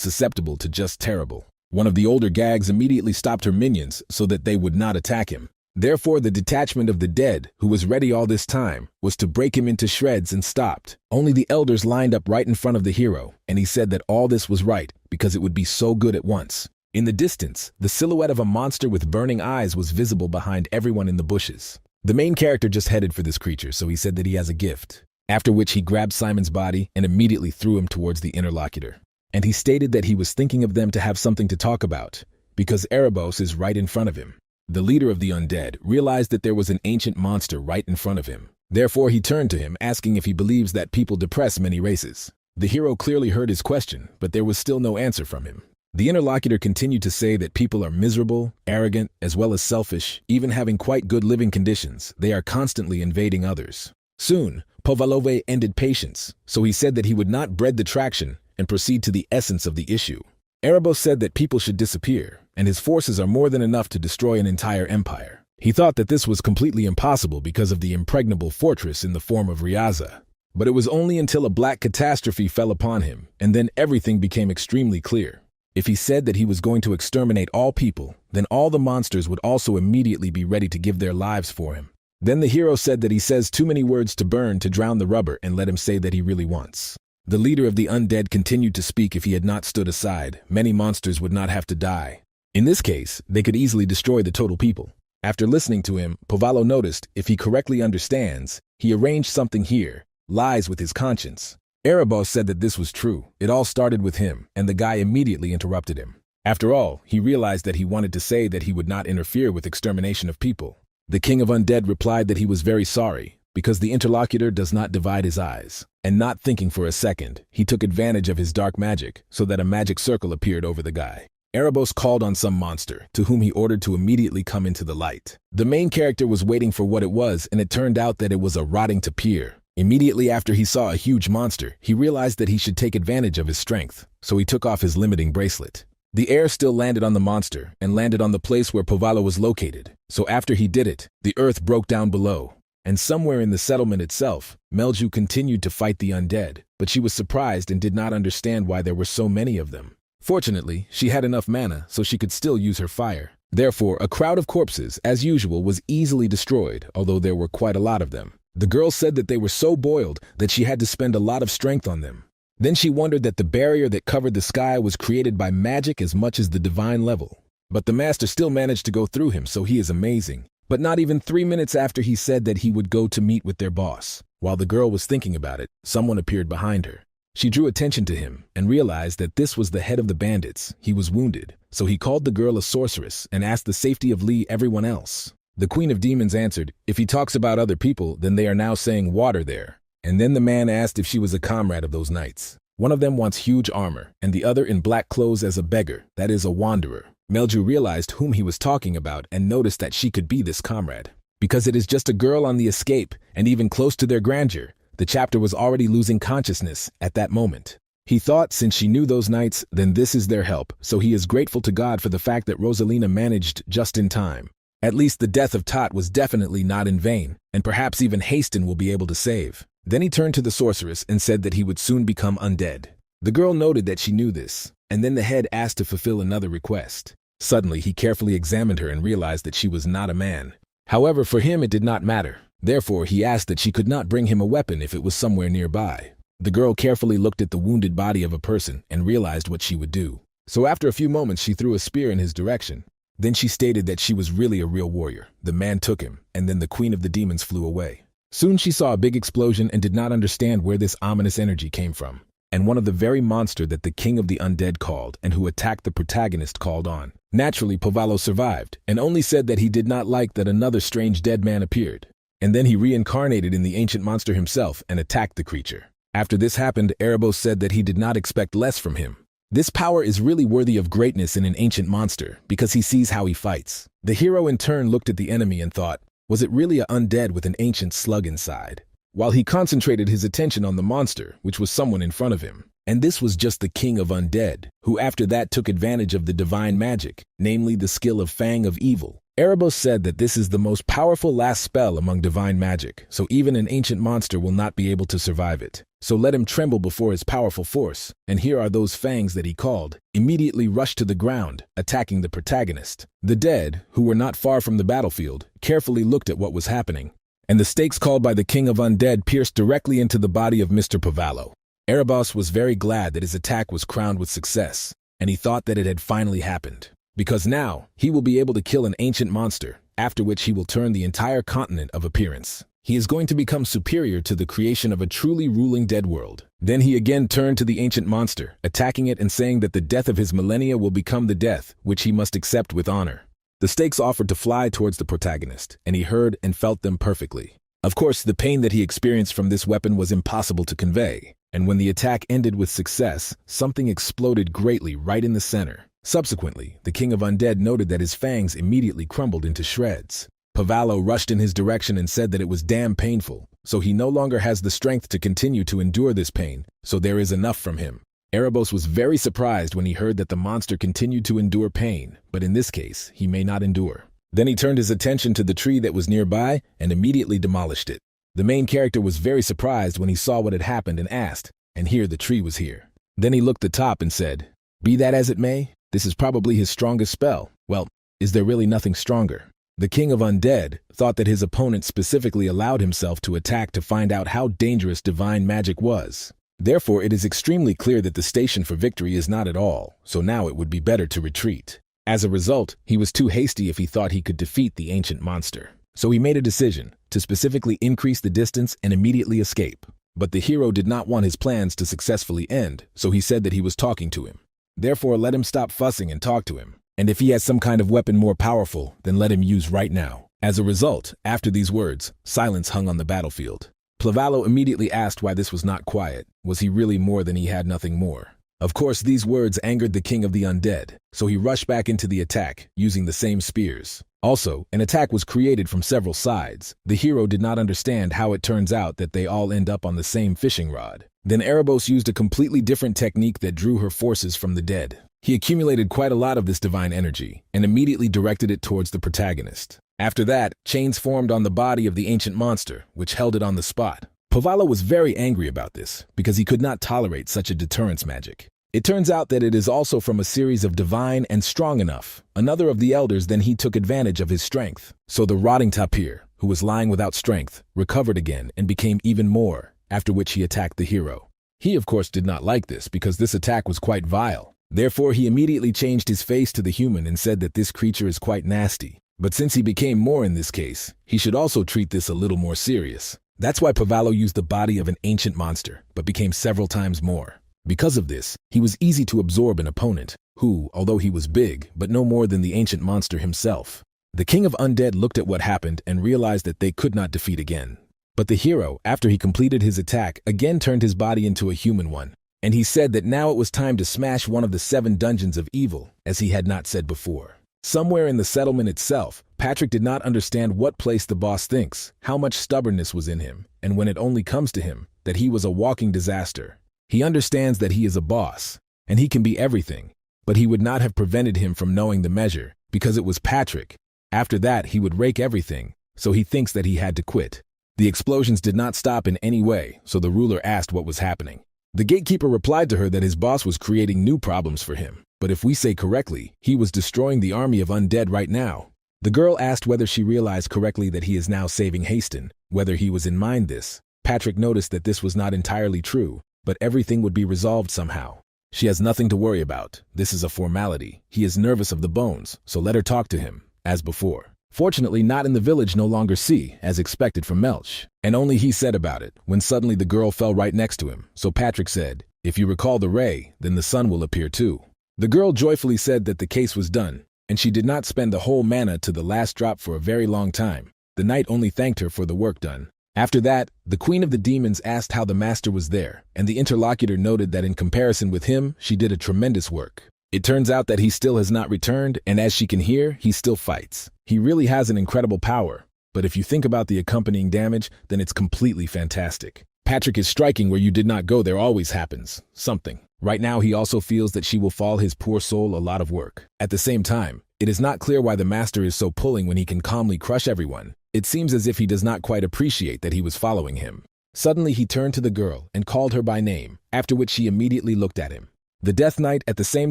[SPEAKER 1] susceptible to just terrible. One of the older gags immediately stopped her minions so that they would not attack him. Therefore, the detachment of the dead, who was ready all this time, was to break him into shreds and stopped. Only the elders lined up right in front of the hero, and he said that all this was right because it would be so good at once. In the distance, the silhouette of a monster with burning eyes was visible behind everyone in the bushes. The main character just headed for this creature, so he said that he has a gift. After which he grabbed Simon's body and immediately threw him towards the interlocutor. And he stated that he was thinking of them to have something to talk about, because Erebos is right in front of him. The leader of the undead realized that there was an ancient monster right in front of him. Therefore, he turned to him, asking if he believes that people depress many races. The hero clearly heard his question, but there was still no answer from him. The interlocutor continued to say that people are miserable, arrogant, as well as selfish, even having quite good living conditions. They are constantly invading others. Soon, Povalove ended patience, so he said that he would not bread the traction and proceed to the essence of the issue. Erebos said that people should disappear, and his forces are more than enough to destroy an entire empire. He thought that this was completely impossible because of the impregnable fortress in the form of Riaza. But it was only until a black catastrophe fell upon him, and then everything became extremely clear. If he said that he was going to exterminate all people, then all the monsters would also immediately be ready to give their lives for him. Then the hero said that he says too many words to burn to drown the rubber and let him say that he really wants. The leader of the undead continued to speak. If he had not stood aside, many monsters would not have to die. In this case, they could easily destroy the total people. After listening to him, Povalo noticed, if he correctly understands, he arranged something here, lies with his conscience. Erebos said that this was true. It all started with him, and the guy immediately interrupted him. After all, he realized that he wanted to say that he would not interfere with extermination of people. The king of undead replied that he was very sorry, because the interlocutor does not divide his eyes. And not thinking for a second, he took advantage of his dark magic, so that a magic circle appeared over the guy. Erebos called on some monster, to whom he ordered to immediately come into the light. The main character was waiting for what it was, and it turned out that it was a rotting tapir. Immediately after he saw a huge monster, he realized that he should take advantage of his strength, so he took off his limiting bracelet. The air still landed on the monster, and landed on the place where Povalo was located, so after he did it, the earth broke down below. And somewhere in the settlement itself, Melju continued to fight the undead, but she was surprised and did not understand why there were so many of them. Fortunately, she had enough mana so she could still use her fire. Therefore, a crowd of corpses, as usual, was easily destroyed, although there were quite a lot of them. The girl said that they were so boiled that she had to spend a lot of strength on them. Then she wondered that the barrier that covered the sky was created by magic as much as the divine level. But the master still managed to go through him, so he is amazing. But not even 3 minutes after he said that he would go to meet with their boss. While the girl was thinking about it, someone appeared behind her. She drew attention to him and realized that this was the head of the bandits. He was wounded, so he called the girl a sorceress and asked the safety of everyone else. The Queen of Demons answered, if he talks about other people, then they are now saying water there. And then the man asked if she was a comrade of those knights. One of them wants huge armor, and the other in black clothes as a beggar, that is a wanderer. Melju realized whom he was talking about and noticed that she could be this comrade. Because it is just a girl on the escape, and even close to their grandeur, the chapter was already losing consciousness at that moment. He thought since she knew those knights, then this is their help, so he is grateful to God for the fact that Rosalina managed just in time. At least the death of Tot was definitely not in vain, and perhaps even Haston will be able to save. Then he turned to the sorceress and said that he would soon become undead. The girl noted that she knew this, and then the head asked to fulfill another request. Suddenly, he carefully examined her and realized that she was not a man. However, for him it did not matter. Therefore, he asked that she could not bring him a weapon if it was somewhere nearby. The girl carefully looked at the wounded body of a person and realized what she would do. So after a few moments, she threw a spear in his direction. Then she stated that she was really a real warrior. The man took him, and then the Queen of the Demons flew away. Soon she saw a big explosion and did not understand where this ominous energy came from. And one of the very monster that the king of the undead called and who attacked the protagonist called on. Naturally, Povalo survived and only said that he did not like that another strange dead man appeared. And then he reincarnated in the ancient monster himself and attacked the creature. After this happened, Erebos said that he did not expect less from him. This power is really worthy of greatness in an ancient monster because he sees how he fights. The hero in turn looked at the enemy and thought, was it really an undead with an ancient slug inside? While he concentrated his attention on the monster, which was someone in front of him. And this was just the king of undead, who after that took advantage of the divine magic, namely the skill of Fang of Evil. Erebos said that this is the most powerful last spell among divine magic, so even an ancient monster will not be able to survive it. So let him tremble before his powerful force, and here are those fangs that he called, immediately rushed to the ground, attacking the protagonist. The dead, who were not far from the battlefield, carefully looked at what was happening, and the stakes called by the king of undead pierced directly into the body of Mr. Povalo. Erebos was very glad that his attack was crowned with success, and he thought that it had finally happened. Because now, he will be able to kill an ancient monster, after which he will turn the entire continent of appearance. He is going to become superior to the creation of a truly ruling dead world. Then he again turned to the ancient monster, attacking it and saying that the death of his millennia will become the death, which he must accept with honor. The stakes offered to fly towards the protagonist, and he heard and felt them perfectly. Of course, the pain that he experienced from this weapon was impossible to convey, and when the attack ended with success, something exploded greatly right in the center. Subsequently, the king of undead noted that his fangs immediately crumbled into shreds. Povalo rushed in his direction and said that it was damn painful, so he no longer has the strength to continue to endure this pain, so there is enough from him. Erebos was very surprised when he heard that the monster continued to endure pain, but in this case, he may not endure. Then he turned his attention to the tree that was nearby and immediately demolished it. The main character was very surprised when he saw what had happened and asked, and here the tree was here. Then he looked at top and said, "Be that as it may, this is probably his strongest spell. Well, is there really nothing stronger?" The king of undead thought that his opponent specifically allowed himself to attack to find out how dangerous divine magic was. Therefore, it is extremely clear that the station for victory is not at all, so now it would be better to retreat. As a result, he was too hasty if he thought he could defeat the ancient monster. So he made a decision to specifically increase the distance and immediately escape. But the hero did not want his plans to successfully end, so he said that he was talking to him. Therefore, let him stop fussing and talk to him. And if he has some kind of weapon more powerful, then let him use right now. As a result, after these words, silence hung on the battlefield. Povalo immediately asked why this was not quiet. Was he really more than he had nothing more? Of course, these words angered the king of the undead, so he rushed back into the attack, using the same spears. Also, an attack was created from several sides. The hero did not understand how it turns out that they all end up on the same fishing rod. Then Erebos used a completely different technique that drew her forces from the dead. He accumulated quite a lot of this divine energy, and immediately directed it towards the protagonist. After that, chains formed on the body of the ancient monster, which held it on the spot. Povalo was very angry about this, because he could not tolerate such a deterrence magic. It turns out that it is also from a series of divine and strong enough. Another of the elders then he took advantage of his strength. So the rotting tapir, who was lying without strength, recovered again and became even more, after which he attacked the hero. He of course did not like this because this attack was quite vile. Therefore he immediately changed his face to the human and said that this creature is quite nasty. But since he became more in this case, he should also treat this a little more serious. That's why Pavallo used the body of an ancient monster, but became several times more. Because of this, he was easy to absorb an opponent, who, although he was big, but no more than the ancient monster himself. The king of undead looked at what happened and realized that they could not defeat again. But the hero, after he completed his attack, again turned his body into a human one. And he said that now it was time to smash one of the 7 dungeons of evil, as he had not said before. Somewhere in the settlement itself, Patrick did not understand what place the boss thinks, how much stubbornness was in him, and when it only comes to him, that he was a walking disaster. He understands that he is a boss, and he can be everything, but he would not have prevented him from knowing the measure, because it was Patrick. After that, he would rake everything, so he thinks that he had to quit. The explosions did not stop in any way, so the ruler asked what was happening. The gatekeeper replied to her that his boss was creating new problems for him, but if we say correctly, he was destroying the army of undead right now. The girl asked whether she realized correctly that he is now saving Haston, whether he was in mind this. Patrick noticed that this was not entirely true, but everything would be resolved somehow. She has nothing to worry about. This is a formality. He is nervous of the bones, so let her talk to him, as before. Fortunately, not in the village no longer see, as expected from Melch. And only he said about it, when suddenly the girl fell right next to him. So Patrick said, "If you recall the ray, then the sun will appear too." The girl joyfully said that the case was done, and she did not spend the whole mana to the last drop for a very long time. The knight only thanked her for the work done. After that, the queen of the demons asked how the master was there, and the interlocutor noted that in comparison with him, she did a tremendous work. It turns out that he still has not returned, and as she can hear, he still fights. He really has an incredible power, but if you think about the accompanying damage, then it's completely fantastic. Patrick is striking where you did not go. There always happens something. Right now he also feels that she will fall his poor soul a lot of work. At the same time, it is not clear why the master is so pulling when he can calmly crush everyone. It seems as if he does not quite appreciate that he was following him. Suddenly he turned to the girl and called her by name, after which she immediately looked at him. The Death Knight at the same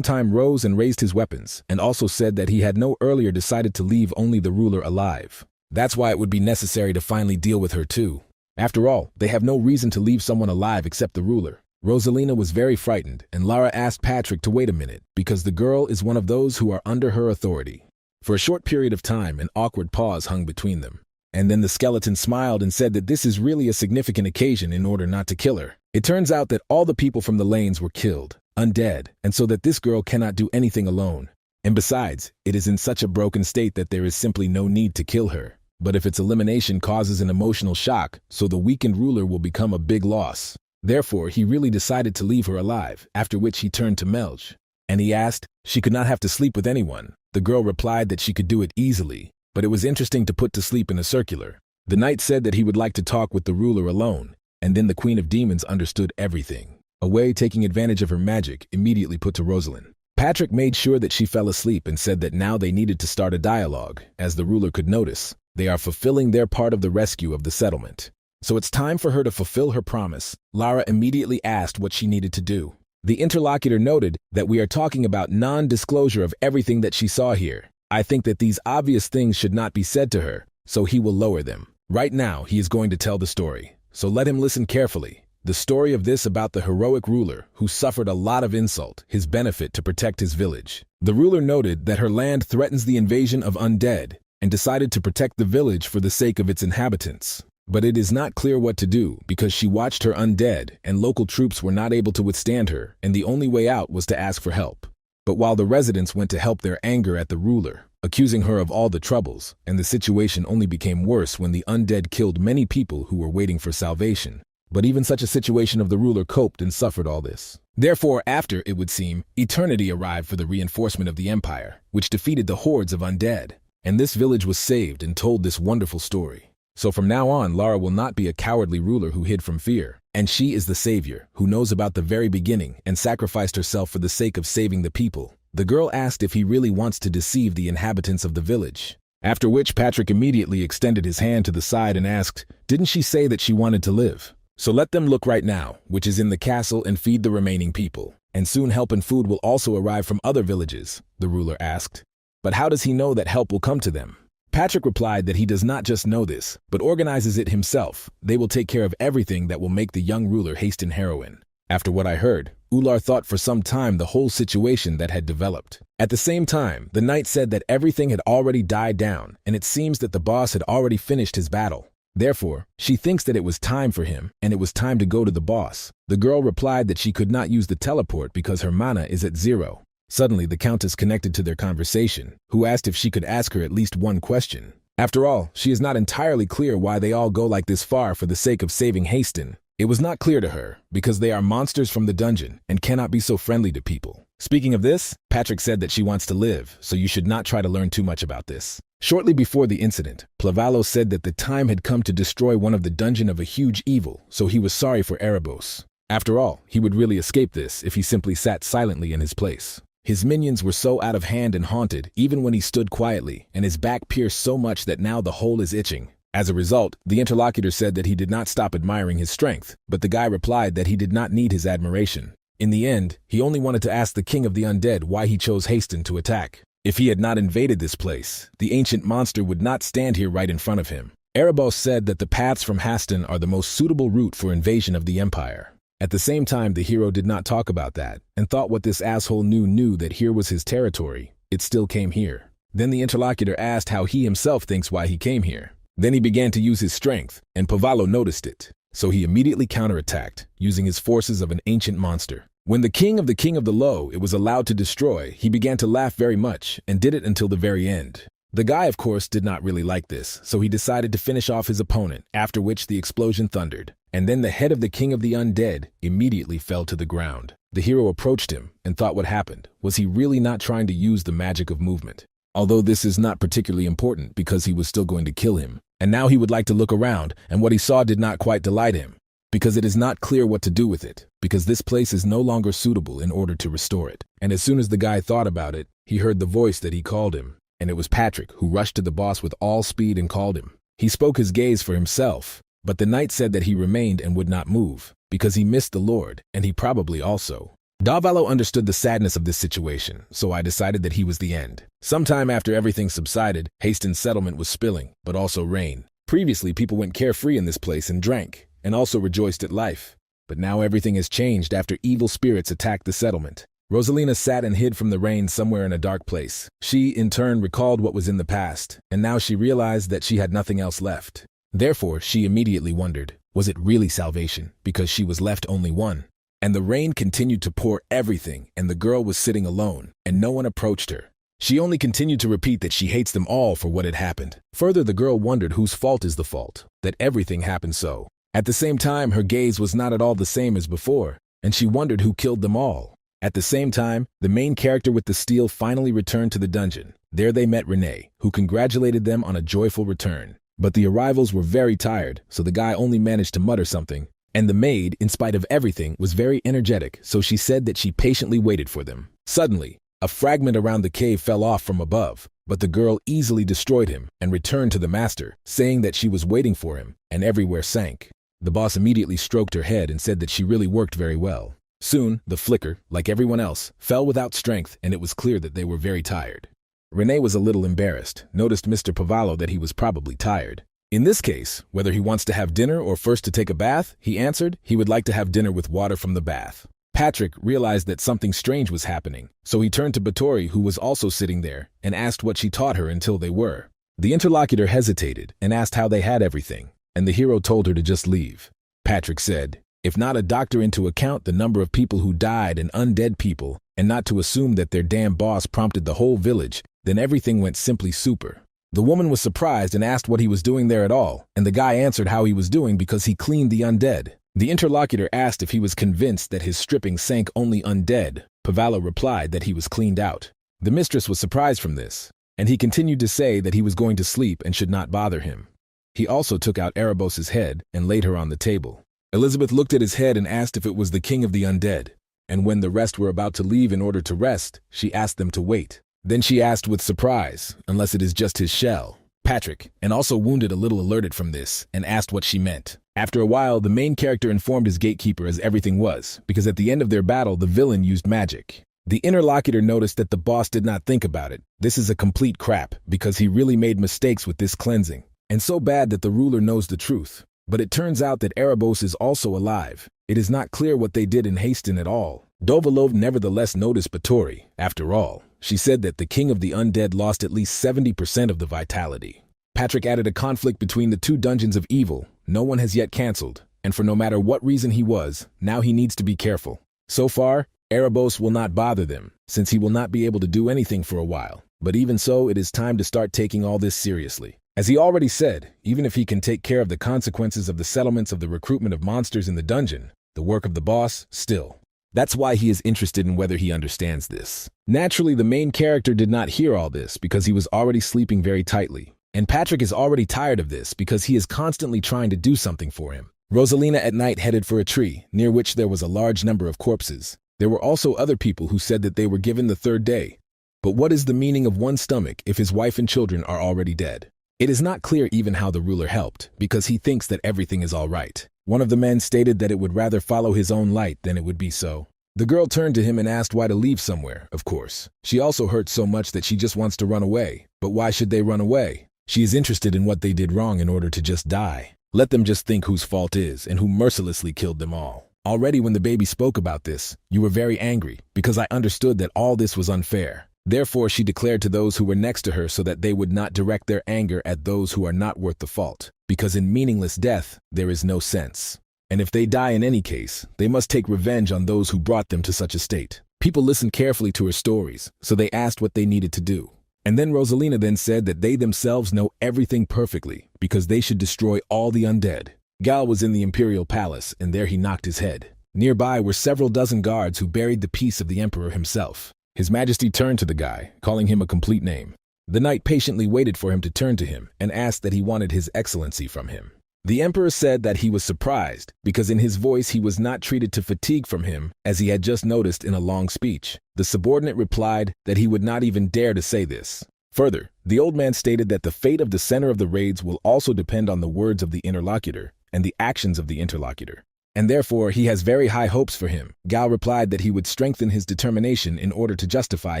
[SPEAKER 1] time rose and raised his weapons, and also said that he had no earlier decided to leave only the ruler alive. That's why it would be necessary to finally deal with her too. After all, they have no reason to leave someone alive except the ruler. Rosalina was very frightened, and Lara asked Patrick to wait a minute, because the girl is one of those who are under her authority. For a short period of time, an awkward pause hung between them. And then the skeleton smiled and said that this is really a significant occasion in order not to kill her. It turns out that all the people from the lanes were killed, undead, and so that this girl cannot do anything alone. And besides, it is in such a broken state that there is simply no need to kill her. But if its elimination causes an emotional shock, so the weakened ruler will become a big loss. Therefore, he really decided to leave her alive, after which he turned to Melch. And he asked, she could not have to sleep with anyone. The girl replied that she could do it easily, but it was interesting to put to sleep in a circular. The knight said that he would like to talk with the ruler alone, and then the queen of demons understood everything. Away, taking advantage of her magic, immediately put to Rosalind. Patrick made sure that she fell asleep and said that now they needed to start a dialogue, as the ruler could notice. They are fulfilling their part of the rescue of the settlement. So it's time for her to fulfill her promise. Lara immediately asked what she needed to do. The interlocutor noted that we are talking about non-disclosure of everything that she saw here. I think that these obvious things should not be said to her, so he will lower them. Right now, he is going to tell the story. So let him listen carefully. The story of this about the heroic ruler who suffered a lot of insult, his benefit to protect his village. The ruler noted that her land threatens the invasion of undead and decided to protect the village for the sake of its inhabitants. But it is not clear what to do because she watched her undead and local troops were not able to withstand her, and the only way out was to ask for help. But while the residents went to help their anger at the ruler, accusing her of all the troubles, and the situation only became worse when the undead killed many people who were waiting for salvation. But even such a situation of the ruler coped and suffered all this. Therefore, after, it would seem, eternity arrived for the reinforcement of the empire, which defeated the hordes of undead. And this village was saved and told this wonderful story. So from now on, Lara will not be a cowardly ruler who hid from fear. And she is the savior, who knows about the very beginning and sacrificed herself for the sake of saving the people. The girl asked if he really wants to deceive the inhabitants of the village. After which Patrick immediately extended his hand to the side and asked, didn't she say that she wanted to live? So let them look right now, which is in the castle, and feed the remaining people. and soon help and food will also arrive from other villages, the ruler asked. But how does he know that help will come to them? Patrick replied that he does not just know this, but organizes it himself. They will take care of everything that will make the young ruler hasten heroin. After what I heard, Ular thought for some time the whole situation that had developed. At the same time, the knight said that everything had already died down, and it seems that the boss had already finished his battle. Therefore, she thinks that it was time for him, and it was time to go to the boss. The girl replied that she could not use the teleport because her mana is at 0. Suddenly, the countess connected to their conversation, who asked if she could ask her at least one question. After all, she is not entirely clear why they all go like this far for the sake of saving Hasten. It was not clear to her, because they are monsters from the dungeon and cannot be so friendly to people. Speaking of this, Patrick said that she wants to live, so you should not try to learn too much about this. Shortly before the incident, Plavallo said that the time had come to destroy one of the dungeon of a huge evil, so he was sorry for Erebos. After all, he would really escape this if he simply sat silently in his place. His minions were so out of hand and haunted even when he stood quietly, and his back pierced so much that now the hole is itching. As a result, the interlocutor said that he did not stop admiring his strength, but the guy replied that he did not need his admiration. In the end, he only wanted to ask the king of the undead why he chose Hasten to attack. If he had not invaded this place, the ancient monster would not stand here right in front of him. Erebos said that the paths from Hasten are the most suitable route for invasion of the empire. At the same time, the hero did not talk about that, and thought what this asshole knew that here was his territory. It still came here. Then the interlocutor asked how he himself thinks why he came here. Then he began to use his strength, and Pavallo noticed it. So he immediately counterattacked, using his forces of an ancient monster. When the king of the low it was allowed to destroy, he began to laugh very much, and did it until the very end. The guy, of course, did not really like this, so he decided to finish off his opponent, after which the explosion thundered. And then the head of the king of the undead immediately fell to the ground. The hero approached him, and thought what happened. Was he really not trying to use the magic of movement? Although this is not particularly important because he was still going to kill him. And now he would like to look around, and what he saw did not quite delight him. Because it is not clear what to do with it, because this place is no longer suitable in order to restore it. And as soon as the guy thought about it, he heard the voice that he called him. And it was Patrick, who rushed to the boss with all speed and called him. He spoke his gaze for himself, but the knight said that he remained and would not move, because he missed the Lord, and he probably also. Davallo understood the sadness of this situation, so I decided that he was the end. Sometime after everything subsided, Hasten's settlement was spilling, but also rain. Previously, people went carefree in this place and drank, and also rejoiced at life. But now everything has changed after evil spirits attacked the settlement. Rosalina sat and hid from the rain somewhere in a dark place. She, in turn, recalled what was in the past, and now she realized that she had nothing else left. Therefore, she immediately wondered, was it really salvation, because she was left only one? And the rain continued to pour everything, and the girl was sitting alone, and no one approached her. She only continued to repeat that she hates them all for what had happened. Further, the girl wondered whose fault is the fault, that everything happened so. At the same time, her gaze was not at all the same as before, and she wondered who killed them all. At the same time, the main character with the steel finally returned to the dungeon. There they met Renee, who congratulated them on a joyful return. But the arrivals were very tired, so the guy only managed to mutter something. And the maid, in spite of everything, was very energetic, so she said that she patiently waited for them. Suddenly, a fragment around the cave fell off from above, but the girl easily destroyed him and returned to the master, saying that she was waiting for him, and everywhere sank. The boss immediately stroked her head and said that she really worked very well. Soon, the flicker, like everyone else, fell without strength, and it was clear that they were very tired. Renee was a little embarrassed, noticed Mr. Pavallo that he was probably tired. In this case, whether he wants to have dinner or first to take a bath, he answered he would like to have dinner with water from the bath. Patrick realized that something strange was happening, so he turned to Batory, who was also sitting there, and asked what she taught her until they were. The interlocutor hesitated and asked how they had everything, and the hero told her to just leave. Patrick said, if not a doctor into account the number of people who died and undead people, and not to assume that their damn boss prompted the whole village, then everything went simply super. The woman was surprised and asked what he was doing there at all, and the guy answered how he was doing because he cleaned the undead. The interlocutor asked if he was convinced that his stripping sank only undead. Pavallo replied that he was cleaned out. The mistress was surprised from this, and he continued to say that he was going to sleep and should not bother him. He also took out Erebos' head and laid her on the table. Elizabeth looked at his head and asked if it was the king of the undead, and when the rest were about to leave in order to rest, she asked them to wait. Then she asked with surprise, unless it is just his shell. Patrick, and also wounded a little alerted from this, and asked what she meant. After a while, the main character informed his gatekeeper as everything was, because at the end of their battle, the villain used magic. The interlocutor noticed that the boss did not think about it. This is a complete crap, because he really made mistakes with this cleansing, and so bad that the ruler knows the truth. But it turns out that Erebos is also alive. It is not clear what they did in Haston at all. Dovalov nevertheless noticed Batory. After all, she said that the king of the undead lost at least 70% of the vitality. Patrick added a conflict between the two dungeons of evil. No one has yet cancelled, and for no matter what reason he was, now he needs to be careful. So far, Erebos will not bother them, since he will not be able to do anything for a while. But even so, it is time to start taking all this seriously. As he already said, even if he can take care of the consequences of the settlements of the recruitment of monsters in the dungeon, the work of the boss, still. That's why he is interested in whether he understands this. Naturally, the main character did not hear all this because he was already sleeping very tightly. And Patrick is already tired of this because he is constantly trying to do something for him. Rosalina at night headed for a tree, near which there was a large number of corpses. There were also other people who said that they were given the third day. But what is the meaning of one's stomach if his wife and children are already dead? It is not clear even how the ruler helped, because he thinks that everything is all right. One of the men stated that it would rather follow his own light than it would be so. The girl turned to him and asked why to leave somewhere, of course. She also hurt so much that she just wants to run away. But why should they run away? She is interested in what they did wrong in order to just die. Let them just think whose fault is and who mercilessly killed them all. Already when the baby spoke about this, you were very angry, because I understood that all this was unfair. Therefore, she declared to those who were next to her so that they would not direct their anger at those who are not worth the fault, because in meaningless death, there is no sense. And if they die in any case, they must take revenge on those who brought them to such a state. People listened carefully to her stories, so they asked what they needed to do. And then Rosalina then said that they themselves know everything perfectly, because they should destroy all the undead. Gal was in the imperial palace, and there he knocked his head. Nearby were several dozen guards who buried the piece of the emperor himself. His Majesty turned to the guy, calling him a complete name. The knight patiently waited for him to turn to him and asked that he wanted his excellency from him. The emperor said that he was surprised, because in his voice he was not treated to fatigue from him, as he had just noticed in a long speech. The subordinate replied that he would not even dare to say this. Further, the old man stated that the fate of the center of the raids will also depend on the words of the interlocutor and the actions of the interlocutor. And therefore he has very high hopes for him. Gal replied that he would strengthen his determination in order to justify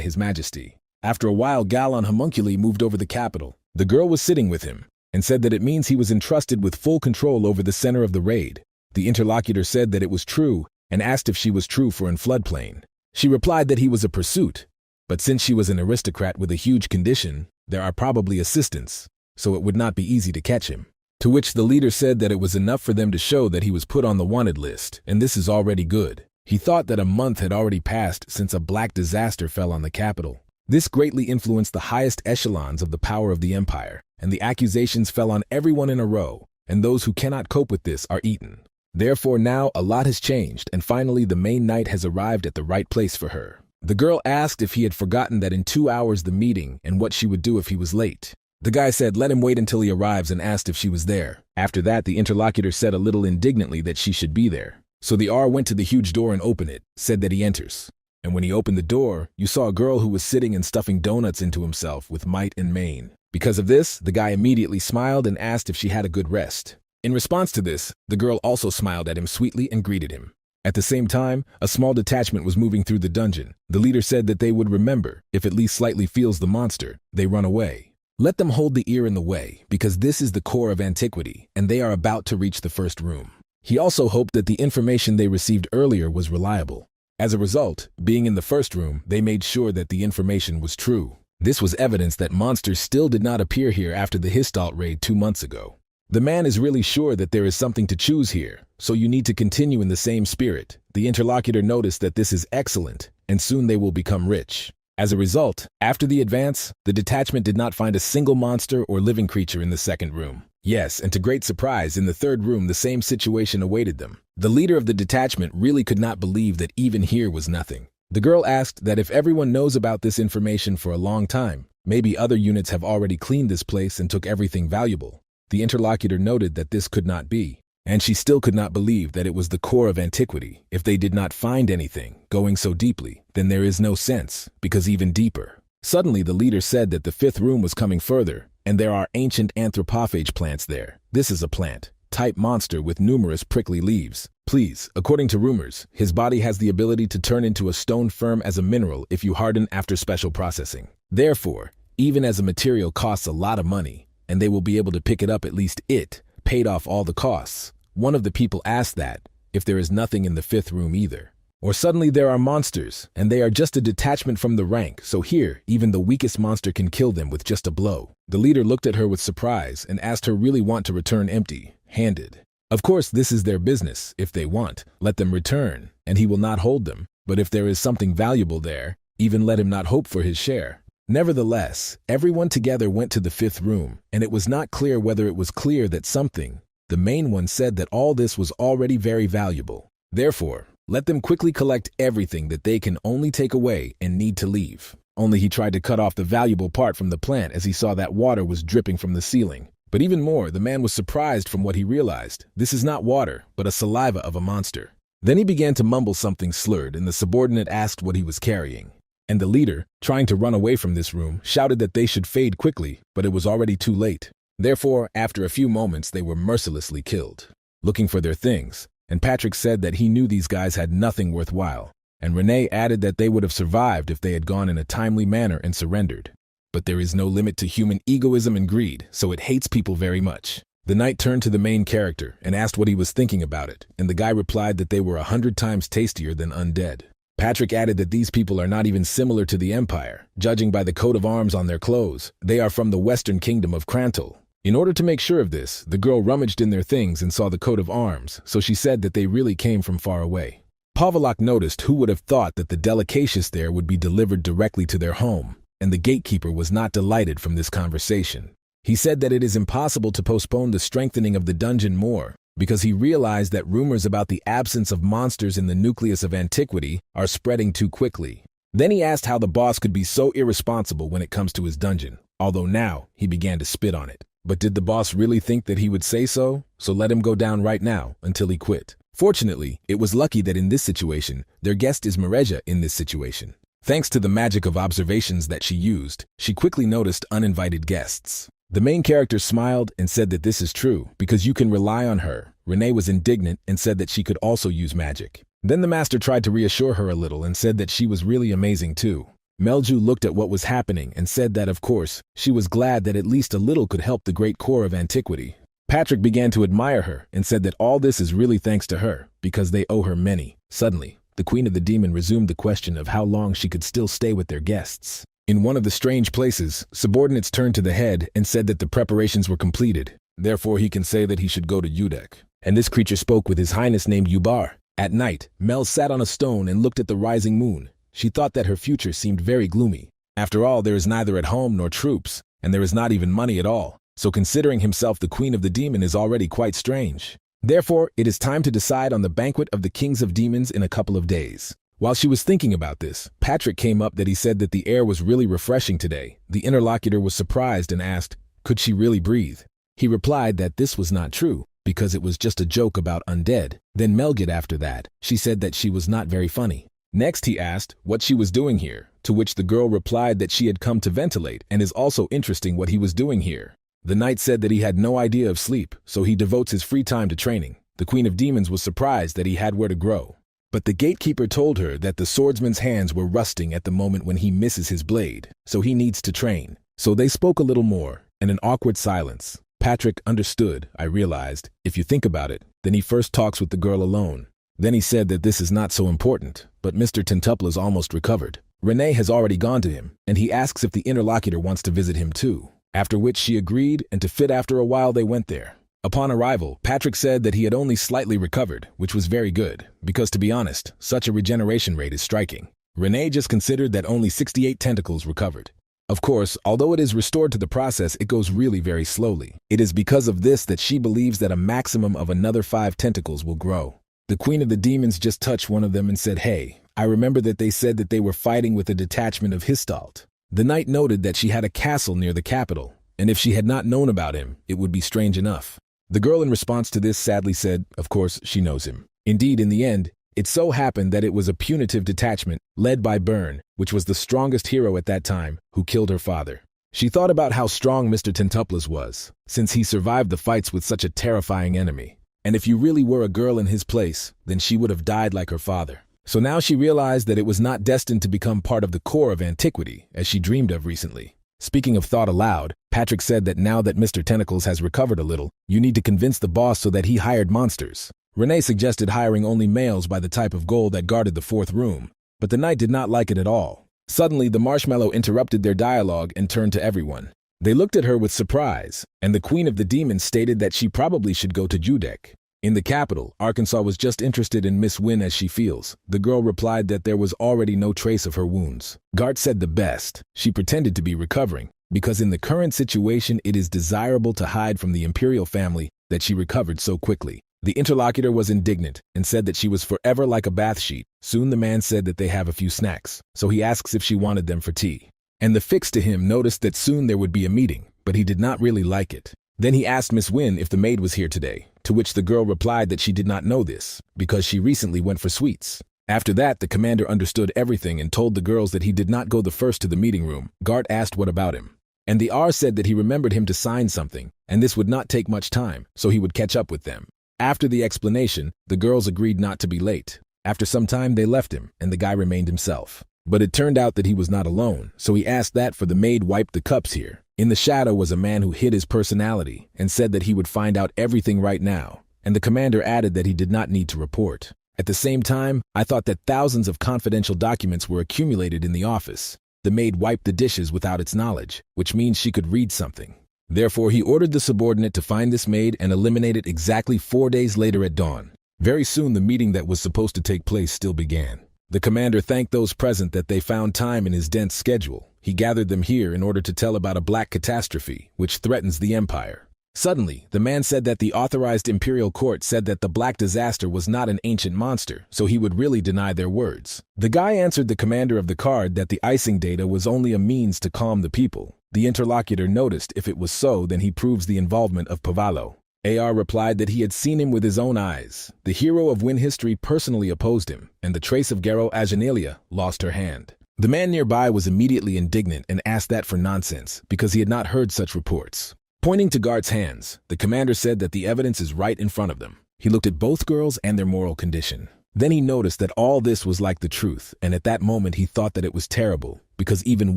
[SPEAKER 1] his majesty. After a while, Gal on homunculi moved over the capital. The girl was sitting with him, and said that it means he was entrusted with full control over the center of the raid. The interlocutor said that it was true, and asked if she was true for in floodplain. She replied that he was a pursuit, but since she was an aristocrat with a huge condition, there are probably assistants, so it would not be easy to catch him. To which the leader said that it was enough for them to show that he was put on the wanted list, and this is already good. He thought that a month had already passed since a black disaster fell on the capital. This greatly influenced the highest echelons of the power of the empire, and the accusations fell on everyone in a row, and those who cannot cope with this are eaten. Therefore now a lot has changed, and finally the main knight has arrived at the right place for her. The girl asked if he had forgotten that in 2 hours the meeting and what she would do if he was late. The guy said let him wait until he arrives and asked if she was there. After that, the interlocutor said a little indignantly that she should be there. So the R went to the huge door and opened it, said that he enters. And when he opened the door, you saw a girl who was sitting and stuffing donuts into himself with might and main. Because of this, the guy immediately smiled and asked if she had a good rest. In response to this, the girl also smiled at him sweetly and greeted him. At the same time, a small detachment was moving through the dungeon. The leader said that they would remember, if at least slightly feels the monster, they run away. Let them hold the ear in the way, because this is the core of antiquity, and they are about to reach the first room. He also hoped that the information they received earlier was reliable. As a result, being in the first room, they made sure that the information was true. This was evidence that monsters still did not appear here after the Histalt raid 2 months ago. The man is really sure that there is something to choose here, so you need to continue in the same spirit. The interlocutor noticed that this is excellent, and soon they will become rich. As a result, after the advance, the detachment did not find a single monster or living creature in the second room. Yes, and to great surprise, in the third room the same situation awaited them. The leader of the detachment really could not believe that even here was nothing. The girl asked that if everyone knows about this information for a long time, maybe other units have already cleaned this place and took everything valuable. The interlocutor noted that this could not be, and she still could not believe that it was the core of antiquity. If they did not find anything, going so deeply, then there is no sense, because even deeper. Suddenly the leader said that the fifth room was coming further, and there are ancient anthropophage plants there. This is a plant. type monster with numerous prickly leaves. Please, according to rumors, his body has the ability to turn into a stone firm as a mineral if you harden after special processing. Therefore, even as a material costs a lot of money, and they will be able to pick it up at least it paid off all the costs. One of the people asked that, if there is nothing in the fifth room either. Or suddenly there are monsters, and they are just a detachment from the rank, so here, even the weakest monster can kill them with just a blow. The leader looked at her with surprise and asked her really want to return empty-handed. Of course, this is their business. If they want, let them return, and he will not hold them. But if there is something valuable there, even let him not hope for his share. Nevertheless, everyone together went to the fifth room, and it was not clear whether it was clear that something. The main one said that all this was already very valuable. Therefore, let them quickly collect everything that they can only take away and need to leave. Only he tried to cut off the valuable part from the plant as he saw that water was dripping from the ceiling. But even more, the man was surprised from what he realized. This is not water, but a saliva of a monster. Then he began to mumble something slurred, and the subordinate asked what he was carrying. And the leader, trying to run away from this room, shouted that they should fade quickly, but it was already too late. Therefore, after a few moments, they were mercilessly killed, looking for their things, and Patrick said that he knew these guys had nothing worthwhile, and Renee added that they would have survived if they had gone in a timely manner and surrendered. But there is no limit to human egoism and greed, so it hates people very much. The knight turned to the main character and asked what he was thinking about it, and the guy replied that they were 100 times tastier than undead. Patrick added that these people are not even similar to the Empire, judging by the coat of arms on their clothes. They are from the western kingdom of Krantal. In order to make sure of this, the girl rummaged in their things and saw the coat of arms, so she said that they really came from far away. Pavelok noticed who would have thought that the delicacies there would be delivered directly to their home, and the gatekeeper was not delighted from this conversation. He said that it is impossible to postpone the strengthening of the dungeon more, because he realized that rumors about the absence of monsters in the nucleus of antiquity are spreading too quickly. Then he asked how the boss could be so irresponsible when it comes to his dungeon, although now he began to spit on it. But did the boss really think that he would say so? So let him go down right now until he quit. Fortunately, it was lucky that in this situation, their guest is Mareja in this situation. Thanks to the magic of observations that she used, she quickly noticed uninvited guests. The main character smiled and said that this is true, because you can rely on her. Renee was indignant and said that she could also use magic. Then the master tried to reassure her a little and said that she was really amazing too. Melju looked at what was happening and said that, of course, she was glad that at least a little could help the great core of antiquity. Patrick began to admire her and said that all this is really thanks to her, because they owe her many. Suddenly, the queen of the demon resumed the question of how long she could still stay with their guests. In one of the strange places, subordinates turned to the head and said that the preparations were completed. Therefore, he can say that he should go to Udek. And this creature spoke with his highness named Ubar. At night, Mel sat on a stone and looked at the rising moon. She thought that her future seemed very gloomy. After all, there is neither at home nor troops, and there is not even money at all. So considering himself the queen of the demon is already quite strange. Therefore, it is time to decide on the banquet of the kings of demons in a couple of days. While she was thinking about this, Patrick came up that he said that the air was really refreshing today. The interlocutor was surprised and asked, could she really breathe? He replied that this was not true, because it was just a joke about undead. Then Melgit after that, she said that she was not very funny. Next he asked what she was doing here, to which the girl replied that she had come to ventilate and is also interesting what he was doing here. The knight said that he had no idea of sleep, so he devotes his free time to training. The queen of demons was surprised that he had where to grow. But the gatekeeper told her that the swordsman's hands were rusting at the moment when he misses his blade, so he needs to train. So they spoke a little more, and an awkward silence. Patrick understood, I realized. If you think about it, then he first talks with the girl alone. Then he said that this is not so important, but Mr. Tentupla is almost recovered. Renee has already gone to him, and he asks if the interlocutor wants to visit him too. After which she agreed, and to fit after a while they went there. Upon arrival, Patrick said that he had only slightly recovered, which was very good, because to be honest, such a regeneration rate is striking. Renee just considered that only 68 tentacles recovered. Of course, although it is restored to the process, it goes really very slowly. It is because of this that she believes that a maximum of another 5 tentacles will grow. The queen of the demons just touched one of them and said, hey, I remember that they said that they were fighting with a detachment of Histalt. The knight noted that she had a castle near the capital, and if she had not known about him, it would be strange enough. The girl in response to this sadly said, of course, she knows him. Indeed, in the end, it so happened that it was a punitive detachment, led by Byrne, which was the strongest hero at that time, who killed her father. She thought about how strong Mr. Tentuples was, since he survived the fights with such a terrifying enemy. And if you really were a girl in his place, then she would have died like her father. So now she realized that it was not destined to become part of the core of antiquity, as she dreamed of recently. Speaking of thought aloud, Patrick said that now that Mr. Tentacles has recovered a little, you need to convince the boss so that he hired monsters. Renee suggested hiring only males by the type of gold that guarded the fourth room, but the knight did not like it at all. Suddenly, the marshmallow interrupted their dialogue and turned to everyone. They looked at her with surprise, and the queen of the demons stated that she probably should go to Judek. In the capital, Arkansas was just interested in Miss Wynn as she feels. The girl replied that there was already no trace of her wounds. Gart said the best. She pretended to be recovering, because in the current situation it is desirable to hide from the imperial family that she recovered so quickly. The interlocutor was indignant and said that she was forever like a bath sheet. Soon the man said that they have a few snacks, so he asks if she wanted them for tea. And the fix to him noticed that soon there would be a meeting, but he did not really like it. Then he asked Miss Wynn if the maid was here today, to which the girl replied that she did not know this, because she recently went for sweets. After that, the commander understood everything and told the girls that he did not go the first to the meeting room. Gart asked what about him. And the R said that he remembered him to sign something, and this would not take much time, so he would catch up with them. After the explanation, the girls agreed not to be late. After some time, they left him, and the guy remained himself. But it turned out that he was not alone, so he asked that for the maid wiped the cups here. In the shadow was a man who hid his personality and said that he would find out everything right now, and the commander added that he did not need to report. At the same time, I thought that thousands of confidential documents were accumulated in the office. The maid wiped the dishes without its knowledge, which means she could read something. Therefore, he ordered the subordinate to find this maid and eliminate it exactly 4 days later at dawn. Very soon, the meeting that was supposed to take place still began. The commander thanked those present that they found time in his dense schedule. He gathered them here in order to tell about a black catastrophe, which threatens the empire. Suddenly, the man said that the authorized imperial court said that the black disaster was not an ancient monster, so he would really deny their words. The guy answered the commander of the card that the icing data was only a means to calm the people. The interlocutor noticed if it was so, then he proves the involvement of Pavallo. AR replied that he had seen him with his own eyes. The hero of Win history personally opposed him, and the trace of Garo Agenelia lost her hand. The man nearby was immediately indignant and asked that for nonsense, because he had not heard such reports. Pointing to Gart's hands, the commander said that the evidence is right in front of them. He looked at both girls and their moral condition. Then he noticed that all this was like the truth, and at that moment he thought that it was terrible, because even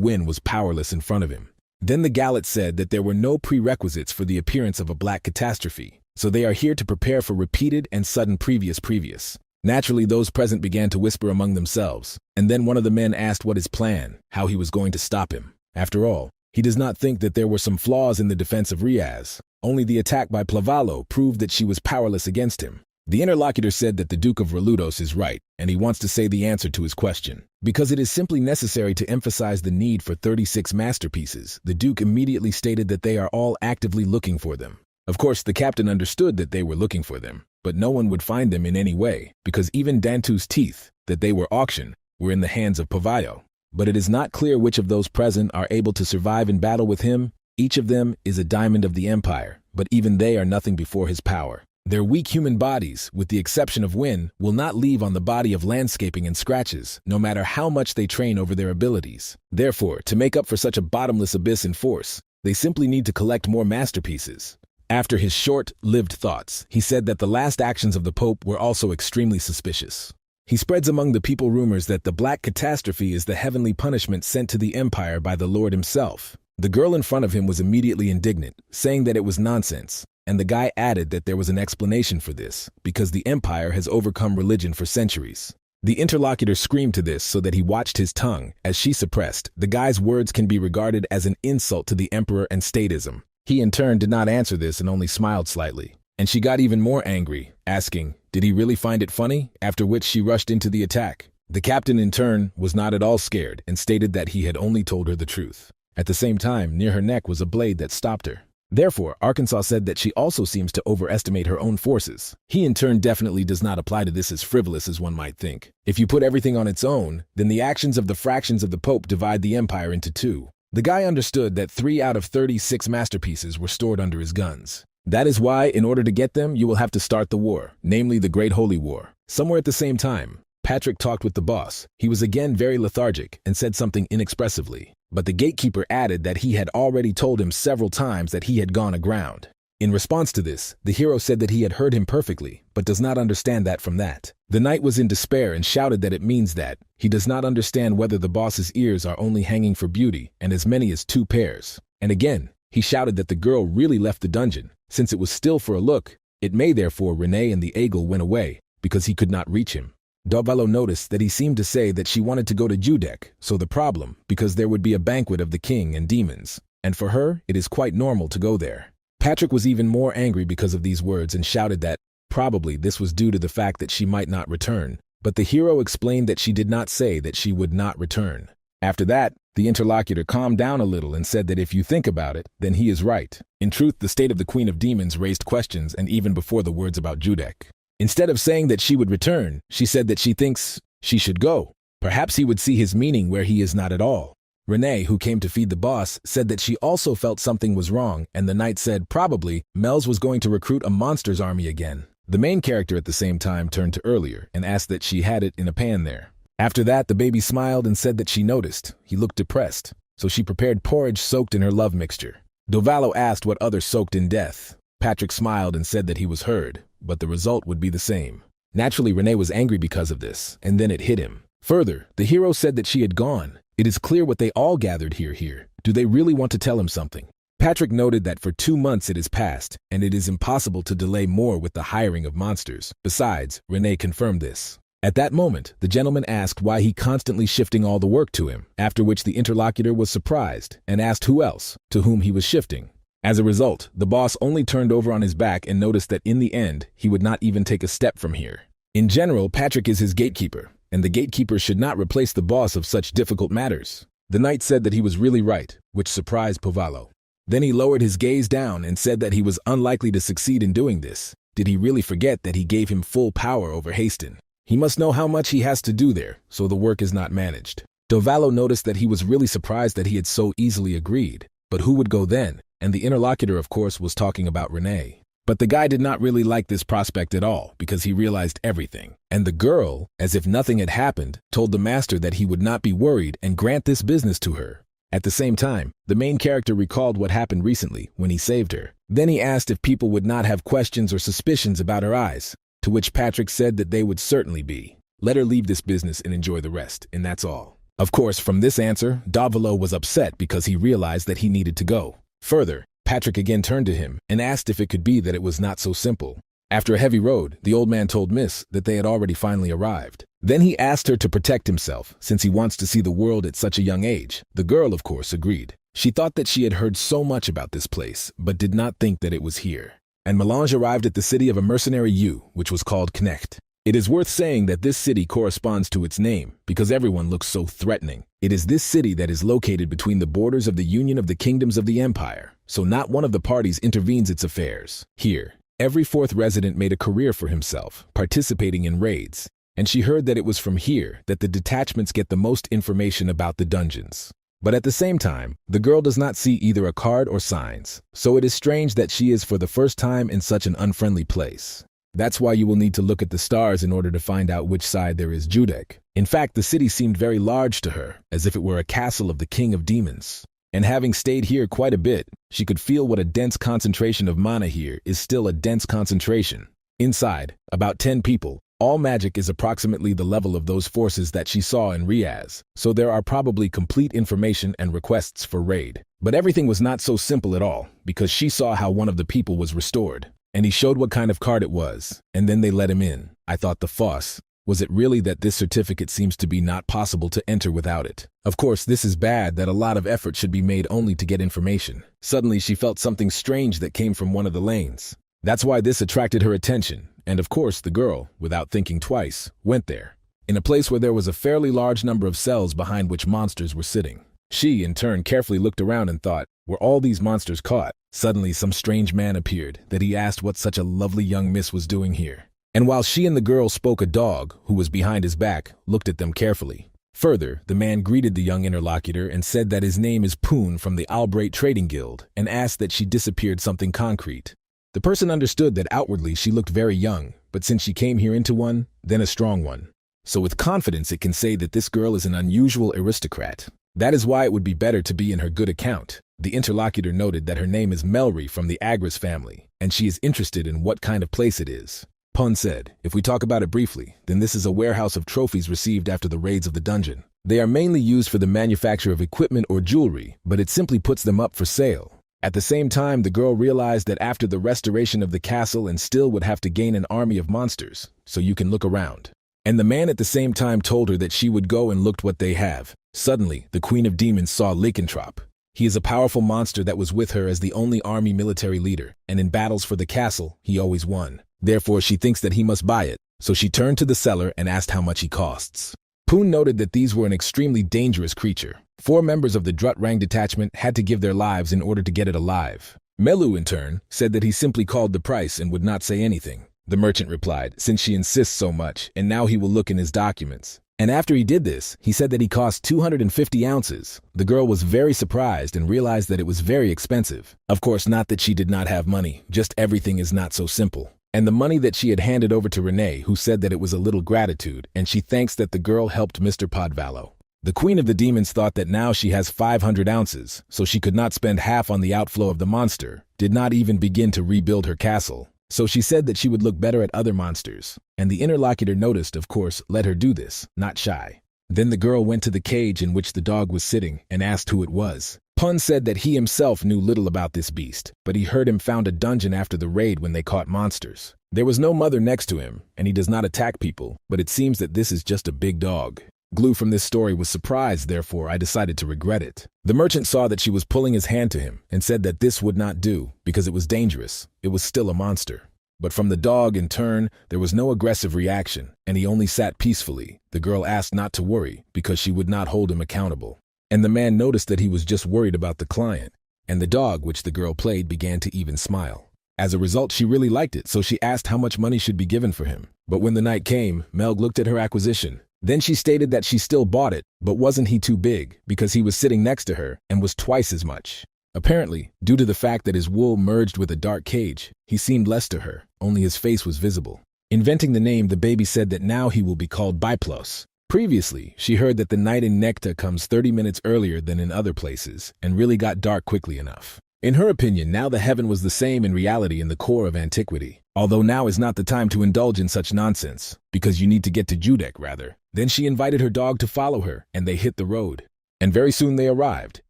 [SPEAKER 1] Win was powerless in front of him. Then the Gallet said that there were no prerequisites for the appearance of a black catastrophe, so they are here to prepare for repeated and sudden previous. Naturally, those present began to whisper among themselves, and then one of the men asked what his plan, how he was going to stop him. After all, he does not think that there were some flaws in the defense of Riaz. Only the attack by Plavallo proved that she was powerless against him. The interlocutor said that the Duke of Reludos is right, and he wants to say the answer to his question. Because it is simply necessary to emphasize the need for 36 masterpieces, the Duke immediately stated that they are all actively looking for them. Of course, the captain understood that they were looking for them, but no one would find them in any way, because even Dantu's teeth, that they were auctioned, were in the hands of Pavallo. But it is not clear which of those present are able to survive in battle with him. Each of them is a diamond of the Empire, but even they are nothing before his power. Their weak human bodies, with the exception of Win, will not leave on the body of landscaping and scratches, no matter how much they train over their abilities. Therefore, to make up for such a bottomless abyss in force, they simply need to collect more masterpieces. After his short-lived thoughts, he said that the last actions of the Pope were also extremely suspicious. He spreads among the people rumors that the Black Catastrophe is the heavenly punishment sent to the Empire by the Lord himself. The girl in front of him was immediately indignant, saying that it was nonsense, and the guy added that there was an explanation for this, because the Empire has overcome religion for centuries. The interlocutor screamed to this so that he watched his tongue, as she suppressed. The guy's words can be regarded as an insult to the Emperor and statism. He in turn did not answer this and only smiled slightly. And she got even more angry, asking, did he really find it funny? After which she rushed into the attack. The captain in turn was not at all scared and stated that he had only told her the truth. At the same time, near her neck was a blade that stopped her. Therefore, Arkansas said that she also seems to overestimate her own forces. He in turn definitely does not apply to this as frivolous as one might think. If you put everything on its own, then the actions of the fractions of the Pope divide the Empire into two. The guy understood that 3 out of 36 masterpieces were stored under his guns. That is why, in order to get them, you will have to start the war, namely the Great Holy War. Somewhere at the same time, Patrick talked with the boss. He was again very lethargic and said something inexpressively. but the gatekeeper added that he had already told him several times that he had gone aground. In response to this, the hero said that he had heard him perfectly, but does not understand that from that. The knight was in despair and shouted that it means that he does not understand whether the boss's ears are only hanging for beauty and as many as 2 pairs. And again, he shouted that the girl really left the dungeon, since it was still for a look. It may therefore Renee and the eagle went away, because he could not reach him. Dovalo noticed that he seemed to say that she wanted to go to Judek, so the problem, because there would be a banquet of the king and demons, and for her, it is quite normal to go there. Patrick was even more angry because of these words and shouted that probably this was due to the fact that she might not return, but the hero explained that she did not say that she would not return. After that, the interlocutor calmed down a little and said that if you think about it, then he is right. In truth, the state of the Queen of Demons raised questions and even before the words about Judek. Instead of saying that she would return, she said that she thinks she should go. Perhaps he would see his meaning where he is not at all. Renee, who came to feed the boss, said that she also felt something was wrong, and the knight said probably Mel's was going to recruit a monster's army again. The main character at the same time turned to earlier and asked that she had it in a pan there. After that, the baby smiled and said that she noticed he looked depressed, so she prepared porridge soaked in her love mixture. Dovalo asked what others soaked in death. Patrick smiled and said that he was heard, but the result would be the same. Naturally, Renee was angry because of this, and then it hit him. Further, the hero said that she had gone. It is clear what they all gathered here. Do they really want to tell him something? Patrick noted that for 2 months it has passed, and it is impossible to delay more with the hiring of monsters. Besides, Renee confirmed this. At that moment, the gentleman asked why he constantly shifting all the work to him, after which the interlocutor was surprised and asked who else, to whom he was shifting. As a result, the boss only turned over on his back and noticed that in the end, he would not even take a step from here. In general, Patrick is his gatekeeper, and the gatekeeper should not replace the boss of such difficult matters. The knight said that he was really right, which surprised Povalo. Then he lowered his gaze down and said that he was unlikely to succeed in doing this. Did he really forget that he gave him full power over Haston? He must know how much he has to do there, so the work is not managed. Dovalo noticed that he was really surprised that he had so easily agreed. But who would go then? And the interlocutor, of course, was talking about Renee. But the guy did not really like this prospect at all because he realized everything. And the girl, as if nothing had happened, told the master that he would not be worried and grant this business to her. At the same time, the main character recalled what happened recently when he saved her. Then he asked if people would not have questions or suspicions about her eyes, to which Patrick said that they would certainly be. Let her leave this business and enjoy the rest, and that's all. Of course, from this answer, Dovalo was upset because he realized that he needed to go. Further, Patrick again turned to him and asked if it could be that it was not so simple. After a heavy road, the old man told Miss that they had already finally arrived. Then he asked her to protect himself, since he wants to see the world at such a young age. The girl, of course, agreed. She thought that she had heard so much about this place, but did not think that it was here. And Melange arrived at the city of a mercenary U, which was called Knecht. It is worth saying that this city corresponds to its name, because everyone looks so threatening. It is this city that is located between the borders of the Union of the Kingdoms of the Empire, so not one of the parties intervenes its affairs. Here, every 4th resident made a career for himself, participating in raids, and she heard that it was from here that the detachments get the most information about the dungeons. But at the same time, the girl does not see either a card or signs, so it is strange that she is for the first time in such an unfriendly place. That's why you will need to look at the stars in order to find out which side there is Judek. In fact, the city seemed very large to her, as if it were a castle of the King of Demons. And having stayed here quite a bit, she could feel what a dense concentration of mana here is still a dense concentration. Inside, about 10 people. All magic is approximately the level of those forces that she saw in Riaz, so there are probably complete information and requests for raid. But everything was not so simple at all, because she saw how one of the people was restored. And he showed what kind of card it was, and then they let him in. I thought the fuss. Was it really that this certificate seems to be not possible to enter without it? Of course, this is bad that a lot of effort should be made only to get information. Suddenly she felt something strange that came from one of the lanes. That's why this attracted her attention, and of course the girl, without thinking twice, went there. In a place where there was a fairly large number of cells behind which monsters were sitting. She, in turn, carefully looked around and thought, were all these monsters caught? Suddenly some strange man appeared that he asked what such a lovely young miss was doing here. And while she and the girl spoke, a dog, who was behind his back, looked at them carefully. Further, the man greeted the young interlocutor and said that his name is Poon from the Albright Trading Guild and asked that she disappeared something concrete. The person understood that outwardly she looked very young, but since she came here into one, then a strong one. So with confidence it can say that this girl is an unusual aristocrat. That is why it would be better to be in her good account. The interlocutor noted that her name is Melry from the Agris family, and she is interested in what kind of place it is. Pun said, if we talk about it briefly, then this is a warehouse of trophies received after the raids of the dungeon. They are mainly used for the manufacture of equipment or jewelry, but it simply puts them up for sale. At the same time, the girl realized that after the restoration of the castle and still would have to gain an army of monsters, so you can look around. And the man at the same time told her that she would go and look what they have. Suddenly, the Queen of Demons saw Lycanthrope. He is a powerful monster that was with her as the only army military leader, and in battles for the castle, he always won. Therefore, she thinks that he must buy it, so she turned to the seller and asked how much he costs. Poon noted that these were an extremely dangerous creature. 4 members of the Drut Rang detachment had to give their lives in order to get it alive. Melu, in turn, said that he simply called the price and would not say anything. The merchant replied, since she insists so much, and now he will look in his documents. And after he did this, he said that he cost 250 ounces. The girl was very surprised and realized that it was very expensive. Of course, not that she did not have money, just everything is not so simple. And the money that she had handed over to Renee, who said that it was a little gratitude, and she thanks that the girl helped Mr. Podvallo. The Queen of the Demons thought that now she has 500 ounces, so she could not spend half on the outflow of the monster, did not even begin to rebuild her castle. So she said that she would look better at other monsters, and the interlocutor noticed, of course, let her do this, not shy. Then the girl went to the cage in which the dog was sitting and asked who it was. Pun said that he himself knew little about this beast, but he heard him found a dungeon after the raid when they caught monsters. There was no mother next to him, and he does not attack people, but it seems that this is just a big dog. Glue from this story was surprised, therefore I decided to regret it. The merchant saw that she was pulling his hand to him and said that this would not do because it was dangerous. It was still a monster. But from the dog, in turn, there was no aggressive reaction, and he only sat peacefully. The girl asked not to worry because she would not hold him accountable. And the man noticed that he was just worried about the client, and the dog, which the girl played, began to even smile. As a result, she really liked it, so she asked how much money should be given for him. But when the night came, Melg looked at her acquisition. Then she stated that she still bought it, but wasn't he too big, because he was sitting next to her and was twice as much. Apparently, due to the fact that his wool merged with a dark cage, he seemed less to her, only his face was visible. Inventing the name, the baby said that now he will be called Biplos. Previously, she heard that the night in Necta comes 30 minutes earlier than in other places, and really got dark quickly enough. In her opinion, now the heaven was the same in reality in the core of antiquity. Although now is not the time to indulge in such nonsense, because you need to get to Judek, rather. Then she invited her dog to follow her, and they hit the road. And very soon they arrived,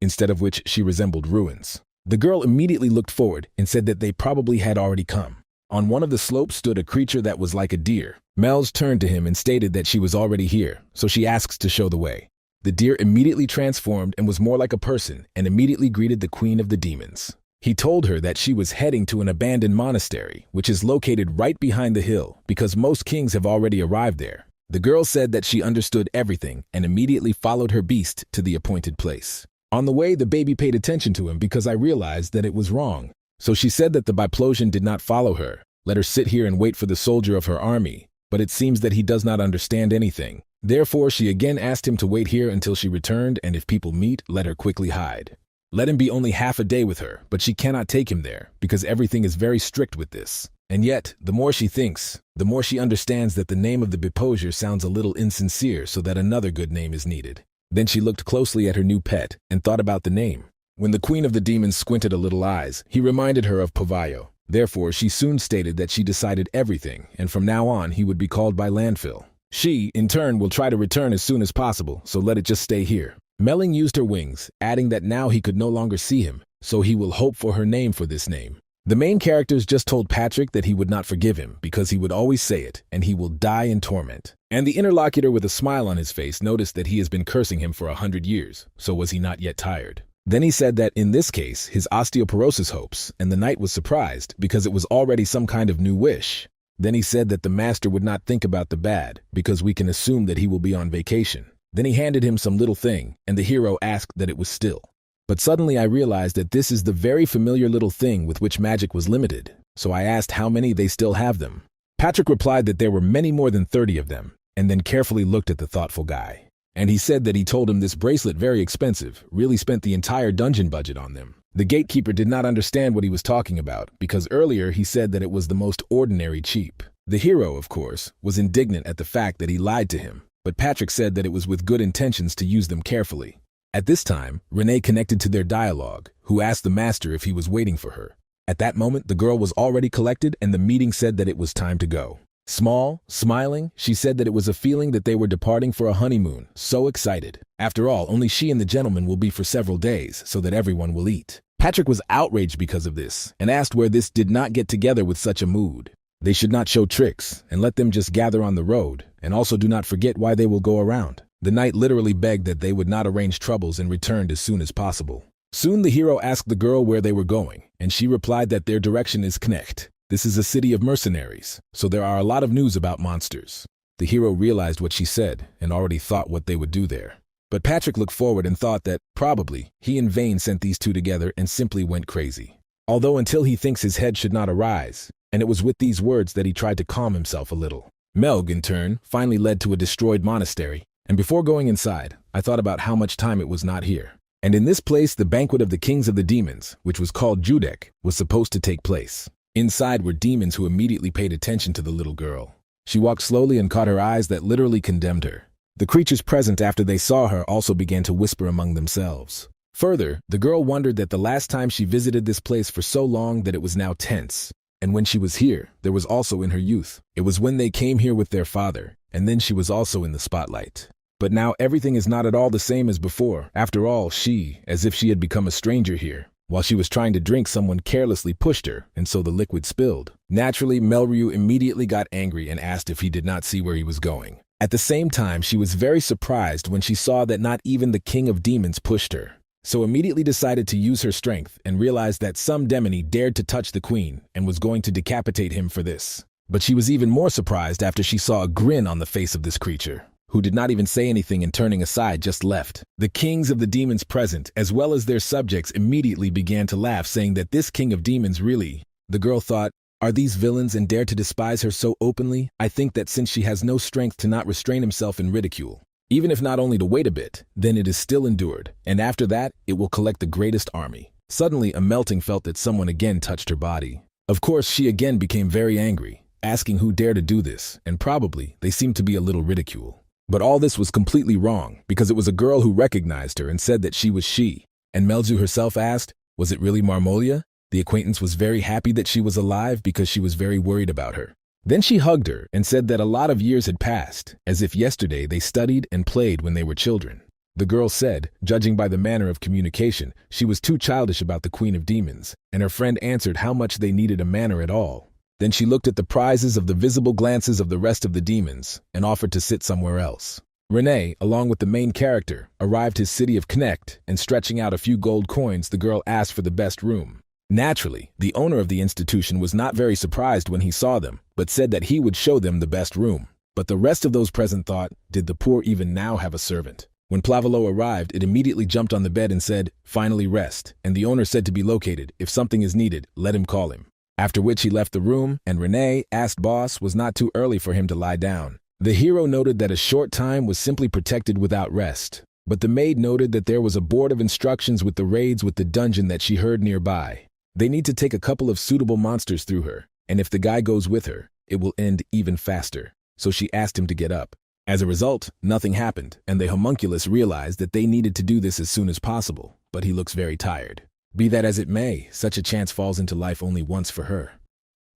[SPEAKER 1] instead of which she resembled ruins. The girl immediately looked forward and said that they probably had already come. On one of the slopes stood a creature that was like a deer. Mel's turned to him and stated that she was already here, so she asks to show the way. The deer immediately transformed and was more like a person and immediately greeted the Queen of the Demons. He told her that she was heading to an abandoned monastery, which is located right behind the hill because most kings have already arrived there. The girl said that she understood everything and immediately followed her beast to the appointed place. On the way, the baby paid attention to him because I realized that it was wrong. So she said that the Biplosion did not follow her, let her sit here and wait for the soldier of her army, but it seems that he does not understand anything. Therefore, she again asked him to wait here until she returned, and if people meet, let her quickly hide. Let him be only half a day with her, but she cannot take him there, because everything is very strict with this. And yet, the more she thinks, the more she understands that the name of the Biposure sounds a little insincere, so that another good name is needed. Then she looked closely at her new pet, and thought about the name. When the Queen of the Demons squinted a little eyes, he reminded her of Pavayo. Therefore, she soon stated that she decided everything, and from now on he would be called by Landfill. She, in turn, will try to return as soon as possible, so let it just stay here. Melling used her wings, adding that now he could no longer see him, so he will hope for her name for this name. The main characters just told Patrick that he would not forgive him because he would always say it, and he will die in torment. And the interlocutor with a smile on his face noticed that he has been cursing him for 100 years, so was he not yet tired? Then he said that in this case, his osteoporosis hopes, and the knight was surprised because it was already some kind of new wish. Then he said that the master would not think about the bad, because we can assume that he will be on vacation. Then he handed him some little thing, and the hero asked that it was still. But suddenly I realized that this is the very familiar little thing with which magic was limited, so I asked how many they still have them. Patrick replied that there were many more than 30 of them, and then carefully looked at the thoughtful guy. And he said that he told him this bracelet very expensive, really spent the entire dungeon budget on them. The gatekeeper did not understand what he was talking about, because earlier he said that it was the most ordinary cheap. The hero, of course, was indignant at the fact that he lied to him, but Patrick said that it was with good intentions to use them carefully. At this time, Renee connected to their dialogue, who asked the master if he was waiting for her. At that moment, the girl was already collected and the meeting said that it was time to go. Small, smiling, she said that it was a feeling that they were departing for a honeymoon, so excited. After all, only she and the gentleman will be for several days, so that everyone will eat. Patrick was outraged because of this, and asked where this did not get together with such a mood. They should not show tricks, and let them just gather on the road, and also do not forget why they will go around. The knight literally begged that they would not arrange troubles and returned as soon as possible. Soon the hero asked the girl where they were going, and she replied that their direction is Connect. This is a city of mercenaries, so there are a lot of news about monsters. The hero realized what she said and already thought what they would do there. But Patrick looked forward and thought that, probably, he in vain sent these two together and simply went crazy. Although until he thinks his head should not arise, and it was with these words that he tried to calm himself a little. Melg, in turn, finally led to a destroyed monastery, and before going inside, I thought about how much time it was not here. And in this place, the banquet of the kings of the demons, which was called Judek, was supposed to take place. Inside were demons who immediately paid attention to the little girl. She walked slowly and caught her eyes that literally condemned her. The creatures present after they saw her also began to whisper among themselves. Further, the girl wondered that the last time she visited this place for so long that it was now tense. And when she was here, there was also in her youth. It was when they came here with their father, and then she was also in the spotlight. But now everything is not at all the same as before. After all, she, as if she had become a stranger here. While she was trying to drink, someone carelessly pushed her, and so the liquid spilled. Naturally, Melryu immediately got angry and asked if he did not see where he was going. At the same time, she was very surprised when she saw that not even the king of demons pushed her. So immediately decided to use her strength and realized that some demony dared to touch the queen and was going to decapitate him for this. But she was even more surprised after she saw a grin on the face of this creature, who did not even say anything and turning aside just left. The kings of the demons present, as well as their subjects, immediately began to laugh, saying that this king of demons really... The girl thought, are these villains and dare to despise her so openly? I think that since she has no strength to not restrain himself in ridicule, even if not only to wait a bit, then it is still endured, and after that, it will collect the greatest army. Suddenly, a melting felt that someone again touched her body. Of course, she again became very angry, asking who dared to do this, and probably they seemed to be a little ridicule. But all this was completely wrong, because it was a girl who recognized her and said that she was she. And Melzu herself asked, was it really Marmolia? The acquaintance was very happy that she was alive because she was very worried about her. Then she hugged her and said that a lot of years had passed, as if yesterday they studied and played when they were children. The girl said, judging by the manner of communication, she was too childish about the Queen of Demons, and her friend answered how much they needed a manner at all. Then she looked at the prizes of the visible glances of the rest of the demons and offered to sit somewhere else. Renee, along with the main character, arrived his city of Connect, and stretching out a few gold coins, the girl asked for the best room. Naturally, the owner of the institution was not very surprised when he saw them, but said that he would show them the best room. But the rest of those present thought, did the poor even now have a servant? When Plavolo arrived, it immediately jumped on the bed and said, finally rest, and the owner said to be located. If something is needed, let him call him. After which he left the room, and Renee asked boss was not too early for him to lie down. The hero noted that a short time was simply protected without rest. But the maid noted that there was a board of instructions with the raids with the dungeon that she heard nearby. They need to take a couple of suitable monsters through her, and if the guy goes with her, it will end even faster. So she asked him to get up. As a result, nothing happened, and the homunculus realized that they needed to do this as soon as possible, but he looks very tired. Be that as it may, such a chance falls into life only once for her.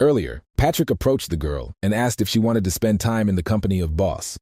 [SPEAKER 1] Earlier, Patrick approached the girl and asked if she wanted to spend time in the company of boss.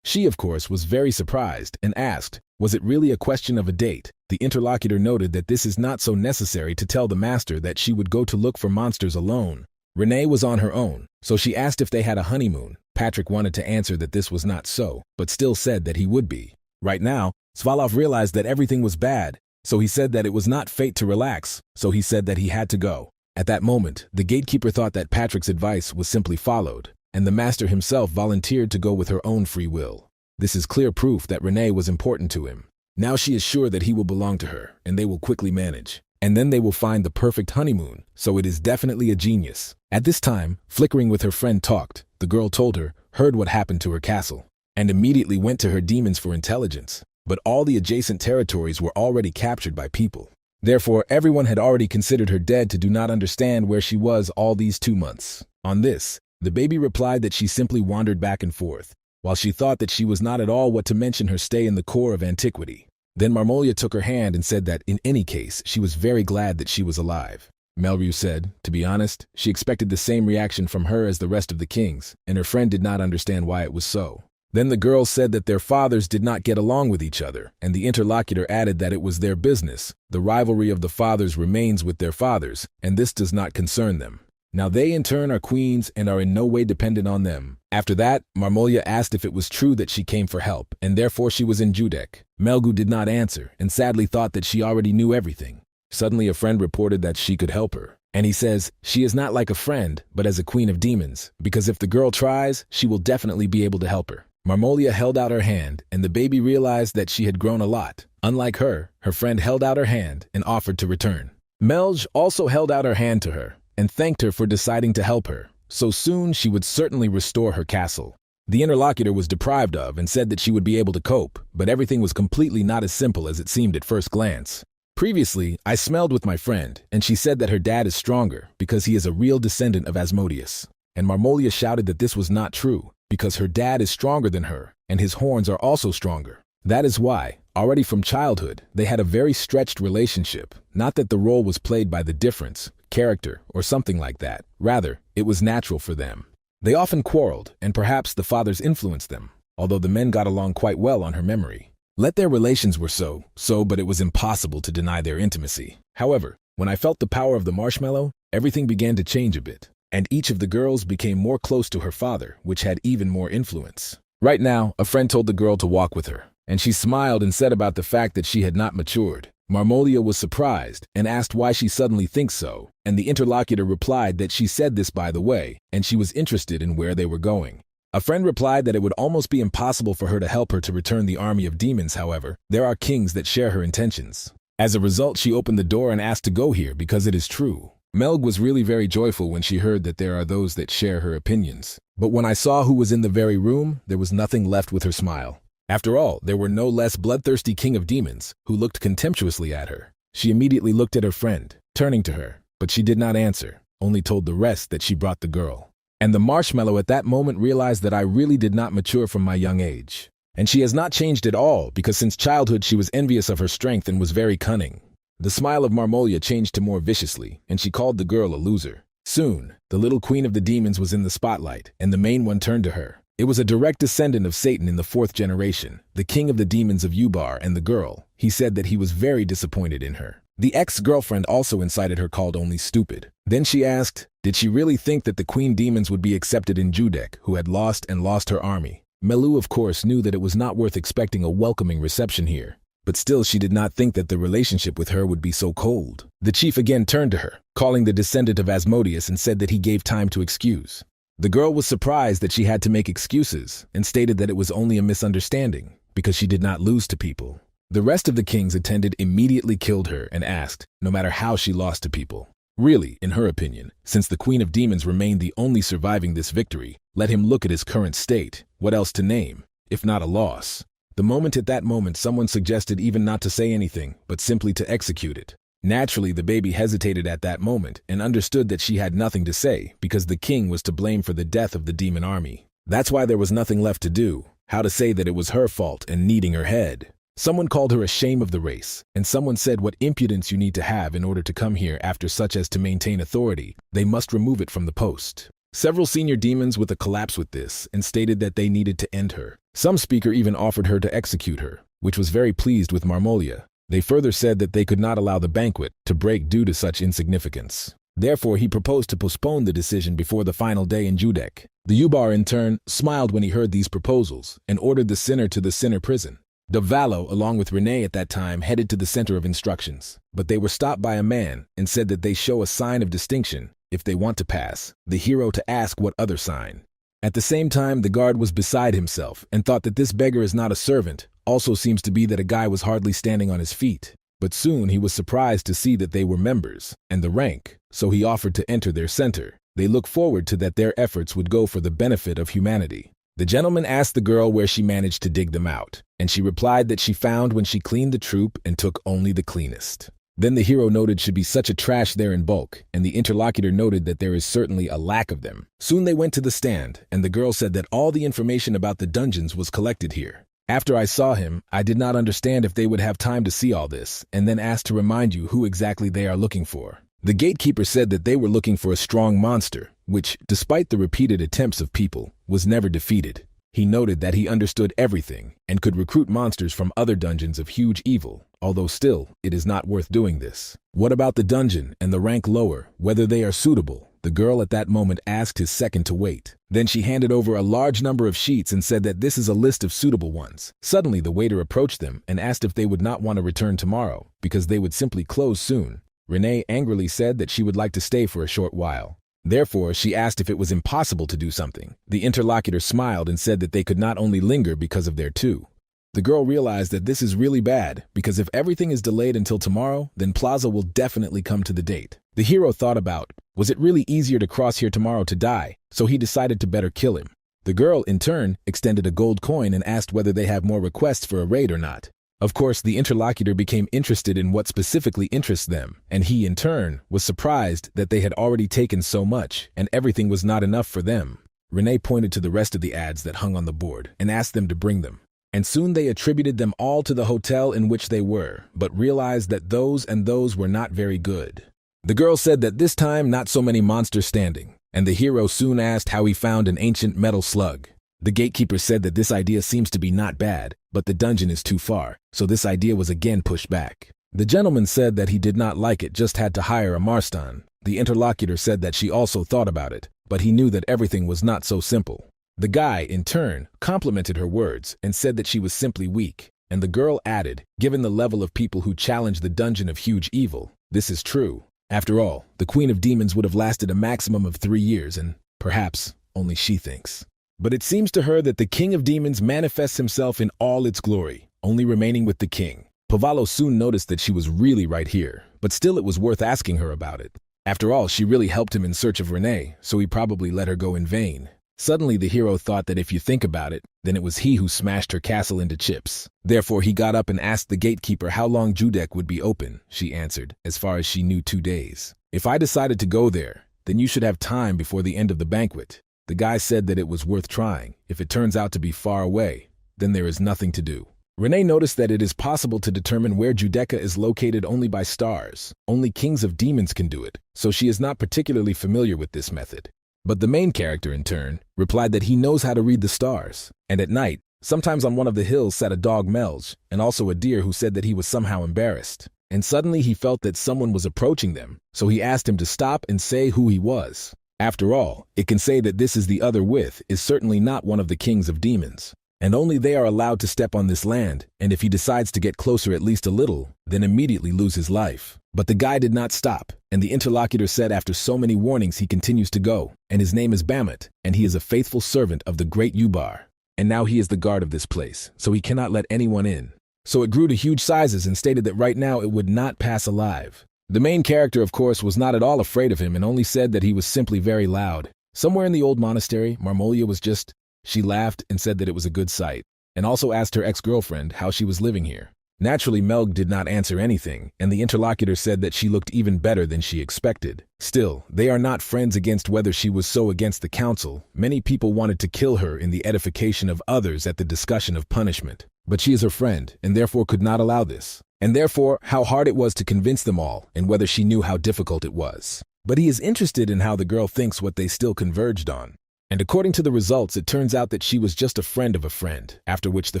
[SPEAKER 1] She, of course, was very surprised and asked, was it really a question of a date? The interlocutor noted that this is not so necessary to tell the master that she would go to look for monsters alone. Renee was on her own, so she asked if they had a honeymoon. Patrick wanted to answer that this was not so, but still said that he would be. Right now, Svalov realized that everything was bad, so he said that it was not fate to relax, so he said that he had to go. At that moment, the gatekeeper thought that Patrick's advice was simply followed, and the master himself volunteered to go with her own free will. This is clear proof that Renee was important to him. Now she is sure that he will belong to her, and they will quickly manage. And then they will find the perfect honeymoon, so it is definitely a genius. At this time, Flickering with her friend talked. The girl told her, heard what happened to her castle, and immediately went to her demons for intelligence. But all the adjacent territories were already captured by people. Therefore, everyone had already considered her dead to do not understand where she was all these 2 months. On this, the baby replied that she simply wandered back and forth, while she thought that she was not at all what to mention her stay in the core of antiquity. Then Marmolia took her hand and said that, in any case, she was very glad that she was alive. Melru said, to be honest, she expected the same reaction from her as the rest of the kings, and her friend did not understand why it was so. Then the girls said that their fathers did not get along with each other, and the interlocutor added that it was their business. The rivalry of the fathers remains with their fathers, and this does not concern them. Now they in turn are queens and are in no way dependent on them. After that, Marmolia asked if it was true that she came for help, and therefore she was in Judek. Melgu did not answer, and sadly thought that she already knew everything. Suddenly a friend reported that she could help her. And he says, she is not like a friend, but as a queen of demons, because if the girl tries, she will definitely be able to help her. Marmolia held out her hand, and the baby realized that she had grown a lot. Unlike her friend held out her hand and offered to return. Melge also held out her hand to her, and thanked her for deciding to help her. So soon she would certainly restore her castle. The interlocutor was deprived of and said that she would be able to cope, but everything was completely not as simple as it seemed at first glance. Previously, I smelled with my friend, and she said that her dad is stronger because he is a real descendant of Asmodeus. And Marmolia shouted that this was not true, because her dad is stronger than her, and his horns are also stronger. That is why, already from childhood, they had a very stretched relationship. Not that the role was played by the difference, character, or something like that. Rather, it was natural for them. They often quarreled, and perhaps the fathers influenced them, although the men got along quite well on her memory. Let their relations were so, but it was impossible to deny their intimacy. However, when I felt the power of the marshmallow, everything began to change a bit, and each of the girls became more close to her father, which had even more influence. Right now, a friend told the girl to walk with her, and she smiled and said about the fact that she had not matured. Marmolia was surprised and asked why she suddenly thinks so, and the interlocutor replied that she said this by the way, and she was interested in where they were going. A friend replied that it would almost be impossible for her to help her to return the army of demons. However, there are kings that share her intentions. As a result, she opened the door and asked to go here because it is true. Melg was really very joyful when she heard that there are those that share her opinions. But when I saw who was in the very room, there was nothing left with her smile. After all, there were no less bloodthirsty king of demons, who looked contemptuously at her. She immediately looked at her friend, turning to her, but she did not answer, only told the rest that she brought the girl. And the marshmallow at that moment realized that I really did not mature from my young age. And she has not changed at all, because since childhood she was envious of her strength and was very cunning. The smile of Marmolia changed to more viciously, and she called the girl a loser. Soon, the little queen of the demons was in the spotlight, and the main one turned to her. It was a direct descendant of Satan in the 4th generation, the king of the demons of Ubar, and the girl. He said that he was very disappointed in her. The ex-girlfriend also incited her, called only stupid. Then she asked, did she really think that the queen demons would be accepted in Judek, who had lost her army? Melu, of course, knew that it was not worth expecting a welcoming reception here. But still she did not think that the relationship with her would be so cold. The chief again turned to her, calling the descendant of Asmodeus, and said that he gave time to excuse. The girl was surprised that she had to make excuses, and stated that it was only a misunderstanding, because she did not lose to people. The rest of the kings attended immediately killed her and asked, no matter how she lost to people. Really, in her opinion, since the Queen of Demons remained the only surviving this victory, let him look at his current state. What else to name, if not a loss? At that moment someone suggested even not to say anything, but simply to execute it. Naturally, the baby hesitated at that moment and understood that she had nothing to say because the king was to blame for the death of the demon army. That's why there was nothing left to do, how to say that it was her fault and needing her head. Someone called her a shame of the race, and someone said what impudence you need to have in order to come here after such as to maintain authority. They must remove it from the post. Several senior demons with a collapse with this and stated that they needed to end her. Some speaker even offered her to execute her, which was very pleased with Marmolia. They further said that they could not allow the banquet to break due to such insignificance. Therefore, he proposed to postpone the decision before the final day in Judek. The Ubar, in turn, smiled when he heard these proposals and ordered the sinner to the sinner prison. Davalo, along with Renee at that time, headed to the center of instructions, but they were stopped by a man and said that they show a sign of distinction if they want to pass, the hero to ask what other sign. At the same time, the guard was beside himself and thought that this beggar is not a servant. Also seems to be that a guy was hardly standing on his feet. But soon he was surprised to see that they were members, and the rank, so he offered to enter their center. They look forward to that their efforts would go for the benefit of humanity. The gentleman asked the girl where she managed to dig them out, and she replied that she found when she cleaned the troop and took only the cleanest. Then the hero noted should be such a trash there in bulk, and the interlocutor noted that there is certainly a lack of them. Soon they went to the stand, and the girl said that all the information about the dungeons was collected here. After I saw him, I did not understand if they would have time to see all this, and then asked to remind you who exactly they are looking for. The gatekeeper said that they were looking for a strong monster, which, despite the repeated attempts of people, was never defeated. He noted that he understood everything and could recruit monsters from other dungeons of huge evil, although still, it is not worth doing this. What about the dungeon and the rank lower, whether they are suitable? The girl at that moment asked his second to wait. Then she handed over a large number of sheets and said that this is a list of suitable ones. Suddenly the waiter approached them and asked if they would not want to return tomorrow, because they would simply close soon. Renee angrily said that she would like to stay for a short while. Therefore, she asked if it was impossible to do something. The interlocutor smiled and said that they could not only linger because of their two. The girl realized that this is really bad, because if everything is delayed until tomorrow, then Plaza will definitely come to the date. The hero thought about, was it really easier to cross here tomorrow to die, so he decided to better kill him. The girl, in turn, extended a gold coin and asked whether they have more requests for a raid or not. Of course, the interlocutor became interested in what specifically interests them, and he, in turn, was surprised that they had already taken so much, and everything was not enough for them. Renee pointed to the rest of the ads that hung on the board and asked them to bring them. And soon they attributed them all to the hotel in which they were, but realized that those were not very good. The girl said that this time not so many monsters standing, and the hero soon asked how he found an ancient metal slug. The gatekeeper said that this idea seems to be not bad, but the dungeon is too far, so this idea was again pushed back. The gentleman said that he did not like it, just had to hire a marston. The interlocutor said that she also thought about it, but he knew that everything was not so simple. The guy, in turn, complimented her words and said that she was simply weak, and the girl added, given the level of people who challenge the dungeon of huge evil, this is true. After all, the Queen of Demons would have lasted a maximum of 3 years, and perhaps only she thinks. But it seems to her that the King of Demons manifests himself in all its glory, only remaining with the king. Pavalo soon noticed that she was really right here, but still it was worth asking her about it. After all, she really helped him in search of Renee, so he probably let her go in vain. Suddenly the hero thought that if you think about it, then it was he who smashed her castle into chips. Therefore he got up and asked the gatekeeper how long Judek would be open. She answered, as far as she knew, 2 days. If I decided to go there, then you should have time before the end of the banquet. The guy said that it was worth trying. If it turns out to be far away, then there is nothing to do. Renee noticed that it is possible to determine where Judecca is located only by stars. Only kings of demons can do it, so she is not particularly familiar with this method. But the main character, in turn, replied that he knows how to read the stars. And at night, sometimes on one of the hills sat a dog Melge, and also a deer who said that he was somehow embarrassed. And suddenly he felt that someone was approaching them, so he asked him to stop and say who he was. After all, it can say that this is the other with is certainly not one of the kings of demons. And only they are allowed to step on this land, and if he decides to get closer at least a little, then immediately lose his life. But the guy did not stop, and the interlocutor said after so many warnings he continues to go, and his name is Bamut, and he is a faithful servant of the great Ubar. And now he is the guard of this place, so he cannot let anyone in. So it grew to huge sizes and stated that right now it would not pass alive. The main character, of course, was not at all afraid of him and only said that he was simply very loud. Somewhere in the old monastery, Marmolia was just... She laughed and said that it was a good sight, and also asked her ex-girlfriend how she was living here. Naturally, Melg did not answer anything, and the interlocutor said that she looked even better than she expected. Still, they are not friends against whether she was so against the council. Many people wanted to kill her in the edification of others at the discussion of punishment. But she is her friend, and therefore could not allow this. And therefore, how hard it was to convince them all, and whether she knew how difficult it was. But he is interested in how the girl thinks what they still converged on. And according to the results, it turns out that she was just a friend of a friend, after which the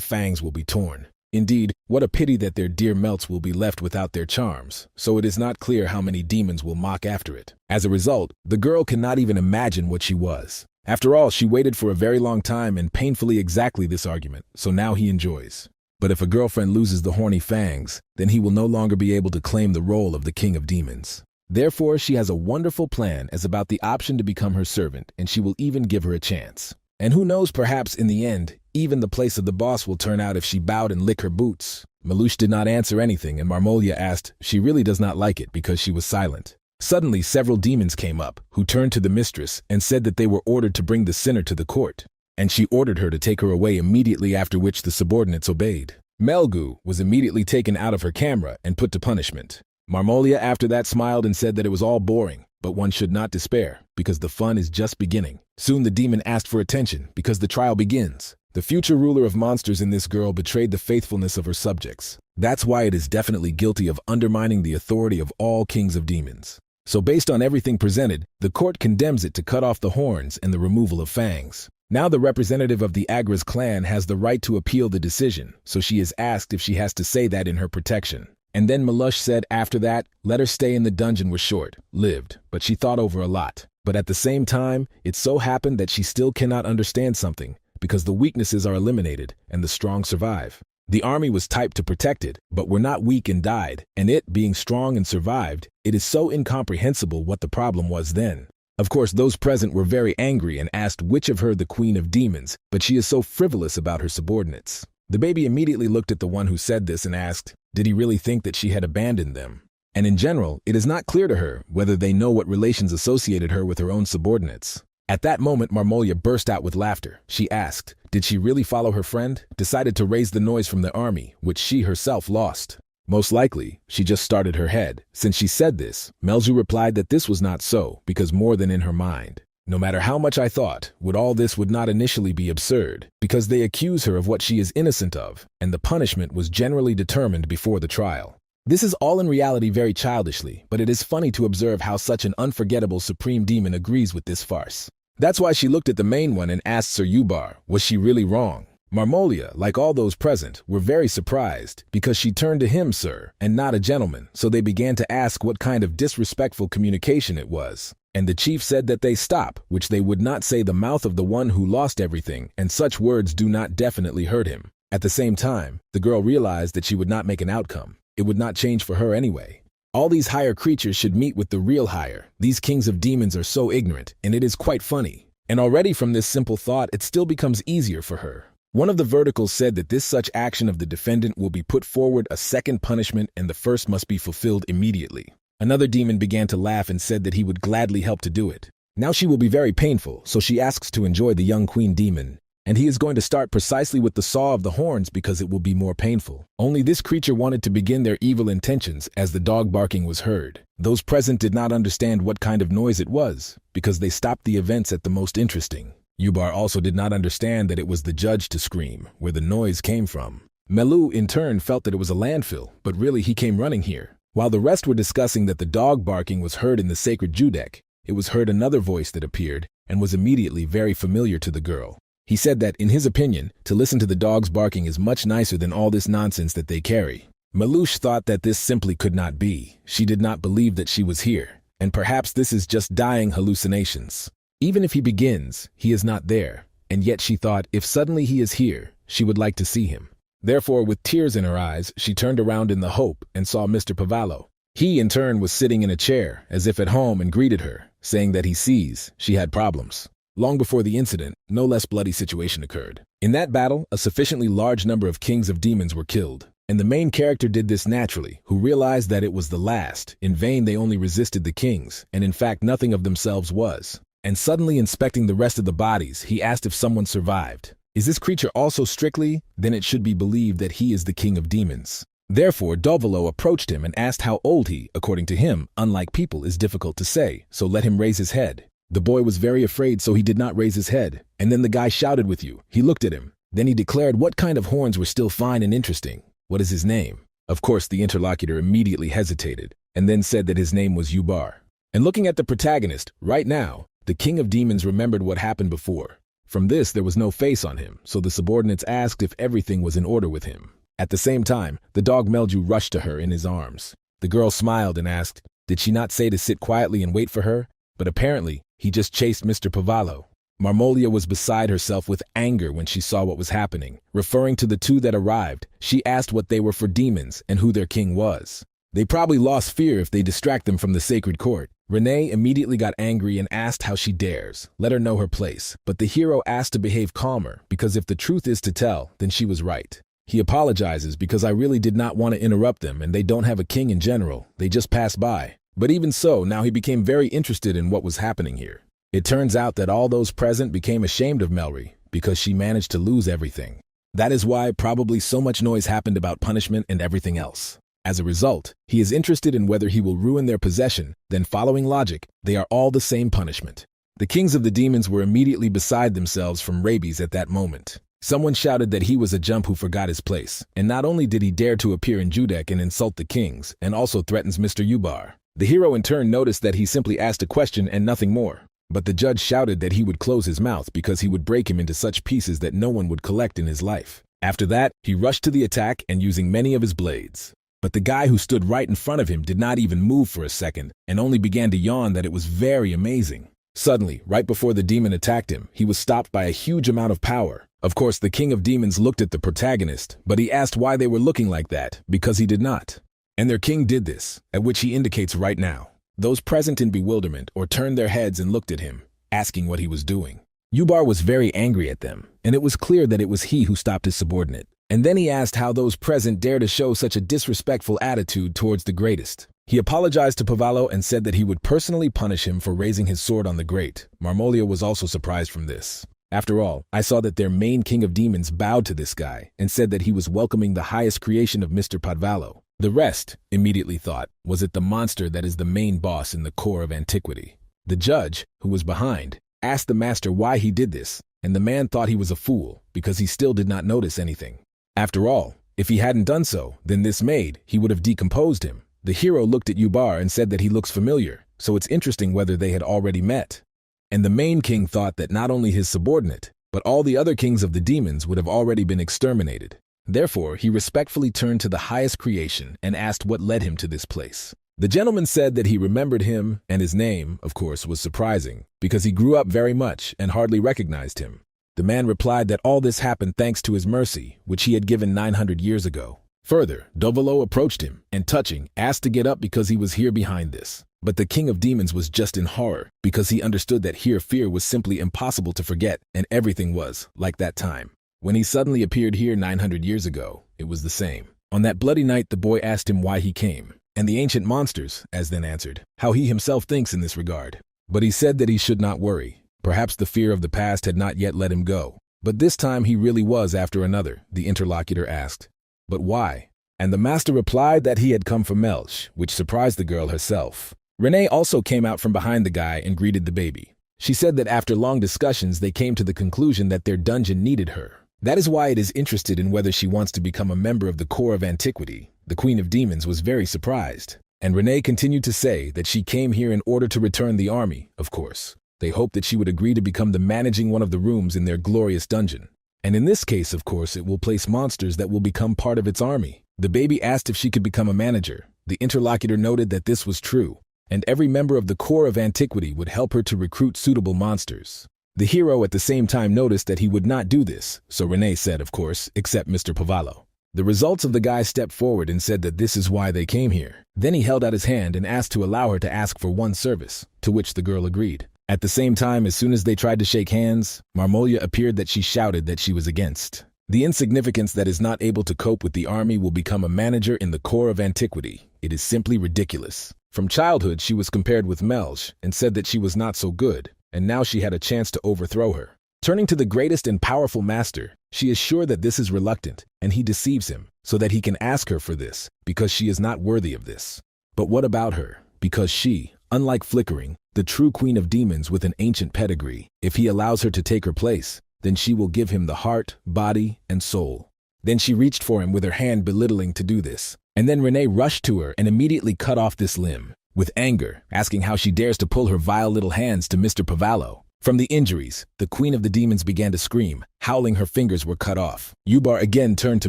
[SPEAKER 1] fangs will be torn. Indeed, what a pity that their dear melts will be left without their charms, so it is not clear how many demons will mock after it. As a result, the girl cannot even imagine what she was. After all, she waited for a very long time and painfully exactly this argument, so now he enjoys. But if a girlfriend loses the horny fangs, then he will no longer be able to claim the role of the king of demons. Therefore, she has a wonderful plan as about the option to become her servant, and she will even give her a chance. And who knows, perhaps in the end, even the place of the boss will turn out if she bowed and licked her boots. Malouche did not answer anything, and Marmolia asked she really does not like it because she was silent. Suddenly, several demons came up, who turned to the mistress and said that they were ordered to bring the sinner to the court. And she ordered her to take her away immediately, after which the subordinates obeyed. Melgu was immediately taken out of her camera and put to punishment. Marmolia after that smiled and said that it was all boring, but one should not despair, because the fun is just beginning. Soon the demon asked for attention, because the trial begins. The future ruler of monsters in this girl betrayed the faithfulness of her subjects. That's why it is definitely guilty of undermining the authority of all kings of demons. So based on everything presented, the court condemns it to cut off the horns and the removal of fangs. Now the representative of the Agra's clan has the right to appeal the decision, so she is asked if she has to say that in her protection. And then Melush said after that, let her stay in the dungeon was short-lived, but she thought over a lot. But at the same time, it so happened that she still cannot understand something, because the weaknesses are eliminated and the strong survive. The army was typed to protect it, but were not weak and died, and it, being strong and survived, it is so incomprehensible what the problem was then. Of course, those present were very angry and asked which of her the queen of demons, but she is so frivolous about her subordinates. The baby immediately looked at the one who said this and asked, did he really think that she had abandoned them? And in general, it is not clear to her whether they know what relations associated her with her own subordinates. At that moment, Marmolia burst out with laughter. She asked, did she really follow her friend? Decided to raise the noise from the army, which she herself lost. Most likely, she just started her head. Since she said this, Melju replied that this was not so, because more than in her mind. No matter how much I thought, all this would not initially be absurd, because they accuse her of what she is innocent of, and the punishment was generally determined before the trial. This is all in reality very childishly, but it is funny to observe how such an unforgettable supreme demon agrees with this farce. That's why she looked at the main one and asked Sir Ubar, was she really wrong? Marmolia, like all those present, were very surprised, because she turned to him, sir, and not a gentleman, so they began to ask what kind of disrespectful communication it was. And the chief said that they stop, which they would not say the mouth of the one who lost everything, and such words do not definitely hurt him. At the same time, the girl realized that she would not make an outcome. It would not change for her anyway. All these higher creatures should meet with the real higher. These kings of demons are so ignorant, and it is quite funny. And already from this simple thought, it still becomes easier for her. One of the verticals said that this such action of the defendant will be put forward a second punishment and the first must be fulfilled immediately. Another demon began to laugh and said that he would gladly help to do it. Now she will be very painful, so she asks to enjoy the young queen demon. And he is going to start precisely with the saw of the horns because it will be more painful. Only this creature wanted to begin their evil intentions as the dog barking was heard. Those present did not understand what kind of noise it was, because they stopped the events at the most interesting. Ubar also did not understand that it was the judge to scream, where the noise came from. Melu, in turn, felt that it was a landfill, but really he came running here. While the rest were discussing that the dog barking was heard in the sacred Judek, it was heard another voice that appeared and was immediately very familiar to the girl. He said that, in his opinion, to listen to the dogs barking is much nicer than all this nonsense that they carry. Melush thought that this simply could not be. She did not believe that she was here, and perhaps this is just dying hallucinations. Even if he begins, he is not there, and yet she thought if suddenly he is here, she would like to see him. Therefore, with tears in her eyes, she turned around in the hope and saw Mr. Pavallo. He, in turn, was sitting in a chair, as if at home, and greeted her, saying that he sees she had problems. Long before the incident, no less bloody situation occurred. In that battle, a sufficiently large number of kings of demons were killed, and the main character did this naturally, who realized that it was the last. In vain they only resisted the kings, and in fact nothing of themselves was. And suddenly inspecting the rest of the bodies, he asked if someone survived. Is this creature also strictly? Then it should be believed that he is the king of demons. Therefore, Dovolo approached him and asked how old he, according to him, unlike people, is difficult to say, so let him raise his head. The boy was very afraid, so he did not raise his head. And then the guy shouted with you. He looked at him. Then he declared what kind of horns were still fine and interesting. What is his name? Of course, the interlocutor immediately hesitated, and then said that his name was Ubar. And looking at the protagonist, right now, the king of demons remembered what happened before. From this, there was no face on him, so the subordinates asked if everything was in order with him. At the same time, the dog Melju rushed to her in his arms. The girl smiled and asked, did she not say to sit quietly and wait for her? But apparently, he just chased Mr. Pavallo. Marmolia was beside herself with anger when she saw what was happening. Referring to the two that arrived, she asked what they were for demons and who their king was. They probably lost fear if they distract them from the sacred court. Renee immediately got angry and asked how she dares. Let her know her place. But the hero asked to behave calmer, because if the truth is to tell, then she was right. He apologizes because I really did not want to interrupt them and they don't have a king in general. They just passed by. But even so, now he became very interested in what was happening here. It turns out that all those present became ashamed of Melry because she managed to lose everything. That is why probably so much noise happened about punishment and everything else. As a result, he is interested in whether he will ruin their possession, then following logic, they are all the same punishment. The kings of the demons were immediately beside themselves from rabies at that moment. Someone shouted that he was a jump who forgot his place, and not only did he dare to appear in Judek and insult the kings, and also threatens Mr. Ubar. The hero in turn noticed that he simply asked a question and nothing more. But the judge shouted that he would close his mouth because he would break him into such pieces that no one would collect in his life. After that, he rushed to the attack and using many of his blades. But the guy who stood right in front of him did not even move for a second and only began to yawn that it was very amazing. Suddenly, right before the demon attacked him, he was stopped by a huge amount of power. Of course, the king of demons looked at the protagonist, but he asked why they were looking like that, because he did not. And their king did this, at which he indicates right now. Those present in bewilderment or turned their heads and looked at him, asking what he was doing. Ubar was very angry at them, and it was clear that it was he who stopped his subordinate. And then he asked how those present dare to show such a disrespectful attitude towards the greatest. He apologized to Pavallo and said that he would personally punish him for raising his sword on the great. Marmolia was also surprised from this. After all, I saw that their main king of demons bowed to this guy and said that he was welcoming the highest creation of Mr. Padvallo. The rest, immediately thought, was it the monster that is the main boss in the core of antiquity. The judge, who was behind, asked the master why he did this, and the man thought he was a fool because he still did not notice anything. After all, if he hadn't done so, then this maid, he would have decomposed him. The hero looked at Ubar and said that he looks familiar, so it's interesting whether they had already met. And the main king thought that not only his subordinate, but all the other kings of the demons would have already been exterminated. Therefore, he respectfully turned to the highest creation and asked what led him to this place. The gentleman said that he remembered him, and his name, of course, was surprising, because he grew up very much and hardly recognized him. The man replied that all this happened thanks to his mercy, which he had given 900 years ago. Further, Dovolo approached him, and touching, asked to get up because he was here behind this. But the king of demons was just in horror, because he understood that here fear was simply impossible to forget, and everything was, like that time. When he suddenly appeared here 900 years ago, it was the same. On that bloody night the boy asked him why he came, and the ancient monsters, as then answered, how he himself thinks in this regard. But he said that he should not worry. Perhaps the fear of the past had not yet let him go. But this time he really was after another, the interlocutor asked. But why? And the master replied that he had come for Melch, which surprised the girl herself. Renee also came out from behind the guy and greeted the baby. She said that after long discussions they came to the conclusion that their dungeon needed her. That is why it is interested in whether she wants to become a member of the core of antiquity. The Queen of Demons was very surprised. And Renee continued to say that she came here in order to return the army, of course. They hoped that she would agree to become the managing one of the rooms in their glorious dungeon. And in this case, of course, it will place monsters that will become part of its army. The baby asked if she could become a manager. The interlocutor noted that this was true, and every member of the core of antiquity would help her to recruit suitable monsters. The hero at the same time noticed that he would not do this, so Renee said, of course, except Mr. Pavallo. The results of the guy stepped forward and said that this is why they came here. Then he held out his hand and asked to allow her to ask for one service, to which the girl agreed. At the same time, as soon as they tried to shake hands, Marmolia appeared that she shouted that she was against. The insignificance that is not able to cope with the army will become a manager in the core of antiquity. It is simply ridiculous. From childhood, she was compared with Melch and said that she was not so good, and now she had a chance to overthrow her. Turning to the greatest and powerful master, she is sure that this is reluctant, and he deceives him, so that he can ask her for this, because she is not worthy of this. But what about her? Because she, unlike Flickering, the true queen of demons with an ancient pedigree, if he allows her to take her place, then she will give him the heart, body, and soul. Then she reached for him with her hand belittling to do this, and then Renee rushed to her and immediately cut off this limb, with anger, asking how she dares to pull her vile little hands to Mr. Pavallo. From the injuries, the queen of the demons began to scream, howling her fingers were cut off. Ubar again turned to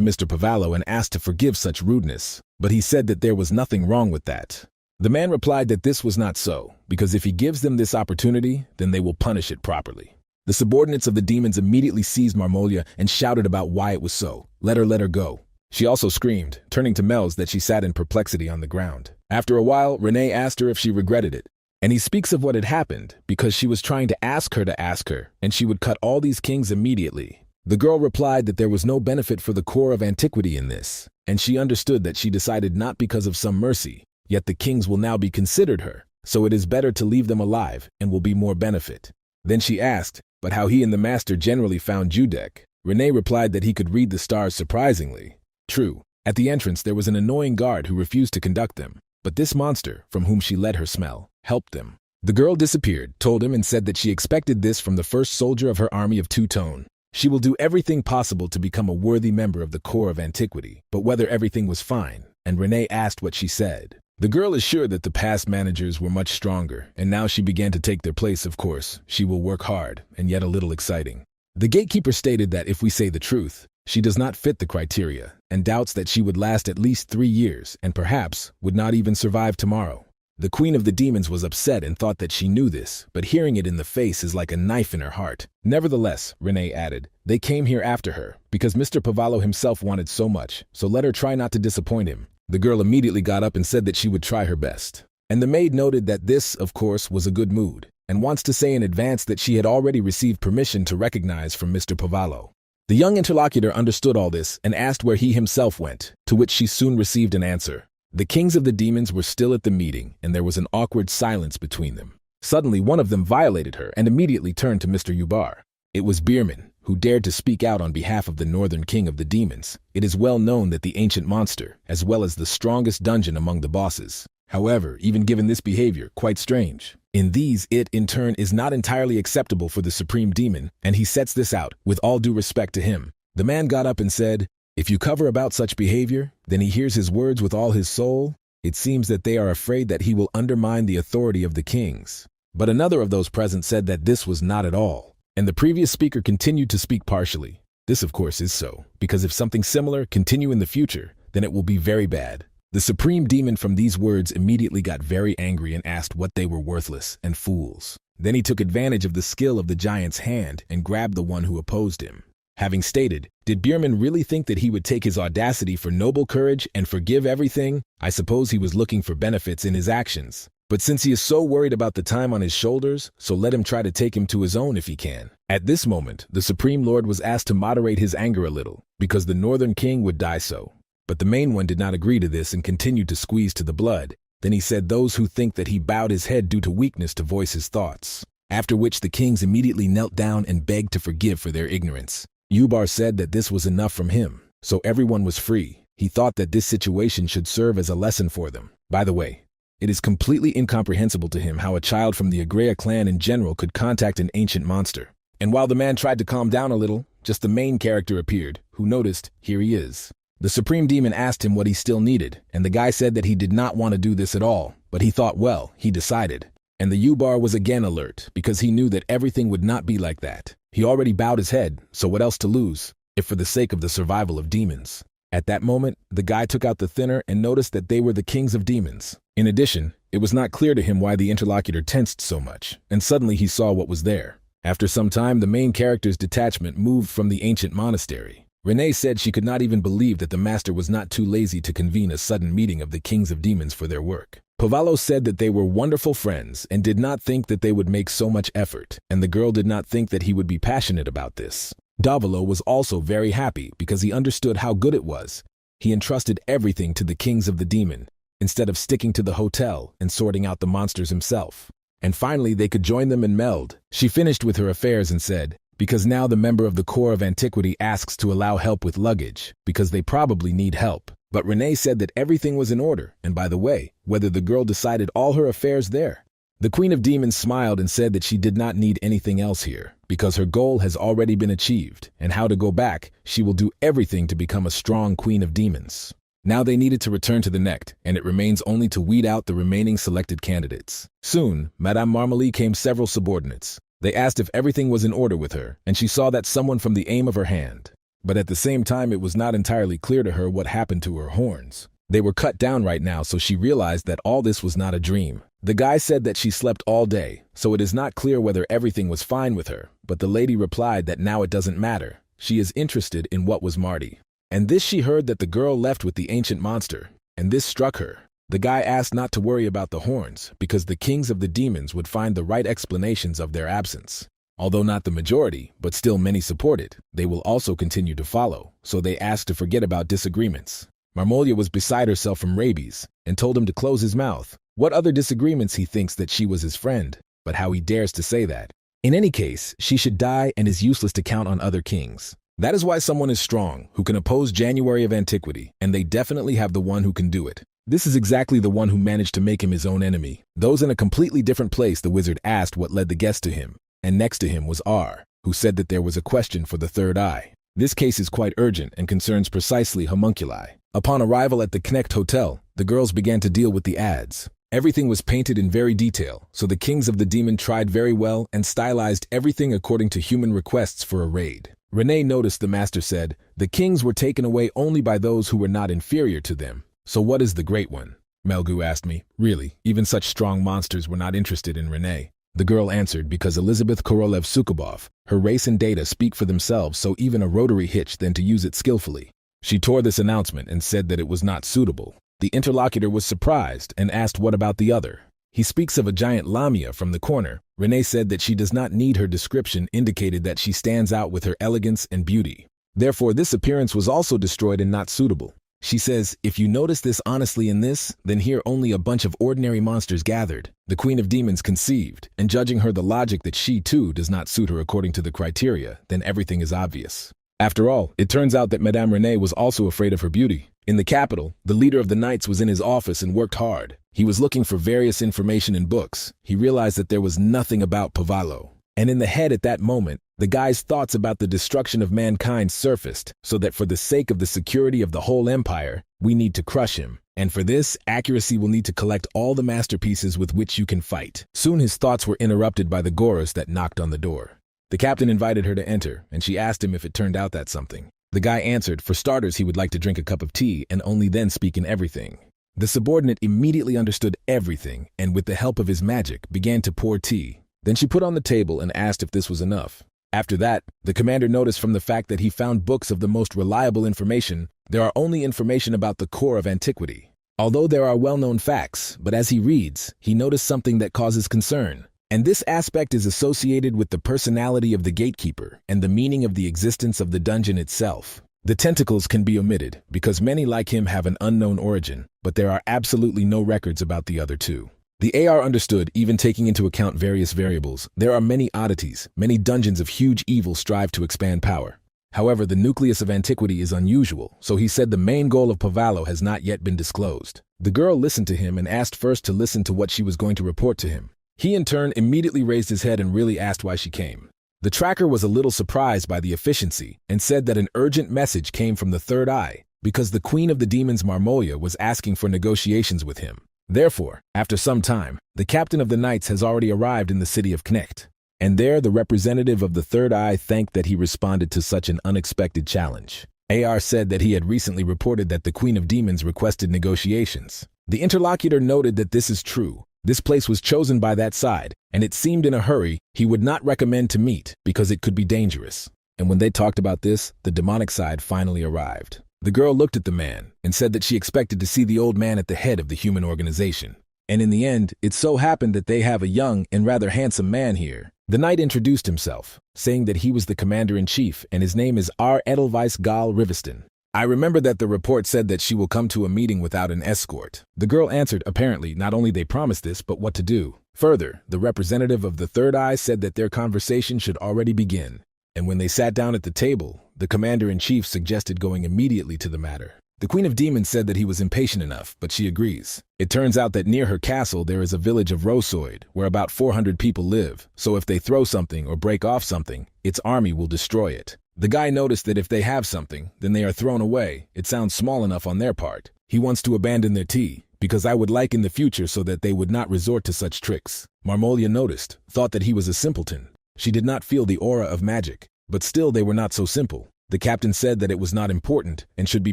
[SPEAKER 1] Mr. Pavallo and asked to forgive such rudeness, but he said that there was nothing wrong with that. The man replied that this was not so, because if he gives them this opportunity, then they will punish it properly. The subordinates of the demons immediately seized Marmolia and shouted about why it was so. Let her go. She also screamed, turning to Mel's that she sat in perplexity on the ground. After a while, Renee asked her if she regretted it. And he speaks of what had happened, because she was trying to ask her, and she would cut all these kings immediately. The girl replied that there was no benefit for the core of antiquity in this, and she understood that she decided not because of some mercy, yet the kings will now be considered her, so it is better to leave them alive and will be more benefit. Then she asked, but how he and the master generally found Judek. Renee replied that he could read the stars surprisingly. True, at the entrance there was an annoying guard who refused to conduct them, but this monster, from whom she let her smell, helped them. The girl disappeared, told him and said that she expected this from the first soldier of her army of two-tone. She will do everything possible to become a worthy member of the core of antiquity, but whether everything was fine, and Renee asked what she said. The girl is sure that the past managers were much stronger, and now she began to take their place, of course. She will work hard, and yet a little exciting. The gatekeeper stated that if we say the truth, she does not fit the criteria, and doubts that she would last at least 3 years, and perhaps would not even survive tomorrow. The queen of the demons was upset and thought that she knew this, but hearing it in the face is like a knife in her heart. Nevertheless, Renee added, they came here after her, because Mr. Pavallo himself wanted so much, so let her try not to disappoint him. The girl immediately got up and said that she would try her best. And the maid noted that this, of course, was a good mood, and wants to say in advance that she had already received permission to recognize from Mr. Pavallo. The young interlocutor understood all this and asked where he himself went, to which she soon received an answer. The kings of the demons were still at the meeting, and there was an awkward silence between them. Suddenly, one of them violated her and immediately turned to Mr. Ubar. It was Bierman, who dared to speak out on behalf of the northern king of the demons. It is well known that the ancient monster, as well as the strongest dungeon among the bosses. However, even given this behavior, quite strange. In these, it, in turn, is not entirely acceptable for the supreme demon, and he sets this out, with all due respect to him. The man got up and said, if you cover about such behavior, then he hears his words with all his soul. It seems that they are afraid that he will undermine the authority of the kings. But another of those present said that this was not at all. And the previous speaker continued to speak partially. This, of course, is so, because if something similar continue in the future, then it will be very bad. The supreme demon from these words immediately got very angry and asked what they were, worthless and fools. Then he took advantage of the skill of the giant's hand and grabbed the one who opposed him. Having stated, did Bierman really think that he would take his audacity for noble courage and forgive everything? I suppose he was looking for benefits in his actions. But since he is so worried about the time on his shoulders, so let him try to take him to his own if he can. At this moment, the Supreme Lord was asked to moderate his anger a little, because the Northern King would die so. But the main one did not agree to this and continued to squeeze to the blood. Then he said those who think that he bowed his head due to weakness to voice his thoughts. After which the kings immediately knelt down and begged to forgive for their ignorance. Ubar said that this was enough from him, so everyone was free. He thought that this situation should serve as a lesson for them. By the way, it is completely incomprehensible to him how a child from the Agrea clan in general could contact an ancient monster. And while the man tried to calm down a little, just the main character appeared, who noticed, here he is. The Supreme Demon asked him what he still needed, and the guy said that he did not want to do this at all, but he thought, well, he decided. And the Ubar was again alert, because he knew that everything would not be like that. He already bowed his head, so what else to lose, if for the sake of the survival of demons? At that moment, the guy took out the thinner and noticed that they were the kings of demons. In addition, it was not clear to him why the interlocutor tensed so much, and suddenly he saw what was there. After some time, the main character's detachment moved from the ancient monastery. Renee said she could not even believe that the master was not too lazy to convene a sudden meeting of the kings of demons for their work. Pavallo said that they were wonderful friends and did not think that they would make so much effort, and the girl did not think that he would be passionate about this. Davolo was also very happy because he understood how good it was. He entrusted everything to the kings of the demon, instead of sticking to the hotel and sorting out the monsters himself. And finally they could join them and meld. She finished with her affairs and said, because now the member of the core of antiquity asks to allow help with luggage, because they probably need help. But Renee said that everything was in order, and by the way, whether the girl decided all her affairs there. The Queen of Demons smiled and said that she did not need anything else here, because her goal has already been achieved, and how to go back, she will do everything to become a strong Queen of Demons. Now they needed to return to the Nect, and it remains only to weed out the remaining selected candidates. Soon, Madame Marmalie came several subordinates. They asked if everything was in order with her, and she saw that someone from the aim of her hand. But at the same time, it was not entirely clear to her what happened to her horns. They were cut down right now, so she realized that all this was not a dream. The guy said that she slept all day, so it is not clear whether everything was fine with her, but the lady replied that now it doesn't matter. She is interested in what was Marty. And this she heard that the girl left with the ancient monster, and this struck her. The guy asked not to worry about the horns, because the kings of the demons would find the right explanations of their absence. Although not the majority, but still many supported, they will also continue to follow, so they asked to forget about disagreements. Marmolia was beside herself from rabies, and told him to close his mouth. What other disagreements he thinks that she was his friend, but how he dares to say that. In any case, she should die and is useless to count on other kings. That is why someone is strong, who can oppose January of antiquity, and they definitely have the one who can do it. This is exactly the one who managed to make him his own enemy. Those in a completely different place, the wizard asked what led the guest to him, and next to him was R. who said that there was a question for the third eye. This case is quite urgent and concerns precisely homunculi. Upon arrival at the Knecht Hotel, the girls began to deal with the ads. Everything was painted in very detail, so the kings of the demon tried very well and stylized everything according to human requests for a raid. Renee noticed the master said, the kings were taken away only by those who were not inferior to them. So what is the great one? Melgu asked me. Really, even such strong monsters were not interested in Renee. The girl answered because Elizabeth Korolev-Sukobov, her race and data speak for themselves, so even a rotary hitch than to use it skillfully. She tore this announcement and said that it was not suitable. The interlocutor was surprised and asked what about the other. He speaks of a giant lamia from the corner. Renee said that she does not need her description indicated that she stands out with her elegance and beauty. Therefore, this appearance was also destroyed and not suitable. She says, if you notice this honestly in this, then here only a bunch of ordinary monsters gathered. The Queen of Demons conceived, and judging her the logic that she too does not suit her according to the criteria, then everything is obvious. After all, it turns out that Madame Renee was also afraid of her beauty. In the capital, the leader of the Knights was in his office and worked hard. He was looking for various information in books. He realized that there was nothing about Pavalo. And in the head at that moment, the guy's thoughts about the destruction of mankind surfaced, so that for the sake of the security of the whole empire, we need to crush him. And for this, accuracy will need to collect all the masterpieces with which you can fight. Soon his thoughts were interrupted by the Goras that knocked on the door. The captain invited her to enter, and she asked him if it turned out that something. The guy answered, for starters he would like to drink a cup of tea and only then speak in everything. The subordinate immediately understood everything, and with the help of his magic, began to pour tea. Then she put on the table and asked if this was enough. After that, the commander noticed from the fact that he found books of the most reliable information, there are only information about the core of antiquity. Although there are well-known facts, but as he reads, he noticed something that causes concern. And this aspect is associated with the personality of the gatekeeper and the meaning of the existence of the dungeon itself. The tentacles can be omitted because many like him have an unknown origin, but there are absolutely no records about the other two. The AR understood, even taking into account various variables, there are many oddities, many dungeons of huge evil strive to expand power. However, the nucleus of antiquity is unusual, so he said the main goal of Pavalo has not yet been disclosed. The girl listened to him and asked first to listen to what she was going to report to him. He in turn immediately raised his head and really asked why she came. The tracker was a little surprised by the efficiency and said that an urgent message came from the third eye because the Queen of the Demons Marmolia was asking for negotiations with him. Therefore, after some time, the captain of the Knights has already arrived in the city of Knecht. And there the representative of the third eye thanked that he responded to such an unexpected challenge. AR said that he had recently reported that the Queen of Demons requested negotiations. The interlocutor noted that this is true. This place was chosen by that side, and it seemed in a hurry he would not recommend to meet because it could be dangerous. And when they talked about this, the demonic side finally arrived. The girl looked at the man and said that she expected to see the old man at the head of the human organization. And in the end, it so happened that they have a young and rather handsome man here. The knight introduced himself, saying that he was the commander-in-chief and his name is R. Edelweiss Gal Riviston. I remember that the report said that she will come to a meeting without an escort. The girl answered, apparently, not only they promised this, but what to do. Further, the representative of the third eye said that their conversation should already begin. And when they sat down at the table, the commander-in-chief suggested going immediately to the matter. The Queen of Demons said that he was impatient enough, but she agrees. It turns out that near her castle there is a village of Rosoid, where about 400 people live, so if they throw something or break off something, its army will destroy it. The guy noticed that if they have something, then they are thrown away. It sounds small enough on their part. He wants to abandon their tea, because I would like in the future so that they would not resort to such tricks. Marmolia noticed, thought that he was a simpleton. She did not feel the aura of magic, but still they were not so simple. The captain said that it was not important and should be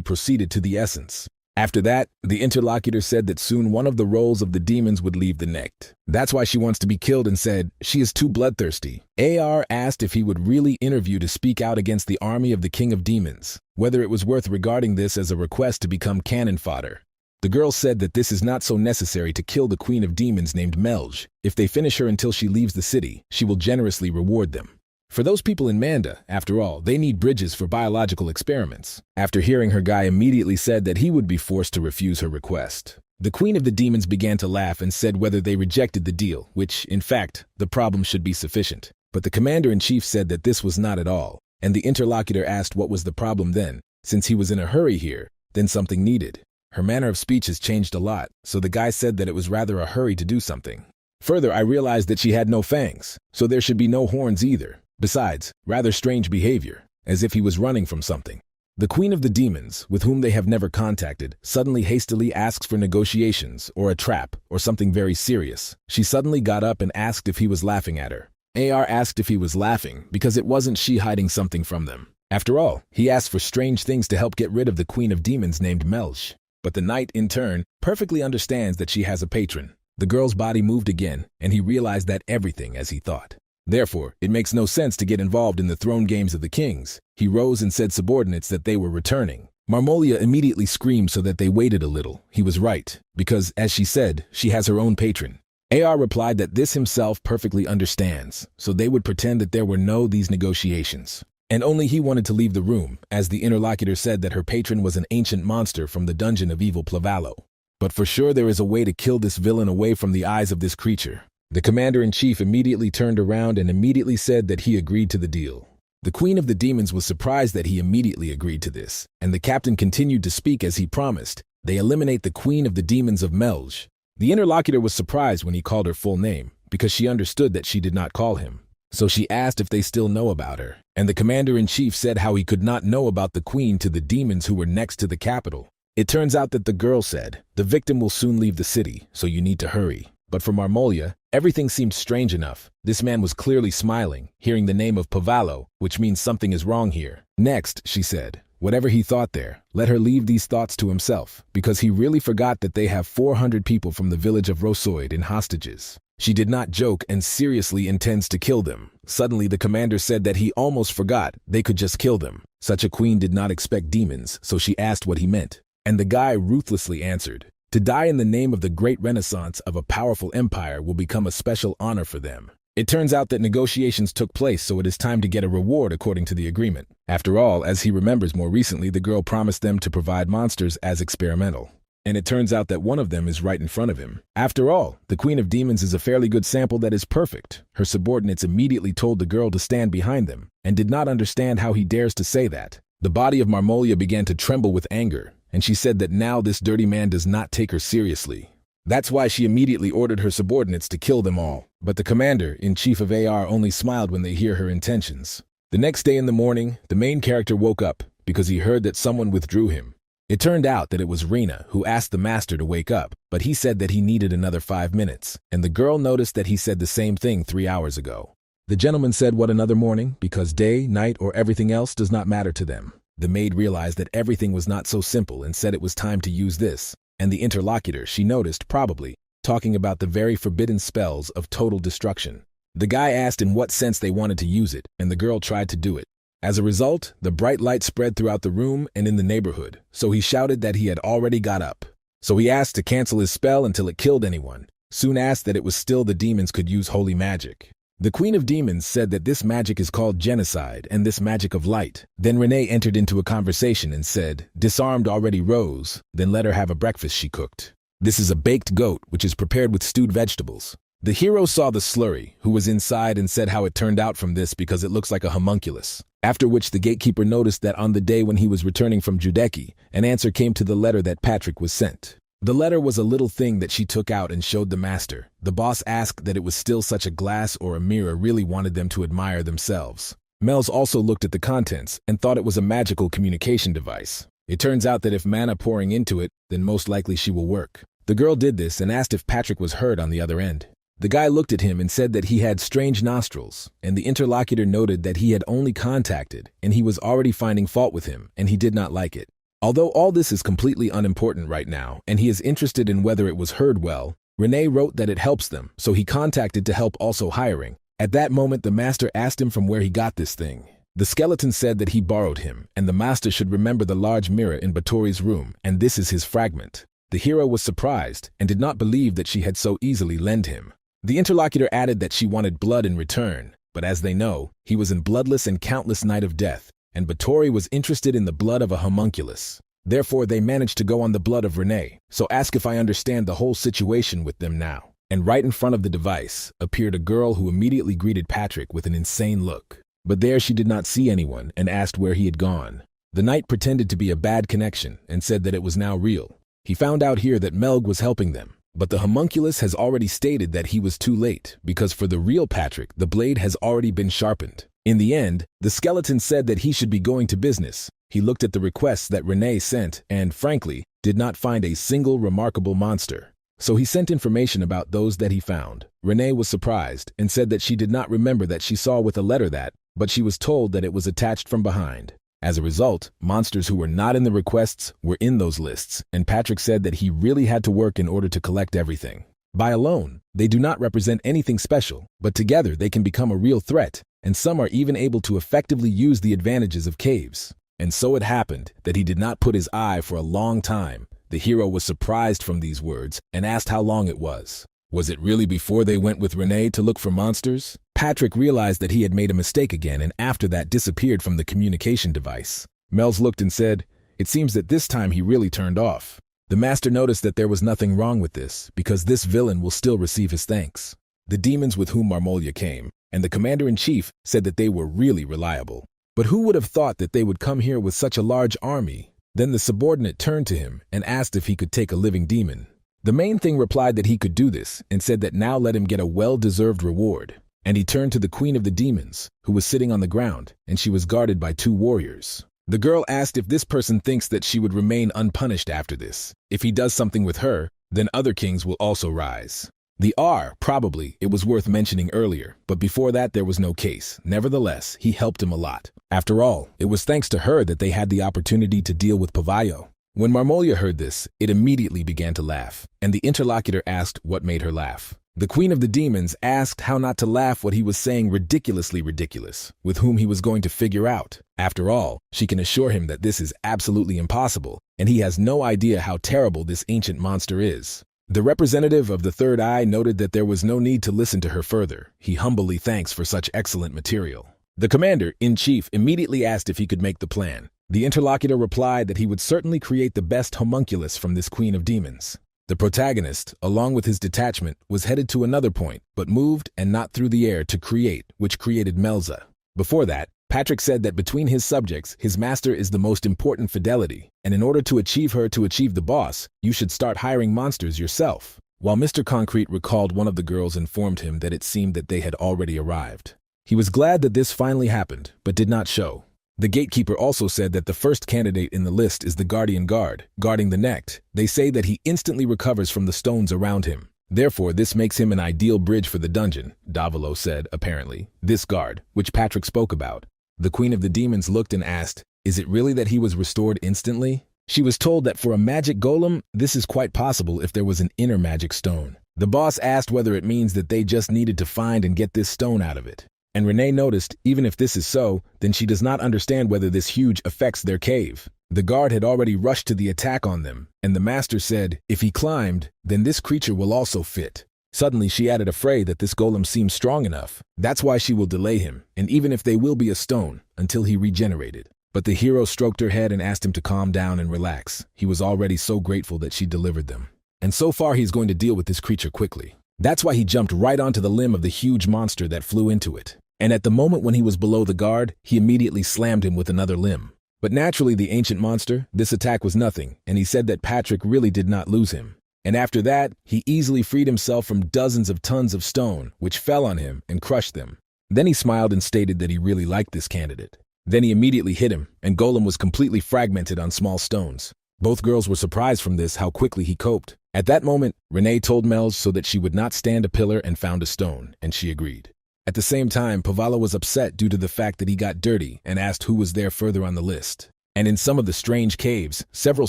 [SPEAKER 1] proceeded to the essence. After that, the interlocutor said that soon one of the roles of the demons would leave the Knecht. That's why she wants to be killed and said, she is too bloodthirsty. AR asked if he would really interview to speak out against the army of the King of Demons, whether it was worth regarding this as a request to become cannon fodder. The girl said that this is not so necessary to kill the Queen of Demons named Melj. If they finish her until she leaves the city, she will generously reward them. For those people in Manda, after all, they need bridges for biological experiments. After hearing her, guy immediately said that he would be forced to refuse her request. The Queen of the Demons began to laugh and said whether they rejected the deal, which, in fact, the problem should be sufficient. But the commander-in-chief said that this was not at all, and the interlocutor asked what was the problem then. Since he was in a hurry here, then something needed. Her manner of speech has changed a lot, so the guy said that it was rather a hurry to do something. Further, I realized that she had no fangs, so there should be no horns either. Besides, rather strange behavior, as if he was running from something. The Queen of the Demons, with whom they have never contacted, suddenly hastily asks for negotiations, or a trap, or something very serious. She suddenly got up and asked if he was laughing at her. AR asked if he was laughing because it wasn't she hiding something from them. After all, he asked for strange things to help get rid of the Queen of Demons named Melj. But the knight, in turn, perfectly understands that she has a patron. The girl's body moved again, and he realized that everything as he thought. Therefore, it makes no sense to get involved in the throne games of the kings. He rose and said subordinates that they were returning. Marmolia immediately screamed so that they waited a little. He was right, because, as she said, she has her own patron. AR replied that this himself perfectly understands, so they would pretend that there were no these negotiations. And only he wanted to leave the room, as the interlocutor said that her patron was an ancient monster from the dungeon of evil Plavalo. But for sure there is a way to kill this villain away from the eyes of this creature. The commander-in-chief immediately turned around and immediately said that he agreed to the deal. The Queen of the Demons was surprised that he immediately agreed to this, and the captain continued to speak as he promised. They eliminate the Queen of the Demons of Melj. The interlocutor was surprised when he called her full name, because she understood that she did not call him. So she asked if they still know about her, and the commander-in-chief said how he could not know about the queen to the demons who were next to the capital. It turns out that the girl said, the victim will soon leave the city, so you need to hurry. But for Marmolia, everything seemed strange enough. This man was clearly smiling, hearing the name of Pavalo, which means something is wrong here. Next, she said, whatever he thought there, let her leave these thoughts to himself, because he really forgot that they have 400 people from the village of Rosoid in hostages. She did not joke and seriously intends to kill them. Suddenly the commander said that he almost forgot they could just kill them. Such a queen did not expect demons, so she asked what he meant. And the guy ruthlessly answered, to die in the name of the great renaissance of a powerful empire will become a special honor for them. It turns out that negotiations took place, so it is time to get a reward according to the agreement. After all, as he remembers more recently, the girl promised them to provide monsters as experimental. And it turns out that one of them is right in front of him. After all, the Queen of Demons is a fairly good sample that is perfect. Her subordinates immediately told the girl to stand behind them, and did not understand how he dares to say that. The body of Marmolia began to tremble with anger, and she said that now this dirty man does not take her seriously. That's why she immediately ordered her subordinates to kill them all. But the commander-in-chief of AR only smiled when they hear her intentions. The next day in the morning, the main character woke up because he heard that someone withdrew him. It turned out that it was Rena who asked the master to wake up, but he said that he needed another 5 minutes, and the girl noticed that he said the same thing 3 hours ago. The gentleman said what another morning, because day, night, or everything else does not matter to them. The maid realized that everything was not so simple and said it was time to use this, and the interlocutor, she noticed, probably, talking about the very forbidden spells of total destruction. The guy asked in what sense they wanted to use it, and the girl tried to do it. As a result, the bright light spread throughout the room and in the neighborhood, so he shouted that he had already got up. So he asked to cancel his spell until it killed anyone, soon asked that it was still the demons could use holy magic. The Queen of Demons said that this magic is called genocide and this magic of light. Then Renee entered into a conversation and said, disarmed already rose, then let her have a breakfast she cooked. This is a baked goat, which is prepared with stewed vegetables. The hero saw the slurry, who was inside, and said how it turned out from this because it looks like a homunculus. After which the gatekeeper noticed that on the day when he was returning from Judeki, an answer came to the letter that Patrick was sent. The letter was a little thing that she took out and showed the master. The boss asked that it was still such a glass or a mirror, really wanted them to admire themselves. Mel's also looked at the contents and thought it was a magical communication device. It turns out that if mana pouring into it, then most likely she will work. The girl did this and asked if Patrick was heard on the other end. The guy looked at him and said that he had strange nostrils, and the interlocutor noted that he had only contacted, and he was already finding fault with him, and he did not like it. Although all this is completely unimportant right now, and he is interested in whether it was heard well, Renee wrote that it helps them, so he contacted to help also hiring. At that moment, the master asked him from where he got this thing. The skeleton said that he borrowed him, and the master should remember the large mirror in Batory's room, and this is his fragment. The hero was surprised, and did not believe that she had so easily lent him. The interlocutor added that she wanted blood in return, but as they know, he was in bloodless and countless night of death, and Batory was interested in the blood of a homunculus. Therefore, they managed to go on the blood of Renee, so ask if I understand the whole situation with them now. And right in front of the device appeared a girl who immediately greeted Patrick with an insane look. But there she did not see anyone and asked where he had gone. The knight pretended to be a bad connection and said that it was now real. He found out here that Melg was helping them. But the homunculus has already stated that he was too late, because for the real Patrick, the blade has already been sharpened. In the end, the skeleton said that he should be going to business. He looked at the requests that Renee sent and, frankly, did not find a single remarkable monster. So he sent information about those that he found. Renee was surprised and said that she did not remember that she saw with a letter that, but she was told that it was attached from behind. As a result, monsters who were not in the requests were in those lists, and Patrick said that he really had to work in order to collect everything. By alone, they do not represent anything special, but together they can become a real threat, and some are even able to effectively use the advantages of caves. And so it happened that he did not put his eye for a long time. The hero was surprised from these words and asked how long it was. Was it really before they went with Renee to look for monsters? Patrick realized that he had made a mistake again and after that disappeared from the communication device. Mel's looked and said, "It seems that this time he really turned off." The master noticed that there was nothing wrong with this, because this villain will still receive his thanks. The demons with whom Marmolia came, and the commander-in-chief said that they were really reliable. But who would have thought that they would come here with such a large army? Then the subordinate turned to him and asked if he could take a living demon. The main thing replied that he could do this and said that now let him get a well-deserved reward. And he turned to the queen of the demons, who was sitting on the ground, and she was guarded by 2 warriors. The girl asked if this person thinks that she would remain unpunished after this. If he does something with her, then other kings will also rise. The probably, it was worth mentioning earlier, but before that there was no case. Nevertheless, he helped him a lot. After all, it was thanks to her that they had the opportunity to deal with Pavallo. When Marmolia heard this, it immediately began to laugh, and the interlocutor asked what made her laugh. The queen of the demons asked how not to laugh what he was saying ridiculously ridiculous, with whom he was going to figure out. After all, she can assure him that this is absolutely impossible, and he has no idea how terrible this ancient monster is. The representative of the third eye noted that there was no need to listen to her further. He humbly thanks for such excellent material. The commander-in-chief immediately asked if he could make the plan. The interlocutor replied that he would certainly create the best homunculus from this queen of demons. The protagonist, along with his detachment, was headed to another point, but moved and not through the air to create, which created Melza. Before that, Patrick said that between his subjects, his master is the most important fidelity, and in order to achieve the boss, you should start hiring monsters yourself. While Mr. Concrete recalled one of the girls informed him that it seemed that they had already arrived. He was glad that this finally happened, but did not show. The gatekeeper also said that the first candidate in the list is the guardian guard, guarding the neck. They say that he instantly recovers from the stones around him. Therefore, this makes him an ideal bridge for the dungeon, Davilo said, apparently. This guard, which Patrick spoke about. The queen of the demons looked and asked, is it really that he was restored instantly? She was told that for a magic golem, this is quite possible if there was an inner magic stone. The boss asked whether it means that they just needed to find and get this stone out of it. And Renee noticed, even if this is so, then she does not understand whether this huge affects their cave. The guard had already rushed to the attack on them, and the master said, if he climbed, then this creature will also fit. Suddenly she added afraid that this golem seems strong enough. That's why she will delay him, and even if they will be a stone, until he regenerated. But the hero stroked her head and asked him to calm down and relax. He was already so grateful that she delivered them. And so far he's going to deal with this creature quickly. That's why he jumped right onto the limb of the huge monster that flew into it. And at the moment when he was below the guard, he immediately slammed him with another limb. But naturally the ancient monster, this attack was nothing, and he said that Patrick really did not lose him. And after that, he easily freed himself from dozens of tons of stone, which fell on him and crushed them. Then he smiled and stated that he really liked this candidate. Then he immediately hit him, and Golem was completely fragmented on small stones. Both girls were surprised from this how quickly he coped. At that moment, Renee told Mel's so that she would not stand a pillar and found a stone, and she agreed. At the same time, Pavala was upset due to the fact that he got dirty and asked who was there further on the list. And in some of the strange caves, several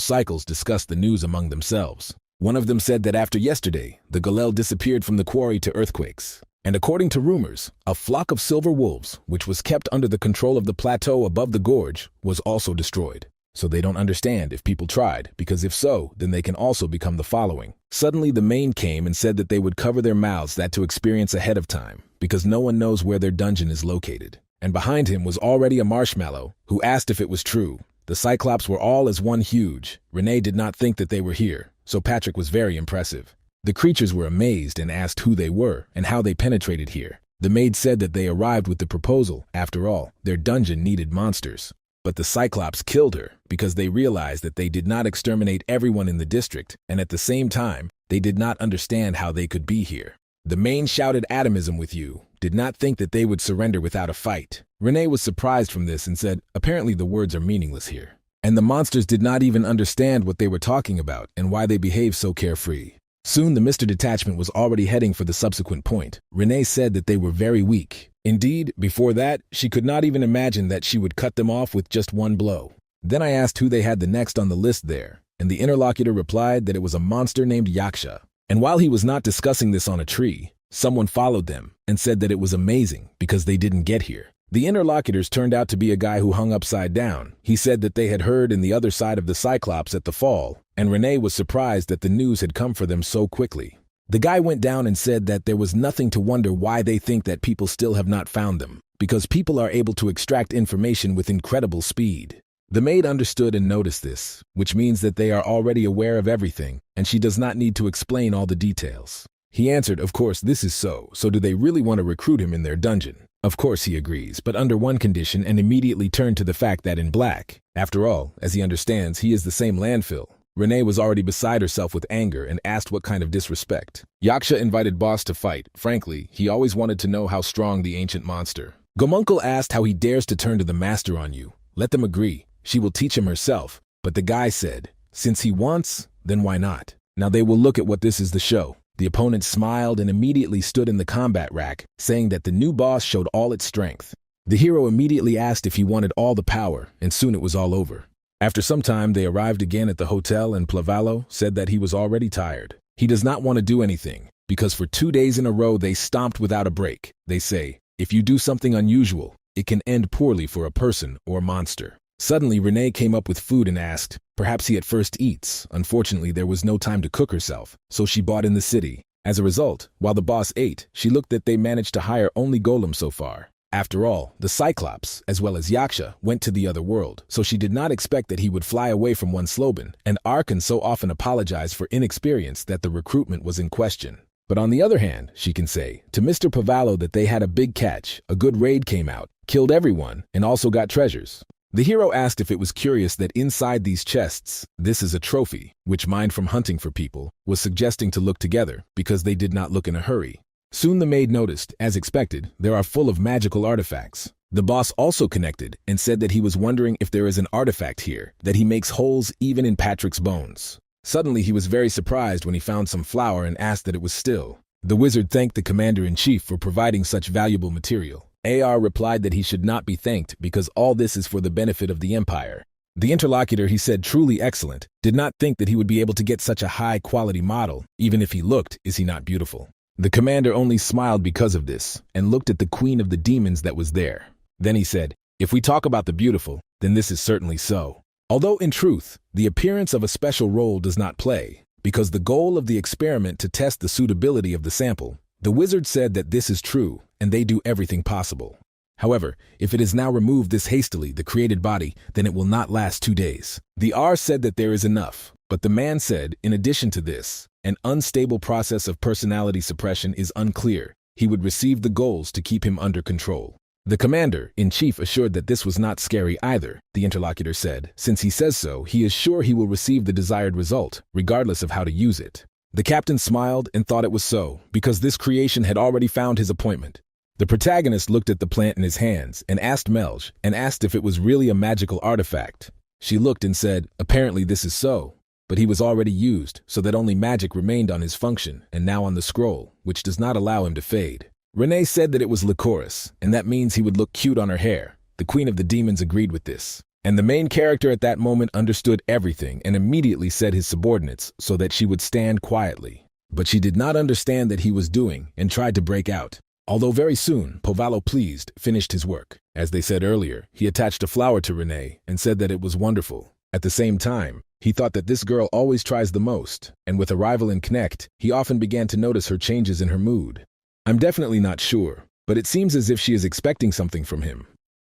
[SPEAKER 1] cycles discussed the news among themselves. One of them said that after yesterday, the Galel disappeared from the quarry to earthquakes. And according to rumors, a flock of silver wolves, which was kept under the control of the plateau above the gorge, was also destroyed. So they don't understand if people tried, because if so, then they can also become the following. Suddenly the main came and said that they would cover their mouths that to experience ahead of time, because no one knows where their dungeon is located. And behind him was already a marshmallow, who asked if it was true. The Cyclops were all as one huge. Renee did not think that they were here, so Patrick was very impressive. The creatures were amazed and asked who they were and how they penetrated here. The maid said that they arrived with the proposal. After all, their dungeon needed monsters. But the Cyclops killed her because they realized that they did not exterminate everyone in the district, and at the same time, they did not understand how they could be here. The main shouted atomism with you, did not think that they would surrender without a fight. Renee was surprised from this and said, apparently the words are meaningless here. And the monsters did not even understand what they were talking about and why they behaved so carefree. Soon the Mr. Detachment was already heading for the subsequent point. Renee said that they were very weak. Indeed, before that, she could not even imagine that she would cut them off with just one blow. Then I asked who they had the next on the list there, and the interlocutor replied that it was a monster named Yaksha. And while he was not discussing this on a tree, someone followed them and said that it was amazing because they didn't get here. The interlocutors turned out to be a guy who hung upside down. He said that they had heard in the other side of the Cyclops at the fall, and Renee was surprised that the news had come for them so quickly. The guy went down and said that there was nothing to wonder why they think that people still have not found them, because people are able to extract information with incredible speed. The maid understood and noticed this, which means that they are already aware of everything, and she does not need to explain all the details. He answered, of course this is so do they really want to recruit him in their dungeon? Of course he agrees, but under one condition, and immediately turned to the fact that in black. After all, as he understands, he is the same landfill. Renee was already beside herself with anger and asked what kind of disrespect. Yaksha invited Boss to fight. Frankly, he always wanted to know how strong the ancient monster. Gomunkel asked how he dares to turn to the master on you. Let them agree. She will teach him herself. But the guy said, since he wants, then why not? Now they will look at what this is the show. The opponent smiled and immediately stood in the combat rack, saying that the new boss showed all its strength. The hero immediately asked if he wanted all the power, and soon it was all over. After some time, they arrived again at the hotel, and Plavallo said that he was already tired. He does not want to do anything, because for 2 days in a row they stomped without a break. They say, if you do something unusual, it can end poorly for a person or monster. Suddenly, Renee came up with food and asked, perhaps he at first eats. Unfortunately, there was no time to cook herself, so she bought in the city. As a result, while the boss ate, she looked that they managed to hire only Golem so far. After all, the Cyclops, as well as Yaksha, went to the other world, so she did not expect that he would fly away from one Sloban, and Arkan so often apologized for inexperience that the recruitment was in question. But on the other hand, she can say to Mr. Pavallo that they had a big catch, a good raid came out, killed everyone, and also got treasures. The hero asked if it was curious that inside these chests, this is a trophy, which mined from hunting for people, was suggesting to look together, because they did not look in a hurry. Soon the maid noticed, as expected, there are full of magical artifacts. The boss also connected and said that he was wondering if there is an artifact here, that he makes holes even in Patrick's bones. Suddenly he was very surprised when he found some flour and asked that it was still. The wizard thanked the commander-in-chief for providing such valuable material. AR replied that he should not be thanked because all this is for the benefit of the Empire. The interlocutor, he said, truly excellent, did not think that he would be able to get such a high-quality model, even if he looked, is he not beautiful? The commander only smiled because of this, and looked at the queen of the demons that was there. Then he said, if we talk about the beautiful, then this is certainly so. Although in truth, the appearance of a special role does not play, because the goal of the experiment to test the suitability of the sample, the wizard said that this is true, and they do everything possible. However, if it is now removed this hastily, the created body, then it will not last 2 days. The R said that there is enough, but the man said, in addition to this, an unstable process of personality suppression is unclear. He would receive the goals to keep him under control. The commander-in-chief assured that this was not scary either, the interlocutor said. Since he says so, he is sure he will receive the desired result, regardless of how to use it. The captain smiled and thought it was so, because this creation had already found his appointment. The protagonist looked at the plant in his hands and asked Melj, and asked if it was really a magical artifact. She looked and said, apparently this is so. But he was already used, so that only magic remained on his function, and now on the scroll, which does not allow him to fade. Renee said that it was Lycoris, and that means he would look cute on her hair. The queen of the demons agreed with this. And the main character at that moment understood everything and immediately said his subordinates so that she would stand quietly. But she did not understand that he was doing and tried to break out. Although very soon, Pavallo, pleased, finished his work. As they said earlier, he attached a flower to Renee and said that it was wonderful. At the same time, he thought that this girl always tries the most, and with arrival in Knecht, he often began to notice her changes in her mood. I'm definitely not sure, but it seems as if she is expecting something from him.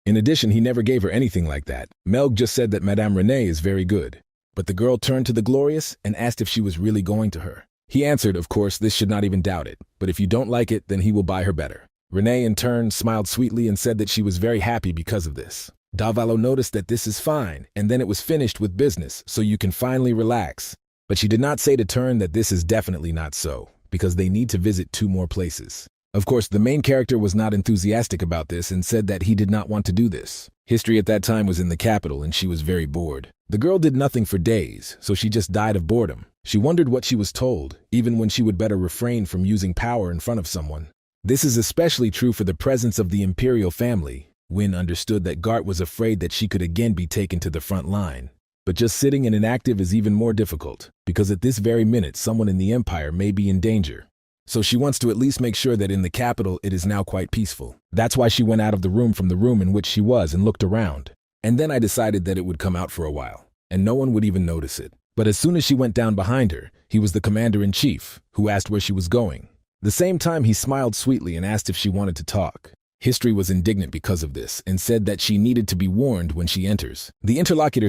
[SPEAKER 1] In addition, he never gave her anything like that. Melg just said that Madame Renee is very good. But the girl turned to the Glorious and asked if she was really going to her. He answered, of course, this should not even doubt it, but if you don't like it, then he will buy her better. Renee, in turn, smiled sweetly and said that she was very happy because of this. Davalo noticed that this is fine, and then it was finished with business, so you can finally relax. But she did not say to Turn that this is definitely not so, because they need to visit 2 more places. Of course, the main character was not enthusiastic about this and said that he did not want to do this. History at that time was in the capital and she was very bored. The girl did nothing for days, so she just died of boredom. She wondered what she was told, even when she would better refrain from using power in front of someone. This is especially true for the presence of the imperial family. Wynne understood that Gart was afraid that she could again be taken to the front line. But just sitting and inactive is even more difficult, because at this very minute someone in the Empire may be in danger. So she wants to at least make sure that in the capital it is now quite peaceful. That's why she went out of the room from the room in which she was and looked around. And then I decided that it would come out for a while, and no one would even notice it. But as soon as she went down behind her, he was the commander-in-chief, who asked where she was going. The same time he smiled sweetly and asked if she wanted to talk. History was indignant because of this and said that she needed to be warned when she enters. The interlocutor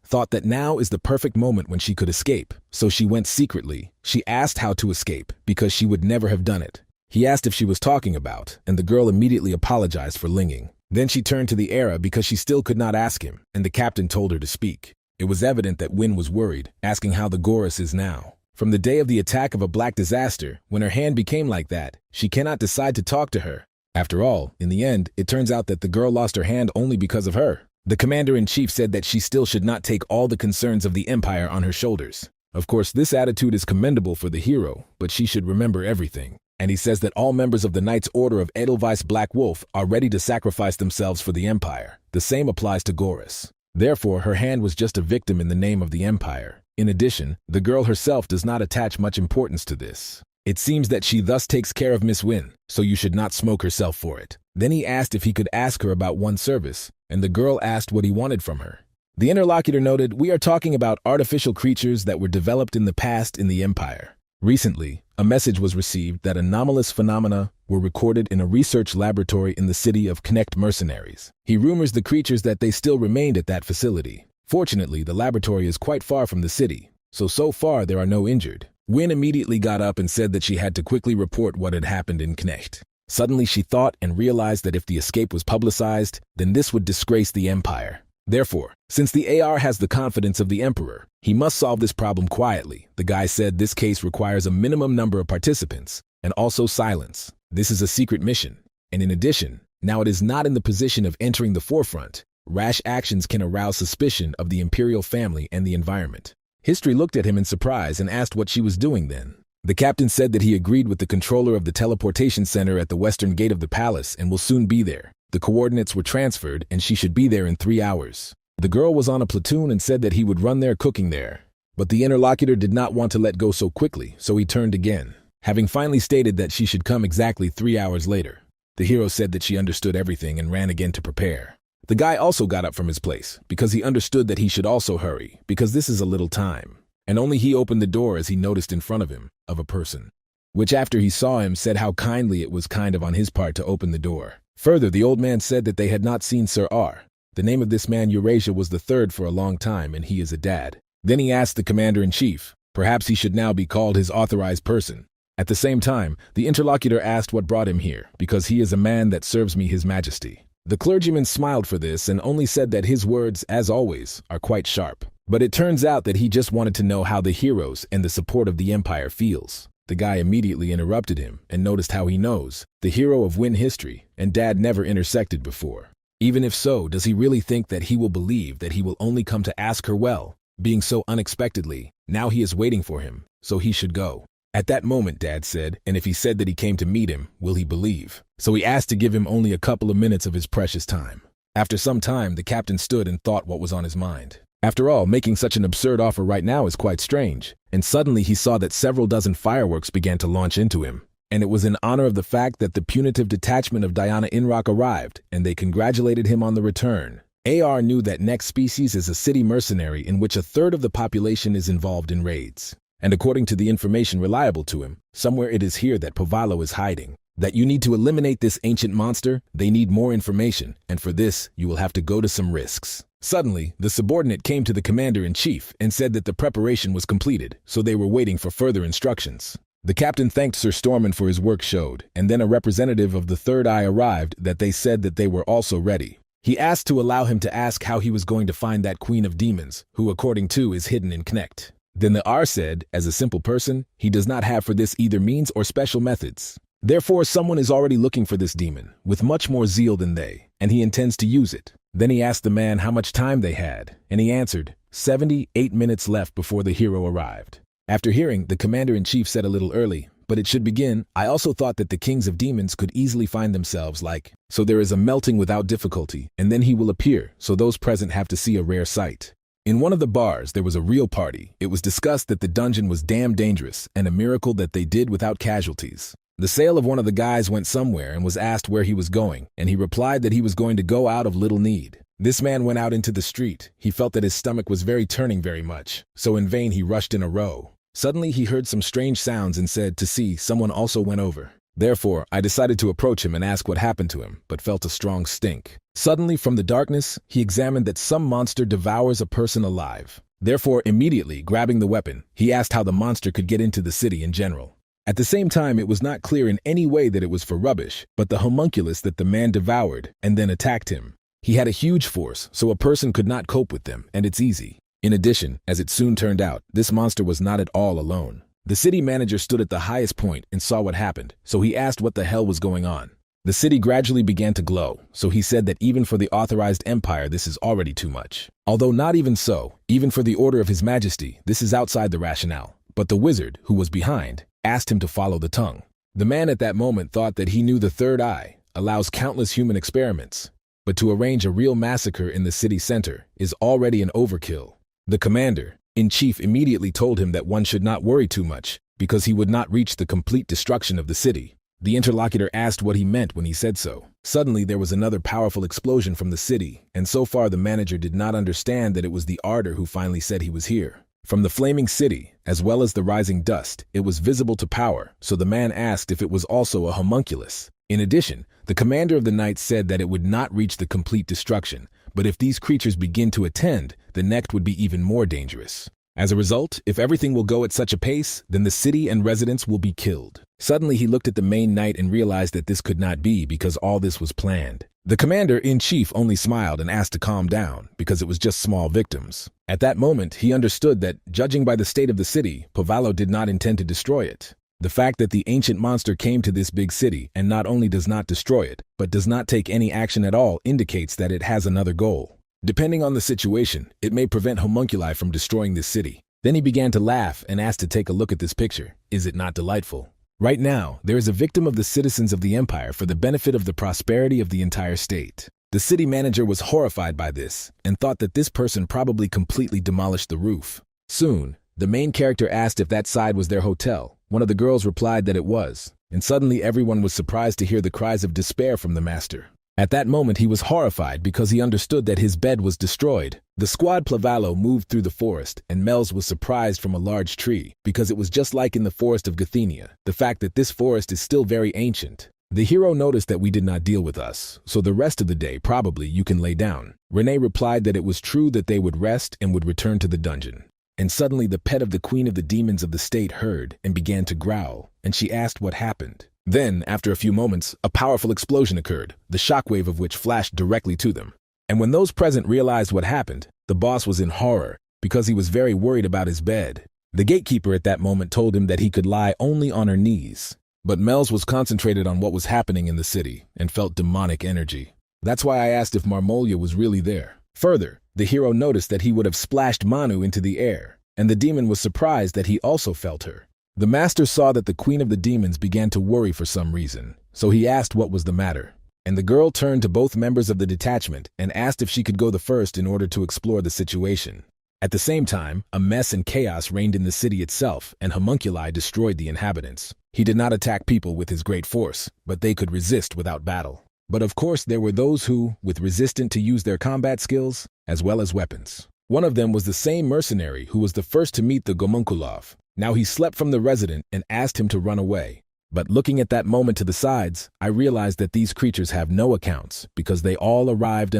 [SPEAKER 1] thought that now is the perfect moment when she could escape, so she went secretly. She asked how to escape because she would never have done it. He asked if she was talking about, and the girl immediately apologized for linging. Then she turned to the era because she still could not ask him, and the captain told her to speak. It was evident that Wynne was worried, asking how the Gorus is now. From the day of the attack of a black disaster, when her hand became like that, she cannot decide to talk to her. After all, in the end, it turns out that the girl lost her hand only because of her. The commander-in-chief said that she still should not take all the concerns of the Empire on her shoulders. Of course, this attitude is commendable for the hero, but she should remember everything. And he says that all members of the Knights Order of Edelweiss Black Wolf are ready to sacrifice themselves for the Empire. The same applies to Gorus. Therefore, her hand was just a victim in the name of the Empire. In addition, the girl herself does not attach much importance to this. It seems that she thus takes care of Miss Wynne, so you should not smoke herself for it. Then he asked if he could ask her about one service, and the girl asked what he wanted from her. The interlocutor noted, "We are talking about artificial creatures that were developed in the past in the Empire. Recently, a message was received that anomalous phenomena were recorded in a research laboratory in the city of Connect Mercenaries. He rumors the creatures that they still remained at that facility. Fortunately, the laboratory is quite far from the city, so far there are no injured." Wynne immediately got up and said that she had to quickly report what had happened in Knecht. Suddenly she thought and realized that if the escape was publicized, then this would disgrace the Empire. Therefore, since the AR has the confidence of the Emperor, he must solve this problem quietly. The guy said this case requires a minimum number of participants, and also silence. This is a secret mission. And in addition, now it is not in the position of entering the forefront. Rash actions can arouse suspicion of the imperial family and the environment. History looked at him in surprise and asked what she was doing then. The captain said that he agreed with the controller of the teleportation center at the western gate of the palace and will soon be there. The coordinates were transferred and she should be there in 3 hours. The girl was on a platoon and said that he would run their cooking there. But the interlocutor did not want to let go so quickly, so he turned again, having finally stated that she should come exactly 3 hours later. The hero said that she understood everything and ran again to prepare. The guy also got up from his place, because he understood that he should also hurry, because this is a little time. And only he opened the door as he noticed in front of him, of a person. Which after he saw him said how kindly it was kind of on his part to open the door. Further, the old man said that they had not seen Sir R. The name of this man Eurasia was the third for a long time, and he is a dad. Then he asked the commander-in-chief, perhaps he should now be called his authorized person. At the same time, the interlocutor asked what brought him here, because he is a man that serves me his majesty. The clergyman smiled for this and only said that his words, as always, are quite sharp. But it turns out that he just wanted to know how the heroes and the support of the Empire feels. The guy immediately interrupted him and noticed how he knows, the hero of Wynne history, and Dad never intersected before. Even if so, does he really think that he will believe that he will only come to ask her well, being so unexpectedly? Now he is waiting for him, so he should go. At that moment, Dad said, and if he said that he came to meet him, will he believe? So he asked to give him only a couple of minutes of his precious time. After some time, the captain stood and thought what was on his mind. After all, making such an absurd offer right now is quite strange. And suddenly he saw that several dozen fireworks began to launch into him. And it was in honor of the fact that the punitive detachment of Diana Inrock arrived, and they congratulated him on the return. AR knew that Next Species is a city mercenary in which a third of the population is involved in raids. And according to the information reliable to him, somewhere it is here that Povalo is hiding. That you need to eliminate this ancient monster, they need more information, and for this, you will have to go to some risks. Suddenly, the subordinate came to the commander-in-chief and said that the preparation was completed, so they were waiting for further instructions. The captain thanked Sir Storman for his work showed, and then a representative of the Third Eye arrived that they said that they were also ready. He asked to allow him to ask how he was going to find that Queen of Demons, who according to is hidden in Knecht. Then the R said, as a simple person, he does not have for this either means or special methods. Therefore, someone is already looking for this demon, with much more zeal than they, and he intends to use it. Then he asked the man how much time they had, and he answered, 78 minutes left before the hero arrived. After hearing, the commander-in-chief said a little early, but it should begin. I also thought that the kings of demons could easily find themselves like, so there is a melting without difficulty, and then he will appear, so those present have to see a rare sight. In one of the bars, there was a real party. It was discussed that the dungeon was damn dangerous, and a miracle that they did without casualties. The sale of one of the guys went somewhere and was asked where he was going, and he replied that he was going to go out of little need. This man went out into the street. He felt that his stomach was turning very much, so in vain he rushed in a row. Suddenly he heard some strange sounds and said to see someone also went over. Therefore, I decided to approach him and ask what happened to him, but felt a strong stink. Suddenly, from the darkness, he examined that some monster devours a person alive. Therefore, immediately grabbing the weapon, he asked how the monster could get into the city in general. At the same time, it was not clear in any way that it was for rubbish, but the homunculus that the man devoured and then attacked him. He had a huge force, so a person could not cope with them, and it's easy. In addition, as it soon turned out, this monster was not at all alone. The city manager stood at the highest point and saw what happened, so he asked what the hell was going on. The city gradually began to glow, so he said that even for the authorized empire this is already too much. Although not even so, even for the order of His Majesty, this is outside the rationale. But the wizard, who was behind, asked him to follow the tongue. The man at that moment thought that he knew the third eye allows countless human experiments, but to arrange a real massacre in the city center is already an overkill. The commander-in-chief immediately told him that one should not worry too much, because he would not reach the complete destruction of the city. The interlocutor asked what he meant when he said so. Suddenly there was another powerful explosion from the city, and so far the manager did not understand that it was the Ardor who finally said he was here. From the flaming city, as well as the rising dust, it was visible to power, so the man asked if it was also a homunculus. In addition, the commander of the knights said that it would not reach the complete destruction, but if these creatures begin to attend, the next would be even more dangerous. As a result, if everything will go at such a pace, then the city and residents will be killed. Suddenly he looked at the main knight and realized that this could not be because all this was planned. The commander-in-chief only smiled and asked to calm down because it was just small victims. At that moment, he understood that, judging by the state of the city, Pavallo did not intend to destroy it. The fact that the ancient monster came to this big city and not only does not destroy it, but does not take any action at all indicates that it has another goal. Depending on the situation, it may prevent homunculi from destroying this city. Then he began to laugh and asked to take a look at this picture. Is it not delightful? Right now, there is a victim of the citizens of the empire for the benefit of the prosperity of the entire state. The city manager was horrified by this and thought that this person probably completely demolished the roof. Soon, the main character asked if that side was their hotel. One of the girls replied that it was, and suddenly everyone was surprised to hear the cries of despair from the master. At that moment he was horrified because he understood that his bed was destroyed. The squad Pavallo moved through the forest, and Mels was surprised from a large tree because it was just like in the forest of Gathenia, the fact that this forest is still very ancient. The hero noticed that we did not deal with us, so the rest of the day probably you can lay down. Renee replied that it was true that they would rest and would return to the dungeon. And suddenly the pet of the queen of the demons of the state heard and began to growl, and she asked what happened. Then, after a few moments, a powerful explosion occurred, the shockwave of which flashed directly to them. And when those present realized what happened, the boss was in horror, because he was very worried about his bed. The gatekeeper at that moment told him that he could lie only on her knees. But Mels was concentrated on what was happening in the city, and felt demonic energy. That's why I asked if Marmolia was really there. Further, the hero noticed that he would have splashed Manu into the air, and the demon was surprised that he also felt her. The master saw that the queen of the demons began to worry for some reason, so he asked what was the matter. And the girl turned to both members of the detachment and asked if she could go the first in order to explore the situation. At the same time, a mess and chaos reigned in the city itself, and homunculi destroyed the inhabitants. He did not attack people with his great force, but they could resist without battle. But of course there were those who, with resistant to use their combat skills, as well as weapons. One of them was the same mercenary who was the first to meet the Gomunkulov. Now he slept from the resident and asked him to run away. But looking at that moment to the sides, I realized that these creatures have no accounts because they all arrived.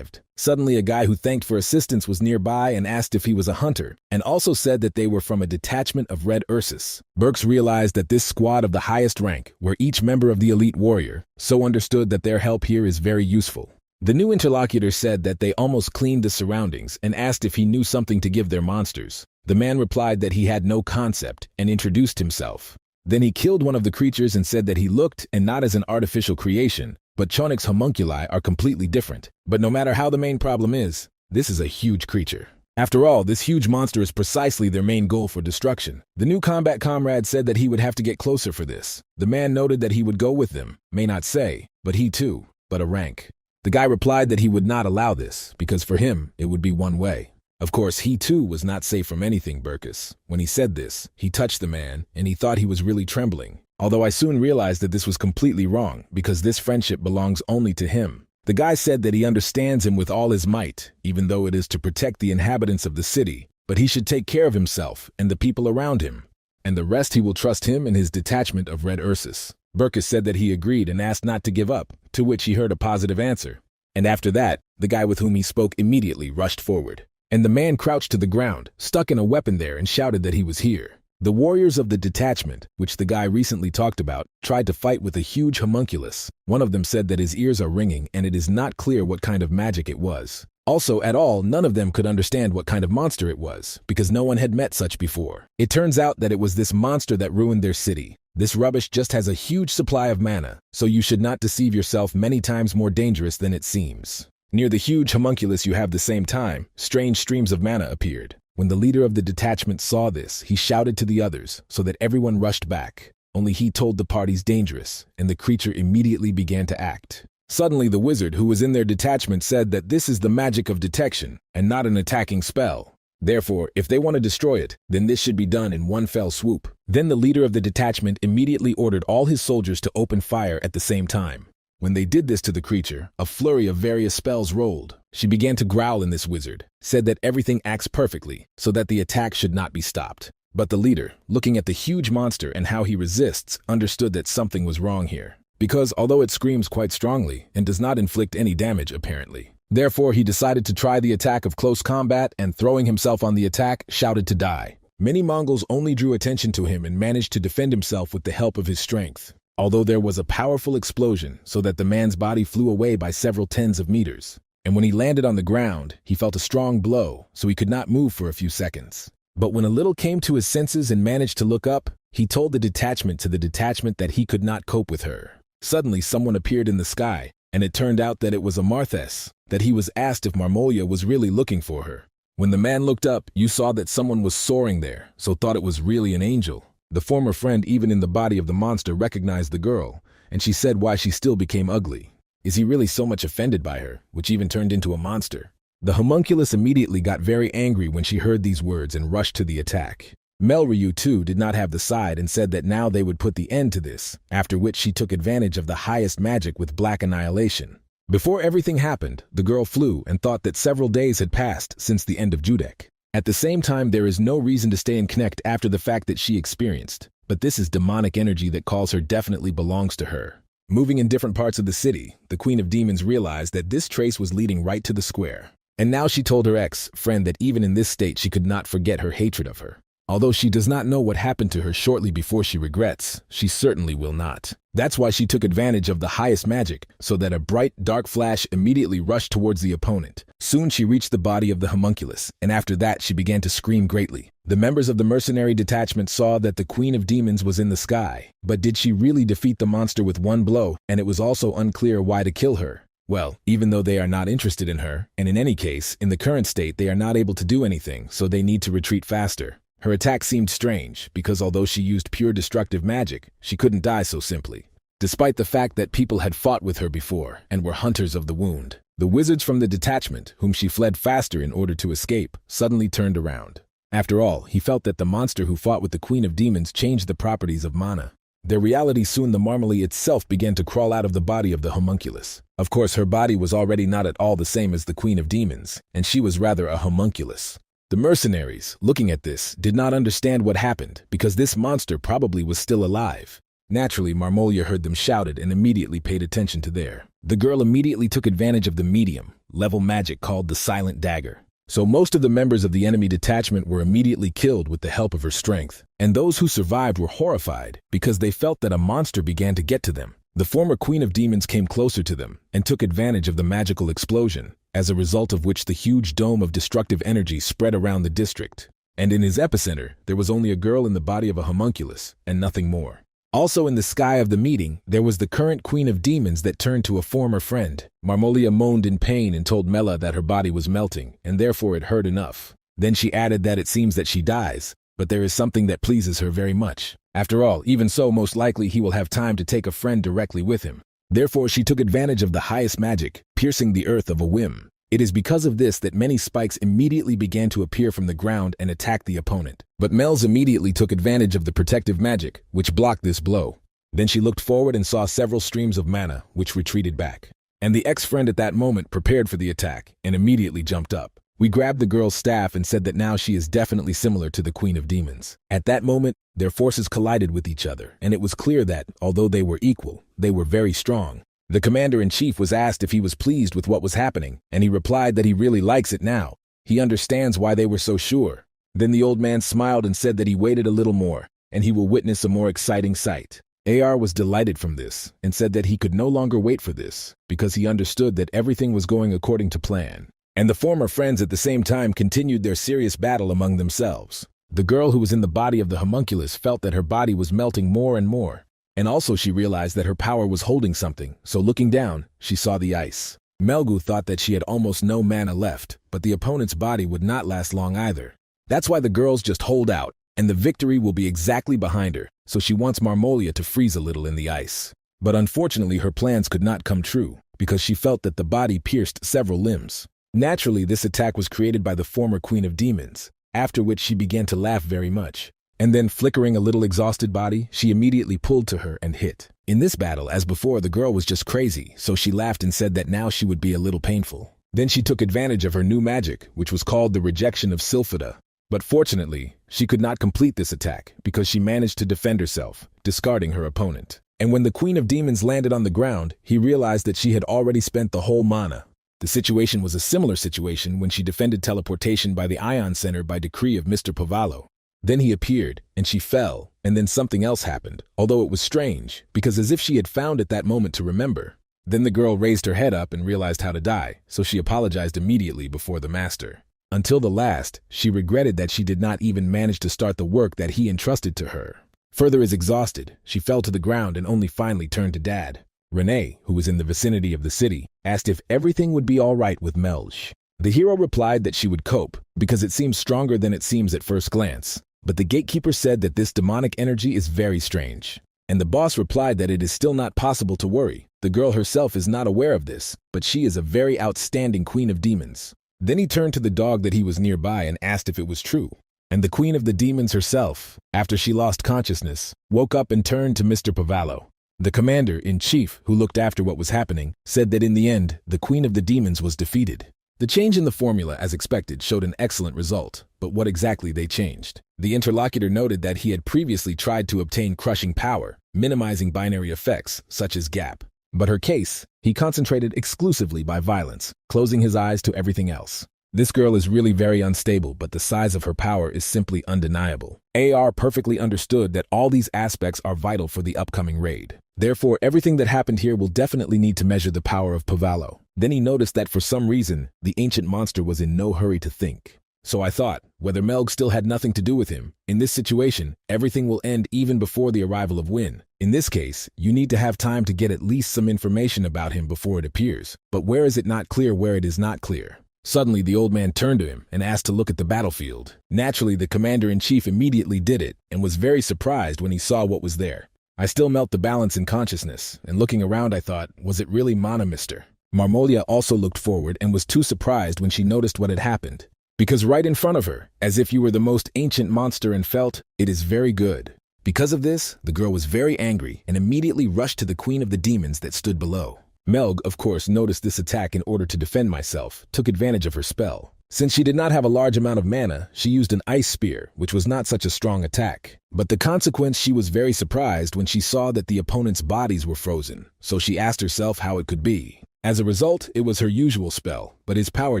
[SPEAKER 1] Suddenly a guy who thanked for assistance was nearby and asked if he was a hunter, and also said that they were from a detachment of Red Ursus. Burks realized that this squad of the highest rank were each member of the elite warrior, so understood that their help here is very useful. The new interlocutor said that they almost cleaned the surroundings and asked if he knew something to give their monsters. The man replied that he had no concept and introduced himself. Then he killed one of the creatures and said that he looked and not as an artificial creation, but Chonic's homunculi are completely different. But no matter how the main problem is, this is a huge creature. After all, this huge monster is precisely their main goal for destruction. The new combat comrade said that he would have to get closer for this. The man noted that he would go with them, may not say, but he too, but a rank. The guy replied that he would not allow this, because for him, it would be one way. Of course, he too was not safe from anything, Burkus. When he said this, he touched the man, and he thought he was really trembling. Although I soon realized that this was completely wrong, because this friendship belongs only to him. The guy said that he understands him with all his might, even though it is to protect the inhabitants of the city, but he should take care of himself and the people around him, and the rest he will trust him and his detachment of Red Ursus. Burkus said that he agreed and asked not to give up, to which he heard a positive answer. And after that, the guy with whom he spoke immediately rushed forward. And the man crouched to the ground, stuck in a weapon there, and shouted that he was here. The warriors of the detachment, which the guy recently talked about, tried to fight with a huge homunculus. One of them said that his ears are ringing and it is not clear what kind of magic it was. Also, at all, none of them could understand what kind of monster it was, because no one had met such before. It turns out that it was this monster that ruined their city. This rubbish just has a huge supply of mana, so you should not deceive yourself, many times more dangerous than it seems. Near the huge homunculus you have the same time, strange streams of mana appeared. When the leader of the detachment saw this, he shouted to the others, so that everyone rushed back. Only he told the parties dangerous, and the creature immediately began to act. Suddenly the wizard who was in their detachment said that this is the magic of detection, and not an attacking spell. Therefore, if they want to destroy it, then this should be done in one fell swoop. Then the leader of the detachment immediately ordered all his soldiers to open fire at the same time. When they did this to the creature, a flurry of various spells rolled. She began to growl, and this wizard said that everything acts perfectly, so that the attack should not be stopped. But the leader, looking at the huge monster and how he resists, understood that something was wrong here. Because although it screams quite strongly and does not inflict any damage apparently. Therefore, he decided to try the attack of close combat and, throwing himself on the attack, shouted to die. Many Mongols only drew attention to him and managed to defend himself with the help of his strength. Although there was a powerful explosion so that the man's body flew away by several tens of meters. And when he landed on the ground, he felt a strong blow, so he could not move for a few seconds. But when a little came to his senses and managed to look up, he told the detachment that he could not cope with her. Suddenly someone appeared in the sky, and it turned out that it was a Marthes, that he was asked if Marmolia was really looking for her. When the man looked up, you saw that someone was soaring there, so thought it was really an angel. The former friend, even in the body of the monster, recognized the girl, and she said why she still became ugly. Is he really so much offended by her, which even turned into a monster? The homunculus immediately got very angry when she heard these words and rushed to the attack. Melryu too did not have the side and said that now they would put the end to this, after which she took advantage of the highest magic with black annihilation. Before everything happened, the girl flew and thought that several days had passed since the end of Judek. At the same time, there is no reason to stay in connect after the fact that she experienced, but this is demonic energy that calls her definitely belongs to her. Moving in different parts of the city, the Queen of Demons realized that this trace was leading right to the square. And now she told her ex-friend that even in this state she could not forget her hatred of her. Although she does not know what happened to her shortly before she regrets, she certainly will not. That's why she took advantage of the highest magic, so that a bright, dark flash immediately rushed towards the opponent. Soon she reached the body of the homunculus, and after that she began to scream greatly. The members of the mercenary detachment saw that the Queen of Demons was in the sky, but did she really defeat the monster with one blow? And it was also unclear why to kill her. Well, even though they are not interested in her, and in any case, in the current state they are not able to do anything, so they need to retreat faster. Her attack seemed strange, because although she used pure destructive magic, she couldn't die so simply. Despite the fact that people had fought with her before, and were hunters of the wound, the wizards from the detachment, whom she fled faster in order to escape, suddenly turned around. After all, he felt that the monster who fought with the Queen of Demons changed the properties of mana. Their reality soon the marmalade itself began to crawl out of the body of the homunculus. Of course, her body was already not at all the same as the Queen of Demons, and she was rather a homunculus. The mercenaries, looking at this, did not understand what happened, because this monster probably was still alive. Naturally, Marmolia heard them shouted and immediately paid attention to there. The girl immediately took advantage of the medium-level magic called the Silent Dagger. So most of the members of the enemy detachment were immediately killed with the help of her strength, and those who survived were horrified because they felt that a monster began to get to them. The former Queen of Demons came closer to them and took advantage of the magical explosion, as a result of which the huge dome of destructive energy spread around the district. and in his epicenter, there was only a girl in the body of a homunculus, and nothing more. Also in the sky of the meeting, there was the current queen of demons that turned to a former friend. Marmolia moaned in pain and told Mela that her body was melting, and therefore it hurt enough. Then she added that it seems that she dies, but there is something that pleases her very much. After all, even so, most likely he will have time to take a friend directly with him. Therefore she took advantage of the highest magic, piercing the earth of a whim. It is because of this that many spikes immediately began to appear from the ground and attack the opponent. But Mel's immediately took advantage of the protective magic, which blocked this blow. Then she looked forward and saw several streams of mana, which retreated back. And the ex-friend at that moment prepared for the attack, and immediately jumped up. We grabbed the girl's staff and said that now she is definitely similar to the Queen of Demons. At that moment, their forces collided with each other, and it was clear that, although they were equal, they were very strong. The commander-in-chief was asked if he was pleased with what was happening, and he replied that he really likes it now. He understands why they were so sure. Then the old man smiled and said that he waited a little more, and he will witness a more exciting sight. AR was delighted from this, and said that he could no longer wait for this, because he understood that everything was going according to plan. And the former friends at the same time continued their serious battle among themselves. The girl who was in the body of the homunculus felt that her body was melting more and more. And also she realized that her power was holding something, so looking down, she saw the ice. Melgu thought that she had almost no mana left, but the opponent's body would not last long either. That's why the girls just hold out, and the victory will be exactly behind her, so she wants Marmolia to freeze a little in the ice. But unfortunately her plans could not come true, because she felt that the body pierced several limbs. Naturally, this attack was created by the former Queen of Demons, after which she began to laugh very much. And then, flickering a little exhausted body, she immediately pulled to her and hit. In this battle, as before, the girl was just crazy, so she laughed and said that now she would be a little painful. Then she took advantage of her new magic, which was called the rejection of Sylphida. But fortunately, she could not complete this attack because she managed to defend herself, discarding her opponent. And when the Queen of Demons landed on the ground, he realized that she had already spent the whole mana. The situation was a similar situation when she defended teleportation by the Ion Center by decree of Mr. Pavalo. Then he appeared, and she fell, and then something else happened, although it was strange, because as if she had found at that moment to remember. Then the girl raised her head up and realized how to die, so she apologized immediately before the master. Until the last, she regretted that she did not even manage to start the work that he entrusted to her. Further as exhausted, she fell to the ground and only finally turned to Dad. Renee, who was in the vicinity of the city, asked if everything would be all right with Melge. The hero replied that she would cope, because it seems stronger than it seems at first glance. But the gatekeeper said that this demonic energy is very strange. And the boss replied that it is still not possible to worry. The girl herself is not aware of this, but she is a very outstanding Queen of Demons. Then he turned to the dog that he was nearby and asked if it was true. And the Queen of the Demons herself, after she lost consciousness, woke up and turned to Mr. Pavalo. The commander-in-chief, who looked after what was happening, said that in the end, the Queen of the Demons was defeated. The change in the formula, as expected, showed an excellent result, but what exactly they changed? The interlocutor noted that he had previously tried to obtain crushing power, minimizing binary effects, such as gap. But her case, he concentrated exclusively by violence, closing his eyes to everything else. This girl is really very unstable, but the size of her power is simply undeniable. AR perfectly understood that all these aspects are vital for the upcoming raid. Therefore, everything that happened here will definitely need to measure the power of Pavalo. Then he noticed that for some reason, the ancient monster was in no hurry to think. So I thought, whether Melg still had nothing to do with him, in this situation, everything will end even before the arrival of Win. In this case, you need to have time to get at least some information about him before it appears. But where is it not clear where it is not clear? Suddenly, the old man turned to him and asked to look at the battlefield. Naturally, the commander-in-chief immediately did it and was very surprised when he saw what was there. I still melt the balance in consciousness, and looking around I thought, was it really Mana Mister? Marmolia also looked forward and was too surprised when she noticed what had happened. Because right in front of her, as if you were the most ancient monster and felt, it is very good. Because of this, the girl was very angry and immediately rushed to the Queen of the Demons that stood below. Melg, of course, noticed this attack in order to defend myself, took advantage of her spell. Since she did not have a large amount of mana, she used an ice spear, which was not such a strong attack. But the consequence, she was very surprised when she saw that the opponent's bodies were frozen, so she asked herself how it could be. As a result, it was her usual spell, but his power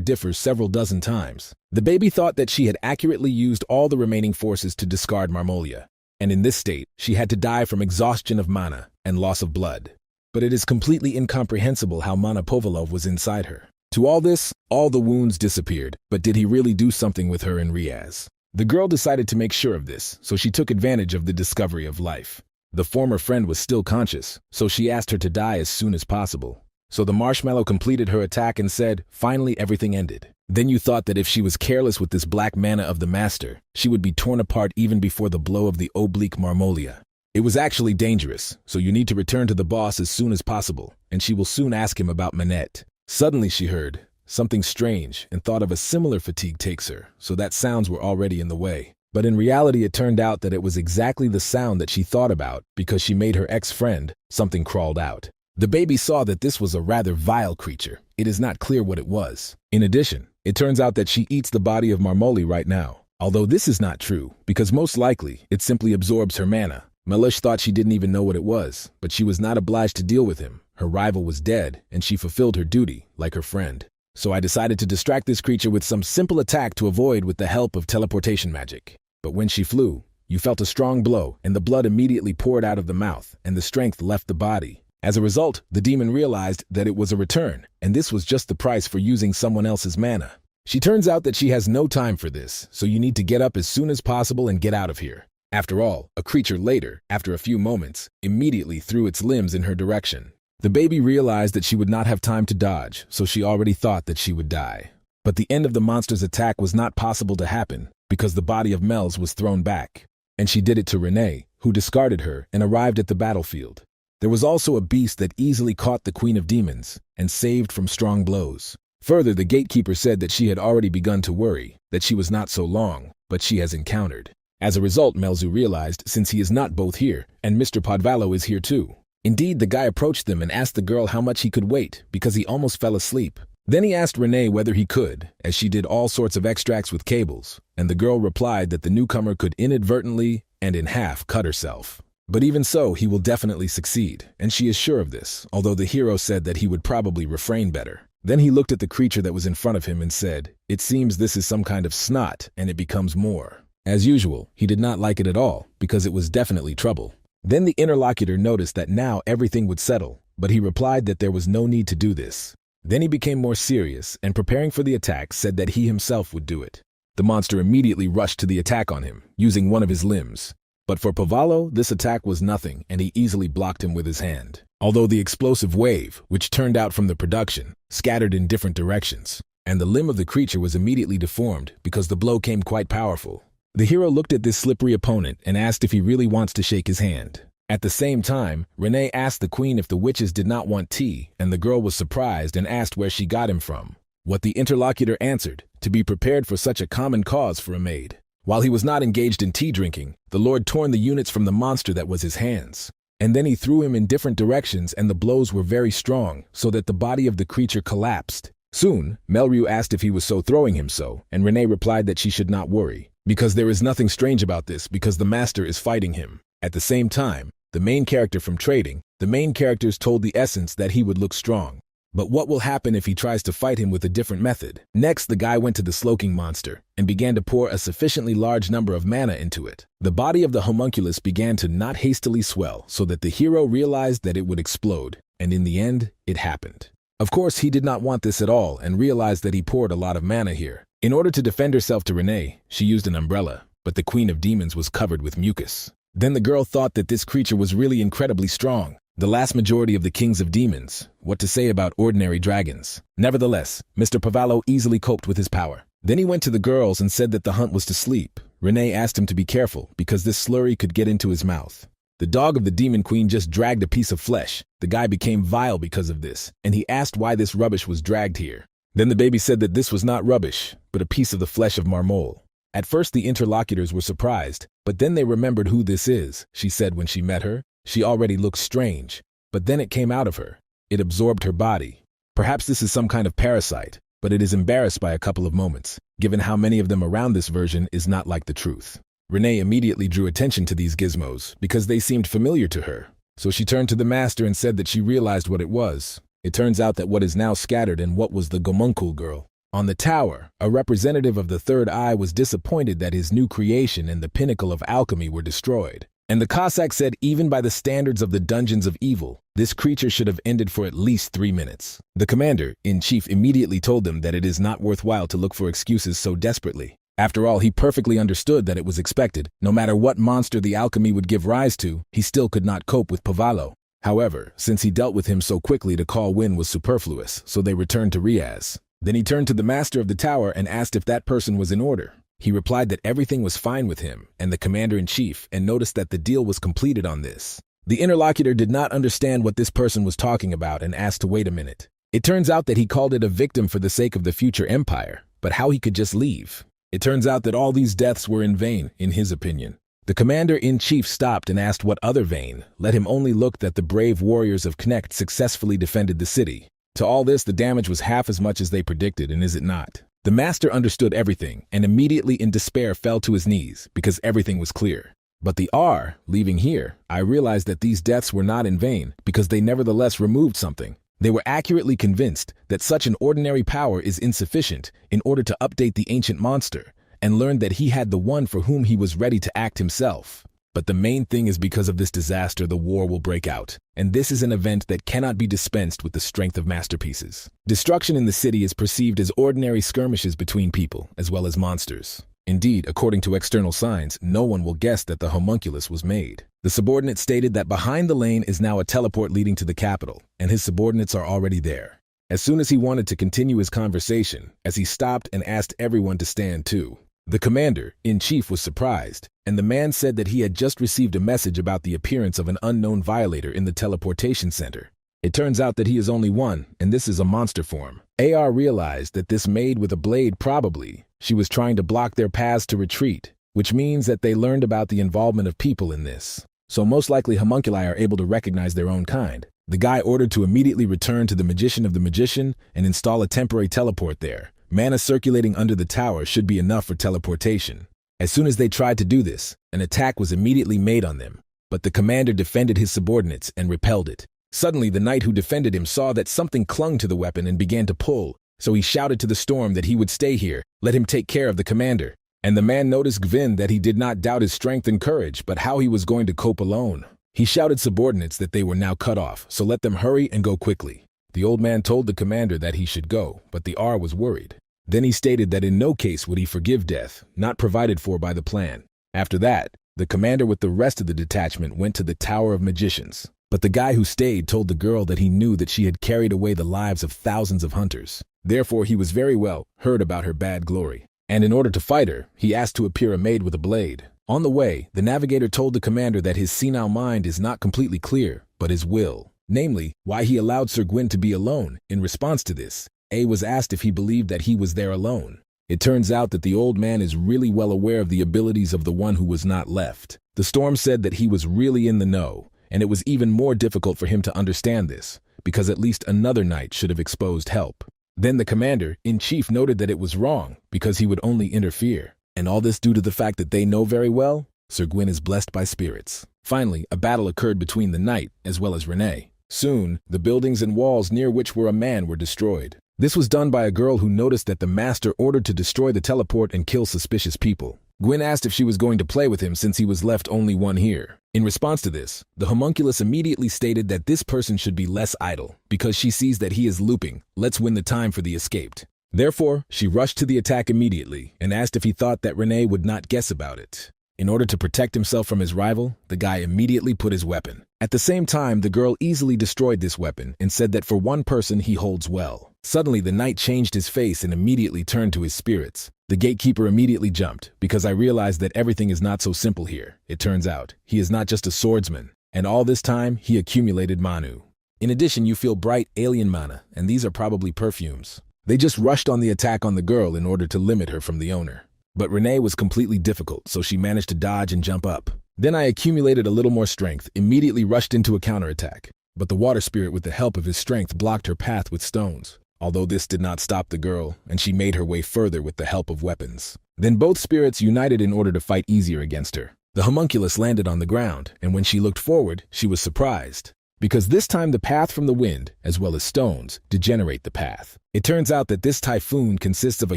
[SPEAKER 1] differs several dozen times. The baby thought that she had accurately used all the remaining forces to discard Marmolia, and in this state, she had to die from exhaustion of mana and loss of blood. But it is completely incomprehensible how Mana Povalov was inside her. To all this, all the wounds disappeared, but did he really do something with her in Riaz? The girl decided to make sure of this, so she took advantage of the discovery of life. The former friend was still conscious, so she asked her to die as soon as possible. So the marshmallow completed her attack and said, finally everything ended. Then you thought that if she was careless with this black mana of the master, she would be torn apart even before the blow of the oblique marmolia. It was actually dangerous, so you need to return to the boss as soon as possible, and she will soon ask him about Manette. Suddenly she heard something strange and thought of a similar fatigue takes her, so that sounds were already in the way. But in reality it turned out that it was exactly the sound that she thought about because she made her ex-friend, something crawled out. The baby saw that this was a rather vile creature. It is not clear what it was. In addition, it turns out that she eats the body of Marmoli right now. Although this is not true, because most likely it simply absorbs her mana. Mellish thought she didn't even know what it was, but she was not obliged to deal with him. Her rival was dead, and she fulfilled her duty, like her friend. So I decided to distract this creature with some simple attack to avoid with the help of teleportation magic. But when she flew, you felt a strong blow, and the blood immediately poured out of the mouth, and the strength left the body. As a result, the demon realized that it was a return, and this was just the price for using someone else's mana. She turns out that she has no time for this, so you need to get up as soon as possible and get out of here. After all, a creature later, after a few moments, immediately threw its limbs in her direction. The baby realized that she would not have time to dodge, so she already thought that she would die. But the end of the monster's attack was not possible to happen, because the body of Mel's was thrown back. And she did it to Renee, who discarded her and arrived at the battlefield. There was also a beast that easily caught the Queen of Demons and saved from strong blows. Further, the gatekeeper said that she had already begun to worry, that she was not so long, but she has encountered. As a result, Melzu realized, since he is not both here, and Mr. Podvallo is here too. Indeed, the guy approached them and asked the girl how much he could wait, because he almost fell asleep. Then he asked Renee whether he could, as she did all sorts of extracts with cables, and the girl replied that the newcomer could inadvertently and in half cut herself. But even so, he will definitely succeed, and she is sure of this, although the hero said that he would probably refrain better. Then he looked at the creature that was in front of him and said, "It seems this is some kind of snot, and it becomes more." As usual, he did not like it at all, because it was definitely trouble. Then the interlocutor noticed that now everything would settle, but he replied that there was no need to do this. Then he became more serious, and preparing for the attack said that he himself would do it. The monster immediately rushed to the attack on him, using one of his limbs. But for Pavallo, this attack was nothing, and he easily blocked him with his hand. Although the explosive wave, which turned out from the production, scattered in different directions, and the limb of the creature was immediately deformed because the blow came quite powerful. The hero looked at this slippery opponent and asked if he really wants to shake his hand. At the same time, Renee asked the queen if the witches did not want tea, and the girl was surprised and asked where she got him from. What the interlocutor answered, to be prepared for such a common cause for a maid. While he was not engaged in tea drinking, the lord torn the units from the monster that was his hands. And then he threw him in different directions, and the blows were very strong, so that the body of the creature collapsed. Soon, Melryu asked if he was so throwing him so, and Renee replied that she should not worry, because there is nothing strange about this because the master is fighting him. At the same time, the main character from trading, the main characters told the essence that he would look strong. But what will happen if he tries to fight him with a different method? Next, the guy went to the sloking monster and began to pour a sufficiently large number of mana into it. The body of the homunculus began to not hastily swell so that the hero realized that it would explode, and in the end, it happened. Of course, he did not want this at all and realized that he poured a lot of mana here. In order to defend herself to Renee, she used an umbrella, but the Queen of Demons was covered with mucus. Then the girl thought that this creature was really incredibly strong. The last majority of the kings of demons, what to say about ordinary dragons. Nevertheless, Mr. Pavallo easily coped with his power. Then he went to the girls and said that the hunt was to sleep. Renee asked him to be careful because this slurry could get into his mouth. The dog of the demon queen just dragged a piece of flesh. The guy became vile because of this, and he asked why this rubbish was dragged here. Then the baby said that this was not rubbish, but a piece of the flesh of Marmol. At first the interlocutors were surprised, but then they remembered who this is, she said when she met her. She already looked strange, but then it came out of her. It absorbed her body. Perhaps this is some kind of parasite, but it is embarrassed by a couple of moments, given how many of them around this version is not like the truth. Renee immediately drew attention to these gizmos because they seemed familiar to her. So she turned to the master and said that she realized what it was. It turns out that what is now scattered and what was the Gomuncul girl. On the tower, a representative of the third eye was disappointed that his new creation and the pinnacle of alchemy were destroyed. And the Cossack said even by the standards of the dungeons of evil, this creature should have ended for at least 3 minutes. The commander-in-chief immediately told them that it is not worthwhile to look for excuses so desperately. After all, he perfectly understood that it was expected. No matter what monster the alchemy would give rise to, he still could not cope with Pavalo. However, since he dealt with him so quickly, to call Win was superfluous, so they returned to Riaz. Then he turned to the master of the tower and asked if that person was in order. He replied that everything was fine with him and the commander-in-chief, and noticed that the deal was completed on this. The interlocutor did not understand what this person was talking about and asked to wait a minute. It turns out that he called it a victim for the sake of the future empire, but how he could just leave. It turns out that all these deaths were in vain, in his opinion. The commander-in-chief stopped and asked what other vain. Let him only look that the brave warriors of Connect successfully defended the city. To all this, the damage was half as much as they predicted, and is it not? The master understood everything, and immediately in despair fell to his knees, because everything was clear. But the R, leaving here, I realized that these deaths were not in vain, because they nevertheless removed something. They were accurately convinced that such an ordinary power is insufficient in order to update the ancient monster, and learned that he had the one for whom he was ready to act himself. But the main thing is, because of this disaster, the war will break out, and this is an event that cannot be dispensed with the strength of masterpieces. Destruction in the city is perceived as ordinary skirmishes between people, as well as monsters. Indeed, according to external signs, no one will guess that the homunculus was made. The subordinate stated that behind the lane is now a teleport leading to the capital, and his subordinates are already there. As soon as he wanted to continue his conversation, as he stopped and asked everyone to stand too. The commander-in-chief was surprised, and the man said that he had just received a message about the appearance of an unknown violator in the teleportation center. It turns out that he is only one, and this is a monster form. AR realized that this maid with a blade probably, she was trying to block their paths to retreat, which means that they learned about the involvement of people in this. So most likely homunculi are able to recognize their own kind. The guy ordered to immediately return to the magician of the magician and install a temporary teleport there. Mana circulating under the tower should be enough for teleportation. As soon as they tried to do this, an attack was immediately made on them, but the commander defended his subordinates and repelled it. Suddenly, the knight who defended him saw that something clung to the weapon and began to pull, so he shouted to the storm that he would stay here, let him take care of the commander. And the man noticed Gvin that he did not doubt his strength and courage, but how he was going to cope alone. He shouted subordinates that they were now cut off, so let them hurry and go quickly. The old man told the commander that he should go, but the R was worried. Then he stated that in no case would he forgive death, not provided for by the plan. After that, the commander with the rest of the detachment went to the Tower of Magicians. But the guy who stayed told the girl that he knew that she had carried away the lives of thousands of hunters. Therefore, he was very well heard about her bad glory. And in order to fight her, he asked to appear a maid with a blade. On the way, the navigator told the commander that his senile mind is not completely clear, but his will. Namely, why he allowed Sir Gwyn to be alone. In response to this, A was asked if he believed that he was there alone. It turns out that the old man is really well aware of the abilities of the one who was not left. The storm said that he was really in the know, and it was even more difficult for him to understand this, because at least another knight should have exposed help. Then the commander-in-chief noted that it was wrong, because he would only interfere. And all this due to the fact that they know very well, Sir Gwyn is blessed by spirits. Finally, a battle occurred between the knight as well as Renee. Soon, the buildings and walls near which were a man were destroyed. This was done by a girl who noticed that the master ordered to destroy the teleport and kill suspicious people. Gwyn asked if she was going to play with him since he was left only one here. In response to this, the homunculus immediately stated that this person should be less idle, because she sees that he is looping. Let's win the time for the escaped. Therefore, she rushed to the attack immediately and asked if he thought that Renee would not guess about it. In order to protect himself from his rival, the guy immediately put his weapon. At the same time, the girl easily destroyed this weapon and said that for one person he holds well. Suddenly, the knight changed his face and immediately turned to his spirits. The gatekeeper immediately jumped, because I realized that everything is not so simple here. It turns out, he is not just a swordsman, and all this time, he accumulated Manu. In addition, you feel bright alien mana, and these are probably perfumes. They just rushed on the attack on the girl in order to limit her from the owner. But Renee was completely difficult, so she managed to dodge and jump up. Then I accumulated a little more strength, immediately rushed into a counterattack. But the water spirit with the help of his strength blocked her path with stones. Although this did not stop the girl, and she made her way further with the help of weapons. Then both spirits united in order to fight easier against her. The homunculus landed on the ground, and when she looked forward, she was surprised. Because this time the path from the wind, as well as stones, degenerate the path. It turns out that this typhoon consists of a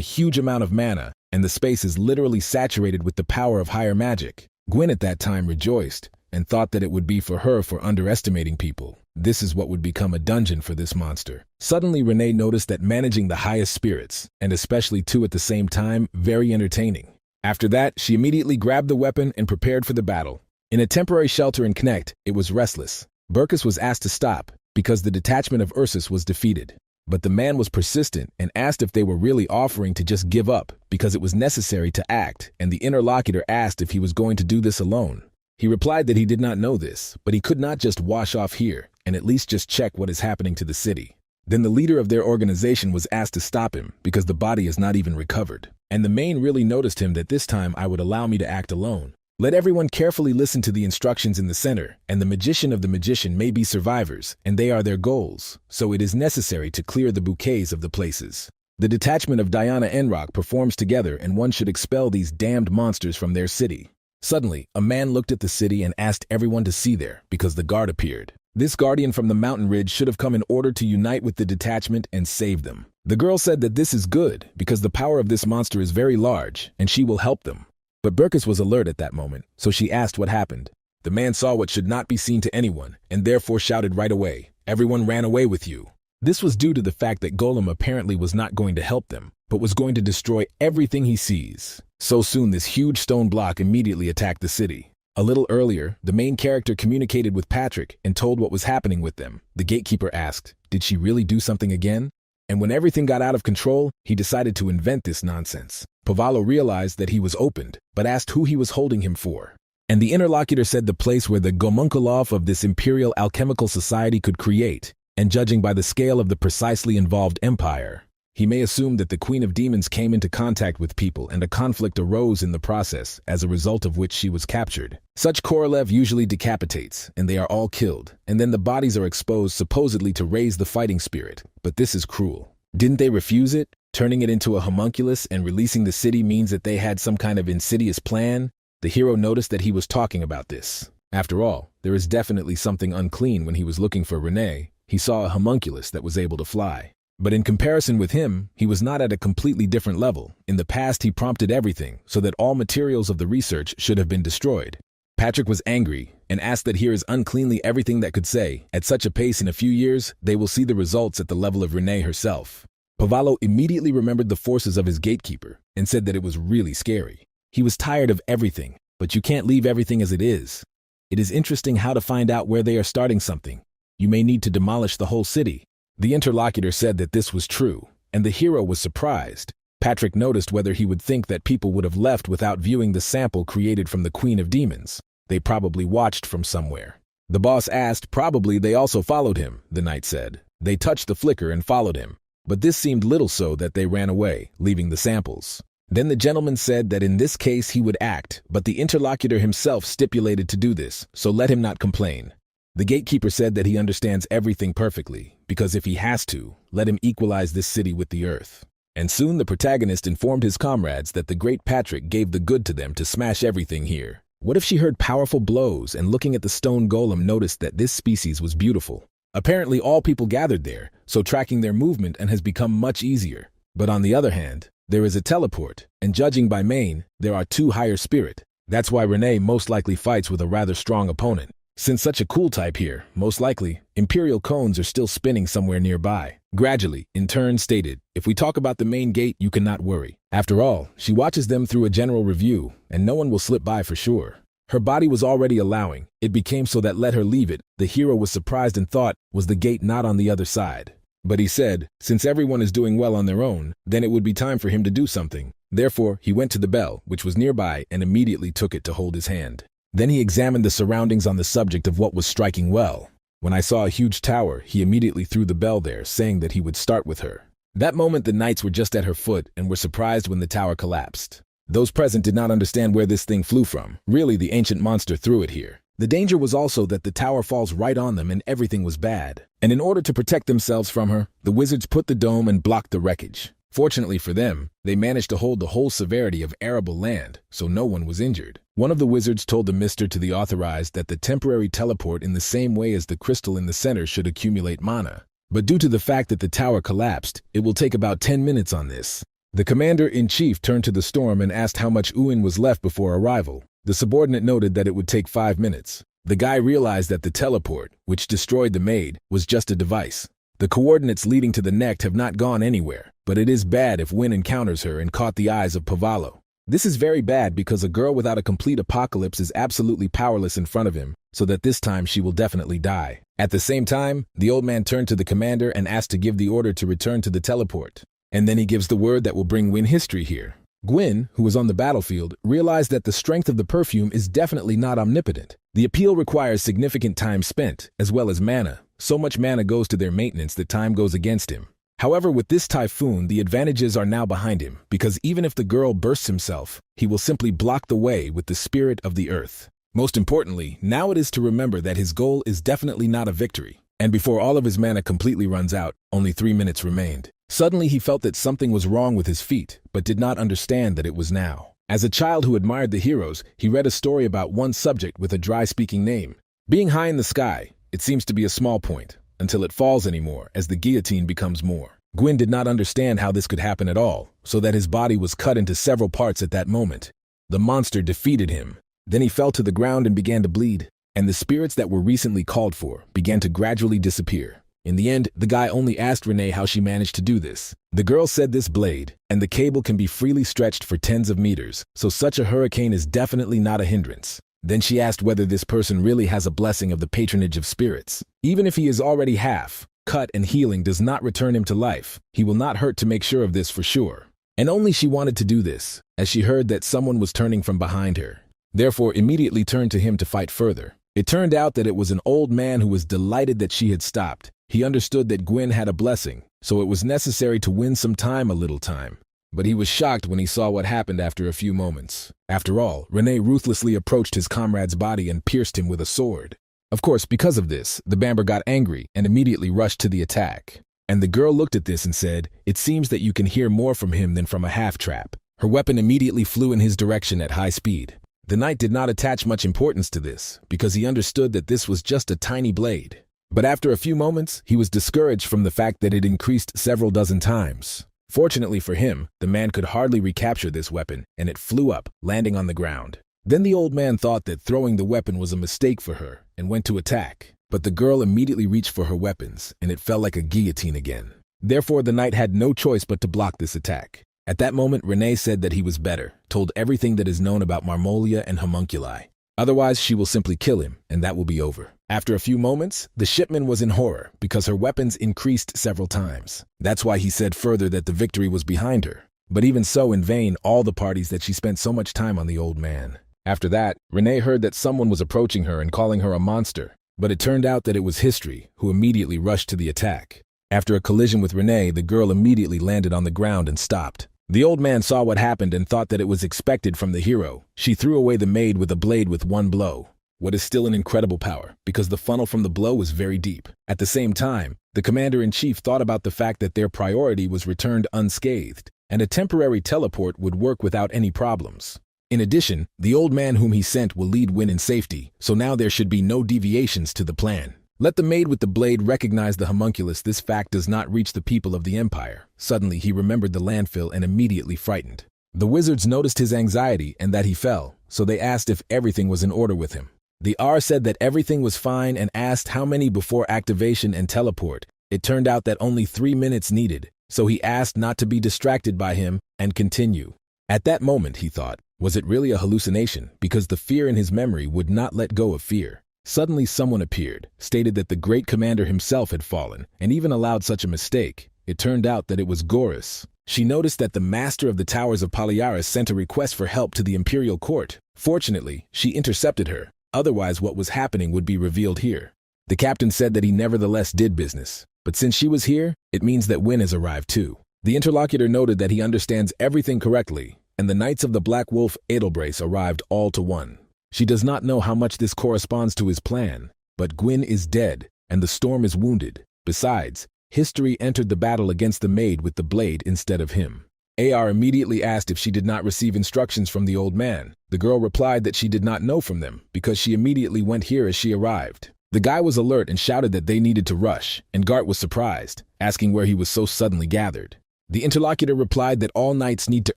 [SPEAKER 1] huge amount of mana, and the space is literally saturated with the power of higher magic. Gwyn at that time rejoiced, and thought that it would be for her for underestimating people. This is what would become a dungeon for this monster. Suddenly, Renee noticed that managing the highest spirits, and especially two at the same time, very entertaining. After that, she immediately grabbed the weapon and prepared for the battle. In a temporary shelter in Connect, it was restless. Burkus was asked to stop, because the detachment of Ursus was defeated. But the man was persistent and asked if they were really offering to just give up, because it was necessary to act, and the interlocutor asked if he was going to do this alone. He replied that he did not know this, but he could not just wash off here, and at least just check what is happening to the city. Then the leader of their organization was asked to stop him, because the body is not even recovered. And the main really noticed him that this time I would allow me to act alone. Let everyone carefully listen to the instructions in the center, and the magician of the magician may be survivors, and they are their goals, so it is necessary to clear the bouquets of the places. The detachment of Diana Enrock performs together, and one should expel these damned monsters from their city. Suddenly, a man looked at the city and asked everyone to see there, because the guard appeared. This guardian from the mountain ridge should have come in order to unite with the detachment and save them. The girl said that this is good, because the power of this monster is very large, and she will help them. But Burkus was alert at that moment, so she asked what happened. The man saw what should not be seen to anyone, and therefore shouted right away, "Everyone ran away with you." This was due to the fact that Golem apparently was not going to help them, but was going to destroy everything he sees. So soon this huge stone block immediately attacked the city. A little earlier, the main character communicated with Patrick and told what was happening with them. The gatekeeper asked, did she really do something again? And when everything got out of control, he decided to invent this nonsense. Pavallo realized that he was opened, but asked who he was holding him for. And the interlocutor said the place where the Gomunculov of this imperial alchemical society could create, and judging by the scale of the precisely involved empire, he may assume that the Queen of Demons came into contact with people and a conflict arose in the process, as a result of which she was captured. Such Korolev usually decapitates, and they are all killed, and then the bodies are exposed supposedly to raise the fighting spirit. But this is cruel. Didn't they refuse it? Turning it into a homunculus and releasing the city means that they had some kind of insidious plan? The hero noticed that he was talking about this. After all, there is definitely something unclean when he was looking for Renee. He saw a homunculus that was able to fly. But in comparison with him, he was not at a completely different level. In the past, he prompted everything so that all materials of the research should have been destroyed. Patrick was angry and asked that here is uncleanly everything that could say. At such a pace in a few years, they will see the results at the level of Renee herself. Pavallo immediately remembered the forces of his gatekeeper and said that it was really scary. He was tired of everything, but you can't leave everything as it is. It is interesting how to find out where they are starting something. You may need to demolish the whole city. The interlocutor said that this was true, and the hero was surprised. Patrick noticed whether he would think that people would have left without viewing the sample created from the Queen of Demons. They probably watched from somewhere. The boss asked, probably they also followed him, the knight said. They touched the flicker and followed him, but this seemed little so that they ran away, leaving the samples. Then the gentleman said that in this case he would act, but the interlocutor himself stipulated to do this, so let him not complain. The gatekeeper said that he understands everything perfectly, because if he has to, let him equalize this city with the earth. And soon the protagonist informed his comrades that the great Patrick gave the good to them to smash everything here. What if she heard powerful blows and looking at the stone golem noticed that this species was beautiful? Apparently all people gathered there, so tracking their movement and has become much easier. But on the other hand, there is a teleport, and judging by Maine, there are two higher spirit. That's why Renee most likely fights with a rather strong opponent. Since such a cool type here, most likely, imperial cones are still spinning somewhere nearby. Gradually, in turn stated, if we talk about the main gate, you cannot worry. After all, she watches them through a general review, and no one will slip by for sure. Her body was already allowing. It became so that let her leave it. The hero was surprised and thought, was the gate not on the other side? But he said, since everyone is doing well on their own, then it would be time for him to do something. Therefore, he went to the bell, which was nearby, and immediately took it to hold his hand. Then he examined the surroundings on the subject of what was striking well. When I saw a huge tower, he immediately threw the bell there, saying that he would start with her. That moment the knights were just at her foot and were surprised when the tower collapsed. Those present did not understand where this thing flew from. Really, the ancient monster threw it here. The danger was also that the tower falls right on them and everything was bad. And in order to protect themselves from her, the wizards put the dome and blocked the wreckage. Fortunately for them, they managed to hold the whole severity of arable land, so no one was injured. One of the wizards told the mister to the authorized that the temporary teleport in the same way as the crystal in the center should accumulate mana. But due to the fact that the tower collapsed, it will take about 10 minutes on this. The commander-in-chief turned to the storm and asked how much Uin was left before arrival. The subordinate noted that it would take 5 minutes. The guy realized that the teleport, which destroyed the maid, was just a device. The coordinates leading to the neck have not gone anywhere, but it is bad if Win encounters her and caught the eyes of Pavalo. This is very bad because a girl without a complete apocalypse is absolutely powerless in front of him, so that this time she will definitely die. At the same time, the old man turned to the commander and asked to give the order to return to the teleport. And then he gives the word that will bring Win history here. Gwyn, who was on the battlefield, realized that the strength of the perfume is definitely not omnipotent. The appeal requires significant time spent, as well as mana. So much mana goes to their maintenance that time goes against him. However, with this typhoon, the advantages are now behind him, because even if the girl bursts himself, he will simply block the way with the spirit of the earth. Most importantly, now it is to remember that his goal is definitely not a victory. And before all of his mana completely runs out, only 3 minutes remained. Suddenly he felt that something was wrong with his feet, but did not understand that it was now. As a child who admired the heroes, he read a story about one subject with a dry-speaking name. Being high in the sky, it seems to be a small point, until it falls anymore as the guillotine becomes more. Gwyn did not understand how this could happen at all, so that his body was cut into several parts at that moment. The monster defeated him. Then he fell to the ground and began to bleed, and the spirits that were recently called for began to gradually disappear. In the end, the guy only asked Renee how she managed to do this. The girl said this blade and the cable can be freely stretched for tens of meters, so such a hurricane is definitely not a hindrance. Then she asked whether this person really has a blessing of the patronage of spirits. Even if he is already half cut and healing does not return him to life, he will not hurt to make sure of this for sure. And only she wanted to do this, as she heard that someone was turning from behind her. Therefore, immediately turned to him to fight further. It turned out that it was an old man who was delighted that she had stopped. He understood that Gwyn had a blessing, so it was necessary to win some time, a little time. But he was shocked when he saw what happened after a few moments. After all, Renee ruthlessly approached his comrade's body and pierced him with a sword. Of course, because of this, the Bamber got angry and immediately rushed to the attack. And the girl looked at this and said, "It seems that you can hear more from him than from a half-trap." Her weapon immediately flew in his direction at high speed. The knight did not attach much importance to this, because he understood that this was just a tiny blade. But after a few moments, he was discouraged from the fact that it increased several dozen times. Fortunately for him, the man could hardly recapture this weapon, and it flew up, landing on the ground. Then the old man thought that throwing the weapon was a mistake for her, and went to attack. But the girl immediately reached for her weapons, and it fell like a guillotine again. Therefore, the knight had no choice but to block this attack. At that moment, Renee said that he was better, told everything that is known about Marmolia and homunculi. Otherwise, she will simply kill him, and that will be over. After a few moments, the shipman was in horror because her weapons increased several times. That's why he said further that the victory was behind her. But even so, in vain, all the parties that she spent so much time on the old man. After that, Renee heard that someone was approaching her and calling her a monster. But it turned out that it was History, who immediately rushed to the attack. After a collision with Renee, the girl immediately landed on the ground and stopped. The old man saw what happened and thought that it was expected from the hero. She threw away the maid with a blade with one blow. What is still an incredible power, because the funnel from the blow was very deep. At the same time, the commander-in-chief thought about the fact that their priority was returned unscathed, and a temporary teleport would work without any problems. In addition, the old man whom he sent will lead Win in safety, so now there should be no deviations to the plan. Let the maid with the blade recognize the homunculus. This fact does not reach the people of the empire. Suddenly, he remembered the landfill and immediately frightened. The wizards noticed his anxiety and that he fell, so they asked if everything was in order with him. The R said that everything was fine and asked how many before activation and teleport. It turned out that only 3 minutes needed, so he asked not to be distracted by him and continue. At that moment, he thought, was it really a hallucination? Because the fear in his memory would not let go of fear. Suddenly someone appeared, stated that the great commander himself had fallen, and even allowed such a mistake. It turned out that it was Goris. She noticed that the master of the towers of Palyaris sent a request for help to the imperial court. Fortunately, she intercepted her. Otherwise, what was happening would be revealed here. The captain said that he nevertheless did business. But since she was here, it means that Win has arrived too. The interlocutor noted that he understands everything correctly, and the Knights of the Black Wolf Edelbrace arrived all to one. She does not know how much this corresponds to his plan, but Gwyn is dead, and the storm is wounded. Besides, History entered the battle against the maid with the blade instead of him. AR immediately asked if she did not receive instructions from the old man. The girl replied that she did not know from them, because she immediately went here as she arrived. The guy was alert and shouted that they needed to rush, and Gart was surprised, asking where he was so suddenly gathered. The interlocutor replied that all knights need to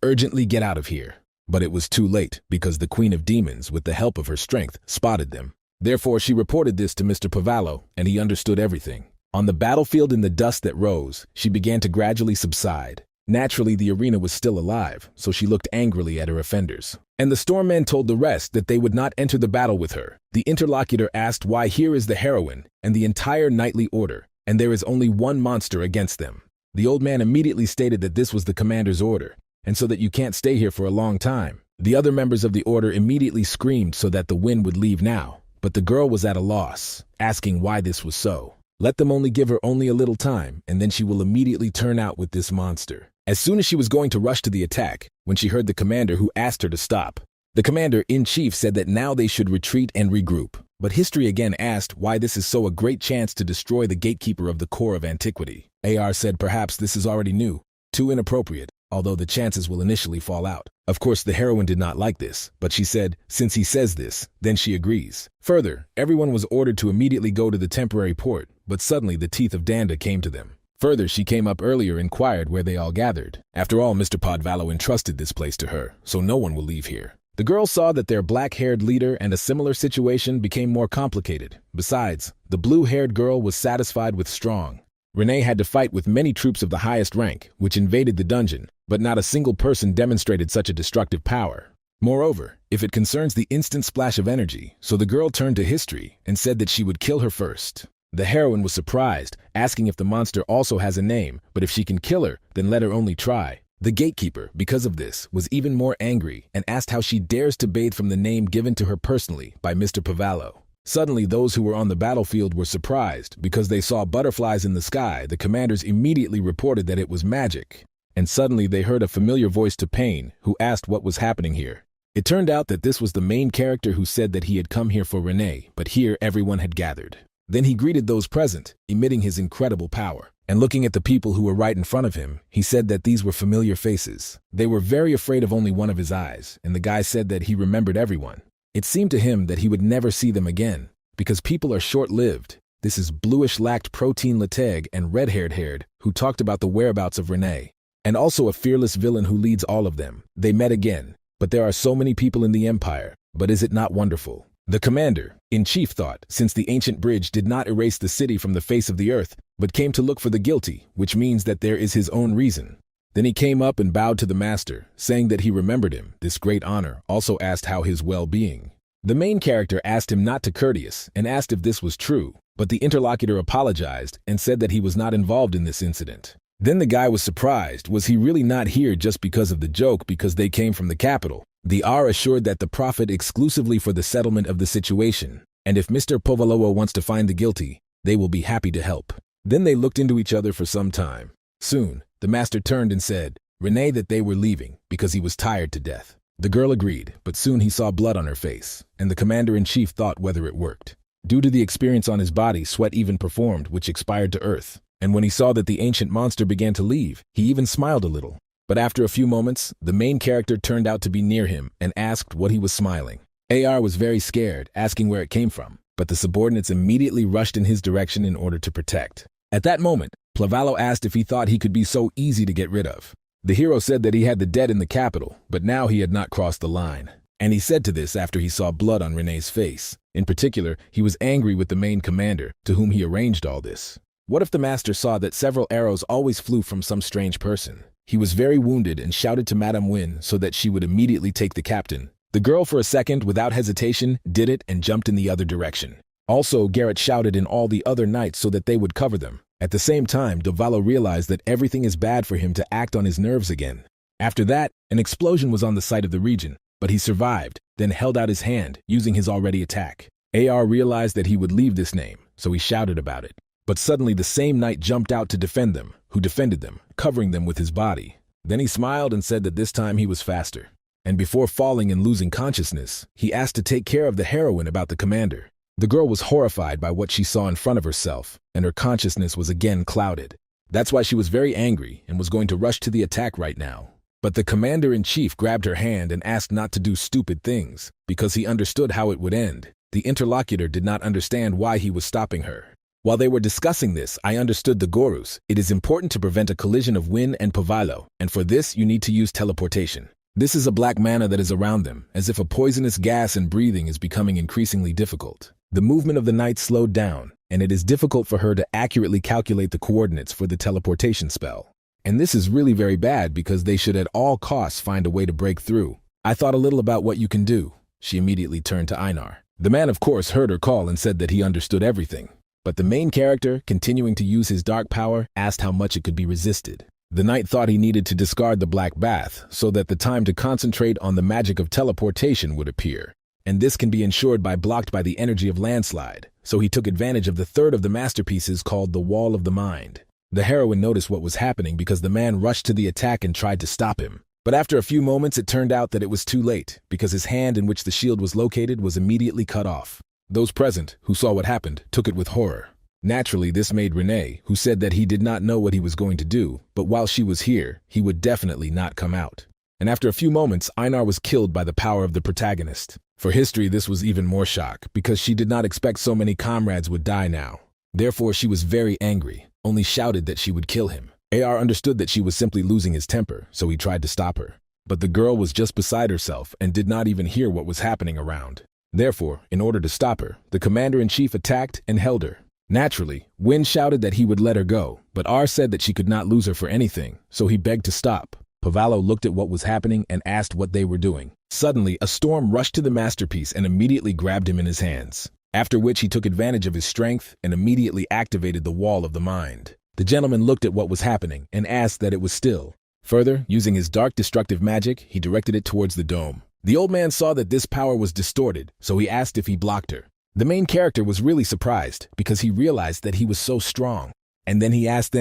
[SPEAKER 1] urgently get out of here. But it was too late, because the Queen of Demons, with the help of her strength, spotted them. Therefore, she reported this to Mr. Pavallo, and he understood everything. On the battlefield in the dust that rose, she began to gradually subside. Naturally, the arena was still alive, so she looked angrily at her offenders. And the storm men told the rest that they would not enter the battle with her. The interlocutor asked why here is the heroine and the entire knightly order, and there is only one monster against them. The old man immediately stated that this was the commander's order, and so that you can't stay here for a long time. The other members of the order immediately screamed so that the wind would leave now, but the girl was at a loss, asking why this was so. Let them only give her only a little time, and then she will immediately turn out with this monster. As soon as she was going to rush to the attack, when she heard the commander who asked her to stop. The commander-in-chief said that now they should retreat and regroup. But history again asked why this is so a great chance to destroy the gatekeeper of the core of antiquity. AR said perhaps this is already new, too inappropriate, although the chances will initially fall out. Of course, the heroine did not like this, but she said, since he says this, then she agrees. Further, everyone was ordered to immediately go to the temporary port, but suddenly the teeth of Danda came to them. Further, she came up earlier and inquired where they all gathered. After all, Mr. Podvallo entrusted this place to her, so no one will leave here. The girls saw that their black-haired leader and a similar situation became more complicated. Besides, the blue-haired girl was satisfied with strong. Renee had to fight with many troops of the highest rank, which invaded the dungeon, but not a single person demonstrated such a destructive power. Moreover, if it concerns the instant splash of energy, so the girl turned to history and said that she would kill her first. The heroine was surprised, asking if the monster also has a name, but if she can kill her, then let her only try. The gatekeeper, because of this, was even more angry and asked how she dares to bathe from the name given to her personally by Mr. Pavallo. Suddenly, those who were on the battlefield were surprised because they saw butterflies in the sky. The commanders immediately reported that it was magic. And suddenly they heard a familiar voice to Payne, who asked what was happening here. It turned out that this was the main character who said that he had come here for Renee, but here everyone had gathered. Then he greeted those present, emitting his incredible power. And looking at the people who were right in front of him, he said that these were familiar faces. They were very afraid of only one of his eyes, and the guy said that he remembered everyone. It seemed to him that he would never see them again, because people are short-lived. This is bluish-lacked protein Lateg and red-haired who talked about the whereabouts of Renee. And also a fearless villain who leads all of them. They met again, but there are so many people in the Empire, but is it not wonderful? The commander-in-chief thought, since the ancient bridge did not erase the city from the face of the earth, but came to look for the guilty, which means that there is his own reason. Then he came up and bowed to the master, saying that he remembered him. This great honor also asked how his well-being. The main character asked him not to courteous and asked if this was true, but the interlocutor apologized and said that he was not involved in this incident. Then the guy was surprised. Was he really not here just because of the joke because they came from the capital? The R assured that the prophet exclusively for the settlement of the situation, and if Mr. Povalowo wants to find the guilty, they will be happy to help. Then they looked into each other for some time. Soon, the master turned and said, Renee, that they were leaving because he was tired to death. The girl agreed, but soon he saw blood on her face, and the commander-in-chief thought whether it worked. Due to the experience on his body, sweat even performed, which expired to earth. And when he saw that the ancient monster began to leave, he even smiled a little. But after a few moments, the main character turned out to be near him and asked what he was smiling. AR was very scared, asking where it came from, but the subordinates immediately rushed in his direction in order to protect. At that moment, Plavallo asked if he thought he could be so easy to get rid of. The hero said that he had the dead in the capital, but now he had not crossed the line. And he said to this after he saw blood on Renee's face. In particular, he was angry with the main commander, to whom he arranged all this. What if the master saw that several arrows always flew from some strange person? He was very wounded and shouted to Madame Wynne so that she would immediately take the captain. The girl for a second, without hesitation, did it and jumped in the other direction. Also, Garrett shouted in all the other knights so that they would cover them. At the same time, Dovallo realized that everything is bad for him to act on his nerves again. After that, an explosion was on the site of the region, but he survived, then held out his hand, using his already attack. AR realized that he would leave this name, so he shouted about it. But suddenly the same knight jumped out to defend them, who defended them, covering them with his body. Then he smiled and said that this time he was faster. And before falling and losing consciousness, he asked to take care of the heroine about the commander. The girl was horrified by what she saw in front of herself, and her consciousness was again clouded. That's why she was very angry and was going to rush to the attack right now. But the commander-in-chief grabbed her hand and asked not to do stupid things, because he understood how it would end. The interlocutor did not understand why he was stopping her. While they were discussing this, I understood the Gorus. It is important to prevent a collision of Wynne and Pavallo, and for this you need to use teleportation. This is a black mana that is around them, as if a poisonous gas and breathing is becoming increasingly difficult. The movement of the knight slowed down, and it is difficult for her to accurately calculate the coordinates for the teleportation spell. And this is really very bad because they should at all costs find a way to break through. I thought a little about what you can do. She immediately turned to Einar. The man of course heard her call and said that he understood everything. But the main character, continuing to use his dark power, asked how much it could be resisted. The knight thought he needed to discard the black bath so that the time to concentrate on the magic of teleportation would appear. And this can be ensured by blocked by the energy of landslide, so he took advantage of the third of the masterpieces called the Wall of the Mind. The heroine noticed what was happening because the man rushed to the attack and tried to stop him. But after a few moments it turned out that it was too late, because his hand in which the shield was located was immediately cut off. Those present, who saw what happened, took it with horror. Naturally, this made Renee, who said that he did not know what he was going to do, but while she was here, he would definitely not come out. And after a few moments, Einar was killed by the power of the protagonist. For history, this was even more shock, because she did not expect so many comrades would die now. Therefore, she was very angry, only shouted that she would kill him. AR understood that she was simply losing his temper, so he tried to stop her. But the girl was just beside herself and did not even hear what was happening around. Therefore, in order to stop her, the commander-in-chief attacked and held her. Naturally, Win shouted that he would let her go, but R said that she could not lose her for anything, so he begged to stop. Pavallo looked at what was happening and asked what they were doing. Suddenly, a storm rushed to the masterpiece and immediately grabbed him in his hands, after which he took advantage of his strength and immediately activated the Wall of the Mind. The gentleman looked at what was happening and asked that it was still. Further, using his dark destructive magic, he directed it towards the dome. The old man saw that this power was distorted, so he asked if he blocked her. The main character was really surprised because he realized that he was so strong. And then he asked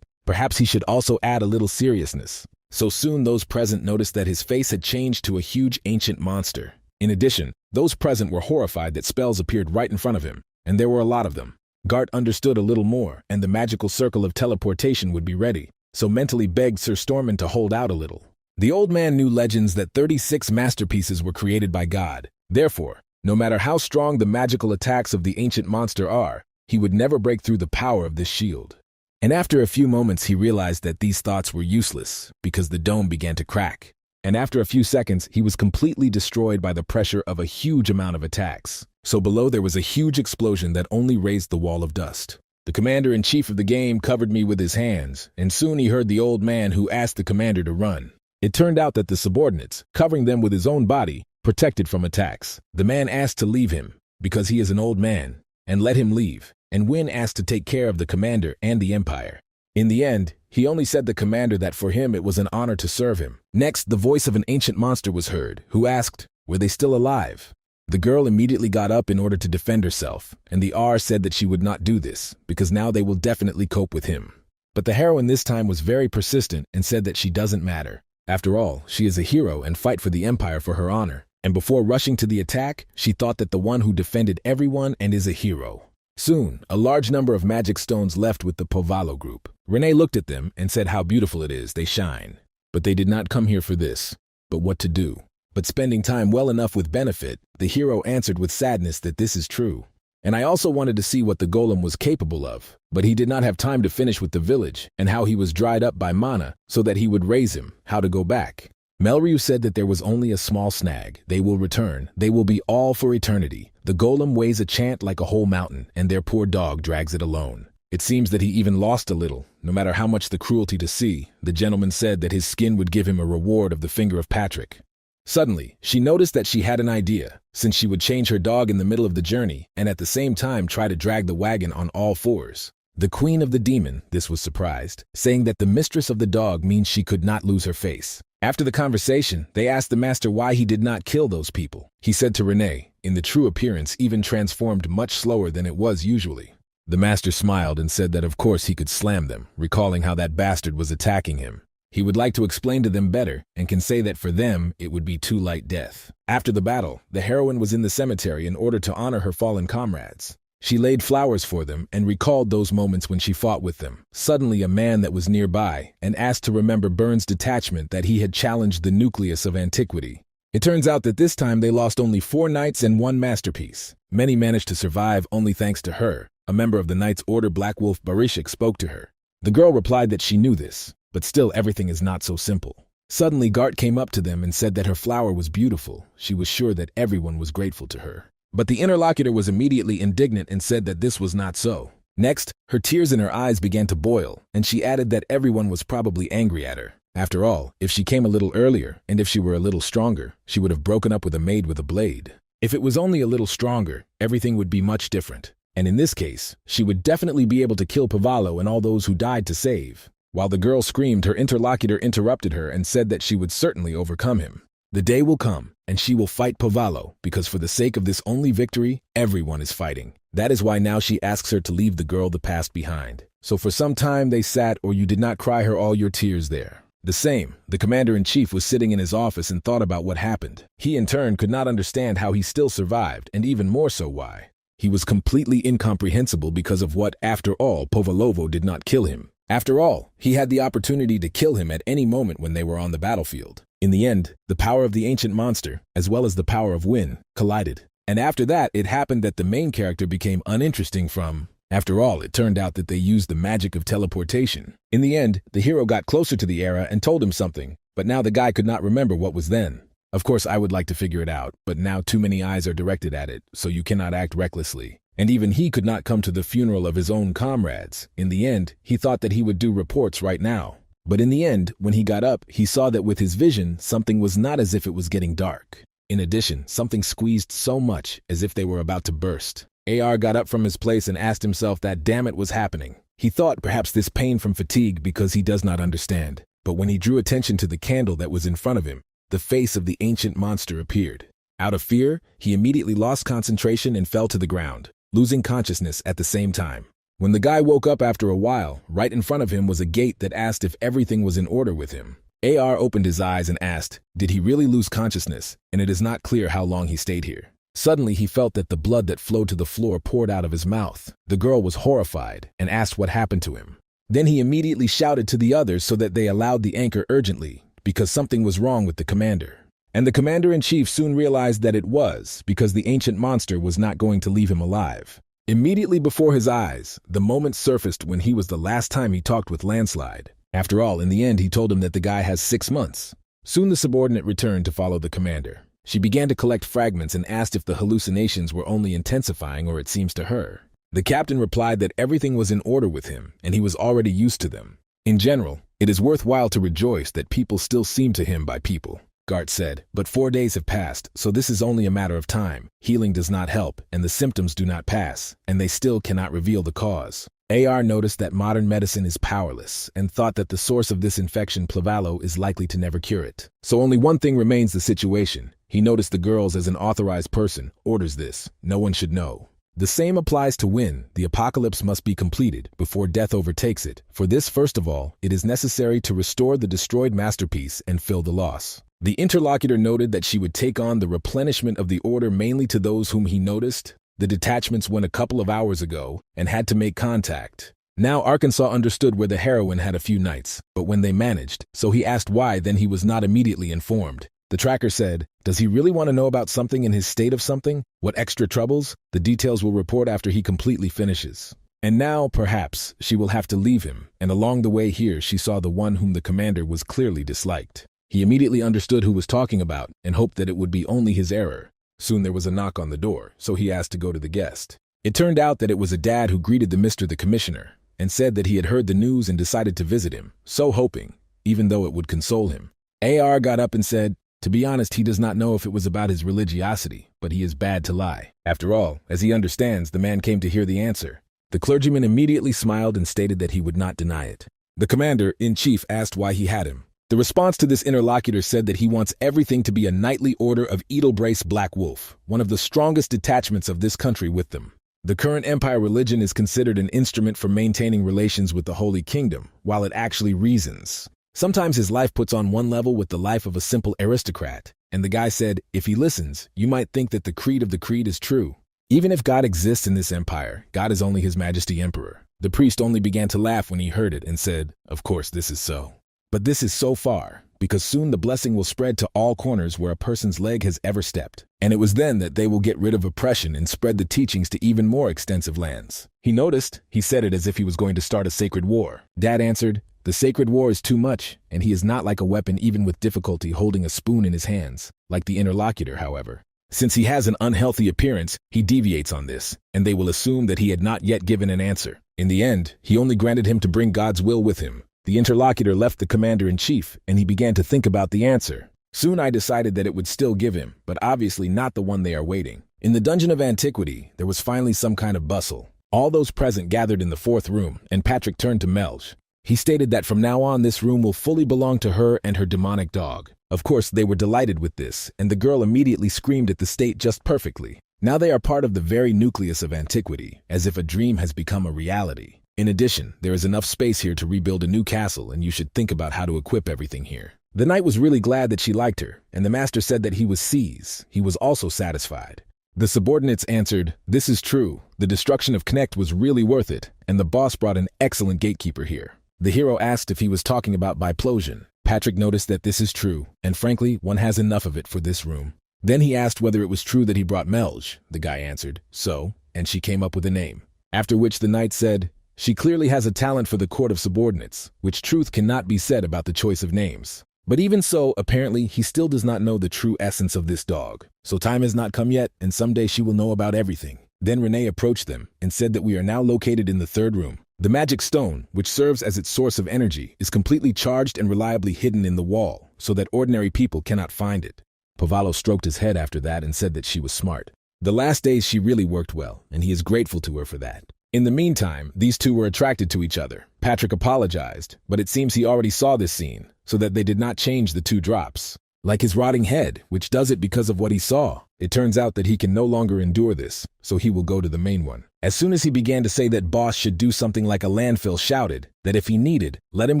[SPEAKER 1] perhaps he should also add a little seriousness. So soon those present noticed that his face had changed to a huge ancient monster. In addition, those present were horrified that spells appeared right in front of him, and there were a lot of them. Gart understood a little more, and the magical circle of teleportation would be ready, so mentally begged Sir Stormon to hold out a little. The old man knew legends that 36 masterpieces were created by God. Therefore, no matter how strong the magical attacks of the ancient monster are, he would never break through the power of this shield. And after a few moments he realized that these thoughts were useless, because the dome began to crack. And after a few seconds, he was completely destroyed by the pressure of a huge amount of attacks. So below there was a huge explosion that only raised the wall of dust. The commander-in-chief of the game covered me with his hands, and soon he heard the old man who asked the commander to run. It turned out that the subordinates, covering them with his own body, protected from attacks. The man asked to leave him, because he is an old man, and let him leave, and Win asked to take care of the commander and the empire. In the end, he only said the commander that for him it was an honor to serve him. Next, the voice of an ancient monster was heard, who asked, were they still alive? The girl immediately got up in order to defend herself, and the R said that she would not do this, because now they will definitely cope with him. But the heroine this time was very persistent and said that she doesn't matter. After all, she is a hero and fight for the empire for her honor. And before rushing to the attack, she thought that the one who defended everyone and is a hero. Soon, a large number of magic stones left with the Pavallo group. Renee looked at them and said how beautiful it is, they shine. But they did not come here for this. But what to do? But spending time well enough with benefit, the hero answered with sadness that this is true. And I also wanted to see what the golem was capable of, but he did not have time to finish with the village and how he was dried up by mana so that he would raise him, how to go back. Melryu said that there was only a small snag. They will return. They will be all for eternity. The golem weighs a chant like a whole mountain, and their poor dog drags it alone. It seems that he even lost a little, no matter how much the cruelty to see. The gentleman said that his skin would give him a reward of the finger of Patrick. Suddenly, she noticed that she had an idea, since she would change her dog in the middle of the journey and at the same time try to drag the wagon on all fours. The queen of the demon, this was surprised, saying that the mistress of the dog means she could not lose her face. After the conversation, they asked the master why he did not kill those people. He said to Renee, in the true appearance even transformed much slower than it was usually. The master smiled and said that of course he could slam them, recalling how that bastard was attacking him. He would like to explain to them better and can say that for them it would be too light death. After the battle, the heroine was in the cemetery in order to honor her fallen comrades. She laid flowers for them and recalled those moments when she fought with them. Suddenly a man that was nearby and asked to remember Burns' detachment that he had challenged the nucleus of antiquity. It turns out that this time they lost only 4 knights and 1 masterpiece. Many managed to survive only thanks to her. A member of the Knights Order, Black Wolf Barishik, spoke to her. The girl replied that she knew this, but still everything is not so simple. Suddenly, Gart came up to them and said that her flower was beautiful. She was sure that everyone was grateful to her. But the interlocutor was immediately indignant and said that this was not so. Next, her tears in her eyes began to boil, and she added that everyone was probably angry at her. After all, if she came a little earlier, and if she were a little stronger, she would have broken up with a maid with a blade. If it was only a little stronger, everything would be much different. And in this case, she would definitely be able to kill Pavallo and all those who died to save. While the girl screamed, her interlocutor interrupted her and said that she would certainly overcome him. The day will come, and she will fight Pavallo, because for the sake of this only victory, everyone is fighting. That is why now she asks her to leave the girl the past behind. So for some time they sat, or you did not cry her all your tears there. The same, the commander-in-chief was sitting in his office and thought about what happened. He in turn could not understand how he still survived, and even more so why. He was completely incomprehensible because of what, after all, Povalovo did not kill him. After all, he had the opportunity to kill him at any moment when they were on the battlefield. In the end, the power of the ancient monster, as well as the power of Win, collided. And after that, it happened that the main character became uninteresting from... After all, it turned out that they used the magic of teleportation. In the end, the hero got closer to the era and told him something, but now the guy could not remember what was then. Of course, I would like to figure it out, but now too many eyes are directed at it, so you cannot act recklessly. And even he could not come to the funeral of his own comrades. In the end, he thought that he would do reports right now. But in the end, when he got up, he saw that with his vision, something was not as if it was getting dark. In addition, something squeezed so much as if they were about to burst. AR got up from his place and asked himself that damn it was happening. He thought perhaps this pain from fatigue because he does not understand. But when he drew attention to the candle that was in front of him, the face of the ancient monster appeared. Out of fear, he immediately lost concentration and fell to the ground, losing consciousness at the same time. When the guy woke up after a while, right in front of him was a gate that asked if everything was in order with him. AR opened his eyes and asked, did he really lose consciousness? And it is not clear how long he stayed here. Suddenly, he felt that the blood that flowed to the floor poured out of his mouth. The girl was horrified and asked what happened to him. Then he immediately shouted to the others so that they allowed the anchor urgently, because something was wrong with the commander. And the commander-in-chief soon realized that it was because the ancient monster was not going to leave him alive. Immediately before his eyes, the moment surfaced when he was the last time he talked with Landslide. After all, in the end, he told him that the guy has 6 months. Soon the subordinate returned to follow the commander. She began to collect fragments and asked if the hallucinations were only intensifying or it seems to her. The captain replied that everything was in order with him and he was already used to them. In general, it is worthwhile to rejoice that people still seem to him by people, Gart said, but 4 days have passed, so this is only a matter of time. Healing does not help, and the symptoms do not pass, and they still cannot reveal the cause. AR noticed that modern medicine is powerless and thought that the source of this infection, Plavallo, is likely to never cure it. So only one thing remains the situation. He noticed the girls as an authorized person, orders this. No one should know. The same applies to Win. The apocalypse must be completed before death overtakes it. For this, first of all, it is necessary to restore the destroyed masterpiece and fill the loss. The interlocutor noted that she would take on the replenishment of the order mainly to those whom he noticed. The detachments went a couple of hours ago and had to make contact. Now Arkansas understood where the heroine had a few nights, but when they managed, so he asked why, then he was not immediately informed. The tracker said, does he really want to know about something in his state of something? What extra troubles? The details will report after he completely finishes. And now, perhaps, she will have to leave him, and along the way here she saw the one whom the commander was clearly disliked. He immediately understood who was talking about and hoped that it would be only his error. Soon there was a knock on the door, so he asked to go to the guest. It turned out that it was a dad who greeted the Commissioner and said that he had heard the news and decided to visit him, so hoping, even though it would console him. AR got up and said, to be honest, he does not know if it was about his religiosity, but he is bad to lie. After all, as he understands, the man came to hear the answer. The clergyman immediately smiled and stated that he would not deny it. The commander-in-chief asked why he had him. The response to this interlocutor said that he wants everything to be a knightly order of Edelbrace Black Wolf, one of the strongest detachments of this country with them. The current empire religion is considered an instrument for maintaining relations with the Holy Kingdom, while it actually reasons. Sometimes his life puts on one level with the life of a simple aristocrat, and the guy said, if he listens, you might think that the creed of the creed is true. Even if God exists in this empire, God is only His Majesty Emperor. The priest only began to laugh when he heard it and said, of course this is so. But this is so far, because soon the blessing will spread to all corners where a person's leg has ever stepped. And it was then that they will get rid of oppression and spread the teachings to even more extensive lands. He noticed, he said it as if he was going to start a sacred war. Dad answered, The sacred war is too much, and he is not like a weapon even with difficulty holding a spoon in his hands, like the interlocutor, however. Since he has an unhealthy appearance, he deviates on this, and they will assume that he had not yet given an answer. In the end, he only granted him to bring God's will with him. The interlocutor left the commander-in-chief, and he began to think about the answer. Soon I decided that it would still give him, but obviously not the one they are waiting. In the Dungeon of Antiquity, there was finally some kind of bustle. All those present gathered in the fourth room, and Patrick turned to Melge. He stated that from now on this room will fully belong to her and her demonic dog. Of course, they were delighted with this, and the girl immediately screamed at the state just perfectly. Now they are part of the very nucleus of antiquity, as if a dream has become a reality. In addition, there is enough space here to rebuild a new castle, and you should think about how to equip everything here. The knight was really glad that she liked her, and the master said that he was seized. He was also satisfied. The subordinates answered, "This is true. The destruction of Connect was really worth it, and the boss brought an excellent gatekeeper here." The hero asked if he was talking about biplosion. Patrick noticed that this is true, and frankly, one has enough of it for this room. Then he asked whether it was true that he brought Melge. The guy answered, "So," and she came up with a name. After which the knight said, "She clearly has a talent for the court of subordinates, which truth cannot be said about the choice of names." But even so, apparently, he still does not know the true essence of this dog. So time has not come yet, and someday she will know about everything. Then Renee approached them and said that we are now located in the third room. The magic stone, which serves as its source of energy, is completely charged and reliably hidden in the wall, so that ordinary people cannot find it. Pavalo stroked his head after that and said that she was smart. The last days she really worked well, and he is grateful to her for that. In the meantime, these two were attracted to each other. Patrick apologized, but it seems he already saw this scene, so that they did not change the two drops. Like his rotting head, which does it because of what he saw. It turns out that he can no longer endure this, so he will go to the main one. As soon as he began to say that boss should do something like a landfill shouted, that if he needed, let him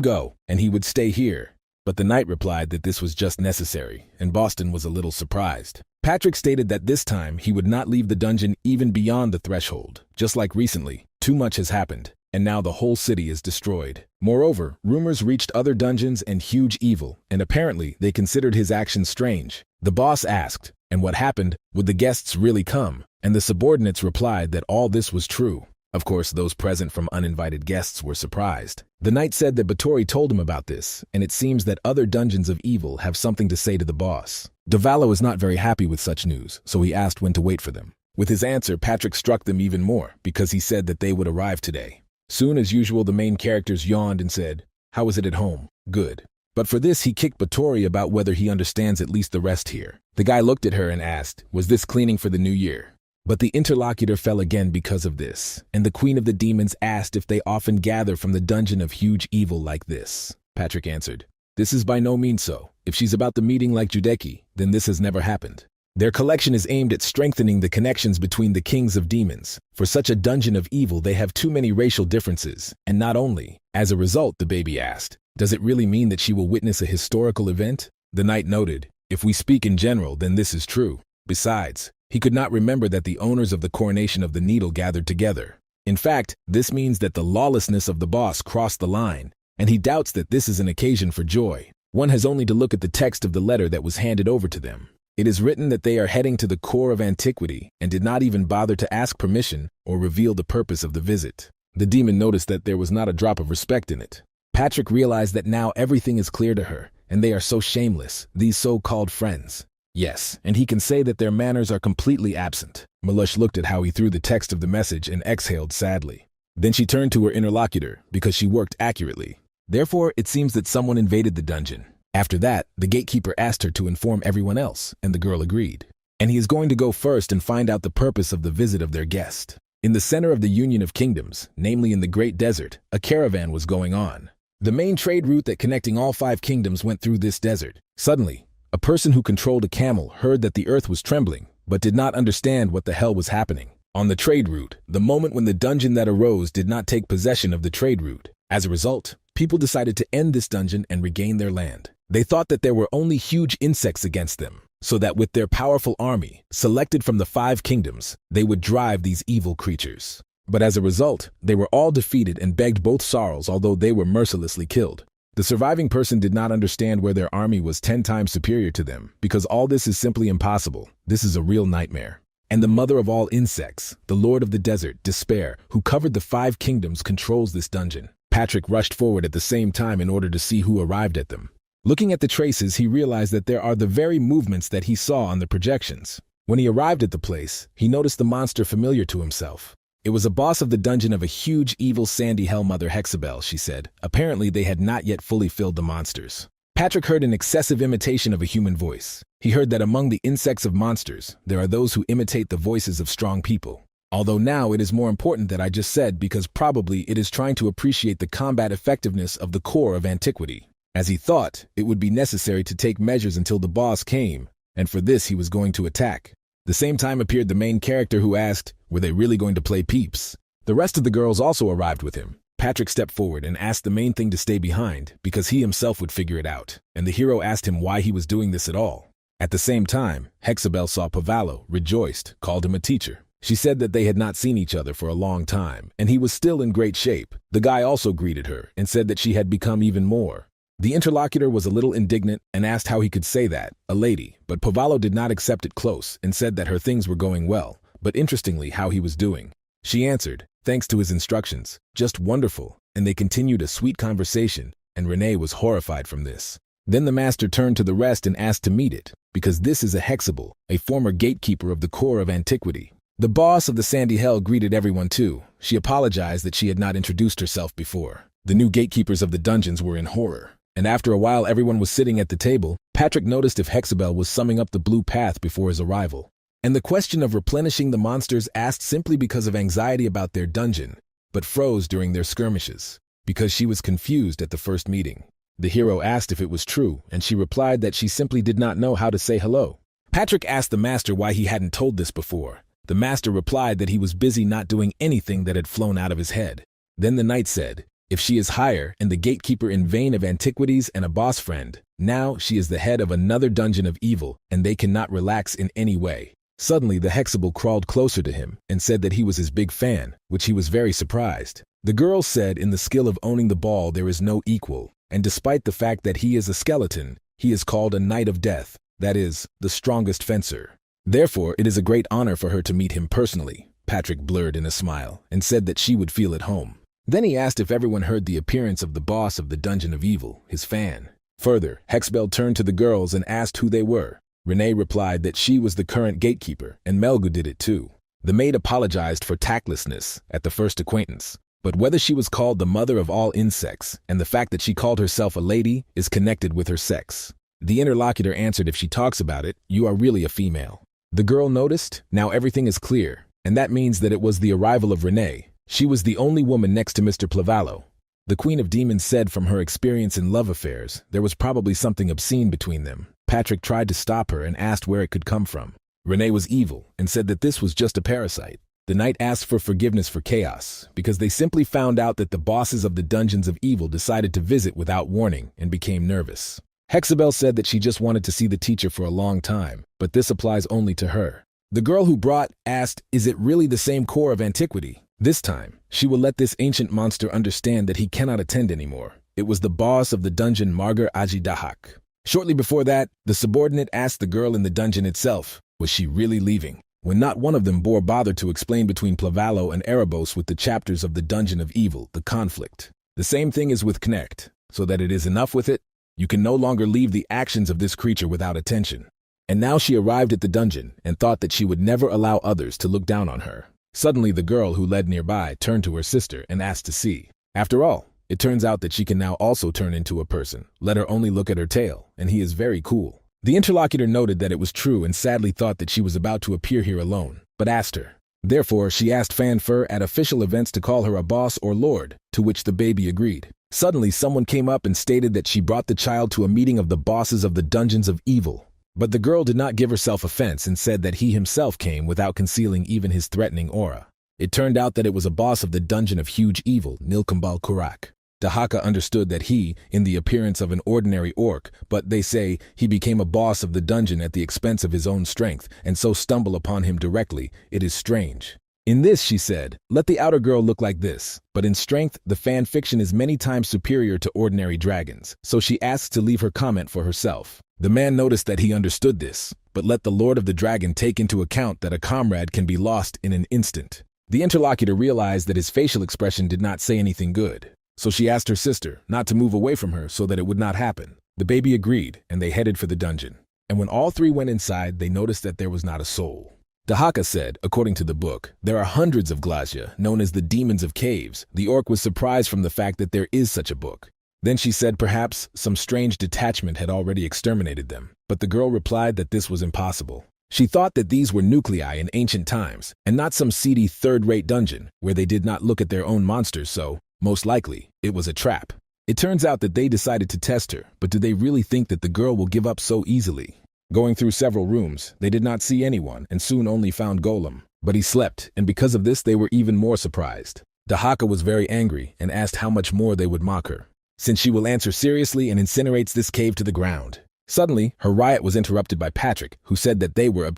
[SPEAKER 1] go, and he would stay here. But the knight replied that this was just necessary, and Boston was a little surprised. Patrick stated that this time he would not leave the dungeon even beyond the threshold. Just like recently, too much has happened, and now the whole city is destroyed. Moreover, rumors reached other dungeons and huge evil, and apparently they considered his actions strange. The boss asked, "And what happened? Would the guests really come?" And the subordinates replied that all this was true. Of course, those present from uninvited guests were surprised. The knight said that Batory told him about this, and it seems that other dungeons of evil have something to say to the boss. Davalo is not very happy with such news, so he asked when to wait for them. With his answer, Patrick struck them even more, because he said that they would arrive today. Soon as usual, the main characters yawned and said, "How is it at home?" "Good." But for this, he kicked Batory about whether he understands at least the rest here. The guy looked at her and asked, "Was this cleaning for the new year?" But the interlocutor fell again because of this, and the queen of the demons asked if they often gather from the dungeon of huge evil like this. Patrick answered, "This is by no means so. If she's about the meeting like Judeki, then this has never happened." Their collection is aimed at strengthening the connections between the kings of demons. For such a dungeon of evil, they have too many racial differences, and not only. As a result, the baby asked, "Does it really mean that she will witness a historical event?" The knight noted, "If we speak in general, then this is true." Besides, he could not remember that the owners of the coronation of the needle gathered together. In fact, this means that the lawlessness of the boss crossed the line, and he doubts that this is an occasion for joy. One has only to look at the text of the letter that was handed over to them. It is written that they are heading to the core of antiquity and did not even bother to ask permission or reveal the purpose of the visit. The demon noticed that there was not a drop of respect in it. Patrick realized that now everything is clear to her, and they are so shameless, these so-called friends. Yes, and he can say that their manners are completely absent. Malush looked at how he threw the text of the message and exhaled sadly. Then she turned to her interlocutor, because she worked accurately. Therefore, it seems that someone invaded the dungeon. After that, the gatekeeper asked her to inform everyone else, and the girl agreed. And he is going to go first and find out the purpose of the visit of their guest. In the center of the Union of Kingdoms, namely in the Great Desert, a caravan was going on. The main trade route that connecting all 5 kingdoms went through this desert. Suddenly, a person who controlled a camel heard that the earth was trembling, but did not understand what the hell was happening. On the trade route, the moment when the dungeon that arose did not take possession of the trade route. As a result, people decided to end this dungeon and regain their land. They thought that there were only huge insects against them, so that with their powerful army, selected from the 5 kingdoms, they would drive these evil creatures. But as a result, they were all defeated and begged both sorrows, although they were mercilessly killed. The surviving person did not understand where their army was 10 times superior to them, because all this is simply impossible. This is a real nightmare. And the mother of all insects, the lord of the desert, Despair, who covered the 5 kingdoms, controls this dungeon. Patrick rushed forward at the same time in order to see who arrived at them. Looking at the traces, he realized that there are the very movements that he saw on the projections. When he arrived at the place, he noticed the monster familiar to himself. It was a boss of the dungeon of a huge evil sandy hell mother Hexabel, she said. Apparently they had not yet fully filled the monsters. Patrick heard an excessive imitation of a human voice. He heard that among the insects of monsters, there are those who imitate the voices of strong people. Although now it is more important that I just said because probably it is trying to appreciate the combat effectiveness of the core of antiquity. As he thought, it would be necessary to take measures until the boss came, and for this he was going to attack. The same time appeared the main character who asked, were they really going to play peeps? The rest of the girls also arrived with him. Patrick stepped forward and asked the main thing to stay behind because he himself would figure it out, and the hero asked him why he was doing this at all. At the same time, Hexabel saw Pavallo, rejoiced, called him a teacher. She said that they had not seen each other for a long time, and he was still in great shape. The guy also greeted her and said that she had become even more. The interlocutor was a little indignant and asked how he could say that, a lady, but Pavallo did not accept it close and said that her things were going well, but interestingly how he was doing. She answered, thanks to his instructions, just wonderful, and they continued a sweet conversation, and Renee was horrified from this. Then the master turned to the rest and asked to meet it, because this is a Hexabel, a former gatekeeper of the core of antiquity. The boss of the Sandy Hell greeted everyone too. She apologized that she had not introduced herself before. The new gatekeepers of the dungeons were in horror, and after a while everyone was sitting at the table. Patrick noticed if Hexabel was summing up the blue path before his arrival. And the question of replenishing the monsters asked simply because of anxiety about their dungeon, but froze during their skirmishes, because she was confused at the first meeting. The hero asked if it was true, and she replied that she simply did not know how to say hello. Patrick asked the master why he hadn't told this before. The master replied that he was busy not doing anything that had flown out of his head. Then the knight said, if she is higher and the gatekeeper in vain of antiquities and a boss friend, now she is the head of another dungeon of evil, and they cannot relax in any way. Suddenly the Hexabel crawled closer to him and said that he was his big fan, which he was very surprised. The girl said in the skill of owning the ball there is no equal, and despite the fact that he is a skeleton, he is called a knight of death, that is, the strongest fencer. Therefore, it is a great honor for her to meet him personally. Patrick blurred in a smile and said that she would feel at home. Then he asked if everyone heard the appearance of the boss of the Dungeon of Evil, his fan. Further, Hexabel turned to the girls and asked who they were. Renee replied that she was the current gatekeeper, and Melgu did it too. The maid apologized for tactlessness at the first acquaintance, but whether she was called the mother of all insects and the fact that she called herself a lady is connected with her sex. The interlocutor answered if she talks about it, you are really a female. The girl noticed, now everything is clear, and that means that it was the arrival of Renee. She was the only woman next to Mr. Plavallo. The Queen of Demons said from her experience in love affairs, there was probably something obscene between them. Patrick tried to stop her and asked where it could come from. Renee was evil and said that this was just a parasite. The knight asked for forgiveness for chaos, because they simply found out that the bosses of the Dungeons of Evil decided to visit without warning and became nervous. Hexabel said that she just wanted to see the teacher for a long time, but this applies only to her. The girl who brought asked, is it really the same core of antiquity? This time, she will let this ancient monster understand that he cannot attend anymore. It was the boss of the dungeon Margar Ajidahak. Shortly before that, the subordinate asked the girl in the dungeon itself, was she really leaving? When not one of them bore bother to explain between Plavallo and Erebos with the chapters of the Dungeon of Evil, the conflict. The same thing is with Connect, so that it is enough with it. You can no longer leave the actions of this creature without attention. And now she arrived at the dungeon and thought that she would never allow others to look down on her. Suddenly the girl who led nearby turned to her sister and asked to see. After all, it turns out that she can now also turn into a person. Let her only look at her tail, and he is very cool. The interlocutor noted that it was true and sadly thought that she was about to appear here alone, but asked her. Therefore, she asked Fanfur at official events to call her a boss or lord, to which the baby agreed. Suddenly, someone came up and stated that she brought the child to a meeting of the bosses of the Dungeons of Evil. But the girl did not give herself offense and said that he himself came without concealing even his threatening aura. It turned out that it was a boss of the Dungeon of Huge Evil, Nilkambal Kurak. Dahaka understood that he, in the appearance of an ordinary orc, but they say he became a boss of the dungeon at the expense of his own strength, and so stumble upon him directly. It is strange. In this, she said, let the outer girl look like this, but in strength, the fan fiction is many times superior to ordinary dragons, so she asks to leave her comment for herself. The man noticed that he understood this, but let the Lord of the Dragon take into account that a comrade can be lost in an instant. The interlocutor realized that his facial expression did not say anything good. so she asked her sister not to move away from her so that it would not happen. The baby agreed, and they headed for the dungeon. And when all three went inside, they noticed that there was not a soul. Dahaka said, according to the book, there are hundreds of glacia, known as the demons of caves. The orc was surprised from the fact that there is such a book. Then she said perhaps some strange detachment had already exterminated them, but the girl replied that this was impossible. She thought that these were nuclei in ancient times, and not some seedy third-rate dungeon where they did not look at their own monsters, so, most likely, it was a trap. It turns out that they decided to test her, but do they really think that the girl will give up so easily? Going through several rooms, they did not see anyone and soon only found Golem. But he slept, and because of this they were even more surprised. Dahaka was very angry and asked how much more they would mock her, since she will answer seriously and incinerates this cave to the ground. Suddenly, her riot was interrupted by Patrick, who said that they were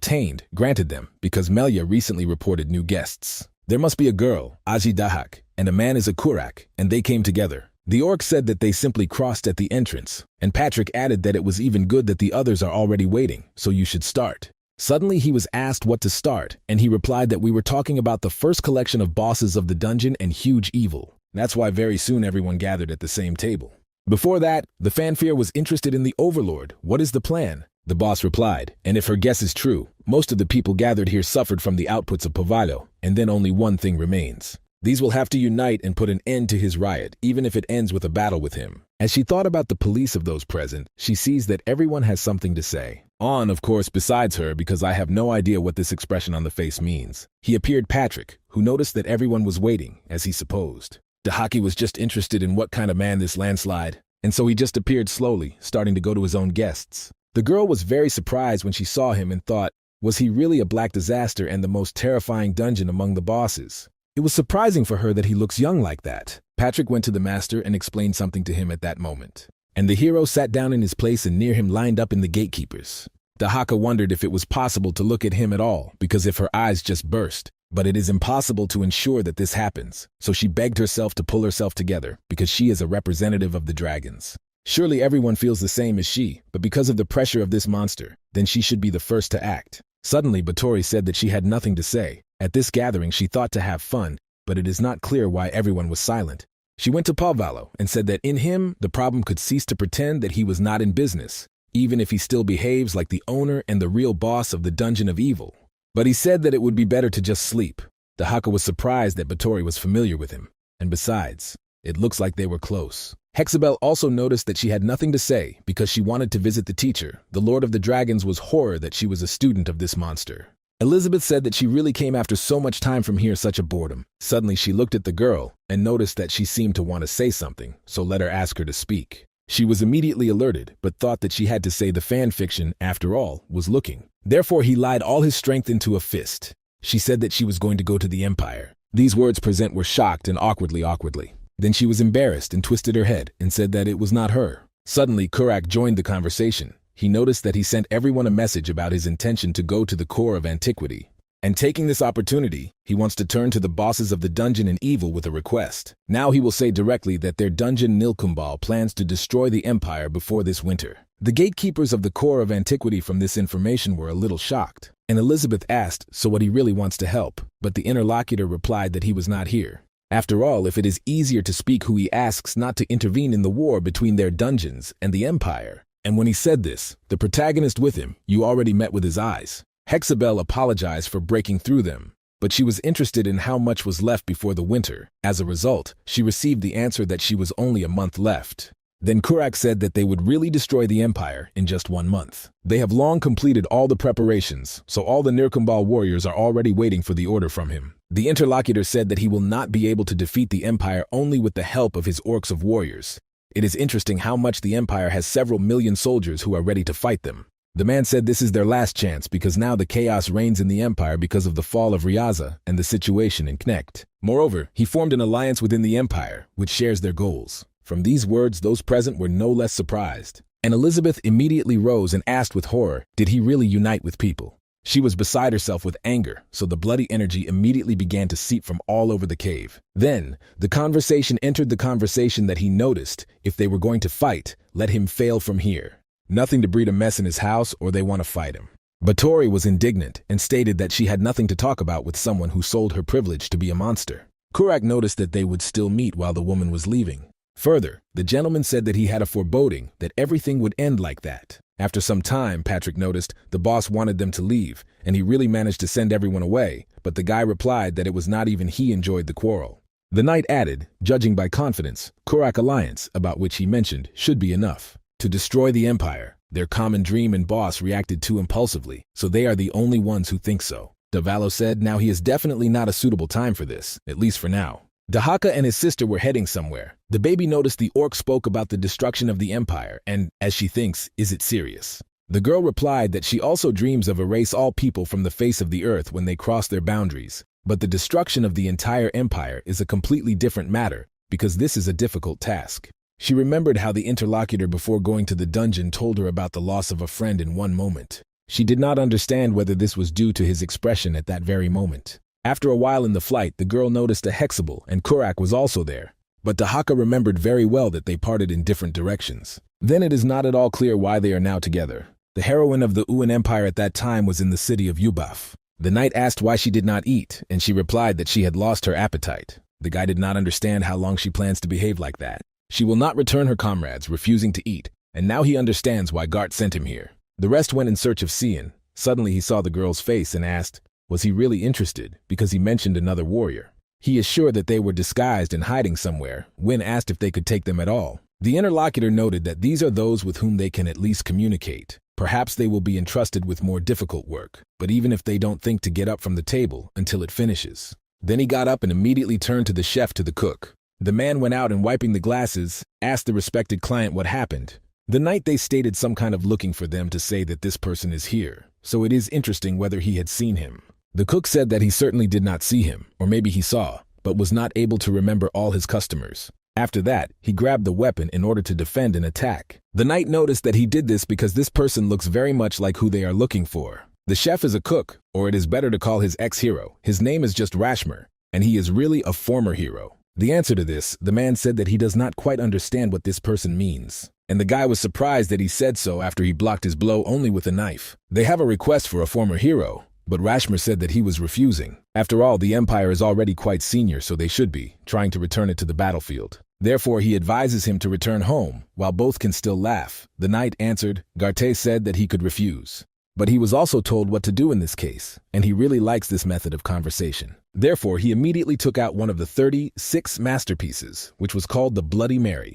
[SPEAKER 1] granted them, because Melia recently reported new guests. There must be a girl, Aji Dahak, and a man is a Kurak, and they came together. The orc said that they simply crossed at the entrance, and Patrick added that it was even good that the others are already waiting, so you should start. Suddenly he was asked what to start, and he replied that we were talking about the first collection of bosses of the dungeon and huge evil. That's why very soon everyone gathered at the same table. Before that, the fanfare was interested in the overlord. What is the plan? The boss replied, and if her guess is true, most of the people gathered here suffered from the outputs of Pavalo, and then only one thing remains. These will have to unite and put an end to his riot, even if it ends with a battle with him. As she thought about the police of those present, she sees that everyone has something to say. On, of course, besides her, because I have no idea what this expression on the face means. He appeared Patrick, who noticed that everyone was waiting, as he supposed. Dahaki was just interested in what kind of man this landslide, and so he just appeared slowly, starting to go to his own guests. The girl was very surprised when she saw him and thought, was he really a black disaster and the most terrifying dungeon among the bosses? It was surprising for her that he looks young like that. Patrick went to the master and explained something to him at that moment. And the hero sat down in his place, and near him lined up in the gatekeepers. Dahaka wondered if it was possible to look at him at all, because if her eyes just burst. But it is impossible to ensure that this happens, so she begged herself to pull herself together, because she is a representative of the dragons. Surely everyone feels the same as she, but because of the pressure of this monster, then she should be the first to act. Suddenly, Batory said that she had nothing to say. At this gathering, she thought to have fun, but it is not clear why everyone was silent. She went to Pavalo and said that in him, the problem could cease to pretend that he was not in business, even if he still behaves like the owner and the real boss of the Dungeon of Evil. But he said that it would be better to just sleep. Dahaka was surprised that Batory was familiar with him, and besides, it looks like they were close. Hexabel also noticed that she had nothing to say because she wanted to visit the teacher. The Lord of the Dragons was horror that she was a student of this monster. Elizabeth said that she really came after so much time from here, such a boredom. Suddenly she looked at the girl and noticed that she seemed to want to say something, so let her ask her to speak. She was immediately alerted, but thought that she had to say the fan fiction, after all, was looking. Therefore he lied all his strength into a fist. She said that she was going to go to the Empire. These words present were shocked and awkwardly. Then she was embarrassed and twisted her head and said that it was not her. Suddenly Kurak joined the conversation. He noticed that he sent everyone a message about his intention to go to the core of antiquity. And taking this opportunity, he wants to turn to the bosses of the dungeon and evil with a request. Now he will say directly that their dungeon Nilkumbal plans to destroy the Empire before this winter. The gatekeepers of the core of antiquity from this information were a little shocked. And Elizabeth asked so what he really wants to help, but the interlocutor replied that he was not here. After all, if it is easier to speak who he asks not to intervene in the war between their dungeons and the Empire. And when he said this, the protagonist with him, you already met with his eyes. Hexabel apologized for breaking through them, but she was interested in how much was left before the winter. As a result, she received the answer that she was only a month left. Then Kurak said that they would really destroy the Empire in just 1 month. They have long completed all the preparations, so all the Nirkumbal warriors are already waiting for the order from him. The interlocutor said that he will not be able to defeat the Empire only with the help of his orcs of warriors. It is interesting how much the Empire has several million soldiers who are ready to fight them. The man said this is their last chance because now the chaos reigns in the Empire because of the fall of Riaza and the situation in Knecht. Moreover, he formed an alliance within the Empire, which shares their goals. From these words, those present were no less surprised. And Elizabeth immediately rose and asked with horror, did he really unite with people? She was beside herself with anger, so the bloody energy immediately began to seep from all over the cave. Then, the conversation entered the conversation that he noticed, if they were going to fight, let him fail from here. Nothing to breed a mess in his house or they want to fight him. Batory was indignant and stated that she had nothing to talk about with someone who sold her privilege to be a monster. Kurak noticed that they would still meet while the woman was leaving. Further, the gentleman said that he had a foreboding that everything would end like that. After some time, Patrick noticed the boss wanted them to leave, and he really managed to send everyone away, but the guy replied that it was not even he enjoyed the quarrel. The knight added, judging by confidence, Kurak alliance, about which he mentioned, should be enough. To destroy the empire, their common dream and boss reacted too impulsively, so they are the only ones who think so. Davalo said now he is definitely not a suitable time for this, at least for now. Dahaka and his sister were heading somewhere. The baby noticed the orc spoke about the destruction of the empire and, as she thinks, is it serious? The girl replied that she also dreams of erase all people from the face of the earth when they cross their boundaries. But the destruction of the entire empire is a completely different matter, because this is a difficult task. She remembered how the interlocutor before going to the dungeon told her about the loss of a friend in one moment. She did not understand whether this was due to his expression at that very moment. After a while in the flight, the girl noticed a hexable, and Kurak was also there. But Dahaka remembered very well that they parted in different directions. Then it is not at all clear why they are now together. The heroine of the Uan Empire at that time was in the city of Yubaf. The knight asked why she did not eat, and she replied that she had lost her appetite. The guy did not understand how long she plans to behave like that. She will not return her comrades, refusing to eat, and now he understands why Gart sent him here. The rest went in search of Cian. Suddenly he saw the girl's face and asked, was he really interested, because he mentioned another warrior. He is sure that they were disguised and hiding somewhere. Win asked if they could take them at all. The interlocutor noted that these are those with whom they can at least communicate. Perhaps they will be entrusted with more difficult work, but even if they don't think to get up from the table until it finishes. Then he got up and immediately turned to the chef to the cook. The man went out and wiping the glasses, asked the respected client what happened. The night they stated some kind of looking for them to say that this person is here, so it is interesting whether he had seen him. The cook said that he certainly did not see him, or maybe he saw, but was not able to remember all his customers. After that, he grabbed the weapon in order to defend and attack. The knight noticed that he did this because this person looks very much like who they are looking for. The chef is a cook, or it is better to call his ex-hero. His name is just Rashmer, and he is really a former hero. The answer to this, the man said that he does not quite understand what this person means. And the guy was surprised that he said so after he blocked his blow only with a knife. They have a request for a former hero, but Rashmer said that he was refusing. After all, the Empire is already quite senior, so they should be trying to return it to the battlefield. Therefore, he advises him to return home, while both can still laugh. The knight answered. Garte said that he could refuse. But he was also told what to do in this case, and he really likes this method of conversation. Therefore, he immediately took out one of the 36 masterpieces, which was called the Bloody Mary.